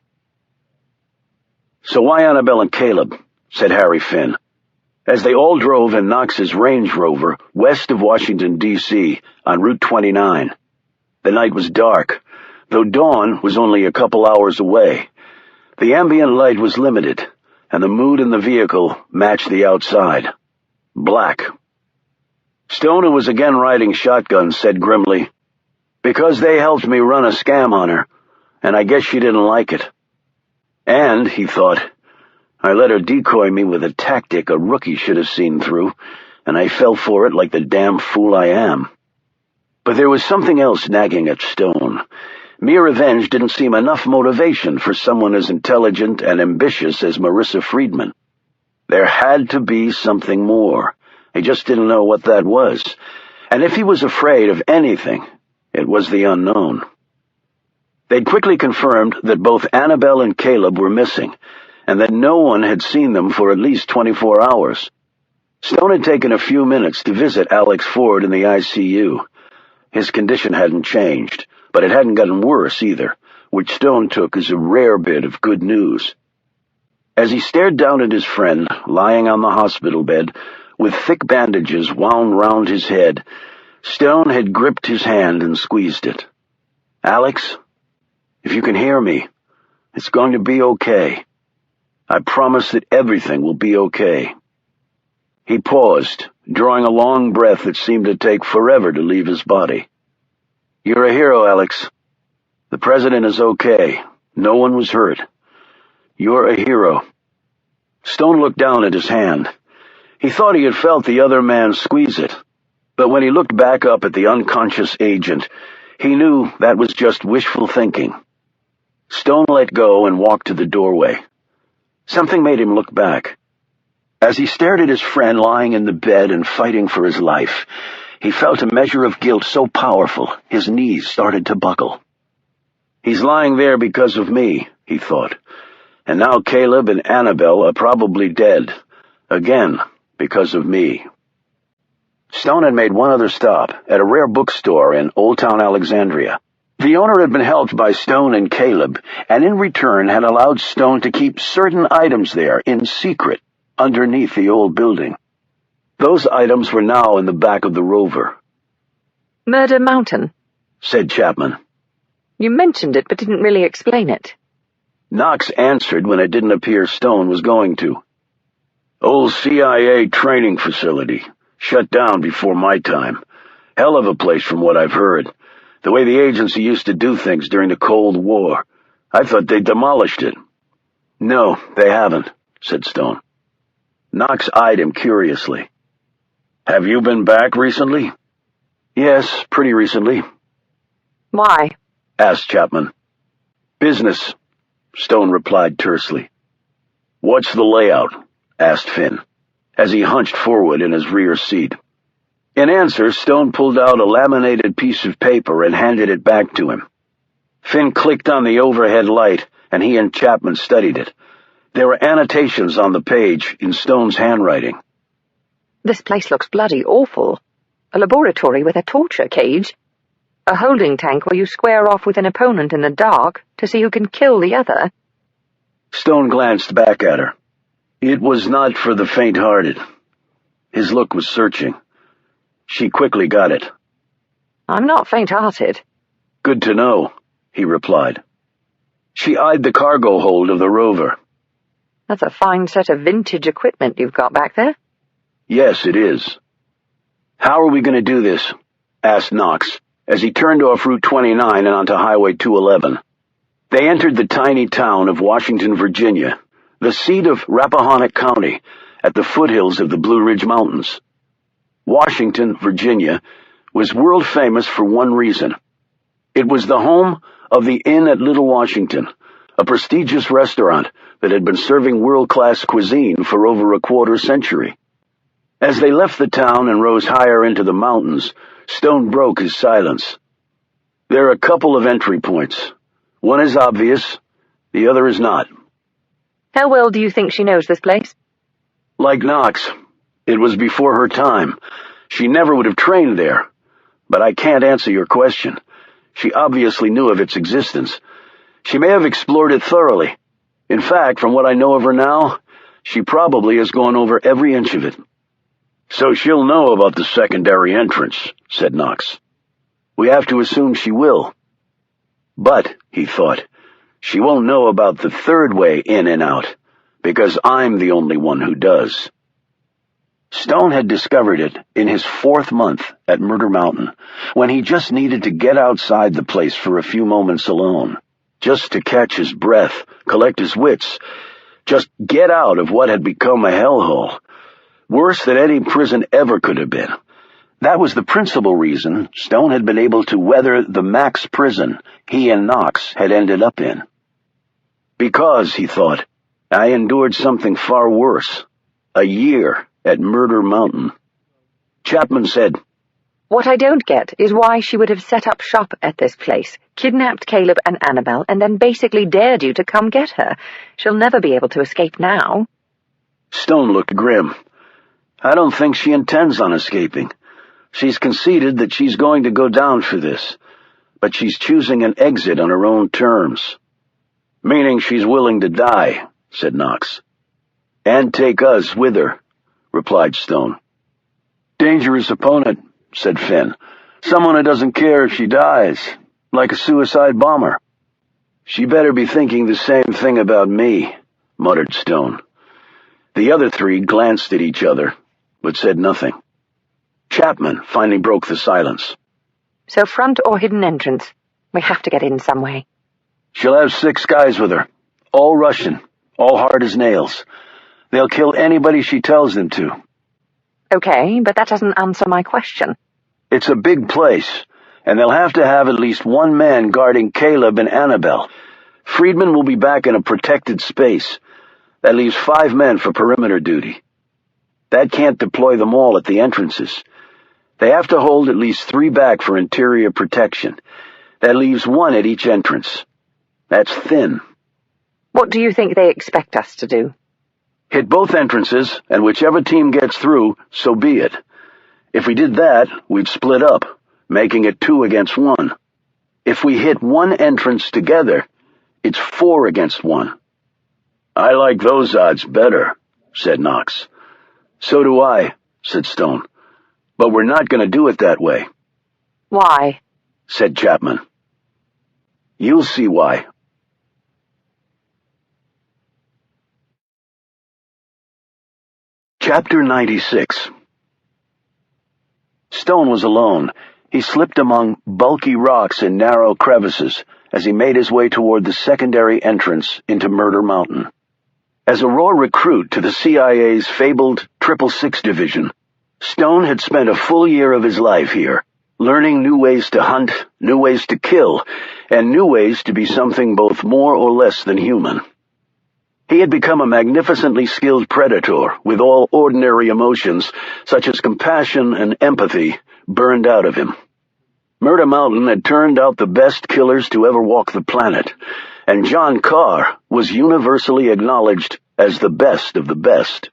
S1: So why Annabelle and Caleb? Said Harry Finn, as they all drove in Knox's Range Rover west of Washington, D.C., on Route 29. The night was dark, though dawn was only a couple hours away. The ambient light was limited, and the mood in the vehicle matched the outside. Black. Stone, who was again riding shotgun, said grimly, "Because they helped me run a scam on her, and I guess she didn't like it. And," he thought, "I let her decoy me with a tactic a rookie should have seen through, and I fell for it like the damn fool I am." But there was something else nagging at Stone. Mere revenge didn't seem enough motivation for someone as intelligent and ambitious as Marissa Friedman. There had to be something more. He just didn't know what that was. And if he was afraid of anything, it was the unknown. They'd quickly confirmed that both Annabelle and Caleb were missing, and that no one had seen them for at least 24 hours. Stone had taken a few minutes to visit Alex Ford in the ICU. His condition hadn't changed, but it hadn't gotten worse either, which Stone took as a rare bit of good news. As he stared down at his friend, lying on the hospital bed, with thick bandages wound round his head, Stone had gripped his hand and squeezed it. "Alex, if you can hear me, it's going to be okay." I promise that everything will be okay." He paused, drawing a long breath that seemed to take forever to leave his body. "You're a hero, Alex. The president is okay. No one was hurt. You're a hero." Stone looked down at his hand. He thought he had felt the other man squeeze it, but when he looked back up at the unconscious agent, he knew that was just wishful thinking. Stone let go and walked to the doorway. Something made him look back. As he stared at his friend lying in the bed and fighting for his life, he felt a measure of guilt so powerful his knees started to buckle. "He's lying there because of me," he thought. "And now Caleb and Annabelle are probably dead. Again, because of me." Stone had made one other stop, at a rare bookstore in Old Town Alexandria. The owner had been helped by Stone and Caleb, and in return had allowed Stone to keep certain items there in secret, underneath the old building. Those items were now in the back of the Rover.
S2: "Murder Mountain,"
S1: said Chapman.
S2: "You mentioned it but didn't really explain it."
S1: Knox answered when it didn't appear Stone was going to. "Old CIA training facility. Shut down before my time. Hell of a place from what I've heard. The way the agency used to do things during the Cold War. I thought they demolished it." "No, they haven't," said Stone. Knox eyed him curiously. "Have you been back recently?" "Yes, pretty recently."
S2: "Why?"
S1: asked Chapman. "Business," Stone replied tersely. "What's the layout?" asked Finn, as he hunched forward in his rear seat. In answer, Stone pulled out a laminated piece of paper and handed it back to him. Finn clicked on the overhead light, and he and Chapman studied it. There were annotations on the page in Stone's handwriting.
S2: "This place looks bloody awful. A laboratory with a torture cage. A holding tank where you square off with an opponent in the dark to see who can kill the other."
S1: Stone glanced back at her. It was not for the faint-hearted. His look was searching. She quickly got it.
S2: "I'm not faint-hearted."
S1: "Good to know," he replied. She eyed the cargo hold of the Rover.
S2: "That's a fine set of vintage equipment you've got back there."
S1: "Yes, it is." "How are we going to do this?" asked Knox, as he turned off Route 29 and onto Highway 211. They entered the tiny town of Washington, Virginia, the seat of Rappahannock County, at the foothills of the Blue Ridge Mountains. Washington, Virginia, was world famous for one reason. It was the home of the Inn at Little Washington, a prestigious restaurant that had been serving world-class cuisine for over a quarter century. As they left the town and rose higher into the mountains, Stone broke his silence. "There are a couple of entry points. One is obvious, the other is not."
S2: "How well do you think she knows this place?"
S1: "Like Knox. It was before her time. She never would have trained there. But I can't answer your question. She obviously knew of its existence. She may have explored it thoroughly. In fact, from what I know of her now, she probably has gone over every inch of it." "So she'll know about the secondary entrance," said Knox. "We have to assume she will. But," he thought, "she won't know about the third way in and out, because I'm the only one who does." Stone had discovered it in his 4th month at Murder Mountain, when he just needed to get outside the place for a few moments alone, just to catch his breath, collect his wits, just get out of what had become a hellhole, worse than any prison ever could have been. That was the principal reason Stone had been able to weather the max prison he and Knox had ended up in. "Because," he thought, "I endured something far worse. A year at Murder Mountain." Chapman said,
S2: "What I don't get is why she would have set up shop at this place, kidnapped Caleb and Annabelle, and then basically dared you to come get her. She'll never be able to escape now."
S1: Stone looked grim. "I don't think she intends on escaping. She's conceded that she's going to go down for this, but she's choosing an exit on her own terms." "Meaning she's willing to die," said Knox. "And take us with her," replied Stone. "Dangerous opponent," said Finn. "Someone who doesn't care if she dies, like a suicide bomber." "She better be thinking the same thing about me," muttered Stone. The other three glanced at each other, but said nothing. Chapman finally broke the silence.
S2: So front or hidden entrance? We have to get in some way.
S1: She'll have 6 guys with her, all Russian, all hard as nails. They'll kill anybody she tells them to.
S2: Okay, but that doesn't answer my question.
S1: It's a big place, and they'll have to have at least 1 man guarding Caleb and Annabelle. Friedman will be back in a protected space. That leaves 5 men for perimeter duty. That can't deploy them all at the entrances. They have to hold at least 3 back for interior protection. That leaves 1 at each entrance. That's thin.
S2: What do you think they expect us to do?
S1: Hit both entrances, and whichever team gets through, so be it. If we did that, we'd split up, making it 2 against 1. If we hit 1 entrance together, it's 4 against 1. I like those odds better, said Knox. So do I, said Stone. But we're not going to do it that way.
S2: Why?
S1: Said Chapman. You'll see why. Chapter 96. Stone was alone. He slipped among bulky rocks and narrow crevices as he made his way toward the secondary entrance into Murder Mountain. As a raw recruit to the CIA's fabled 666 Division, Stone had spent a full year of his life here, learning new ways to hunt, new ways to kill, and new ways to be something both more or less than human. He had become a magnificently skilled predator with all ordinary emotions, such as compassion and empathy, burned out of him. Murder Mountain had turned out the best killers to ever walk the planet, and John Carr was universally acknowledged as the best of the best.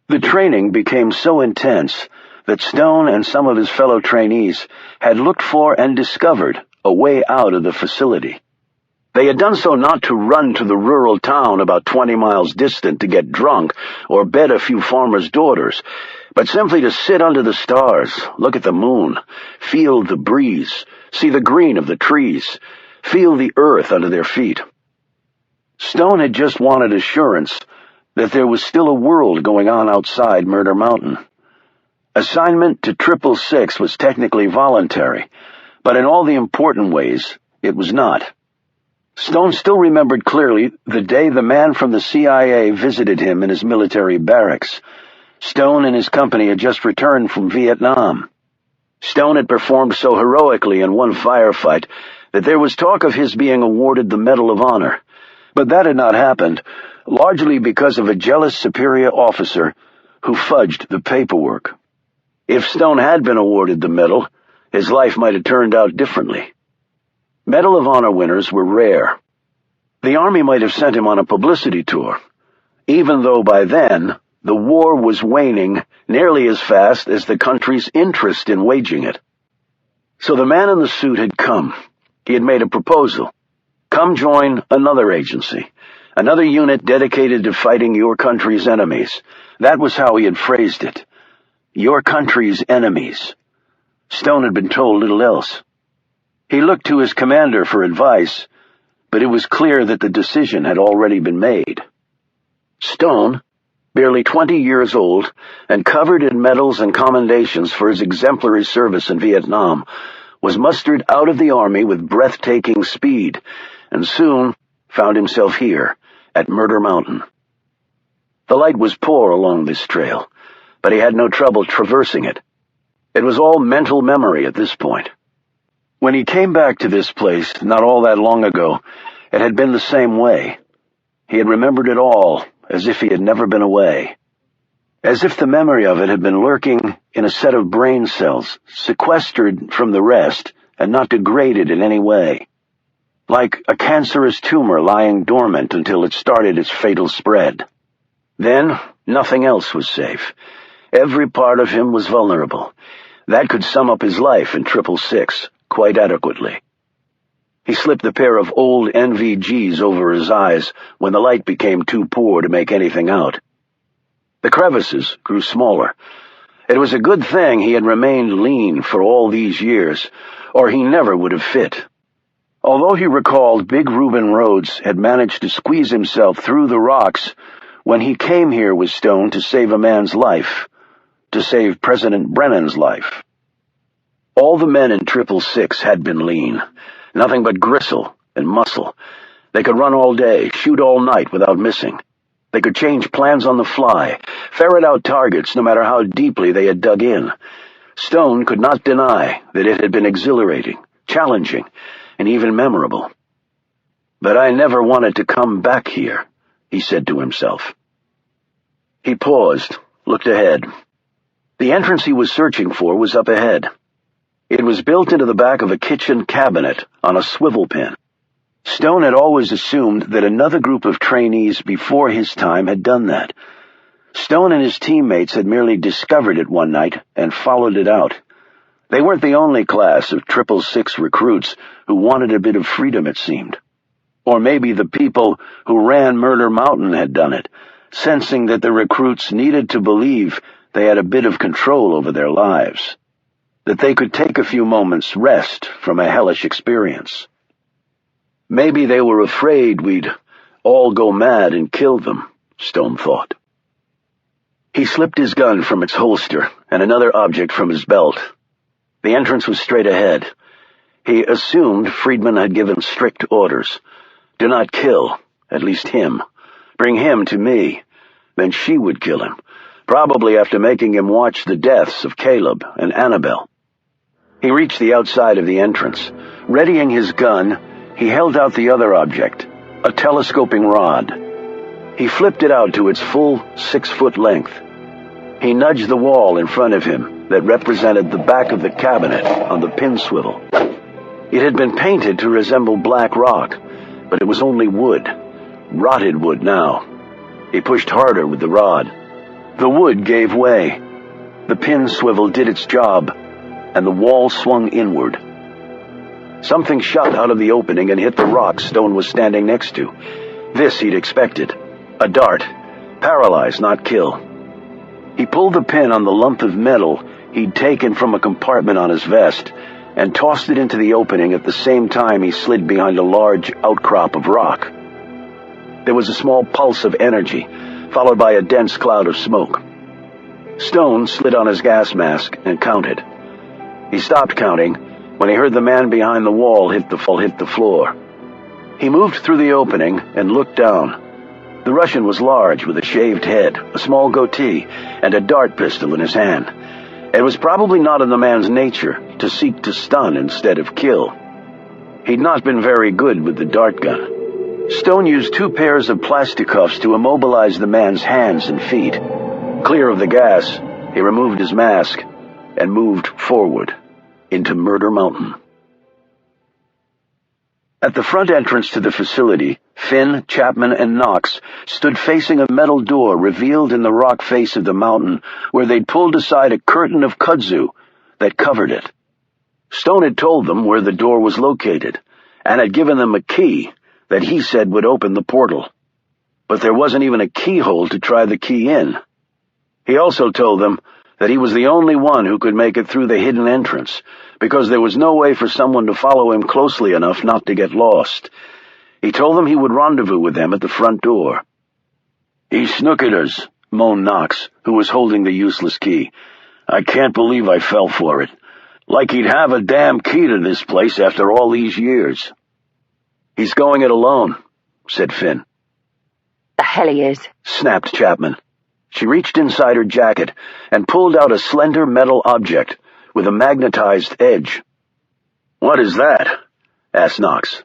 S1: The training became so intense that Stone and some of his fellow trainees had looked for and discovered a way out of the facility. They had done so not to run to the rural town about 20 miles distant to get drunk or bed a few farmers' daughters, but simply to sit under the stars, look at the moon, feel the breeze, see the green of the trees, feel the earth under their feet. Stone had just wanted assurance that there was still a world going on outside Murder Mountain. Assignment to 666 was technically voluntary, but in all the important ways, it was not. Stone still remembered clearly the day the man from the CIA visited him in his military barracks. Stone and his company had just returned from Vietnam. Stone had performed so heroically in one firefight that there was talk of his being awarded the Medal of Honor, but that had not happened, largely because of a jealous superior officer who fudged the paperwork. If Stone had been awarded the medal, his life might have turned out differently. Medal of Honor winners were rare. The Army might have sent him on a publicity tour, even though by then the war was waning nearly as fast as the country's interest in waging it. So the man in the suit had come. He had made a proposal. Come join another agency, another unit dedicated to fighting your country's enemies. That was how he had phrased it. Your country's enemies. Stone had been told little else. He looked to his commander for advice, but it was clear that the decision had already been made. Stone, barely 20 years old and covered in medals and commendations for his exemplary service in Vietnam, was mustered out of the Army with breathtaking speed, and soon found himself here, at Murder Mountain. The light was poor along this trail, but he had no trouble traversing it. It was all mental memory at this point. When he came back to this place not all that long ago, it had been the same way. He had remembered it all, as if he had never been away. As if the memory of it had been lurking in a set of brain cells, sequestered from the rest and not degraded in any way. Like a cancerous tumor lying dormant until it started its fatal spread. Then, nothing else was safe. Every part of him was vulnerable. That could sum up his life in 666 quite adequately. He slipped a pair of old NVGs over his eyes when the light became too poor to make anything out. The crevices grew smaller. It was a good thing he had remained lean for all these years, or he never would have fit. Although he recalled Big Reuben Rhodes had managed to squeeze himself through the rocks when he came here with Stone to save a man's life, to save President Brennan's life. All the men in 666 had been lean, nothing but gristle and muscle. They could run all day, shoot all night without missing. They could change plans on the fly, ferret out targets no matter how deeply they had dug in. Stone could not deny that it had been exhilarating, challenging, and even memorable. "But I never wanted to come back here," he said to himself. He paused, looked ahead. The entrance he was searching for was up ahead. It was built into the back of a kitchen cabinet on a swivel pin. Stone had always assumed that another group of trainees before his time had done that. Stone and his teammates had merely discovered it one night and followed it out. They weren't the only class of 666 recruits who wanted a bit of freedom, it seemed. Or maybe the people who ran Murder Mountain had done it, sensing that the recruits needed to believe they had a bit of control over their lives, that they could take a few moments' rest from a hellish experience. Maybe they were afraid we'd all go mad and kill them, Stone thought. He slipped his gun from its holster and another object from his belt. The entrance was straight ahead. He assumed Friedman had given strict orders. Do not kill, at least him. Bring him to me. Then she would kill him, probably after making him watch the deaths of Caleb and Annabelle. He reached the outside of the entrance. Readying his gun, he held out the other object, a telescoping rod. He flipped it out to its full 6-foot length. He nudged the wall in front of him that represented the back of the cabinet on the pin swivel. It had been painted to resemble black rock, but it was only wood, rotted wood now. He pushed harder with the rod. The wood gave way. The pin swivel did its job, and the wall swung inward. Something shot out of the opening and hit the rock Stone was standing next to. This he'd expected. A dart. Paralyze, not kill. He pulled the pin on the lump of metal he'd taken from a compartment on his vest and tossed it into the opening at the same time he slid behind a large outcrop of rock. There was a small pulse of energy, followed by a dense cloud of smoke. Stone slid on his gas mask and counted. He stopped counting when he heard the man behind the wall hit the floor. He moved through the opening and looked down. The Russian was large, with a shaved head, a small goatee, and a dart pistol in his hand. It was probably not in the man's nature to seek to stun instead of kill. He'd not been very good with the dart gun. Stone used 2 pairs of plastic cuffs to immobilize the man's hands and feet. Clear of the gas, he removed his mask and moved forward into Murder Mountain. At the front entrance to the facility, Finn, Chapman, and Knox stood facing a metal door revealed in the rock face of the mountain where they'd pulled aside a curtain of kudzu that covered it. Stone had told them where the door was located and had given them a key that he said would open the portal. But there wasn't even a keyhole to try the key in. He also told them that he was the only one who could make it through the hidden entrance, because there was no way for someone to follow him closely enough not to get lost. He told them he would rendezvous with them at the front door. "He snook at us," moaned Knox, who was holding the useless key. "I can't believe I fell for it. Like he'd have a damn key to this place after all these years." "He's going it alone," said Finn.
S2: "The hell he is,"
S1: snapped Chapman. She reached inside her jacket and pulled out a slender metal object with a magnetized edge. "What is that?" asked Knox.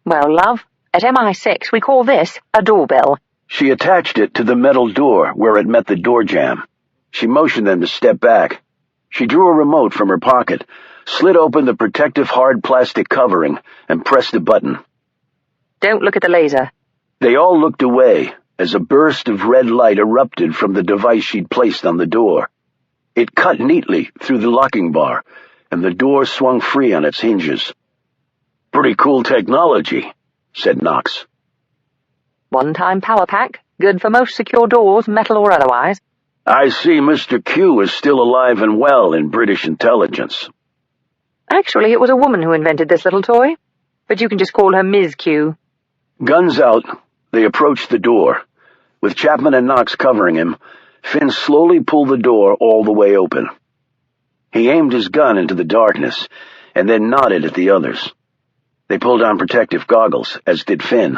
S2: "Well, love, at MI6 we call this a doorbell."
S1: She attached it to the metal door where it met the door jamb. She motioned them to step back. She drew a remote from her pocket, slid open the protective hard plastic covering, and pressed a button.
S2: "Don't look at the laser."
S1: They all looked away as a burst of red light erupted from the device she'd placed on the door. It cut neatly through the locking bar, and the door swung free on its hinges. "Pretty cool technology," said Knox.
S2: "One-time power pack, good for most secure doors, metal or otherwise."
S1: "I see Mr. Q is still alive and well in British intelligence."
S2: "Actually, it was a woman who invented this little toy. but you can just call her Ms. Q.
S1: Guns out, they approached the door. With Chapman and Knox covering him, Finn slowly pulled the door all the way open. He aimed his gun into the darkness, and then nodded at the others. They pulled on protective goggles, as did Finn.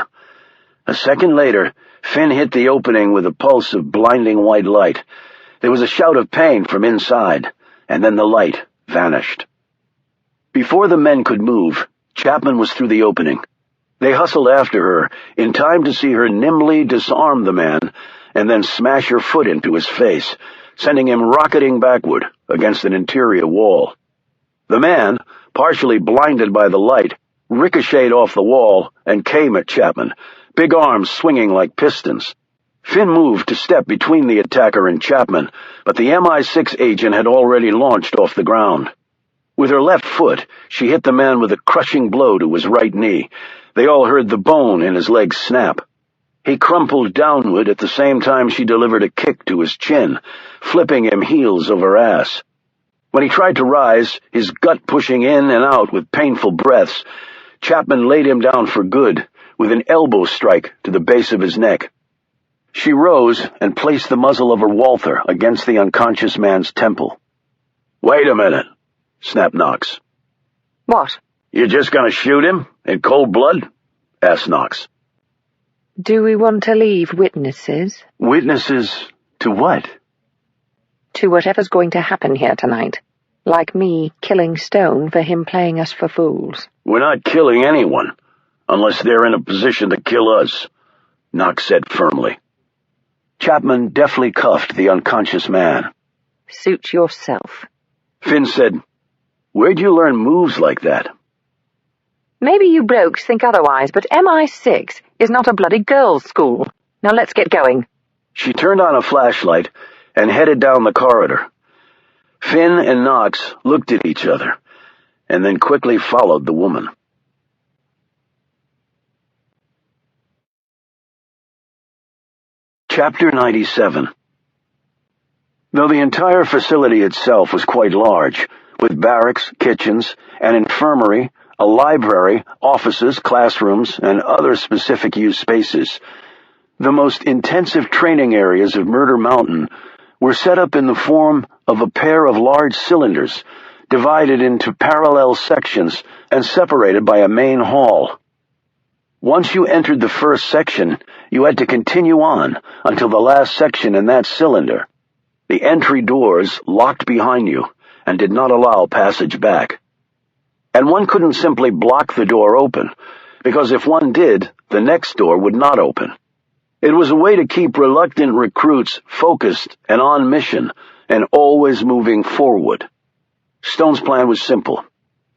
S1: A second later, Finn hit the opening with a pulse of blinding white light. There was a shout of pain from inside, and then the light vanished. Before the men could move, Chapman was through the opening. They hustled after her, in time to see her nimbly disarm the man and then smash her foot into his face, sending him rocketing backward against an interior wall. The man, partially blinded by the light, ricocheted off the wall and came at Chapman, big arms swinging like pistons. Finn moved to step between the attacker and Chapman, but the MI6 agent had already launched off the ground. With her left foot, she hit the man with a crushing blow to his right knee. They all heard the bone in his leg snap. He crumpled downward at the same time she delivered a kick to his chin, flipping him heels over ass. When he tried to rise, his gut pushing in and out with painful breaths, Chapman laid him down for good, with an elbow strike to the base of his neck. She rose and placed the muzzle of her Walther against the unconscious man's temple. "Wait a minute," snapped Knox.
S2: What?
S1: "You just gonna shoot him, in cold blood?" asked Knox.
S2: Do we want to leave witnesses?
S1: "Witnesses to what?"
S2: To whatever's going to happen here tonight. Like me killing Stone for him playing us for fools.
S1: "We're not killing anyone, unless they're in a position to kill us," Knox said firmly. Chapman deftly cuffed the unconscious man.
S2: Suit yourself.
S1: Finn said, "Where'd you learn moves like that?"
S2: Maybe you blokes think otherwise, but MI6 is not a bloody girls' school. Now let's get going.
S1: She turned on a flashlight and headed down the corridor. Finn and Knox looked at each other, and then quickly followed the woman. Chapter 97. Though the entire facility itself was quite large, with barracks, kitchens, an infirmary, a library, offices, classrooms, and other specific use spaces, the most intensive training areas of Murder Mountain were set up in the form of a pair of large cylinders, divided into parallel sections and separated by a main hall. Once you entered the first section, you had to continue on until the last section in that cylinder. The entry doors locked behind you and did not allow passage back. And one couldn't simply block the door open, because if one did, the next door would not open. It was a way to keep reluctant recruits focused and on mission and always moving forward. Stone's plan was simple.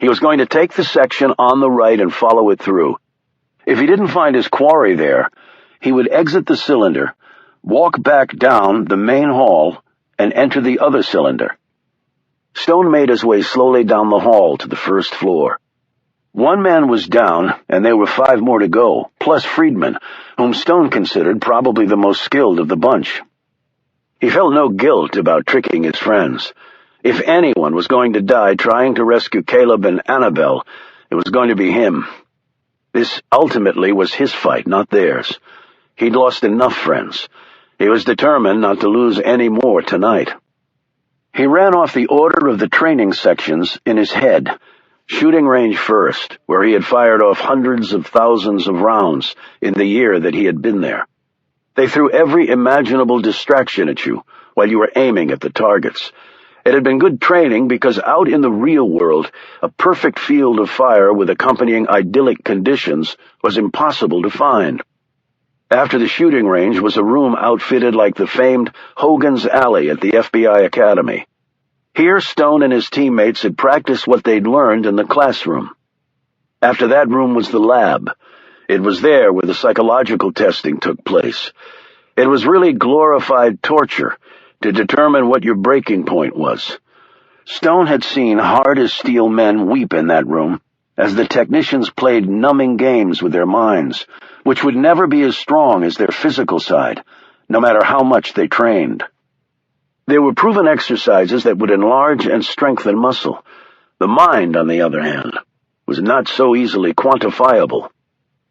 S1: He was going to take the section on the right and follow it through. If he didn't find his quarry there, he would exit the cylinder, walk back down the main hall, and enter the other cylinder. Stone made his way slowly down the hall to the first floor. One man was down, and there were 5 more to go, plus Friedman, whom Stone considered probably the most skilled of the bunch. He felt no guilt about tricking his friends. If anyone was going to die trying to rescue Caleb and Annabelle, it was going to be him. This ultimately was his fight, not theirs. He'd lost enough friends. He was determined not to lose any more tonight. He ran off the order of the training sections in his head, shooting range first, where he had fired off hundreds of thousands of rounds in the year that he had been there. They threw every imaginable distraction at you while you were aiming at the targets. It had been good training because out in the real world, a perfect field of fire with accompanying idyllic conditions was impossible to find. After the shooting range was a room outfitted like the famed Hogan's Alley at the FBI Academy. Here Stone and his teammates had practiced what they'd learned in the classroom. After that room was the lab. It was there where the psychological testing took place. It was really glorified torture to determine what your breaking point was. Stone had seen hard-as-steel men weep in that room as the technicians played numbing games with their minds, which would never be as strong as their physical side, no matter how much they trained. There were proven exercises that would enlarge and strengthen muscle. The mind, on the other hand, was not so easily quantifiable.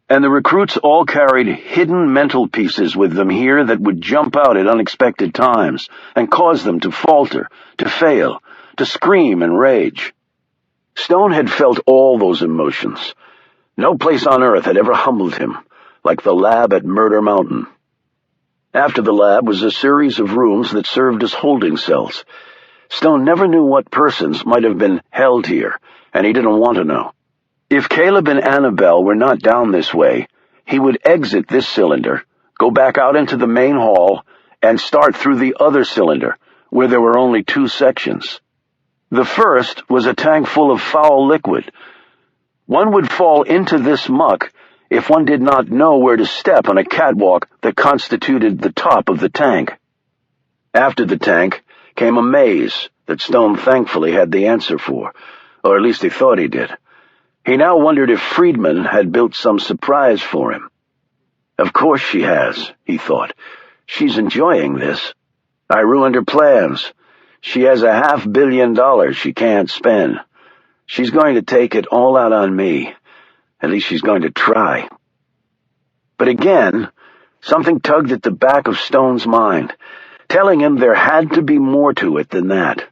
S1: And the recruits all carried hidden mental pieces with them here that would jump out at unexpected times and cause them to falter, to fail, to scream and rage. Stone had felt all those emotions. No place on earth had ever humbled him like the lab at Murder Mountain. After the lab was a series of rooms that served as holding cells. Stone never knew what persons might have been held here, and he didn't want to know. If Caleb and Annabelle were not down this way, he would exit this cylinder, go back out into the main hall, and start through the other cylinder, where there were only 2 sections. The first was a tank full of foul liquid. One would fall into this muck if one did not know where to step on a catwalk that constituted the top of the tank. After the tank came a maze that Stone thankfully had the answer for, or at least he thought he did. He now wondered if Friedman had built some surprise for him. Of course she has, he thought. She's enjoying this. I ruined her plans. She has $500 million she can't spend. She's going to take it all out on me. At least she's going to try. But again, something tugged at the back of Stone's mind, telling him there had to be more to it than that.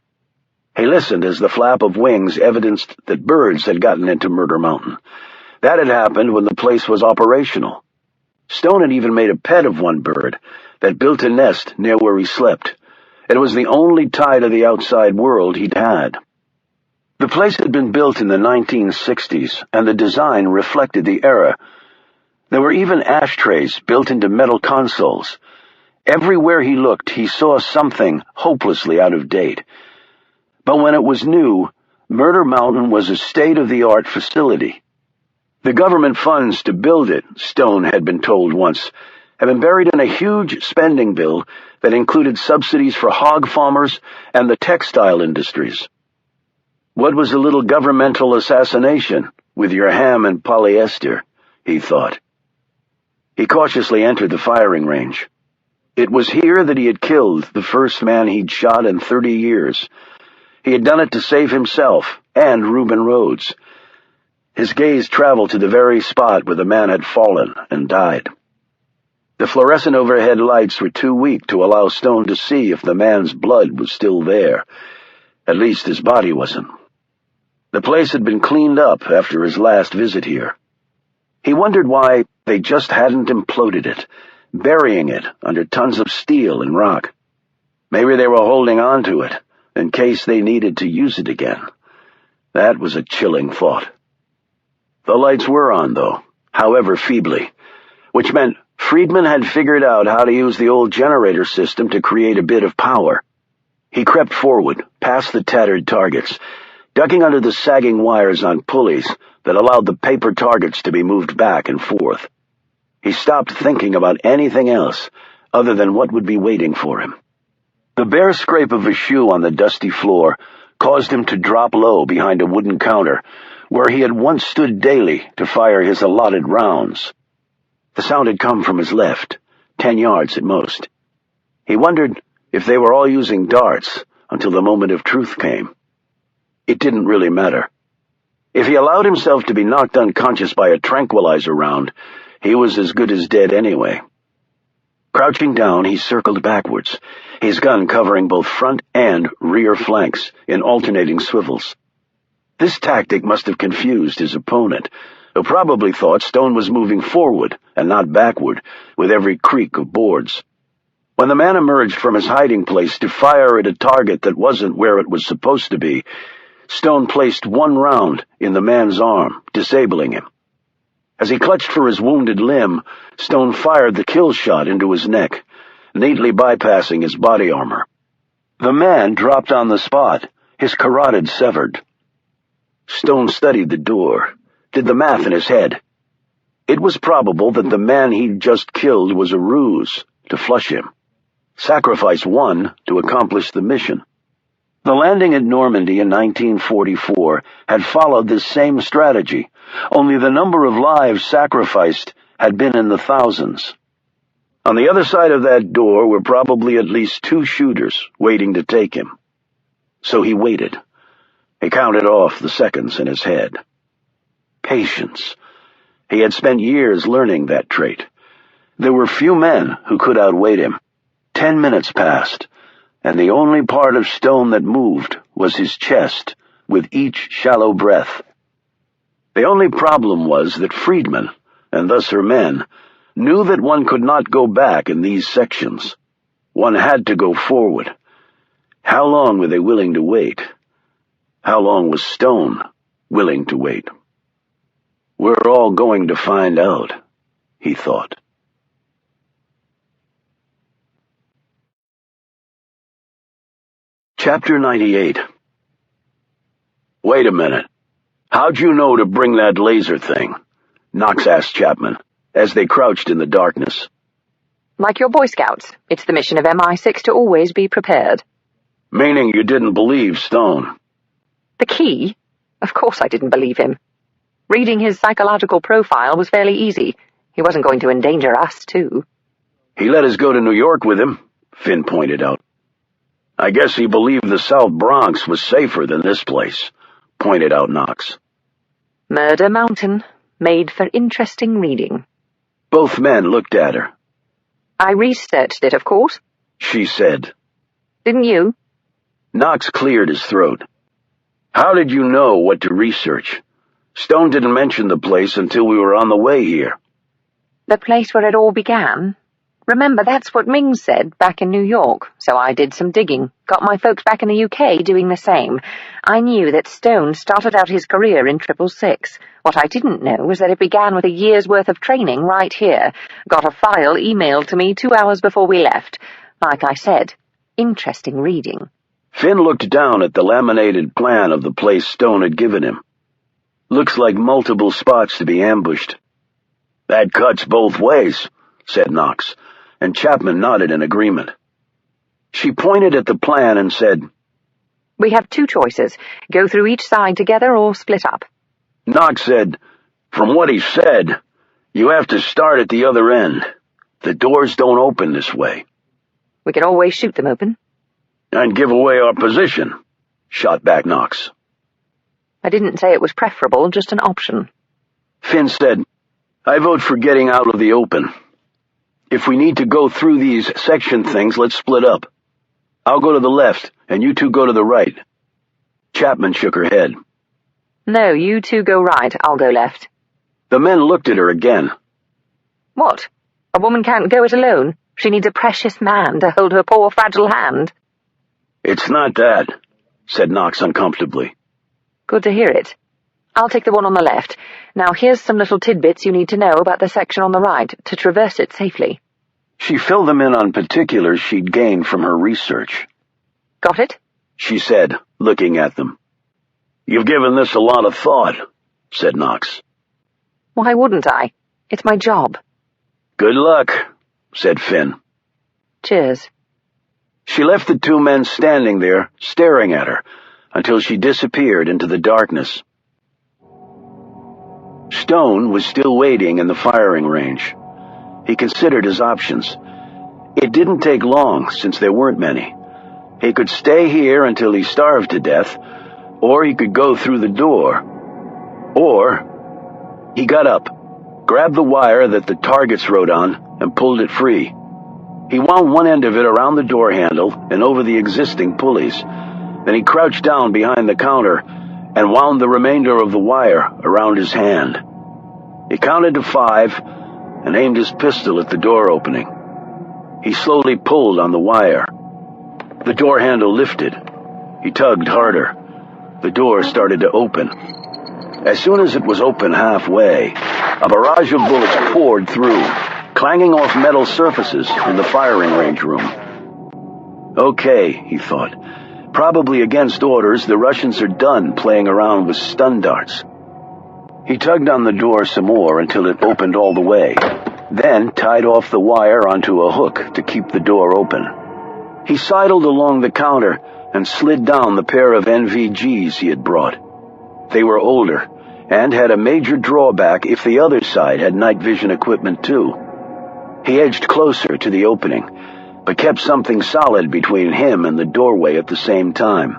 S1: He listened as the flap of wings evidenced that birds had gotten into Murder Mountain. That had happened when the place was operational. Stone had even made a pet of one bird that built a nest near where he slept. It was the only tie to the outside world he'd had. The place had been built in the 1960s, and the design reflected the era. There were even ashtrays built into metal consoles. Everywhere he looked, he saw something hopelessly out of date. But when it was new, Murder Mountain was a state-of-the-art facility. The government funds to build it, Stone had been told once, had been buried in a huge spending bill that included subsidies for hog farmers and the textile industries. What was a little governmental assassination with your ham and polyester, he thought. He cautiously entered the firing range. It was here that he had killed the first man he'd shot in 30 years. He had done it to save himself and Reuben Rhodes. His gaze traveled to the very spot where the man had fallen and died. The fluorescent overhead lights were too weak to allow Stone to see if the man's blood was still there. At least his body wasn't. The place had been cleaned up after his last visit here. He wondered why they just hadn't imploded it, burying it under tons of steel and rock. Maybe they were holding on to it in case they needed to use it again. That was a chilling thought. The lights were on, though, however feebly, which meant Friedman had figured out how to use the old generator system to create a bit of power. He crept forward, past the tattered targets, ducking under the sagging wires on pulleys that allowed the paper targets to be moved back and forth. He stopped thinking about anything else other than what would be waiting for him. The bare scrape of a shoe on the dusty floor caused him to drop low behind a wooden counter where he had once stood daily to fire his allotted rounds. The sound had come from his left, 10 yards at most. He wondered if they were all using darts until the moment of truth came. It didn't really matter. If he allowed himself to be knocked unconscious by a tranquilizer round, he was as good as dead anyway. Crouching down, he circled backwards, his gun covering both front and rear flanks in alternating swivels. This tactic must have confused his opponent, who probably thought Stone was moving forward and not backward with every creak of boards. When the man emerged from his hiding place to fire at a target that wasn't where it was supposed to be, Stone placed one round in the man's arm, disabling him. As he clutched for his wounded limb, Stone fired the kill shot into his neck, neatly bypassing his body armor. The man dropped on the spot, his carotid severed. Stone studied the door, did the math in his head. It was probable that the man he'd just killed was a ruse to flush him. Sacrifice one to accomplish the mission. The landing at Normandy in 1944 had followed this same strategy, only the number of lives sacrificed had been in the thousands. On the other side of that door were probably at least 2 shooters waiting to take him. So he waited. He counted off the seconds in his head. patience. He had spent years learning that trait. There were few men who could outwait him. 10 minutes passed, and the only part of stone that moved was his chest, with each shallow breath. The only problem was that Friedman, and thus her men, knew that one could not go back in these sections. One had to go forward. How long were they willing to wait? How long was Stone willing to wait? We're all going to find out, he thought. Chapter 98. Wait a minute. How'd you know to bring that laser thing? Knox asked Chapman, as they crouched in the darkness.
S2: Like your Boy Scouts, it's the mission of MI6 to always be prepared.
S1: Meaning you didn't believe Stone?
S2: The key? Of course I didn't believe him. Reading his psychological profile was fairly easy. He wasn't going to endanger us, too.
S1: He let us go to New York with him, Finn pointed out. I guess he believed the South Bronx was safer than this place, pointed out Knox.
S2: Murder Mountain, made for interesting reading.
S1: Both men looked at her.
S2: I researched it, of course,
S1: she said.
S2: Didn't you?
S1: Knox cleared his throat. How did you know what to research? Stone didn't mention the place until we were on the way here.
S2: The place where it all began? Remember, that's what Ming said back in New York, so I did some digging, got my folks back in the UK doing the same. I knew that Stone started out his career in 666. What I didn't know was that it began with a year's worth of training right here. Got a file emailed to me 2 hours before we left. Like I said, interesting reading.
S1: Finn looked down at the laminated plan of the place Stone had given him. Looks like multiple spots to be ambushed. That cuts both ways, said Knox, and Chapman nodded in agreement. She pointed at the plan and said,
S2: We have 2 choices, go through each side together or split up.
S1: Knox said, From what he said, you have to start at the other end. The doors don't open this way.
S2: We can always shoot them open.
S1: And give away our position, shot back Knox.
S2: I didn't say it was preferable, just an option.
S1: Finn said, I vote for getting out of the open. If we need to go through these section things, let's split up. I'll go to the left, and you 2 go to the right. Chapman shook her head.
S2: No, you 2 go right, I'll go left.
S1: The men looked at her again.
S2: What? A woman can't go it alone? She needs a precious man to hold her poor, fragile hand.
S1: It's not that, said Knox uncomfortably.
S2: Good to hear it. I'll take the one on the left. Now here's some little tidbits you need to know about the section on the right, to traverse it safely.
S1: She filled them in on particulars she'd gained from her research.
S2: Got it?
S1: She said, looking at them. You've given this a lot of thought, said Knox.
S2: Why wouldn't I? It's my job.
S1: Good luck, said Finn.
S2: Cheers.
S1: She left the 2 men standing there, staring at her, until she disappeared into the darkness. Stone was still waiting in the firing range. He considered his options. It didn't take long, since there weren't many. He could stay here until he starved to death, or he could go through the door. Or he got up, grabbed the wire that the targets rode on, and pulled it free. He wound one end of it around the door handle and over the existing pulleys. Then he crouched down behind the counter and wound the remainder of the wire around his hand. He counted to 5 and aimed his pistol at the door opening. He slowly pulled on the wire. The door handle lifted. He tugged harder. The door started to open. As soon as it was open halfway, a barrage of bullets poured through, clanging off metal surfaces in the firing range room. Okay, he thought. Probably against orders, the Russians are done playing around with stun darts. He tugged on the door some more until it opened all the way, then tied off the wire onto a hook to keep the door open. He sidled along the counter and slid down the pair of NVGs he had brought. They were older and had a major drawback if the other side had night vision equipment too. He edged closer to the opening, but kept something solid between him and the doorway at the same time.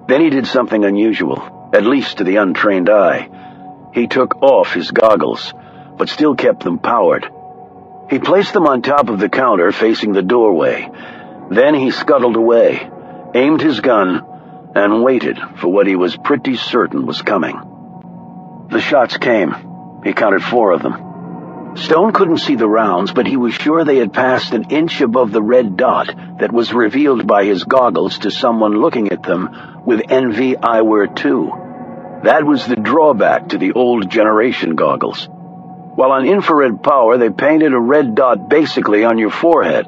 S1: Then he did something unusual, at least to the untrained eye. He took off his goggles, but still kept them powered. He placed them on top of the counter facing the doorway. Then he scuttled away, aimed his gun, and waited for what he was pretty certain was coming. The shots came. He counted 4 of them. Stone couldn't see the rounds, but he was sure they had passed an inch above the red dot that was revealed by his goggles to someone looking at them with NV eyewear 2. That was the drawback to the old generation goggles. While on infrared power, they painted a red dot basically on your forehead,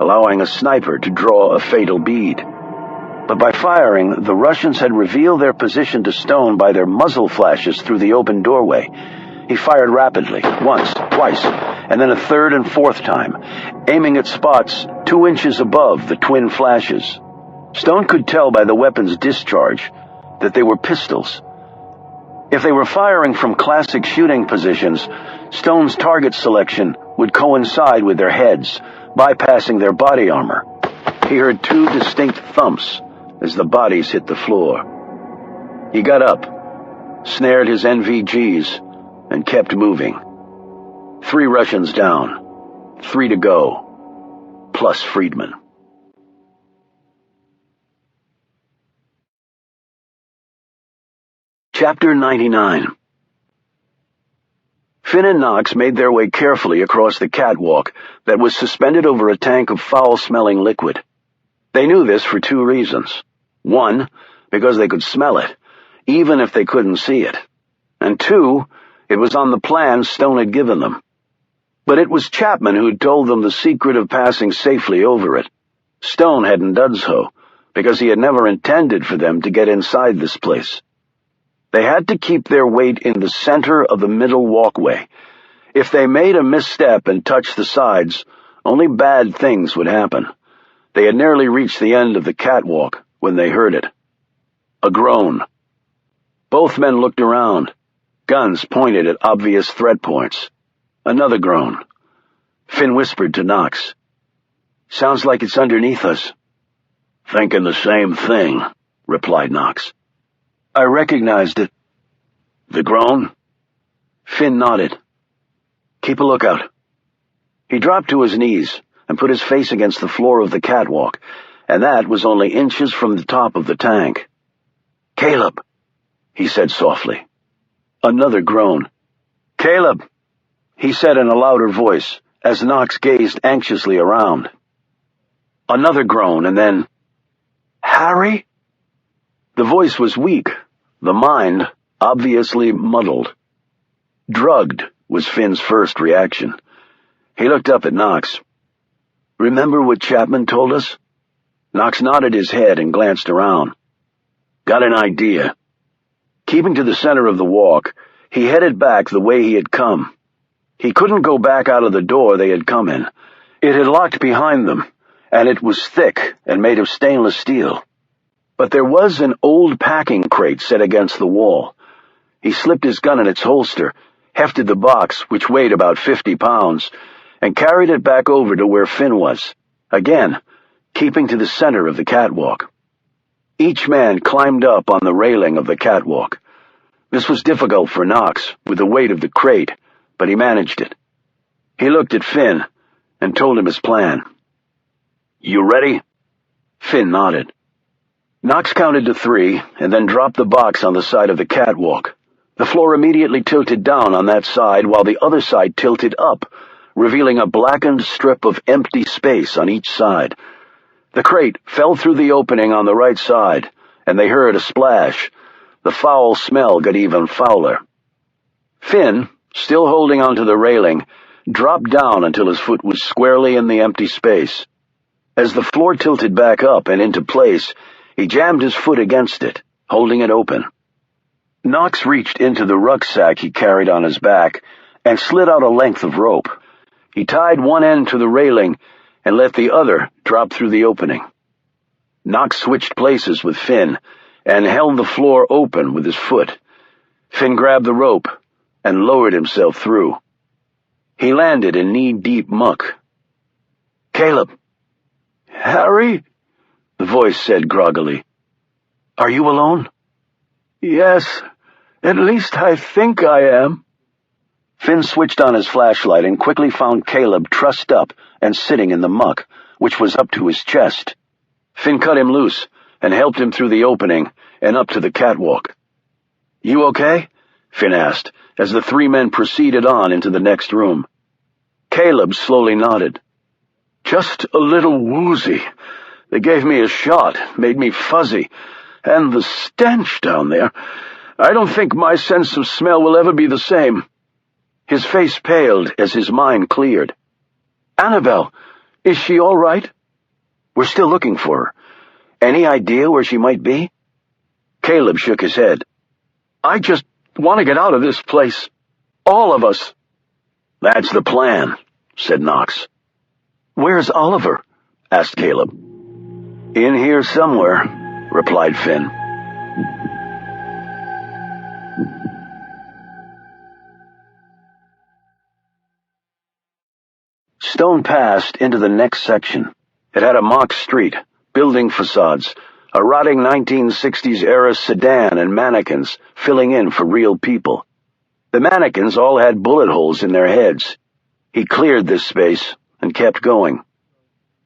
S1: allowing a sniper to draw a fatal bead. But by firing, the Russians had revealed their position to Stone by their muzzle flashes through the open doorway. He fired rapidly, once, twice, and then a 3rd and 4th time, aiming at spots 2 inches above the twin flashes. Stone could tell by the weapon's discharge that they were pistols. If they were firing from classic shooting positions, Stone's target selection would coincide with their heads, bypassing their body armor. He heard 2 distinct thumps as the bodies hit the floor. He got up, snared his NVGs, and kept moving. 3 Russians down, 3 to go, plus Friedman. Chapter 99. Finn and Knox made their way carefully across the catwalk that was suspended over a tank of foul-smelling liquid. They knew this for 2 reasons. 1, because they could smell it, even if they couldn't see it. And 2, it was on the plan Stone had given them. But it was Chapman who'd told them the secret of passing safely over it. Stone hadn't done so, because he had never intended for them to get inside this place. They had to keep their weight in the center of the middle walkway. If they made a misstep and touched the sides, only bad things would happen. They had nearly reached the end of the catwalk when they heard it. A groan. Both men looked around, guns pointed at obvious threat points. Another groan. Finn whispered to Knox. "Sounds like it's underneath us."
S3: "Thinking the same thing," replied Knox.
S1: "I recognized it."
S3: "The groan?"
S1: Finn nodded. "Keep a lookout." He dropped to his knees and put his face against the floor of the catwalk, and that was only inches from the top of the tank. "Caleb," he said softly. Another groan. "Caleb," he said in a louder voice, as Knox gazed anxiously around. Another groan, and then, "Harry?" The voice was weak, the mind obviously muddled. Drugged was Finn's first reaction. He looked up at Knox. "Remember what Chapman told us?" Knox nodded his head and glanced around.
S3: "Got an idea."
S1: Keeping to the center of the walk, he headed back the way he had come. He couldn't go back out of the door they had come in. It had locked behind them, and it was thick and made of stainless steel. But there was an old packing crate set against the wall. He slipped his gun in its holster, hefted the box, which weighed about 50 pounds, and carried it back over to where Finn was, again, keeping to the center of the catwalk. Each man climbed up on the railing of the catwalk. This was difficult for Knox, with the weight of the crate, but he managed it. He looked at Finn and told him his plan.
S3: "You ready?"
S1: Finn nodded. Knox counted to 3 and then dropped the box on the side of the catwalk. The floor immediately tilted down on that side while the other side tilted up, revealing a blackened strip of empty space on each side. The crate fell through the opening on the right side, and they heard a splash. The foul smell got even fouler. Finn, still holding onto the railing, dropped down until his foot was squarely in the empty space. As the floor tilted back up and into place, he jammed his foot against it, holding it open. Knox reached into the rucksack he carried on his back and slid out a length of rope. He tied one end to the railing and let the other drop through the opening. Knox switched places with Finn and held the floor open with his foot. Finn grabbed the rope and lowered himself through. He landed in knee-deep muck. "Caleb." "Harry?" the voice said groggily. "Are you alone?" "Yes, At least I think I am. Finn switched on his flashlight and quickly found Caleb trussed up and sitting in the muck, which was up to his chest. Finn cut him loose and helped him through the opening and up to the catwalk. "You okay?" Finn asked, as the three men proceeded on into the next room. Caleb slowly nodded. "Just a little woozy. They gave me a shot, made me fuzzy, and the stench down there. I don't think my sense of smell will ever be the same." His face paled as his mind cleared. "Annabelle, is she all right?" "We're still looking for her. Any idea where she might be?" Caleb shook his head. "I just want to get out of this place. All of us." "That's the plan," said Knox. "Where's Oliver?" asked Caleb. "In here somewhere," replied Finn. Stone passed into the next section. It had a mock street, building facades, a rotting 1960s-era sedan and mannequins filling in for real people. The mannequins all had bullet holes in their heads. He cleared this space and kept going.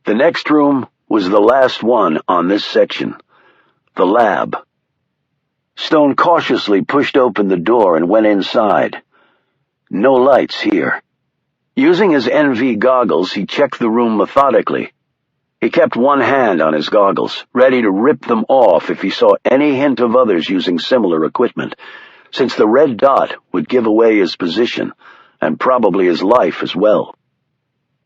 S1: The next room was the last one on this section, the lab. Stone cautiously pushed open the door and went inside. No lights here. Using his NV goggles, he checked the room methodically. He kept one hand on his goggles, ready to rip them off if he saw any hint of others using similar equipment, since the red dot would give away his position, and probably his life as well.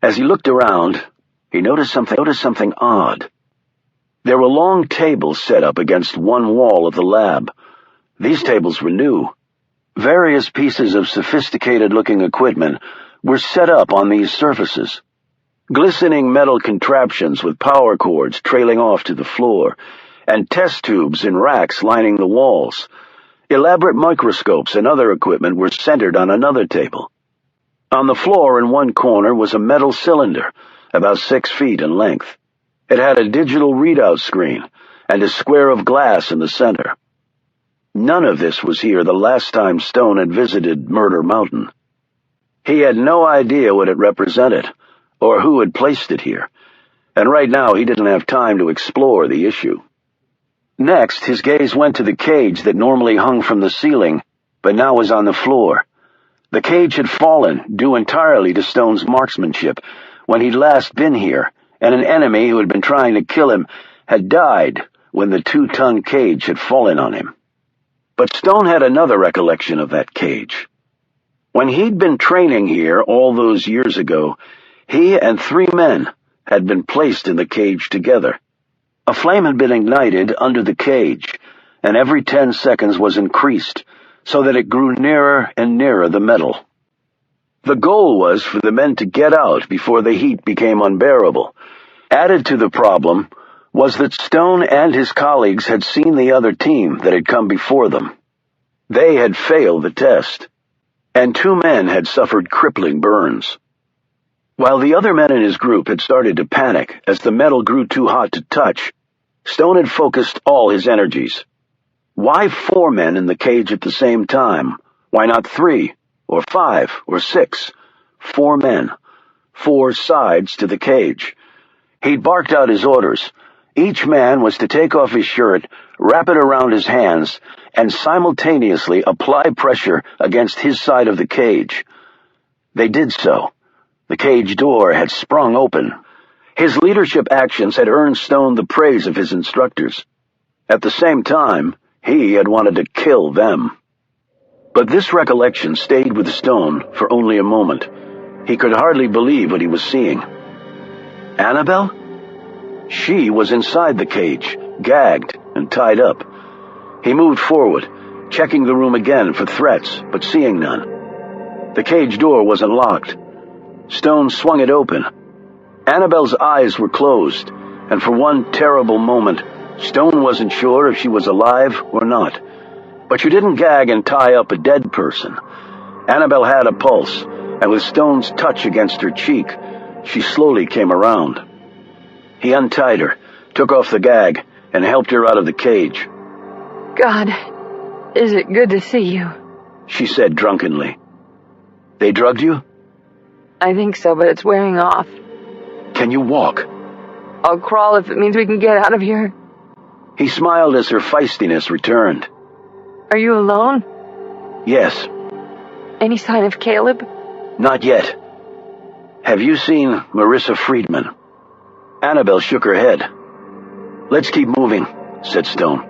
S1: As he looked around, he noticed something odd. There were long tables set up against one wall of the lab. These tables were new. Various pieces of sophisticated-looking equipment were set up on these surfaces. Glistening metal contraptions with power cords trailing off to the floor, and test tubes in racks lining the walls. Elaborate microscopes and other equipment were centered on another table. On the floor in one corner was a metal cylinder, about 6 feet in length. It had a digital readout screen and a square of glass in the center. None of this was here the last time Stone had visited Murder Mountain. He had no idea what it represented, or who had placed it here, and right now he didn't have time to explore the issue. Next, his gaze went to the cage that normally hung from the ceiling, but now was on the floor. The cage had fallen, due entirely to Stone's marksmanship, when he'd last been here, and an enemy who had been trying to kill him had died when the 2-ton cage had fallen on him. But Stone had another recollection of that cage. When he'd been training here all those years ago, he and 3 men had been placed in the cage together. A flame had been ignited under the cage, and every 10 seconds was increased, so that it grew nearer and nearer the metal. The goal was for the men to get out before the heat became unbearable. Added to the problem was that Stone and his colleagues had seen the other team that had come before them. They had failed the test, and 2 men had suffered crippling burns. While the other men in his group had started to panic as the metal grew too hot to touch, Stone had focused all his energies. Why 4 men in the cage at the same time? Why not 3, or 5, or 6? 4 men. 4 sides to the cage. He'd barked out his orders. Each man was to take off his shirt, wrap it around his hands, and simultaneously apply pressure against his side of the cage. They did so. The cage door had sprung open. His leadership actions had earned Stone the praise of his instructors. At the same time, he had wanted to kill them. But this recollection stayed with Stone for only a moment. He could hardly believe what he was seeing. Annabelle? She was inside the cage, gagged and tied up. He moved forward, checking the room again for threats, but seeing none. The cage door wasn't locked. Stone swung it open. Annabelle's eyes were closed, and for one terrible moment, Stone wasn't sure if she was alive or not. But you didn't gag and tie up a dead person. Annabelle had a pulse, and with Stone's touch against her cheek, she slowly came around. He untied her, took off the gag, and helped her out of the cage.
S2: God, Is it good to see you?
S1: She said drunkenly. They drugged you?
S2: I think so, but it's wearing off.
S1: Can you walk?
S2: I'll crawl if it means we can get out of here.
S1: He smiled as her feistiness returned.
S2: Are you alone?
S1: Yes.
S2: Any sign of Caleb?
S1: Not yet. Have you seen Marissa Friedman? Annabelle shook her head. Let's keep moving, said Stone.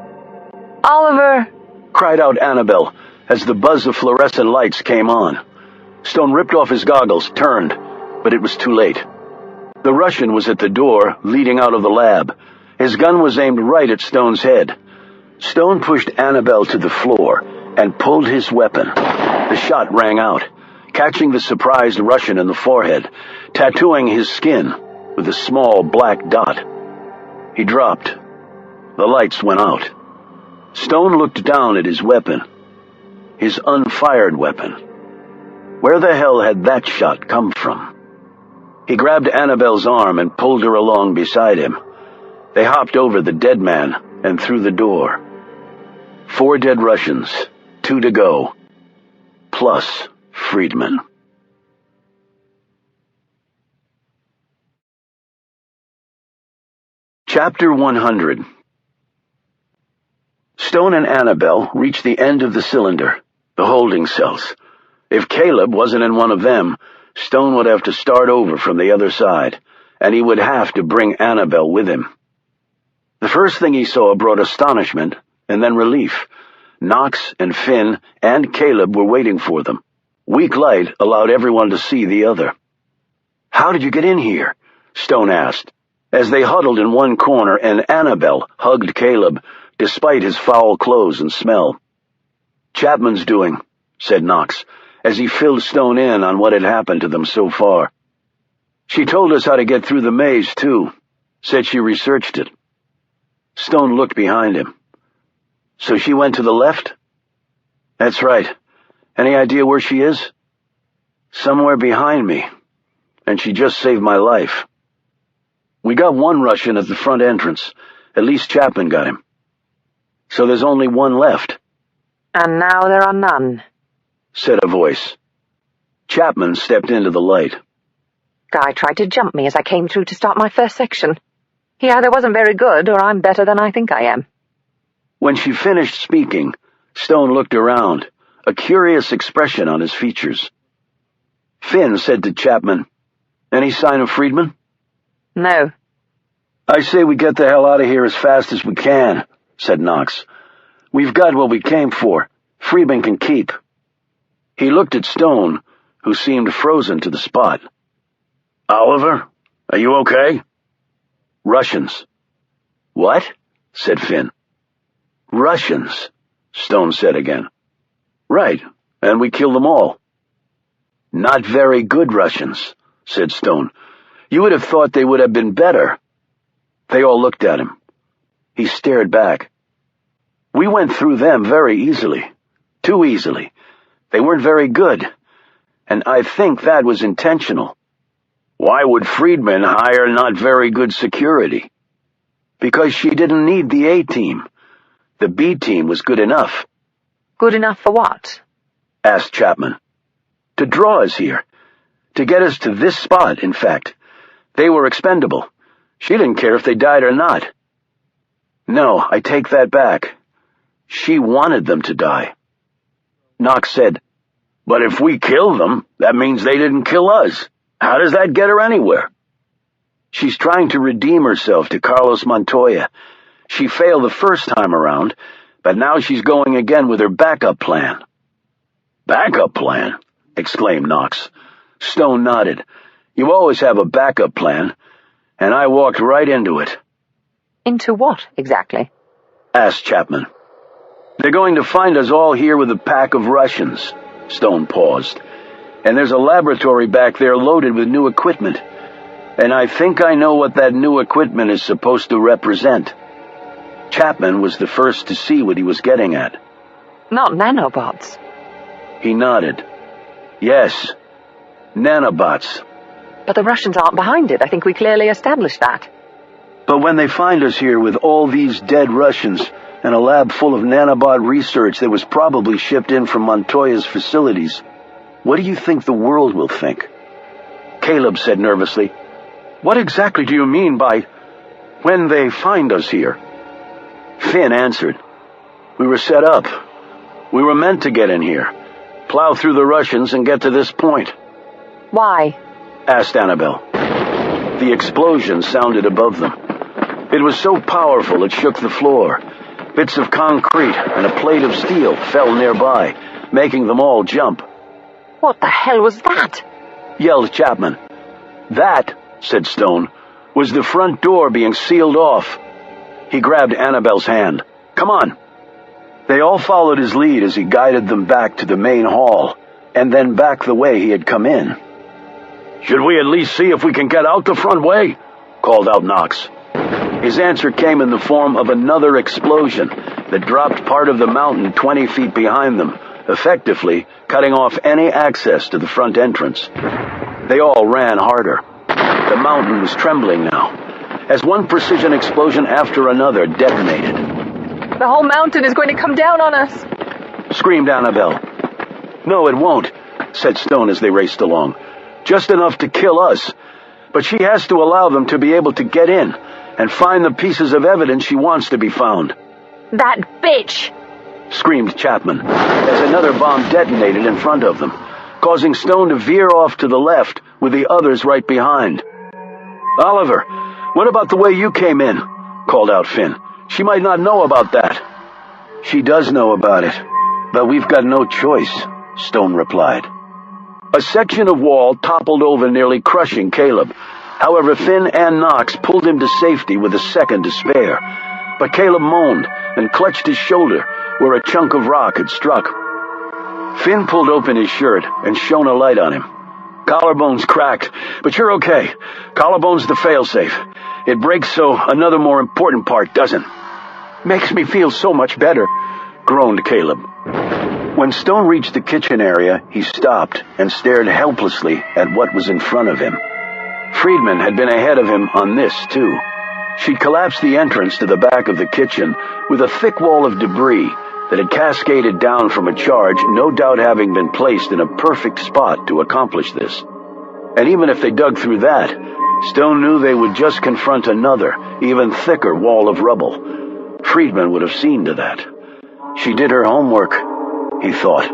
S2: Oliver!
S1: Cried out Annabelle as the buzz of fluorescent lights came on. Stone ripped off his goggles, turned, but it was too late. The Russian was at the door, leading out of the lab. His gun was aimed right at Stone's head. Stone pushed Annabelle to the floor and pulled his weapon. The shot rang out, catching the surprised Russian in the forehead, tattooing his skin with a small black dot. He dropped. The lights went out. Stone looked down at his weapon. His unfired weapon. Where the hell had that shot come from? He grabbed Annabelle's arm and pulled her along beside him. They hopped over the dead man and through the door. 4 dead Russians, 2 to go, plus Friedman. Chapter 100. Stone and Annabelle reached the end of the cylinder, the holding cells. If Caleb wasn't in one of them, Stone would have to start over from the other side, and he would have to bring Annabelle with him. The first thing he saw brought astonishment and then relief. Knox and Finn and Caleb were waiting for them. Weak light allowed everyone to see the other. "How did you get in here?" Stone asked, as they huddled in one corner and Annabelle hugged Caleb, despite his foul clothes and smell. "Chapman's doing," said Knox, as he filled Stone in on what had happened to them so far. "She told us how to get through the maze, too. Said she researched it." Stone looked behind him. "So she went to the left?" "That's right. Any idea where she is?" "Somewhere behind me. And she just saved my life. We got one Russian at the front entrance. At least Chapman got him. So there's only one left."
S2: "And now there are none,"
S1: said a voice. Chapman stepped into the light.
S2: "Guy tried to jump me as I came through to start my first section. He either wasn't very good, or I'm better than I think I am."
S1: When she finished speaking, Stone looked around, a curious expression on his features. Finn said to Chapman, "Any sign of Friedman?"
S2: "No."
S1: "I say we get the hell out of here as fast as we can," said Knox. "We've got what we came for. Friedman can keep." He looked at Stone, who seemed frozen to the spot. "Oliver, are you okay?" "Russians." "What?" said Finn. "Russians," Stone said again. "Right, and we killed them all." "Not very good Russians," said Stone. "You would have thought they would have been better." They all looked at him. He stared back. "We went through them very easily. Too easily. They weren't very good. And I think that was intentional." "Why would Friedman hire not very good security?" "Because she didn't need the A-team. The B-team was good enough."
S2: "Good enough for what?"
S1: asked Chapman. "To draw us here. To get us to this spot, in fact. They were expendable. She didn't care if they died or not." "No, I take that back. She wanted them to die." Knox said, "But if we kill them, that means they didn't kill us. How does that get her anywhere?" "She's trying to redeem herself to Carlos Montoya. She failed the first time around, but now she's going again with her backup plan." "Backup plan?" exclaimed Knox. Stone nodded. "You always have a backup plan, and I walked right into it."
S2: "Into what, exactly?"
S1: asked Chapman. "They're going to find us all here with a pack of Russians." Stone paused. "And there's a laboratory back there loaded with new equipment. And I think I know what that new equipment is supposed to represent." Chapman was the first to see what he was getting at.
S2: "Not nanobots."
S1: He nodded. "Yes, nanobots."
S2: "But the Russians aren't behind it. I think we clearly established that."
S1: "But when they find us here with all these dead Russians, and a lab full of nanobot research that was probably shipped in from Montoya's facilities. What do you think the world will think? Caleb said nervously, "What exactly do you mean by when they find us here?" Finn answered, "We were set up. We were meant to get in here, plow through the Russians and get to this point."
S2: Why?
S1: Asked Annabelle. The explosion sounded above them. It was so powerful it shook the floor. Bits of concrete and a plate of steel fell nearby, making them all jump.
S2: What the hell was that?
S1: Yelled Chapman. That, said Stone, was the front door being sealed off. He grabbed Annabelle's hand. Come on. They all followed his lead as he guided them back to the main hall, and then back the way he had come in. Should we at least see if we can get out the front way? Called out Knox. His answer came in the form of another explosion that dropped part of the mountain 20 feet behind them, effectively cutting off any access to the front entrance. They all ran harder. The mountain was trembling now, as one precision explosion after another detonated.
S2: The whole mountain is going to come down on us,
S1: screamed Annabelle. No, it won't, said Stone as they raced along. Just enough to kill us. But she has to allow them to be able to get in and find the pieces of evidence she wants to be found.
S2: That bitch!
S1: Screamed Chapman, as another bomb detonated in front of them, causing Stone to veer off to the left with the others right behind. Oliver, what about the way you came in? Called out Finn. She might not know about that. She does know about it, but we've got no choice, Stone replied. A section of wall toppled over, nearly crushing Caleb. However, Finn and Knox pulled him to safety with a second to spare. But Caleb moaned and clutched his shoulder where a chunk of rock had struck. Finn pulled open his shirt and shone a light on him. Collarbone's cracked, but you're okay. Collarbone's the failsafe. It breaks so another more important part doesn't. Makes me feel so much better, groaned Caleb. When Stone reached the kitchen area, he stopped and stared helplessly at what was in front of him. Friedman had been ahead of him on this, too. She'd collapsed the entrance to the back of the kitchen with a thick wall of debris that had cascaded down from a charge, no doubt having been placed in a perfect spot to accomplish this. And even if they dug through that, Stone knew they would just confront another, even thicker wall of rubble. Friedman would have seen to that. She did her homework, he thought.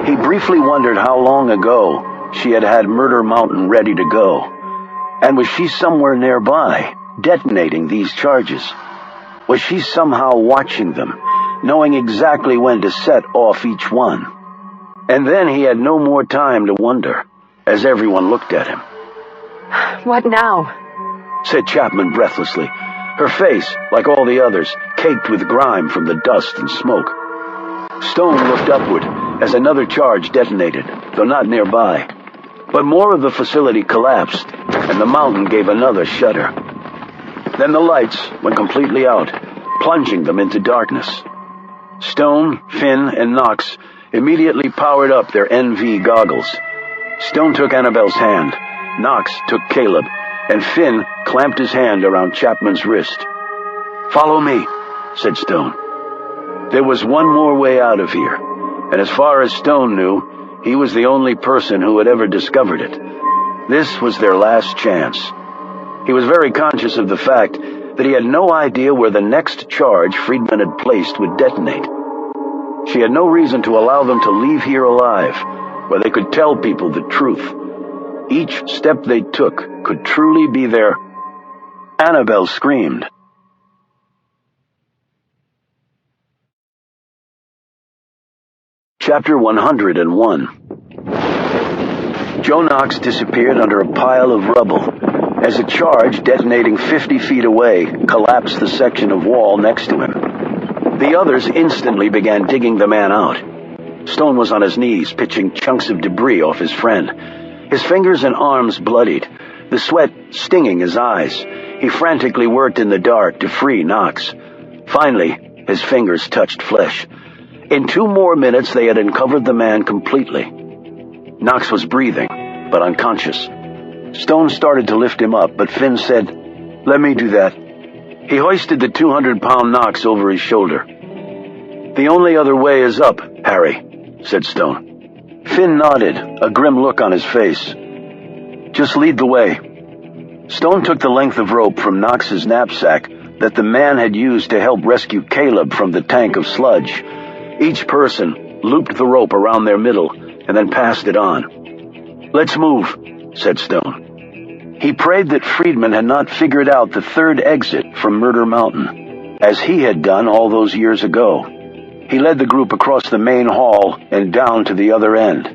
S1: He briefly wondered how long ago she had had Murder Mountain ready to go. And was she somewhere nearby, detonating these charges? Was she somehow watching them, knowing exactly when to set off each one? And then he had no more time to wonder, as everyone looked at him.
S2: What now? Said
S1: Chapman breathlessly, her face, like all the others, caked with grime from the dust and smoke. Stone looked upward as another charge detonated, though not nearby. But more of the facility collapsed, and the mountain gave another shudder. Then the lights went completely out, plunging them into darkness. Stone, Finn, and Knox immediately powered up their NV goggles. Stone took Annabelle's hand, Knox took Caleb, and Finn clamped his hand around Chapman's wrist. "Follow me," said Stone. There was one more way out of here, and as far as Stone knew, he was the only person who had ever discovered it. This was their last chance. He was very conscious of the fact that he had no idea where the next charge Friedman had placed would detonate. She had no reason to allow them to leave here alive, where they could tell people the truth. Each step they took could truly be their... Annabelle screamed. Chapter 101. Joe Knox disappeared under a pile of rubble as a charge detonating 50 feet away collapsed the section of wall next to him. The others instantly began digging the man out. Stone was on his knees, pitching chunks of debris off his friend. His fingers and arms bloodied, the sweat stinging his eyes. He frantically worked in the dark to free Knox. Finally, his fingers touched flesh. In 2 more minutes, they had uncovered the man completely. Knox was breathing, but unconscious. Stone started to lift him up, but Finn said, "Let me do that." He hoisted the 200-pound Knox over his shoulder. "The only other way is up, Harry," said Stone. Finn nodded, a grim look on his face. "Just lead the way." Stone took the length of rope from Knox's knapsack that the man had used to help rescue Caleb from the tank of sludge. Each person looped the rope around their middle and then passed it on. "Let's move," said Stone. He prayed that Friedman had not figured out the third exit from Murder Mountain, as he had done all those years ago. He led the group across the main hall and down to the other end.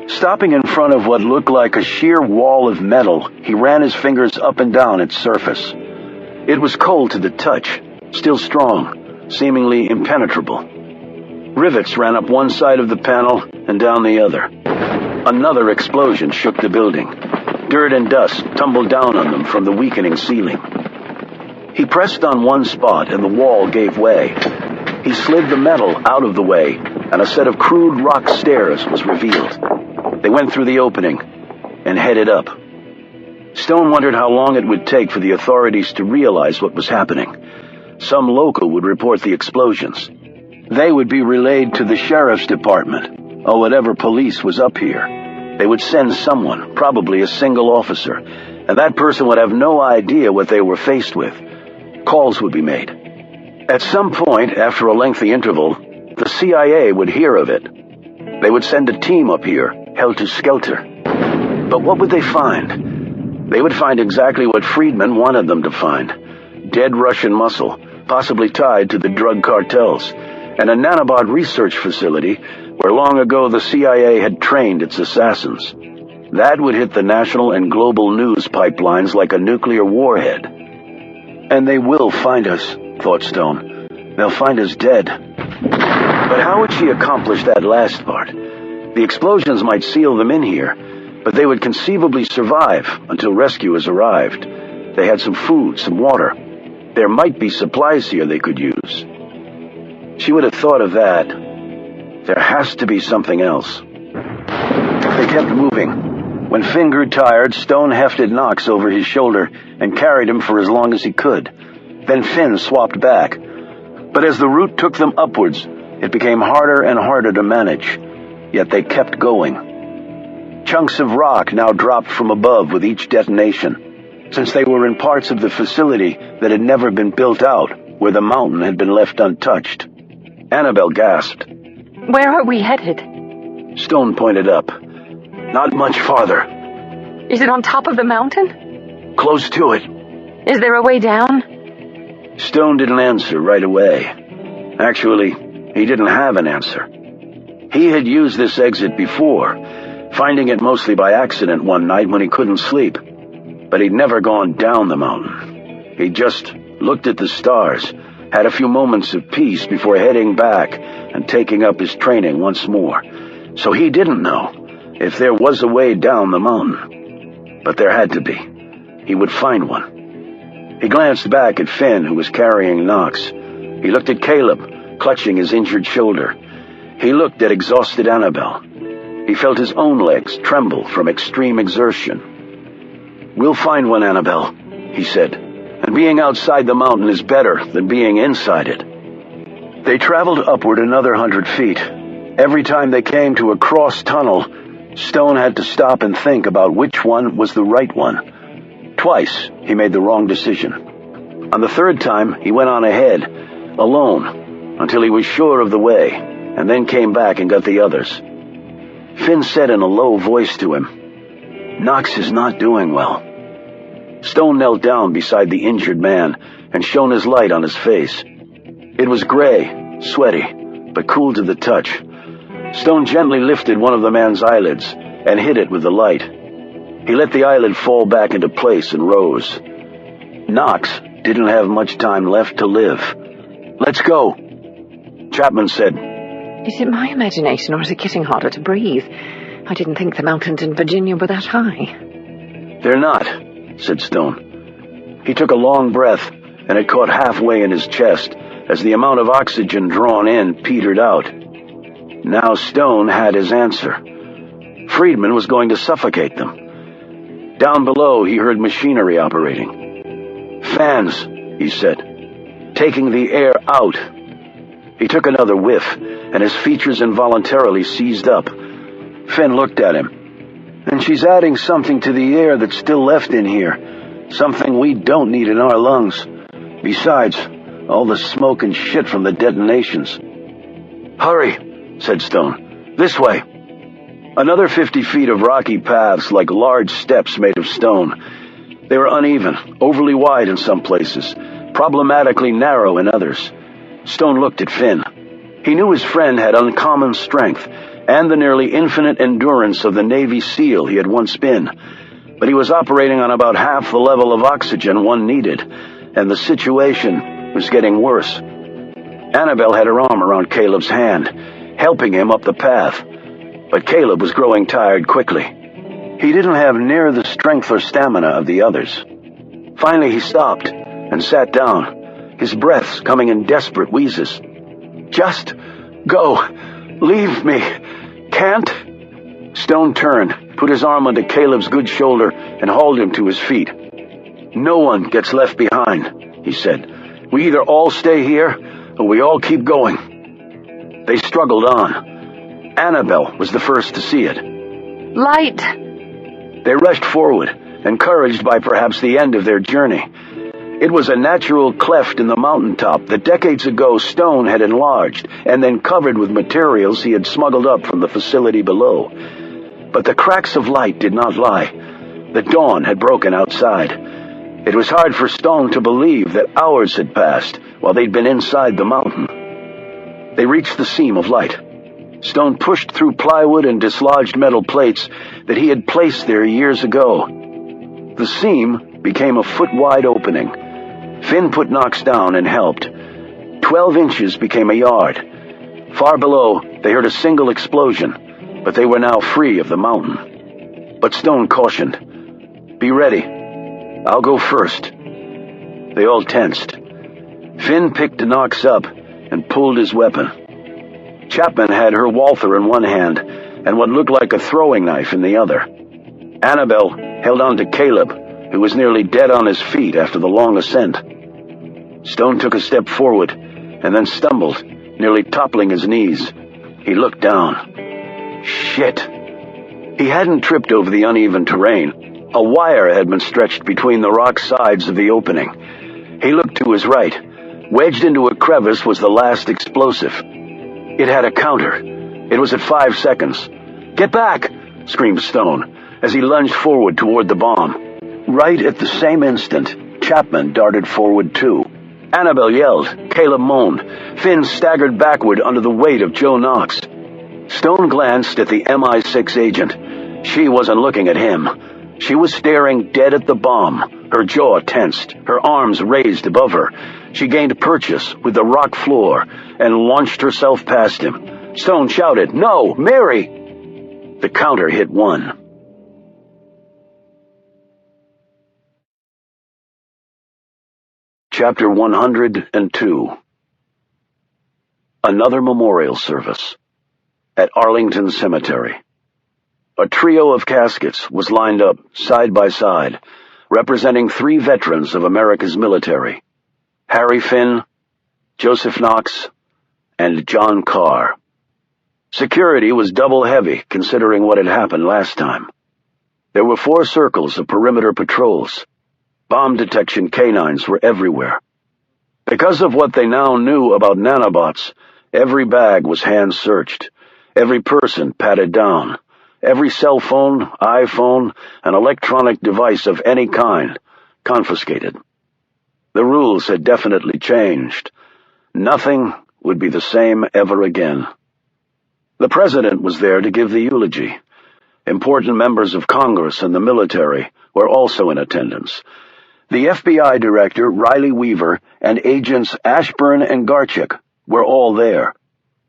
S1: Stopping in front of what looked like a sheer wall of metal, he ran his fingers up and down its surface. It was cold to the touch, still strong, seemingly impenetrable. Rivets ran up one side of the panel and down the other. Another explosion shook the building. Dirt and dust tumbled down on them from the weakening ceiling. He pressed on one spot and the wall gave way. He slid the metal out of the way, and a set of crude rock stairs was revealed. They went through the opening and headed up. Stone wondered how long it would take for the authorities to realize what was happening. Some local would report the explosions. They would be relayed to the sheriff's department, or whatever police was up here. They would send someone, probably a single officer, and that person would have no idea what they were faced with. Calls would be made. At some point, after a lengthy interval, the CIA would hear of it. They would send a team up here, helter-skelter. But what would they find? They would find exactly what Friedman wanted them to find. Dead Russian muscle, possibly tied to the drug cartels, and a nanobot research facility where long ago the CIA had trained its assassins. That would hit the national and global news pipelines like a nuclear warhead. "And they will find us," thought Stone. "They'll find us dead." But how would she accomplish that last part? The explosions might seal them in here, but they would conceivably survive until rescuers arrived. They had some food, some water. There might be supplies here they could use. She would have thought of that. There has to be something else. They kept moving. When Finn grew tired, Stone hefted Knox over his shoulder and carried him for as long as he could. Then Finn swapped back. But as the route took them upwards, it became harder and harder to manage. Yet they kept going. Chunks of rock now dropped from above with each detonation, since they were in parts of the facility that had never been built out, where the mountain had been left untouched. Annabelle gasped.
S2: "Where are we headed?"
S1: Stone pointed up. "Not much farther."
S2: "Is it on top of the mountain?"
S1: "Close to it."
S2: "Is there a way down?"
S1: Stone didn't answer right away. Actually, he didn't have an answer. He had used this exit before, finding it mostly by accident one night when he couldn't sleep. But he'd never gone down the mountain. He just looked at the stars, had a few moments of peace before heading back and taking up his training once more. So he didn't know if there was a way down the mountain. But there had to be. He would find one. He glanced back at Finn, who was carrying Knox. He looked at Caleb, clutching his injured shoulder. He looked at exhausted Annabelle. He felt his own legs tremble from extreme exertion. "We'll find one, Annabelle," he said. "And being outside the mountain is better than being inside it." They traveled upward another 100 feet. Every time they came to a cross tunnel, Stone had to stop and think about which one was the right one. Twice, he made the wrong decision. On the third time, he went on ahead, alone, until he was sure of the way, and then came back and got the others. Finn said in a low voice to him, "Knox is not doing well." Stone knelt down beside the injured man and shone his light on his face. It was gray, sweaty, but cool to the touch. Stone gently lifted one of the man's eyelids and hit it with the light. He let the eyelid fall back into place and rose. Knox didn't have much time left to live. "Let's go," Chapman said.
S2: "Is it my imagination, or is it getting harder to breathe? I didn't think the mountains in Virginia were that high."
S1: "They're not," said Stone. He took a long breath, and it caught halfway in his chest as the amount of oxygen drawn in petered out. Now Stone had his answer. Friedman was going to suffocate them. Down below, he heard machinery operating. Fans, he said, taking the air out. He took another whiff, and his features involuntarily seized up. Finn looked at him. And she's adding something to the air that's still left in here, something we don't need in our lungs. Besides, all the smoke and shit from the detonations. Hurry, said Stone. This way. Another 50 feet of rocky paths like large steps made of stone. They were uneven, overly wide in some places, problematically narrow in others. Stone looked at Finn. He knew his friend had uncommon strength and the nearly infinite endurance of the Navy SEAL he had once been, but he was operating on about half the level of oxygen one needed, and the situation was getting worse. Annabelle had her arm around Caleb's hand, helping him up the path, but Caleb was growing tired quickly. He didn't have near the strength or stamina of the others. Finally he stopped and sat down, his breaths coming in desperate wheezes. Just go. Leave me. Can't? Stone turned, put his arm under Caleb's good shoulder, and hauled him to his feet. No one gets left behind, he said. We either all stay here, or we all keep going. They struggled on. Annabelle was the first to see it.
S2: Light!
S1: They rushed forward, encouraged by perhaps the end of their journey. It was a natural cleft in the mountaintop that decades ago Stone had enlarged and then covered with materials he had smuggled up from the facility below. But the cracks of light did not lie. The dawn had broken outside. It was hard for Stone to believe that hours had passed while they'd been inside the mountain. They reached the seam of light. Stone pushed through plywood and dislodged metal plates that he had placed there years ago. The seam became a foot-wide opening. Finn put Knox down and helped. 12 inches became a yard. Far below, they heard a single explosion, but they were now free of the mountain. But Stone cautioned, "Be ready. I'll go first." They all tensed. Finn picked Knox up and pulled his weapon. Chapman had her Walther in one hand and what looked like a throwing knife in the other. Annabelle held on to Caleb, who was nearly dead on his feet after the long ascent. Stone took a step forward and then stumbled, nearly toppling his knees. He looked down. Shit! He hadn't tripped over the uneven terrain. A wire had been stretched between the rock sides of the opening. He looked to his right. Wedged into a crevice was the last explosive. It had a counter. It was at 5 seconds. "Get back!" screamed Stone as he lunged forward toward the bomb. Right at the same instant, Chapman darted forward too. Annabelle yelled. Caleb moaned. Finn staggered backward under the weight of Joe Knox. Stone glanced at the MI6 agent. She wasn't looking at him. She was staring dead at the bomb, her jaw tensed, her arms raised above her. She gained purchase with the rock floor and launched herself past him. Stone shouted, "No, Mary!" The counter hit 1. Chapter 102. Another memorial service. At Arlington Cemetery. A trio of caskets was lined up, side by side, representing 3 veterans of America's military. Harry Finn, Joseph Knox, and John Carr. Security was double heavy, considering what had happened last time. There were 4 circles of perimeter patrols. Bomb detection canines were everywhere. Because of what they now knew about nanobots, every bag was hand-searched, every person patted down, every cell phone, iPhone, and electronic device of any kind confiscated. The rules had definitely changed. Nothing would be the same ever again. The president was there to give the eulogy. Important members of Congress and the military were also in attendance. The FBI director, Riley Weaver, and agents Ashburn and Garchik were all there.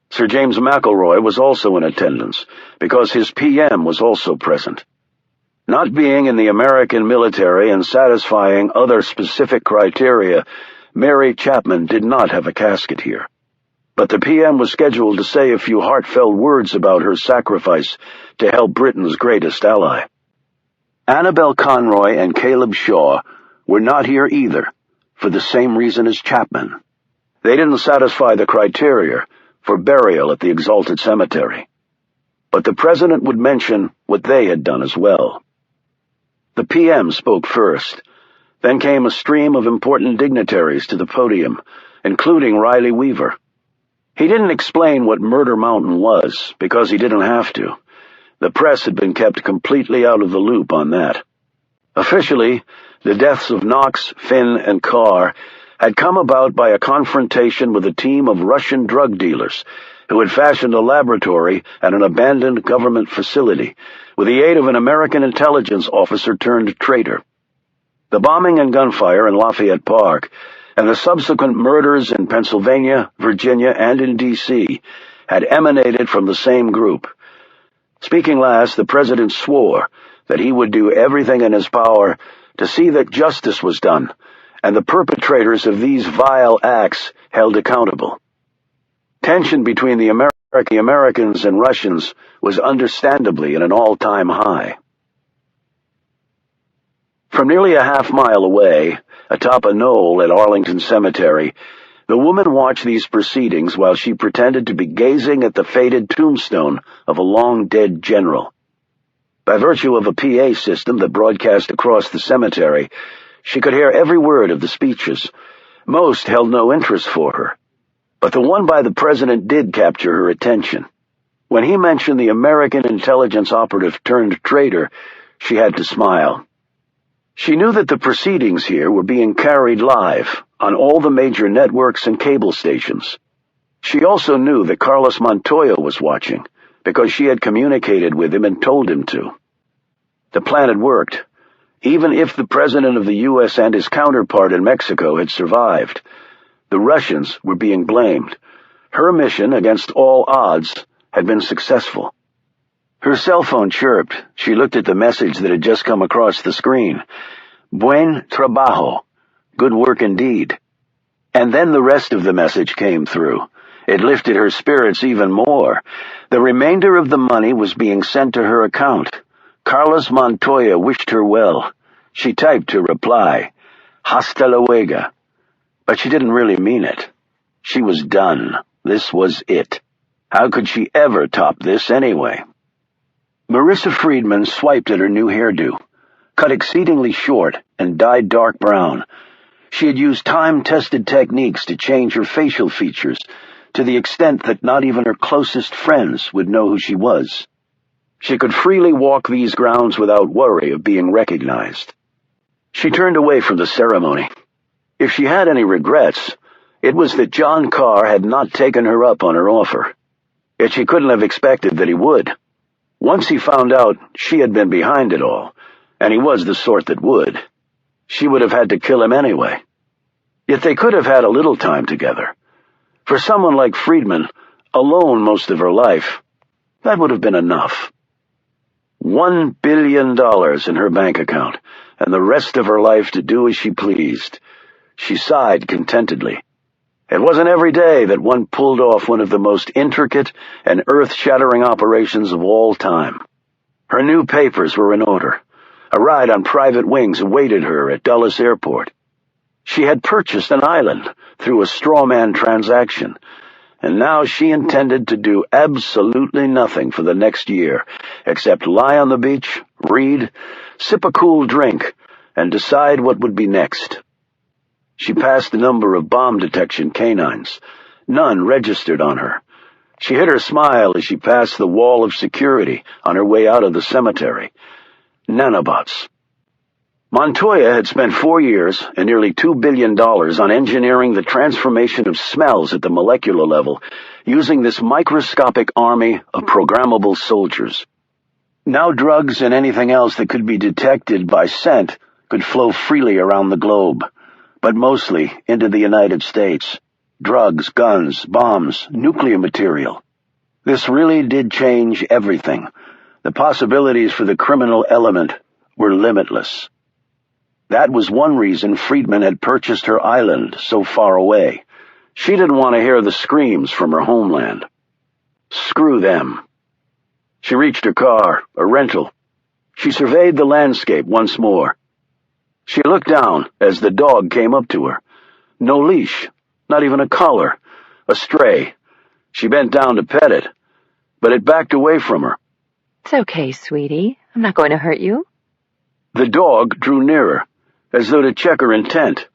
S1: Sir James McElroy was also in attendance, because his PM was also present. Not being in the American military and satisfying other specific criteria, Mary Chapman did not have a casket here. But the PM was scheduled to say a few heartfelt words about her sacrifice to help Britain's greatest ally. Annabelle Conroy and Caleb Shaw were not here either, for the same reason as Chapman. They didn't satisfy the criteria for burial at the Exalted Cemetery. But the president would mention what they had done as well. The PM spoke first. Then came a stream of important dignitaries to the podium, including Riley Weaver. He didn't explain what Murder Mountain was, because he didn't have to. The press had been kept completely out of the loop on that. Officially, the deaths of Knox, Finn, and Carr had come about by a confrontation with a team of Russian drug dealers who had fashioned a laboratory at an abandoned government facility with the aid of an American intelligence officer turned traitor. The bombing and gunfire in Lafayette Park and the subsequent murders in Pennsylvania, Virginia, and in D.C. had emanated from the same group. Speaking last, the president swore that he would do everything in his power to see that justice was done and the perpetrators of these vile acts held accountable. Tension between the Americans and Russians was understandably at an all-time high. From nearly a half-mile away, atop a knoll at Arlington Cemetery, the woman watched these proceedings while she pretended to be gazing at the faded tombstone of a long-dead general. By virtue of a PA system that broadcast across the cemetery, she could hear every word of the speeches. Most held no interest for her, but the one by the president did capture her attention. When he mentioned the American intelligence operative turned traitor, she had to smile. She knew that the proceedings here were being carried live on all the major networks and cable stations. She also knew that Carlos Montoya was watching, because she had communicated with him and told him to. The plan had worked. Even if the president of the U.S. and his counterpart in Mexico had survived, the Russians were being blamed. Her mission, against all odds, had been successful. Her cell phone chirped. She looked at the message that had just come across the screen. Buen trabajo. Good work indeed. And then the rest of the message came through. It lifted her spirits even more. The remainder of the money was being sent to her account. Carlos Montoya wished her well. She typed her reply, Hasta luego. But she didn't really mean it. She was done. This was it. How could she ever top this anyway? Marissa Friedman swiped at her new hairdo, cut exceedingly short and dyed dark brown. She had used time-tested techniques to change her facial features to the extent that not even her closest friends would know who she was. She could freely walk these grounds without worry of being recognized. She turned away from the ceremony. If she had any regrets, it was that John Carr had not taken her up on her offer. Yet she couldn't have expected that he would. Once he found out she had been behind it all, and he was the sort that would, she would have had to kill him anyway. Yet they could have had a little time together. For someone like Friedman, alone most of her life, that would have been enough. $1 billion in her bank account, and the rest of her life to do as she pleased. She sighed contentedly. It wasn't every day that one pulled off one of the most intricate and earth-shattering operations of all time. Her new papers were in order. A ride on private wings awaited her at Dulles Airport. She had purchased an island through a strawman transaction, and now she intended to do absolutely nothing for the next year except lie on the beach, read, sip a cool drink, and decide what would be next. She passed a number of bomb detection canines. None registered on her. She hid her smile as she passed the wall of security on her way out of the cemetery. Nanobots. Montoya had spent 4 years and nearly $2 billion on engineering the transformation of smells at the molecular level, using this microscopic army of programmable soldiers. Now drugs and anything else that could be detected by scent could flow freely around the globe, but mostly into the United States. Drugs, guns, bombs, nuclear material. This really did change everything. The possibilities for the criminal element were limitless. That was one reason Friedman had purchased her island so far away. She didn't want to hear the screams from her homeland. Screw them. She reached her car, a rental. She surveyed the landscape once more. She looked down as the dog came up to her, No leash, not even a collar, a stray. She bent down to pet it, but it backed away from her.
S2: It's okay, sweetie. I'm not going to hurt you.
S1: The dog drew nearer, as though to check her intent,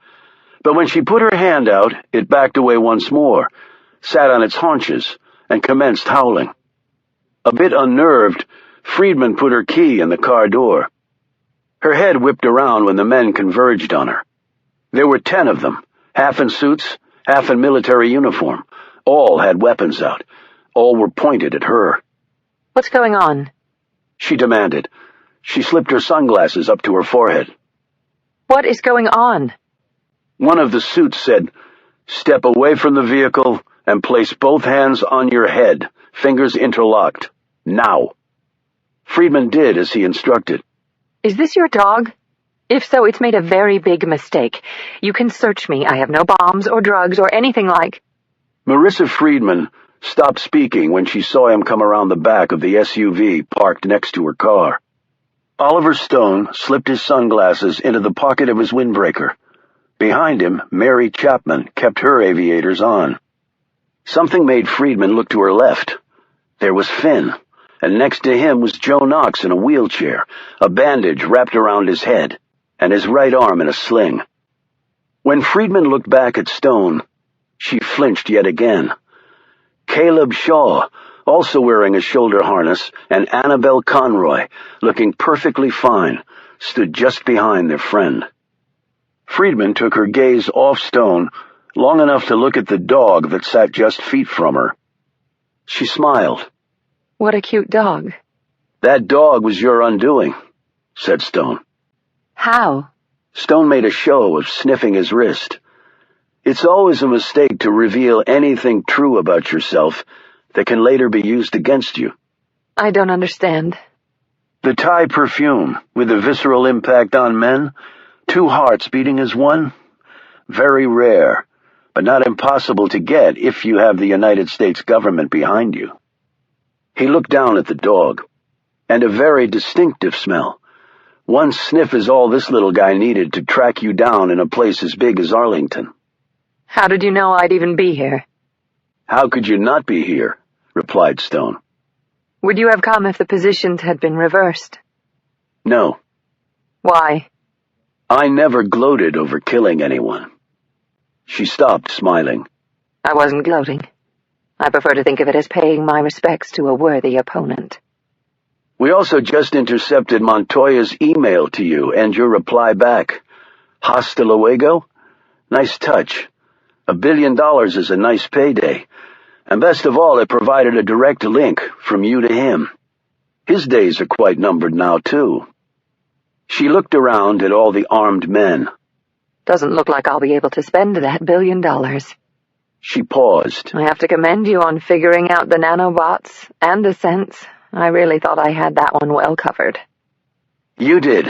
S1: but when she put her hand out, it backed away once more, sat on its haunches, and commenced howling. A bit unnerved, Friedman put her key in the car door. Her head whipped around when the men converged on her. There were 10 of them, half in suits, half in military uniform. All had weapons out. All were pointed at her.
S2: What's going on?
S1: She demanded. She slipped her sunglasses up to her forehead.
S2: What is going on?
S1: One of the suits said, "Step away from the vehicle and place both hands on your head, fingers interlocked. Now." Friedman did as he instructed.
S2: Is this your dog? If so, it's made a very big mistake. You can search me. I have no bombs or drugs or anything like...
S1: Marissa Friedman stopped speaking when she saw him come around the back of the SUV parked next to her car. Oliver Stone slipped his sunglasses into the pocket of his windbreaker. Behind him, Mary Chapman kept her aviators on. Something made Friedman look to her left. There was Finn, and next to him was Joe Knox in a wheelchair, a bandage wrapped around his head, and his right arm in a sling. When Friedman looked back at Stone, she flinched yet again. Caleb Shaw, also wearing a shoulder harness, and Annabelle Conroy, looking perfectly fine, stood just behind their friend. Friedman took her gaze off Stone long enough to look at the dog that sat just feet from her. She smiled.
S2: What a cute dog.
S1: That dog was your undoing, said Stone.
S2: How?
S1: Stone made a show of sniffing his wrist. It's always a mistake to reveal anything true about yourself that can later be used against you.
S2: I don't understand.
S1: The Thai perfume, with a visceral impact on men, 2 hearts beating as one, very rare, but not impossible to get if you have the United States government behind you. He looked down at the dog, and a very distinctive smell. 1 sniff is all this little guy needed to track you down in a place as big as Arlington.
S2: How did you know I'd even be here?
S1: How could you not be here? Replied Stone.
S2: Would you have come if the positions had been reversed?
S1: No.
S2: Why?
S1: I never gloated over killing anyone. She stopped, smiling.
S2: I wasn't gloating. I prefer to think of it as paying my respects to a worthy opponent.
S1: We also just intercepted Montoya's email to you and your reply back. Hasta luego? Nice touch. $1 billion is a nice payday. And best of all, it provided a direct link from you to him. His days are quite numbered now, too. She looked around at all the armed men.
S2: Doesn't look like I'll be able to spend that $1 billion.
S1: She paused.
S2: I have to commend you on figuring out the nanobots and the sense. I really thought I had that one well covered.
S1: You did.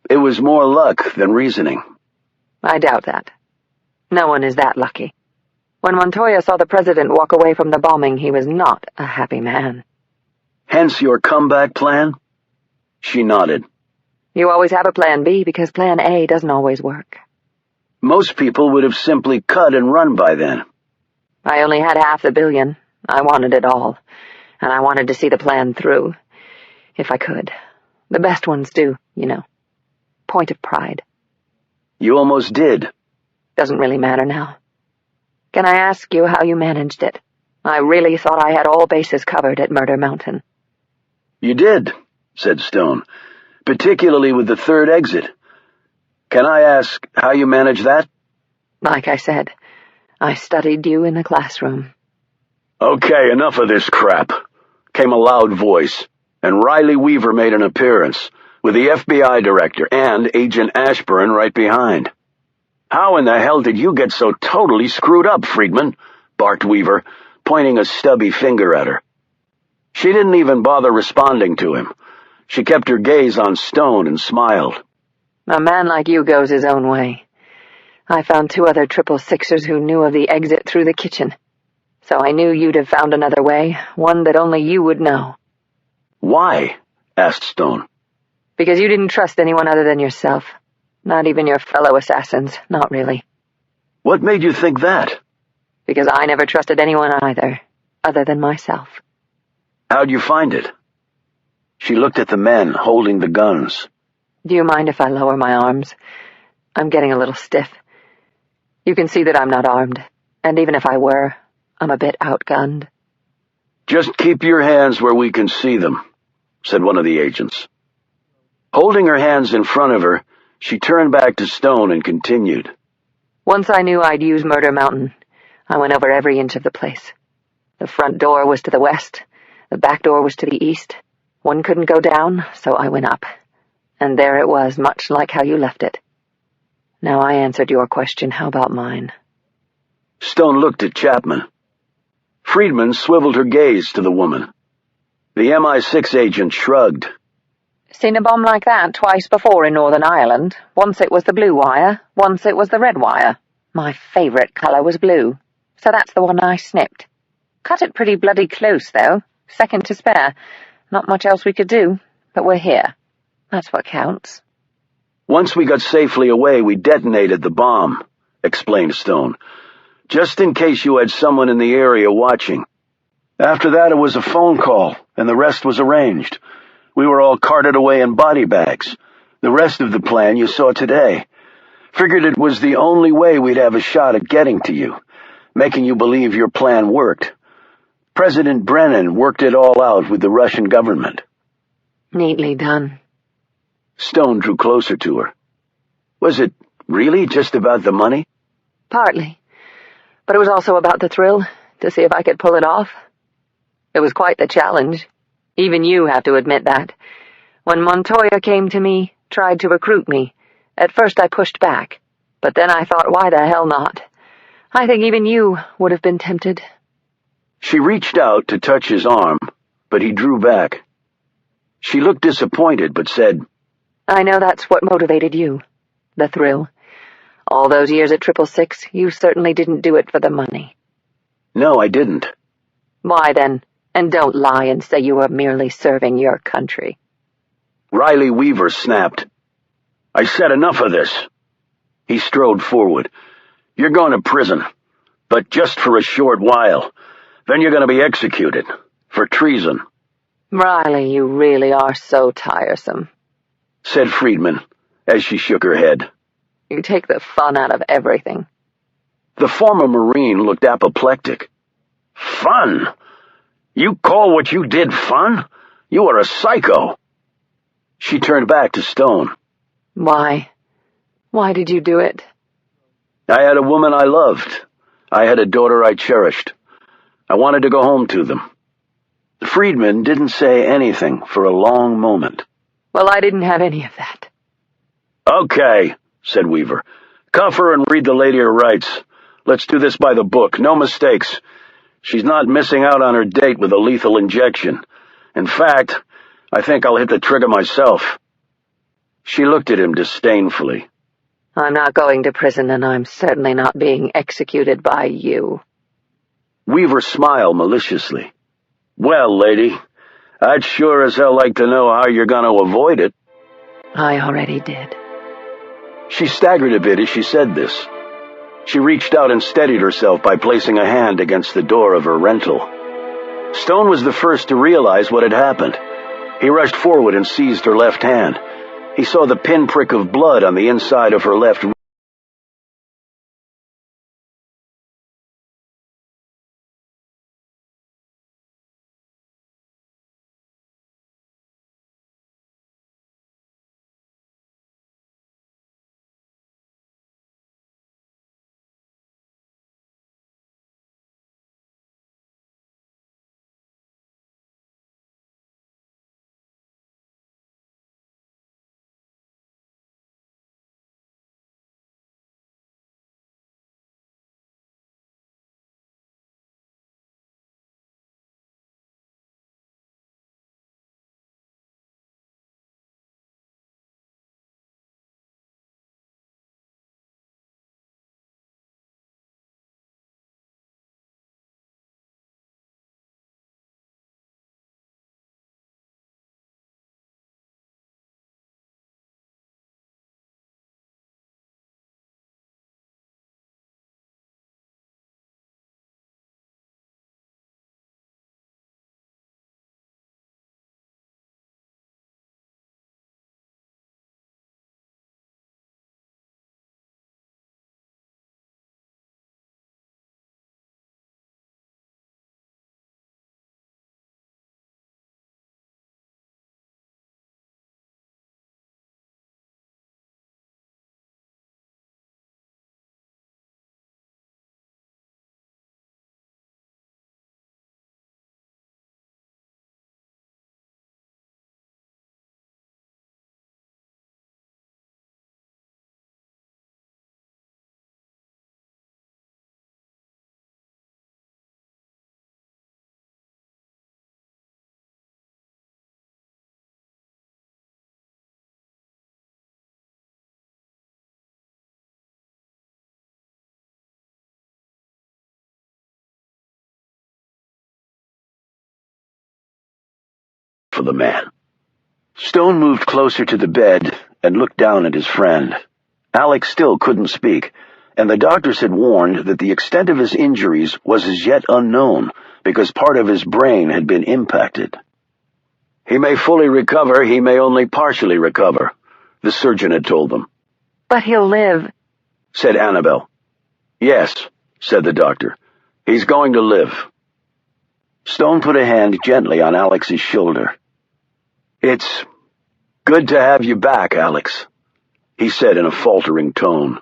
S1: It was more luck than reasoning.
S2: I doubt that. No one is that lucky. When Montoya saw the president walk away from the bombing, he was not a happy man.
S1: Hence your comeback plan? She nodded.
S2: You always have a plan B because plan A doesn't always work.
S1: Most people would have simply cut and run by then.
S2: I only had half the $1 billion. I wanted it all. And I wanted to see the plan through. If I could. The best ones do, you know. Point of pride.
S1: You almost did.
S2: Doesn't really matter now. Can I ask you how you managed it? I really thought I had all bases covered at Murder Mountain.
S1: You did, said Stone, particularly with the 3rd exit. Can I ask how you managed that?
S2: Like I said, I studied you in the classroom.
S1: Okay, enough of this crap, came a loud voice, and Riley Weaver made an appearance, with the FBI director and Agent Ashburn right behind. How in the hell did you get so totally screwed up, Friedman? Barked Weaver, pointing a stubby finger at her. She didn't even bother responding to him. She kept her gaze on Stone and smiled.
S2: A man like you goes his own way. I found 2 other 666ers who knew of the exit through the kitchen. So I knew you'd have found another way, one that only you would know.
S1: Why? Asked Stone.
S2: Because you didn't trust anyone other than yourself. Not even your fellow assassins, not really.
S1: What made you think that?
S2: Because I never trusted anyone either, other than myself.
S1: How'd you find it? She looked at the men holding the guns.
S2: Do you mind if I lower my arms? I'm getting a little stiff. You can see that I'm not armed, and even if I were, I'm a bit outgunned.
S1: Just keep your hands where we can see them, said one of the agents. Holding her hands in front of her, she turned back to Stone and continued.
S2: Once I knew I'd use Murder Mountain, I went over every inch of the place. The front door was to the west, the back door was to the east. One couldn't go down, so I went up. And there it was, much like how you left it. Now I answered your question, how about mine?
S1: Stone looked at Chapman. Friedman swiveled her gaze to the woman. The MI6 agent shrugged.
S2: Seen a bomb like that twice before in Northern Ireland. Once it was the blue wire, once it was the red wire. My favourite colour was blue, so that's the one I snipped. Cut it pretty bloody close, though. Second to spare. Not much else we could do, but we're here. That's what counts.
S1: Once we got safely away, we detonated the bomb, explained Stone, just in case you had someone in the area watching. After that, it was a phone call, and the rest was arranged. We were all carted away in body bags. The rest of the plan you saw today. Figured it was the only way we'd have a shot at getting to you, making you believe your plan worked. President Brennan worked it all out with the Russian government.
S2: Neatly done.
S1: Stone drew closer to her. Was it really just about the money?
S2: Partly. But it was also about the thrill, to see if I could pull it off. It was quite the challenge. Even you have to admit that. When Montoya came to me, tried to recruit me, at first I pushed back, but then I thought, why the hell not? I think even you would have been tempted.
S1: She reached out to touch his arm, but he drew back. She looked disappointed, but said,
S2: I know that's what motivated you, the thrill. All those years at 666, you certainly didn't do it for the money.
S1: No, I didn't.
S2: Why then? And don't lie and say you were merely serving your country.
S1: Riley Weaver snapped. I said enough of this. He strode forward. You're going to prison, but just for a short while. Then you're going to be executed for treason.
S2: Riley, you really are so tiresome,
S1: said Friedman as she shook her head.
S2: You take the fun out of everything.
S1: The former Marine looked apoplectic. Fun? You call what you did fun? You are a psycho. She turned back to Stone.
S2: Why? Why did you do it?
S1: I had a woman I loved. I had a daughter I cherished. I wanted to go home to them. Friedman didn't say anything for a long moment.
S2: Well, I didn't have any of that.
S1: Okay, said Weaver. Cuff her and read the lady her rights. Let's do this by the book. No mistakes. She's not missing out on her date with a lethal injection. In fact, I think I'll hit the trigger myself. She looked at him disdainfully.
S2: I'm not going to prison, and I'm certainly not being executed by you.
S1: Weaver smiled maliciously. Well, lady, I'd sure as hell like to know how you're going to avoid it.
S2: I already did.
S1: She staggered a bit as she said this. She reached out and steadied herself by placing a hand against the door of her rental. Stone was the first to realize what had happened. He rushed forward and seized her left hand. He saw the pinprick of blood on the inside of her left for the man. Stone moved closer to the bed and looked down at his friend. Alex still couldn't speak, and the doctors had warned that the extent of his injuries was as yet unknown because part of his brain had been impacted. "He may fully recover, he may only partially recover," the surgeon had told them.
S2: "But he'll live,"
S1: said Annabelle. "Yes," said the doctor. "He's going to live." Stone put a hand gently on Alex's shoulder. "It's good to have you back, Alex," he said in a faltering tone.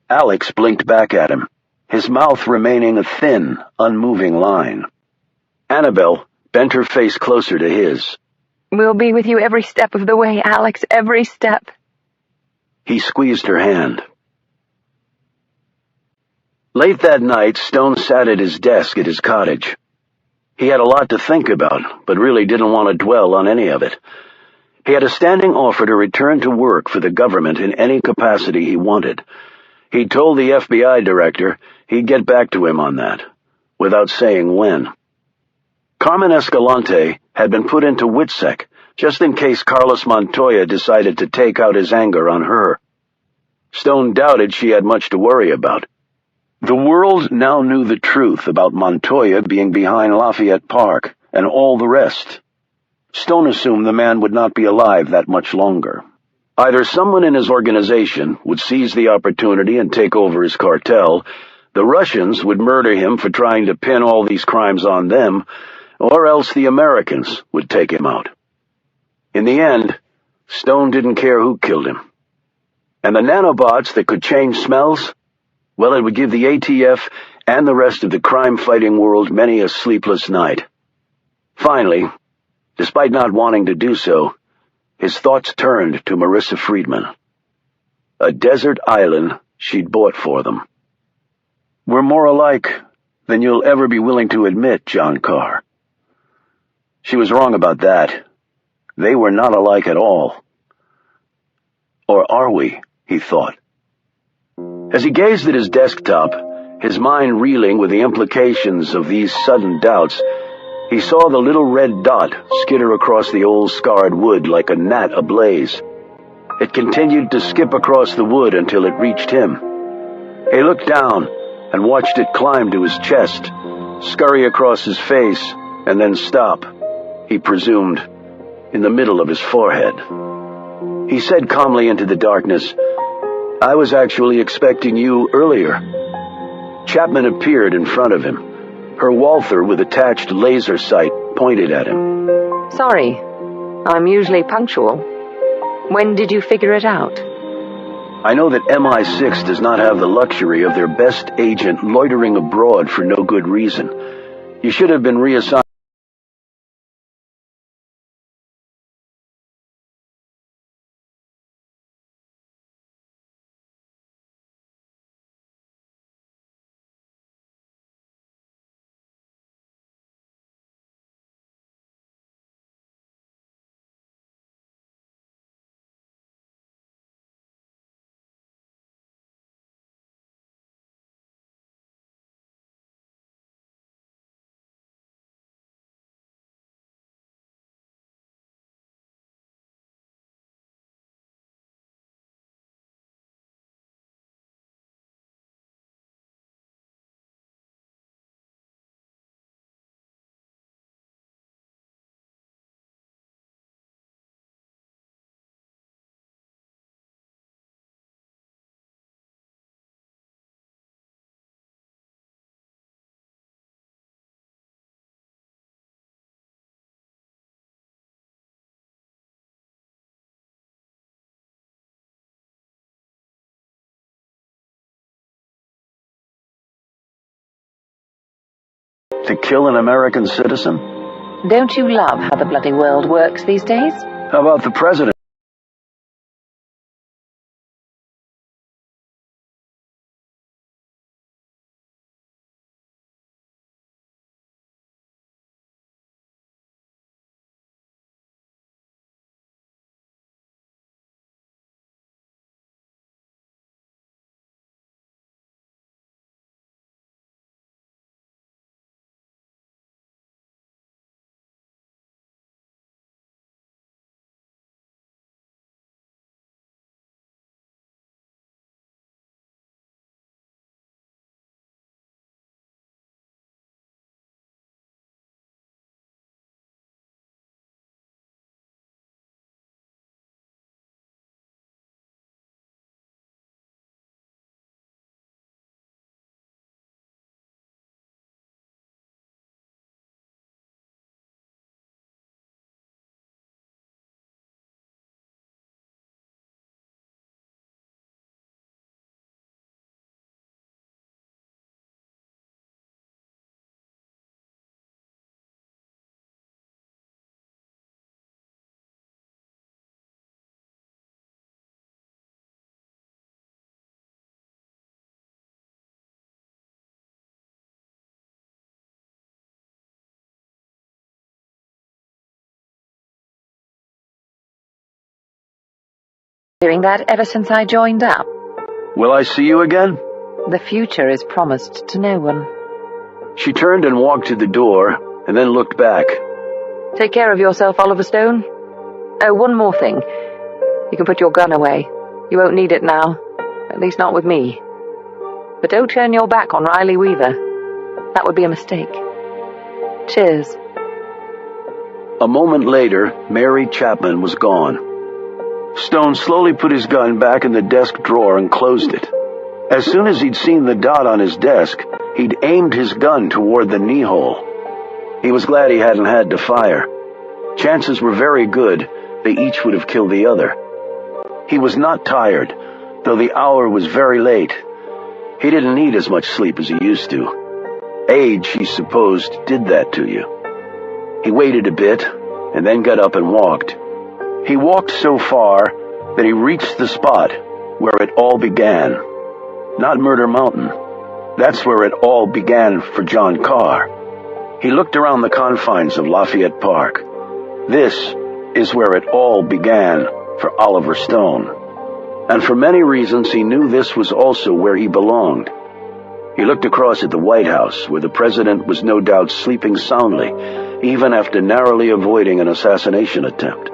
S1: Alex blinked back at him, his mouth remaining a thin, unmoving line. Annabelle bent her face closer to his.
S2: "We'll be with you every step of the way, Alex, every step."
S1: He squeezed her hand. Late that night, Stone sat at his desk at his cottage. He had a lot to think about, but really didn't want to dwell on any of it. He had a standing offer to return to work for the government in any capacity he wanted. He'd told the FBI director he'd get back to him on that, without saying when. Carmen Escalante had been put into WITSEC, just in case Carlos Montoya decided to take out his anger on her. Stone doubted she had much to worry about. The world now knew the truth about Montoya being behind Lafayette Park and all the rest. Stone assumed the man would not be alive that much longer. Either someone in his organization would seize the opportunity and take over his cartel, the Russians would murder him for trying to pin all these crimes on them, or else the Americans would take him out. In the end, Stone didn't care who killed him. And the nanobots that could change smells? Well, it would give the ATF and the rest of the crime-fighting world many a sleepless night. Finally, despite not wanting to do so, his thoughts turned to Marissa Friedman. A desert island she'd bought for them. "We're more alike than you'll ever be willing to admit, John Carr." She was wrong about that. They were not alike at all. Or are we, he thought. As he gazed at his desktop, his mind reeling with the implications of these sudden doubts, he saw the little red dot skitter across the old scarred wood like a gnat ablaze. It continued to skip across the wood until it reached him. He looked down and watched it climb to his chest, scurry across his face, and then stop, he presumed, in the middle of his forehead. He said calmly into the darkness, "I was actually expecting you earlier." Chapman appeared in front of him, her Walther with attached laser sight pointed at him.
S2: "Sorry, I'm usually punctual. When did you figure it out?"
S1: "I know that MI6 does not have the luxury of their best agent loitering abroad for no good reason. You should have been reassigned." To kill an American citizen?
S2: Don't you love how the bloody world works these days?
S1: How about the president?
S2: Doing that ever since I joined up.
S1: Will I see you again?
S2: The future is promised to no one.
S1: She turned and walked to the door, and then looked back.
S2: Take care of yourself, Oliver Stone. Oh, one more thing. You can put your gun away. You won't need it now. At least not with me. But don't turn your back on Riley Weaver. That would be a mistake. Cheers.
S1: A moment later, Mary Chapman was gone. Stone slowly put his gun back in the desk drawer and closed it. As soon as he'd seen the dot on his desk, he'd aimed his gun toward the knee hole. He was glad he hadn't had to fire. Chances were very good they each would have killed the other. He was not tired, though the hour was very late. He didn't need as much sleep as he used to. Age, he supposed, did that to you. He waited a bit, and then got up and walked. He walked so far that he reached the spot where it all began. Not Murder Mountain. That's where it all began for John Carr. He looked around the confines of Lafayette Park. This is where it all began for Oliver Stone. And for many reasons, he knew this was also where he belonged. He looked across at the White House, where the president was no doubt sleeping soundly, even after narrowly avoiding an assassination attempt.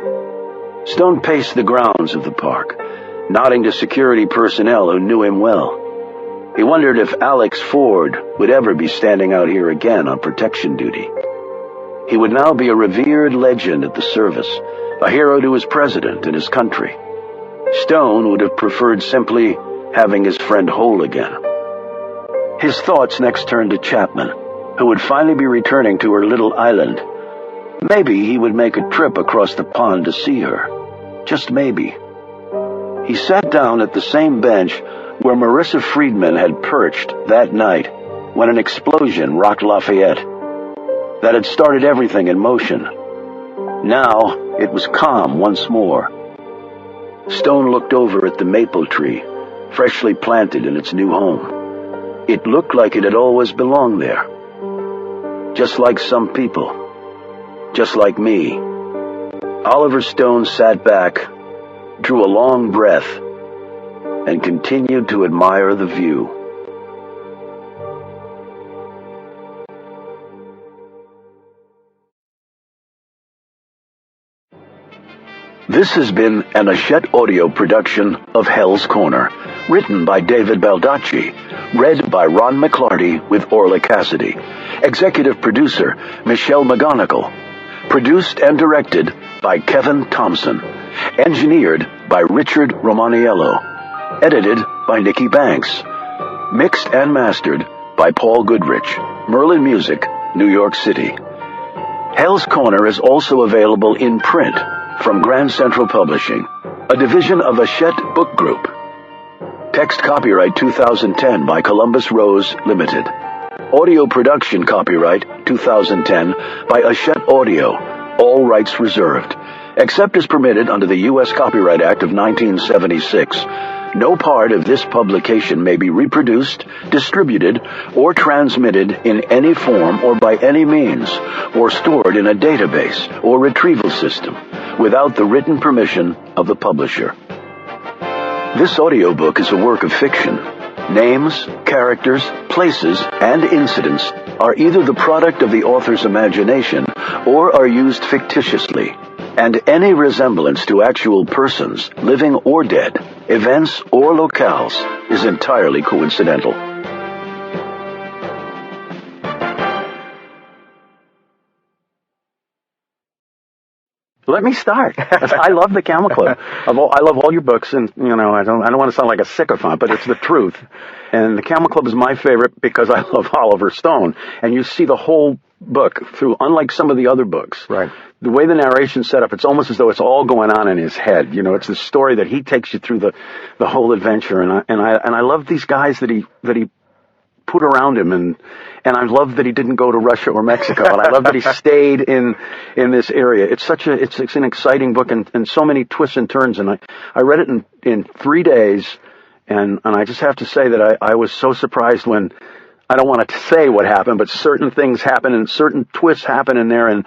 S1: Stone paced the grounds of the park, nodding to security personnel who knew him well. He wondered if Alex Ford would ever be standing out here again on protection duty. He would now be a revered legend at the service, a hero to his president and his country. Stone would have preferred simply having his friend whole again. His thoughts next turned to Chapman, who would finally be returning to her little island. Maybe he would make a trip across the pond to see her. Just maybe. He sat down at the same bench where Marissa Friedman had perched that night when an explosion rocked Lafayette. That had started everything in motion. Now it was calm once more. Stone looked over at the maple tree, freshly planted in its new home. It looked like it had always belonged there. Just like some people. Just like me. Oliver Stone sat back, drew a long breath, and continued to admire the view. This has been an Hachette Audio production of Hell's Corner, written by David Baldacci, read by Ron McClarty with Orla Cassidy, executive producer Michelle McGonigal, produced and directed by Kevin Thompson, engineered by Richard Romaniello, edited by Nikki Banks, mixed and mastered by Paul Goodrich, Merlin Music, New York City. Hell's Corner is also available in print from Grand Central Publishing, a division of Hachette Book Group. Text copyright 2010 by Columbus Rose Limited. Audio production copyright 2010 by Hachette Audio, all rights reserved. Except as permitted under the U.S. Copyright Act of 1976. No part of this publication may be reproduced, distributed, or transmitted in any form or by any means, or stored in a database or retrieval system without the written permission of the publisher. This audiobook is a work of fiction. Names, characters, places, and incidents are either the product of the author's imagination or are used fictitiously, and any resemblance to actual persons, living or dead, events or locales, is entirely coincidental.
S4: Let me start. I love the Camel Club. I love all your books, and I don't want to sound like a sycophant, but it's the truth. And the Camel Club is my favorite because I love Oliver Stone. And you see the whole book through, unlike some of the other books.
S5: Right.
S4: The way the narration's set up, it's almost as though it's all going on in his head. It's the story that he takes you through the whole adventure. And I love these guys that he put around him, and I love that he didn't go to Russia or Mexico, and I love that he stayed in this area. It's an exciting book, and so many twists and turns, and I read it in 3 days, and I just have to say that I was so surprised when, I don't want to say what happened, but certain things happen and certain twists happen in there, and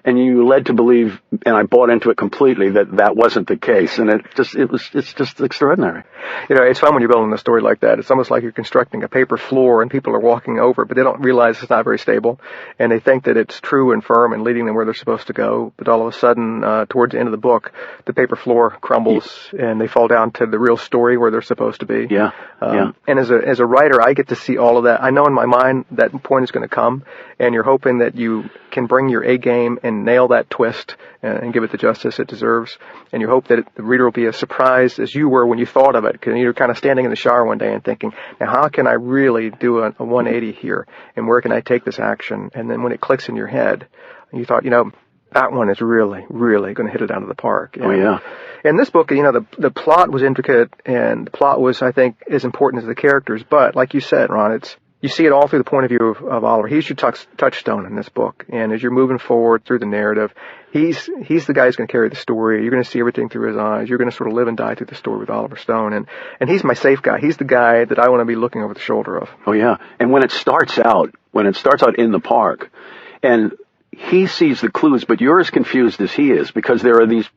S4: and you led to believe, and I bought into it completely, that wasn't the case, and it's just extraordinary.
S5: It's fun when you're building a story like that. It's almost like you're constructing a paper floor and people are walking over, but they don't realize it's not very stable, and they think that it's true and firm and leading them where they're supposed to go, but all of a sudden, towards the end of the book, the paper floor crumbles and they fall down to the real story where they're supposed to be.
S4: Yeah.
S5: And as a writer, I get to see all of that. I know in my mind that point is going to come, and you're hoping that you can bring your A game and nail that twist and give it the justice it deserves. And you hope that the reader will be as surprised as you were when you thought of it, because you're kind of standing in the shower one day and thinking, now how can I really do a 180 here, and where can I take this action? And then when it clicks in your head, you thought, that one is really, really going to hit it out of the park.
S4: Oh, yeah.
S5: In this book, the plot was intricate, and the plot was, I think, as important as the characters. But like you said, Ron, you see it all through the point of view of Oliver. He's your touchstone in this book. And as you're moving forward through the narrative, he's the guy who's going to carry the story. You're going to see everything through his eyes. You're going to sort of live and die through the story with Oliver Stone. And he's my safe guy. He's the guy that I want to be looking over the shoulder of.
S4: Oh, yeah. And when it starts out in the park, and he sees the clues, but you're as confused as he is, because there are these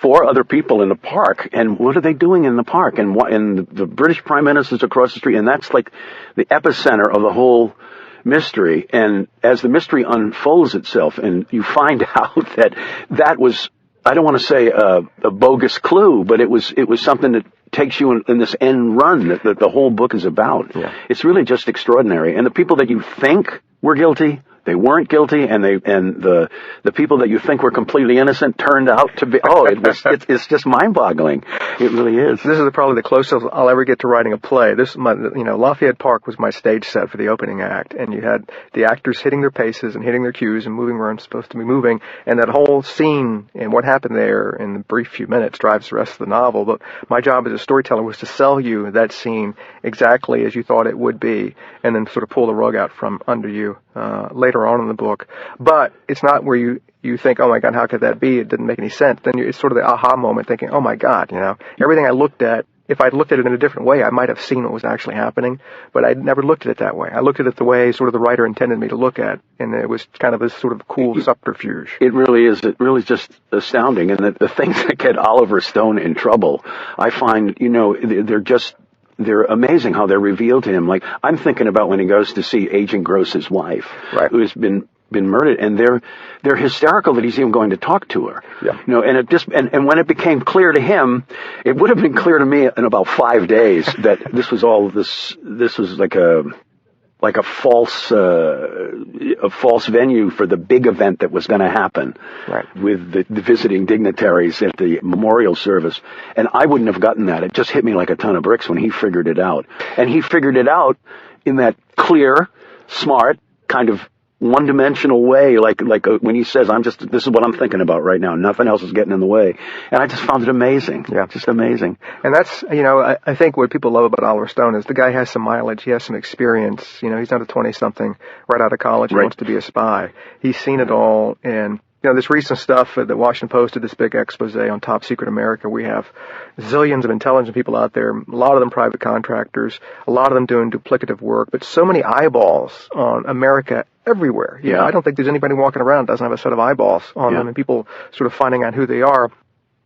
S4: 4 other people in the park, and what are they doing in the park? And the British Prime Minister's across the street, and that's like the epicenter of the whole mystery. And as the mystery unfolds itself, and you find out that was, I don't want to say a bogus clue, but it was something that takes you in this end run that the whole book is about.
S5: Yeah.
S4: It's really just extraordinary. And the people that you think were guilty, they weren't guilty, and the people that you think were completely innocent turned out to be. It's just mind-boggling. It really is.
S5: This is probably the closest I'll ever get to writing a play. Lafayette Park was my stage set for the opening act, and you had the actors hitting their paces and hitting their cues and moving where I'm supposed to be moving, and that whole scene and what happened there in the brief few minutes drives the rest of the novel. But my job as a storyteller was to sell you that scene exactly as you thought it would be, and then sort of pull the rug out from under you later on in the book. But it's not where you think, oh my God, how could that be? It didn't make any sense. Then it's sort of the aha moment, thinking, oh my God, everything I looked at, if I'd looked at it in a different way, I might have seen what was actually happening, but I'd never looked at it that way. I looked at it the way sort of the writer intended me to look at, and it was kind of this sort of cool subterfuge.
S4: It really is. It really is just astounding. And the things that get Oliver Stone in trouble, I find, they're amazing how they're revealed to him. Like, I'm thinking about when he goes to see Agent Gross's wife,
S5: right,
S4: who has been murdered, and they're hysterical that he's even going to talk to her.
S5: Yeah.
S4: And when it became clear to him, it would have been clear to me in about 5 days that this was like a false venue for the big event that was going to happen,
S5: right,
S4: with the visiting dignitaries at the memorial service. And I wouldn't have gotten that. It just hit me like a ton of bricks when he figured it out. And he figured it out in that clear, smart, kind of one-dimensional way, like when he says, this is what I'm thinking about right now. Nothing else is getting in the way. And I just found it amazing.
S5: Yeah.
S4: Just amazing.
S5: And that's, I think what people love about Oliver Stone is the guy has some mileage. He has some experience. He's not a 20-something right out of college who wants to be a spy. He's seen it all. And, this recent stuff that Washington Post did, this big expose on top secret America. We have zillions of intelligent people out there, a lot of them private contractors, a lot of them doing duplicative work, but so many eyeballs on America everywhere. I don't think there's anybody walking around that doesn't have a set of eyeballs on them, and people sort of finding out who they are.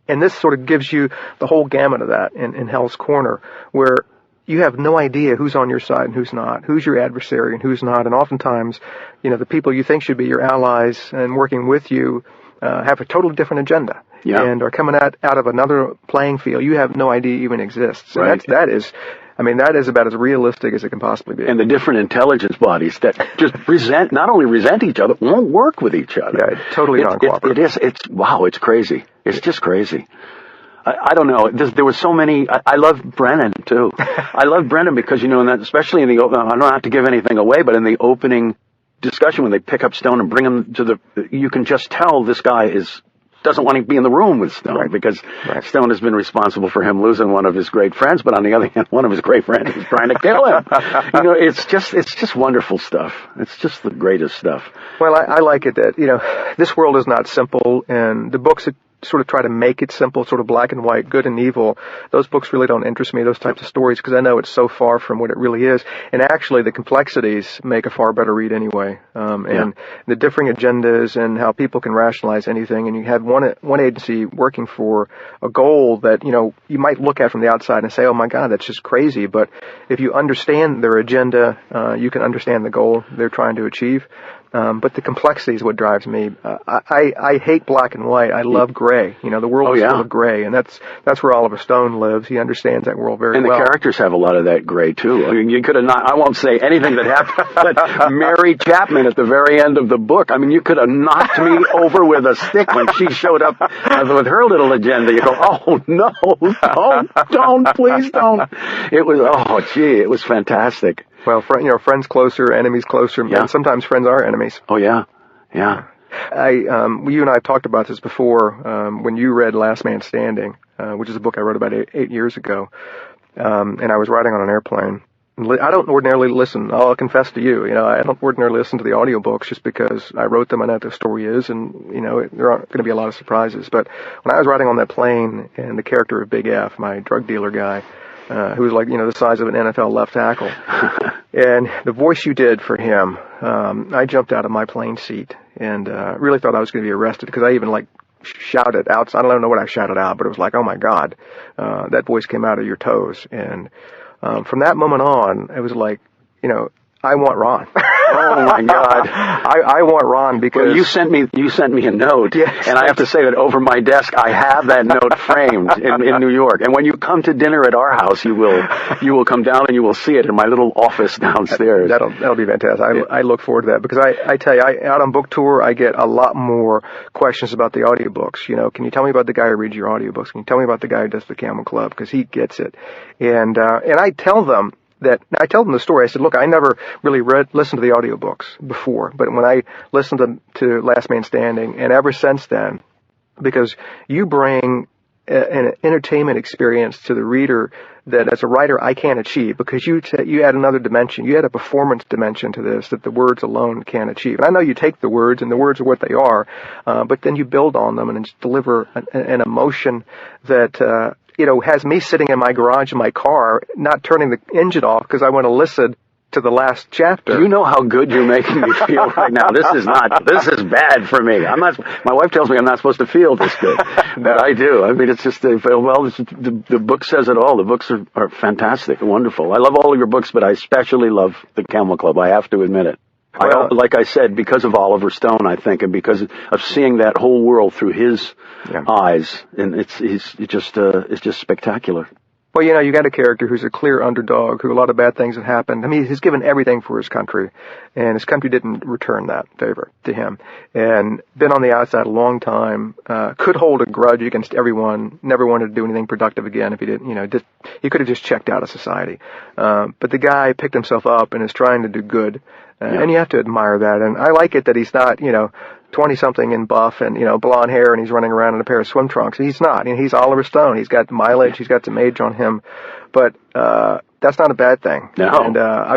S5: And this sort of gives you the whole gamut of that in Hell's Corner, where you have no idea who's on your side and who's not, who's your adversary and who's not. And oftentimes, the people you think should be your allies and working with you have a totally different agenda and are coming out of another playing field you have no idea even exists. And
S4: right.
S5: that is about as realistic as it can possibly be.
S4: And the different intelligence bodies that just not only resent each other, won't work with each other.
S5: Yeah, totally non-cooperative.
S4: It's crazy. It's just crazy. I don't know. There were so many. I love Brennan too. I love Brennan because and that, especially in the. I don't have to give anything away, but in the opening discussion when they pick up Stone and bring him to you can just tell this guy doesn't want to be in the room with Stone, right, because Stone has been responsible for him losing one of his great friends, but on the other hand, one of his great friends is trying to kill him. It's just wonderful stuff. It's just the greatest stuff.
S5: Well, I like it that, this world is not simple, and the books sort of try to make it simple, sort of black and white, good and evil, those books really don't interest me, those types of stories, because I know it's so far from what it really is. And actually, the complexities make a far better read anyway. And the differing agendas and how people can rationalize anything. And you have one agency working for a goal that, you might look at from the outside and say, oh my God, that's just crazy. But if you understand their agenda, you can understand the goal they're trying to achieve. But the complexity is what drives me. I hate black and white. I love gray. The world is full of gray, and that's where Oliver Stone lives. He understands that world very well.
S4: And the characters have a lot of that gray too. I mean, you could have not. I won't say anything that happened. But Mary Chapman at the very end of the book. I mean, you could have knocked me over with a stick when she showed up with her little agenda. You go, oh no, don't, please don't. It was fantastic.
S5: Well, friends closer, enemies closer, and sometimes friends are enemies.
S4: Oh, yeah. Yeah.
S5: You and I have talked about this before, when you read Last Man Standing, which is a book I wrote about 8 years ago, and I was riding on an airplane. I don't ordinarily listen. I'll confess to you, I don't ordinarily listen to the audiobooks just because I wrote them. I know what the story is, and, there aren't going to be a lot of surprises. But when I was riding on that plane, and the character of Big F, my drug dealer guy, who was like, the size of an NFL left tackle. And the voice you did for him, I jumped out of my plane seat and really thought I was going to be arrested, because I even shouted out. I don't know what I shouted out, but it was like, oh my God, that voice came out of your toes. And from that moment on, it was like, I want Ron.
S4: Oh my God!
S5: I want Ron because
S4: you sent me a note,
S5: yes,
S4: and I have to say that over my desk I have that note framed in New York. And when you come to dinner at our house, you will come down and you will see it in my little office downstairs.
S5: That'll be fantastic. I look forward to that, because I tell you, out on book tour I get a lot more questions about the audiobooks. Can you tell me about the guy who reads your audiobooks? Can you tell me about the guy who does the Camel Club? Because he gets it, and I tell them the story. I said, look, I never really listened to the audiobooks before, but when I listened to Last Man Standing, and ever since then, because you bring an entertainment experience to the reader that as a writer I can't achieve, because you add another dimension. You add a performance dimension to this that the words alone can't achieve. And I know you take the words, and the words are what they are, but then you build on them and just deliver an emotion that has me sitting in my garage in my car, not turning the engine off because I want to listen to the last chapter.
S4: Do you know how good you're making me feel right now? This is bad for me. My wife tells me I'm not supposed to feel this good, but I do. I mean, it's just, the book says it all. The books are fantastic and wonderful. I love all of your books, but I especially love The Camel Club. I have to admit it. Like I said, because of Oliver Stone, I think, and because of seeing that whole world through his eyes, and it's just spectacular.
S5: Well, you got a character who's a clear underdog, who a lot of bad things have happened. I mean, he's given everything for his country, and his country didn't return that favor to him. And been on the outside a long time, could hold a grudge against everyone, never wanted to do anything productive again if he didn't, he could have just checked out of society. But the guy picked himself up and is trying to do good. And you have to admire that. And I like it that he's not, 20-something and buff and, blonde hair, and he's running around in a pair of swim trunks. He's not. He's Oliver Stone. He's got mileage. He's got some age on him. But that's not a bad thing.
S4: No,
S5: and, I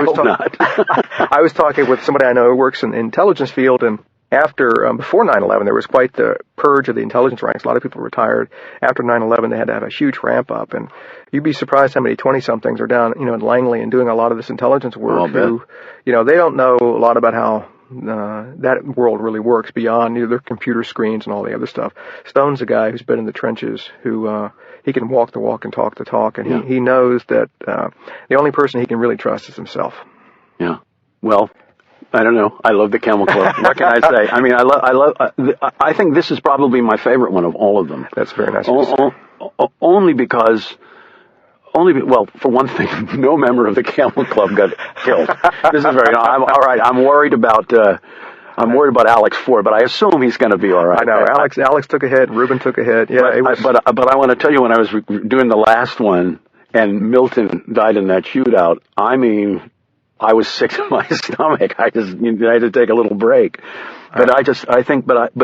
S5: was talking with somebody I know who works in the intelligence field, and before 9/11, there was quite the purge of the intelligence ranks. A lot of people retired. After 9/11, they had to have a huge ramp up, and you'd be surprised how many 20-somethings are down, in Langley and doing a lot of this intelligence work. Who, they don't know a lot about how that world really works beyond their computer screens and all the other stuff. Stone's a guy who's been in the trenches, who he can walk the walk and talk the talk, and he knows that the only person he can really trust is himself.
S4: Yeah. Well, I don't know. I love The Camel Club. What can I say? I mean, I think this is probably my favorite one of all of them.
S5: That's very nice.
S4: Only because, for one thing, no member of The Camel Club got killed. This is very, all right. I'm worried about Alex Ford, but I assume he's going to be all right.
S5: I know. Alex took a hit. Ruben took a hit. Yeah.
S4: But I want to tell you, when I was doing the last one and Milton died in that shootout, I mean, I was sick to my stomach. I had to take a little break. But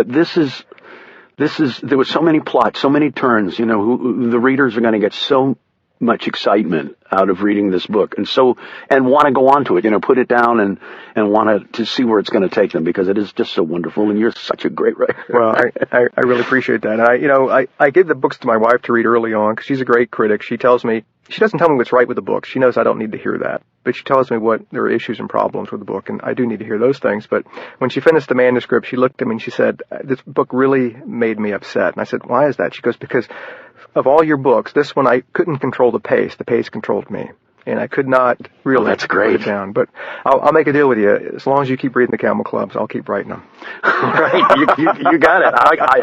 S4: this is, there was so many plots, so many turns, who the readers are going to get so much excitement out of reading this book, and want to go on to it, put it down and want to see where it's going to take them, because it is just so wonderful, and you're such a great writer.
S5: Well, I really appreciate that. And I gave the books to my wife to read early on because she's a great critic. She doesn't tell me what's right with the book. She knows I don't need to hear that. But she tells me what there are issues and problems with the book, and I do need to hear those things. But when she finished the manuscript, she looked at me and she said, "This book really made me upset." And I said, "Why is that?" She goes, "Because of all your books, this one I couldn't control the pace. The pace controlled me. And I could not really
S4: that's great.
S5: put it down. But I'll make a deal with you. As long as you keep reading the Camel Clubs, I'll keep writing them."
S4: Right. You got it.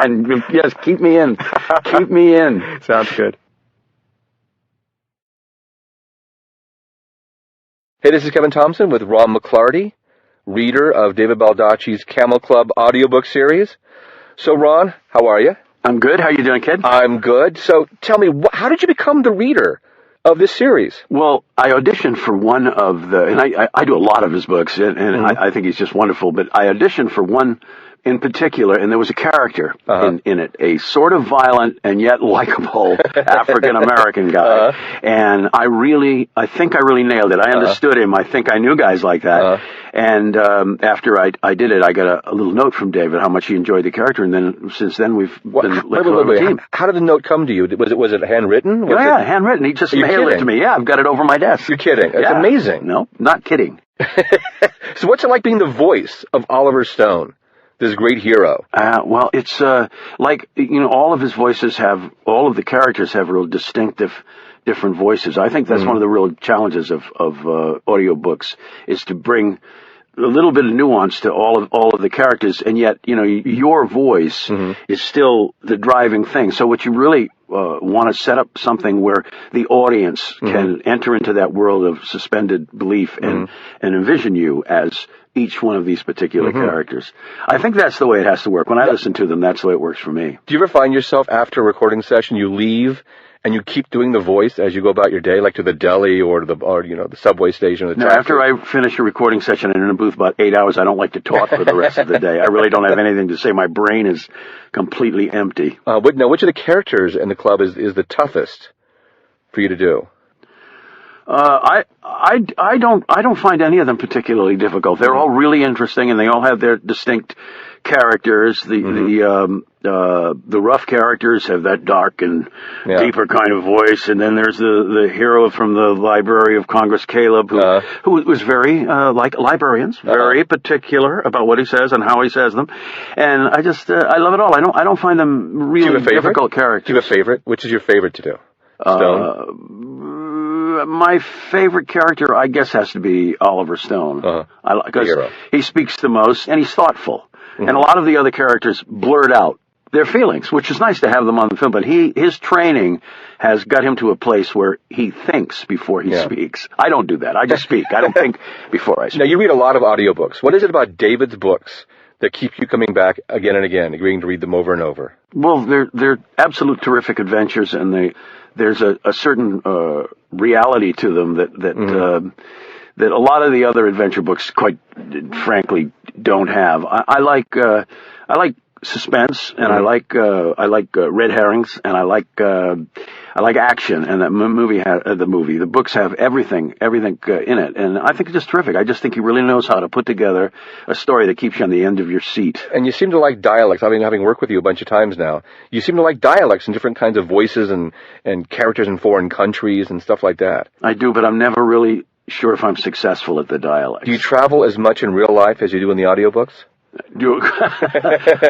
S4: And yes, keep me in. Keep me in.
S5: Sounds good.
S6: Hey, this is Kevin Thompson with Ron McClarty, reader of David Baldacci's Camel Club audiobook series. So, Ron, how are you?
S4: I'm good. How you doing, kid?
S6: I'm good. So, tell me, how did you become the reader of this series?
S4: Well, I auditioned for one of the, and I do a lot of his books, and I think he's just wonderful, but I auditioned for one in particular, and there was a character in it, a sort of violent and yet likable African-American guy. And I think I really nailed it. I understood him. I think I knew guys like that. And after I did it, I got a little note from David how much he enjoyed the character, and then since then we've been wait.
S6: Team. How did the note come to you? Was it handwritten?
S4: Yeah, handwritten. He just mailed it to me. Yeah, I've got it over my desk.
S6: You're kidding. It's amazing.
S4: No, not kidding.
S6: So what's it like being the voice of Oliver Stone, this great hero?
S4: Well, it's like, all of his voices all of the characters have real distinctive, different voices. I think that's one of the real challenges of audiobooks, is to bring a little bit of nuance to all of the characters, and yet, your voice is still the driving thing. So what you really want to set up something where the audience can enter into that world of suspended belief and envision you as each one of these particular characters. I think that's the way it has to work. When I listen to them, that's the way it works for me.
S6: Do you ever find yourself after a recording session, you leave and you keep doing the voice as you go about your day, like to the deli or the subway station? Or the taxi?
S4: After I finish a recording session and in a booth about 8 hours, I don't like to talk for the rest of the day. I really don't have anything to say. My brain is completely empty.
S6: Now, which of the characters in the club is the toughest for you to do?
S4: I don't find any of them particularly difficult. They're all really interesting, and they all have their distinct characters. The rough characters have that dark and deeper kind of voice, and then there's the hero from the Library of Congress, Caleb, who was very like librarians, very particular about what he says and how he says them, and I love it all. I don't find them really difficult characters.
S6: Do you have a favorite? Which is your favorite to do? Stone?
S4: My favorite character, I guess, has to be Oliver Stone. Because he speaks the most, and he's thoughtful. And a lot of the other characters blurt out their feelings, which is nice to have them on the film. But his training has got him to a place where he thinks before he speaks. I don't do that. I just speak. I don't think before I speak.
S6: Now, you read a lot of audiobooks. What is it about David's books that keep you coming back again and again, agreeing to read them over and over?
S4: Well, they're absolute terrific adventures, and there's a certain reality to them that a lot of the other adventure books, quite frankly, don't have. I like suspense, and I like red herrings, and I like action, and the books have everything in it, and I think it's just terrific. I just think he really knows how to put together a story that keeps you on the end of your seat.
S6: And you seem to like dialects. I mean, having worked with you a bunch of times now, you seem to like dialects and different kinds of voices and characters in foreign countries and stuff like that.
S4: I do, but I'm never really sure if I'm successful at the dialects.
S6: Do you travel as much in real life as you do in the audiobooks?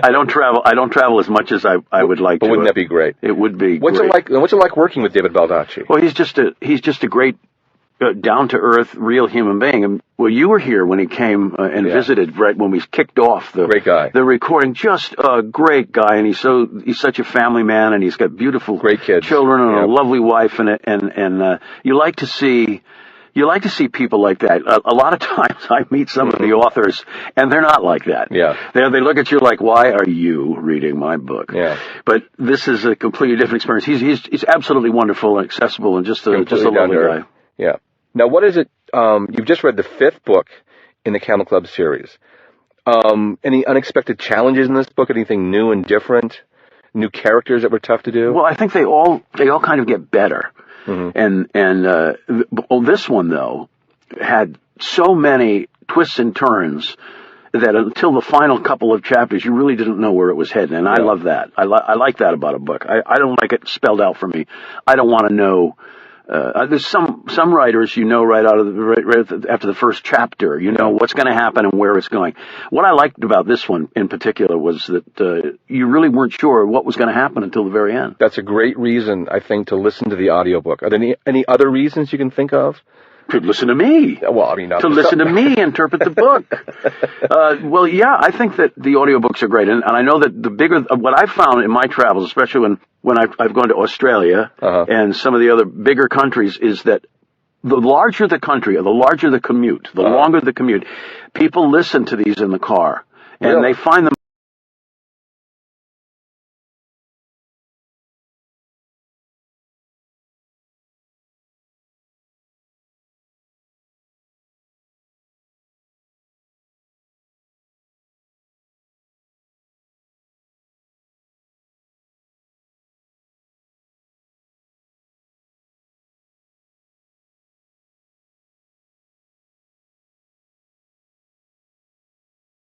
S4: I don't travel as much as I would like to.
S6: But wouldn't that be great?
S4: It would be.
S6: What's it like working with David Baldacci?
S4: Well, he's just a great down to earth, real human being. And well, you were here when he came and visited right when we kicked off the
S6: great guy.
S4: The recording. Just a great guy, and he's such a family man, and he's got beautiful
S6: great kids,
S4: children, and a lovely wife, and you like to see. You like to see people like that. A lot of times I meet some of the authors, and they're not like that.
S6: Yeah.
S4: They look at you like, why are you reading my book?
S6: Yeah.
S4: But this is a completely different experience. He's absolutely wonderful and accessible and just a lovely guy.
S6: Yeah. Now, what is it? You've just read the 5th book in the Camel Club series. Any unexpected challenges in this book? Anything new and different? New characters that were tough to do?
S4: Well, I think they all kind of get better. This one though had so many twists and turns that until the final couple of chapters, you really didn't know where it was heading, and I love that. I like that about a book. I don't like it spelled out for me. I don't want to know. There's some writers, right out of after the first chapter, what's going to happen and where it's going. What I liked about this one in particular was that you really weren't sure what was going to happen until the very end.
S6: That's a great reason, I think, to listen to the audiobook. Are there any other reasons you can think of?
S4: To listen to me.
S6: Well, I mean,
S4: to listen to me interpret the book. I think that the audiobooks are great. And I know that what I've found in my travels, especially when I've gone to Australia and some of the other bigger countries, is that the larger the country, or the larger the commute, the longer the commute, people listen to these in the car. And they find them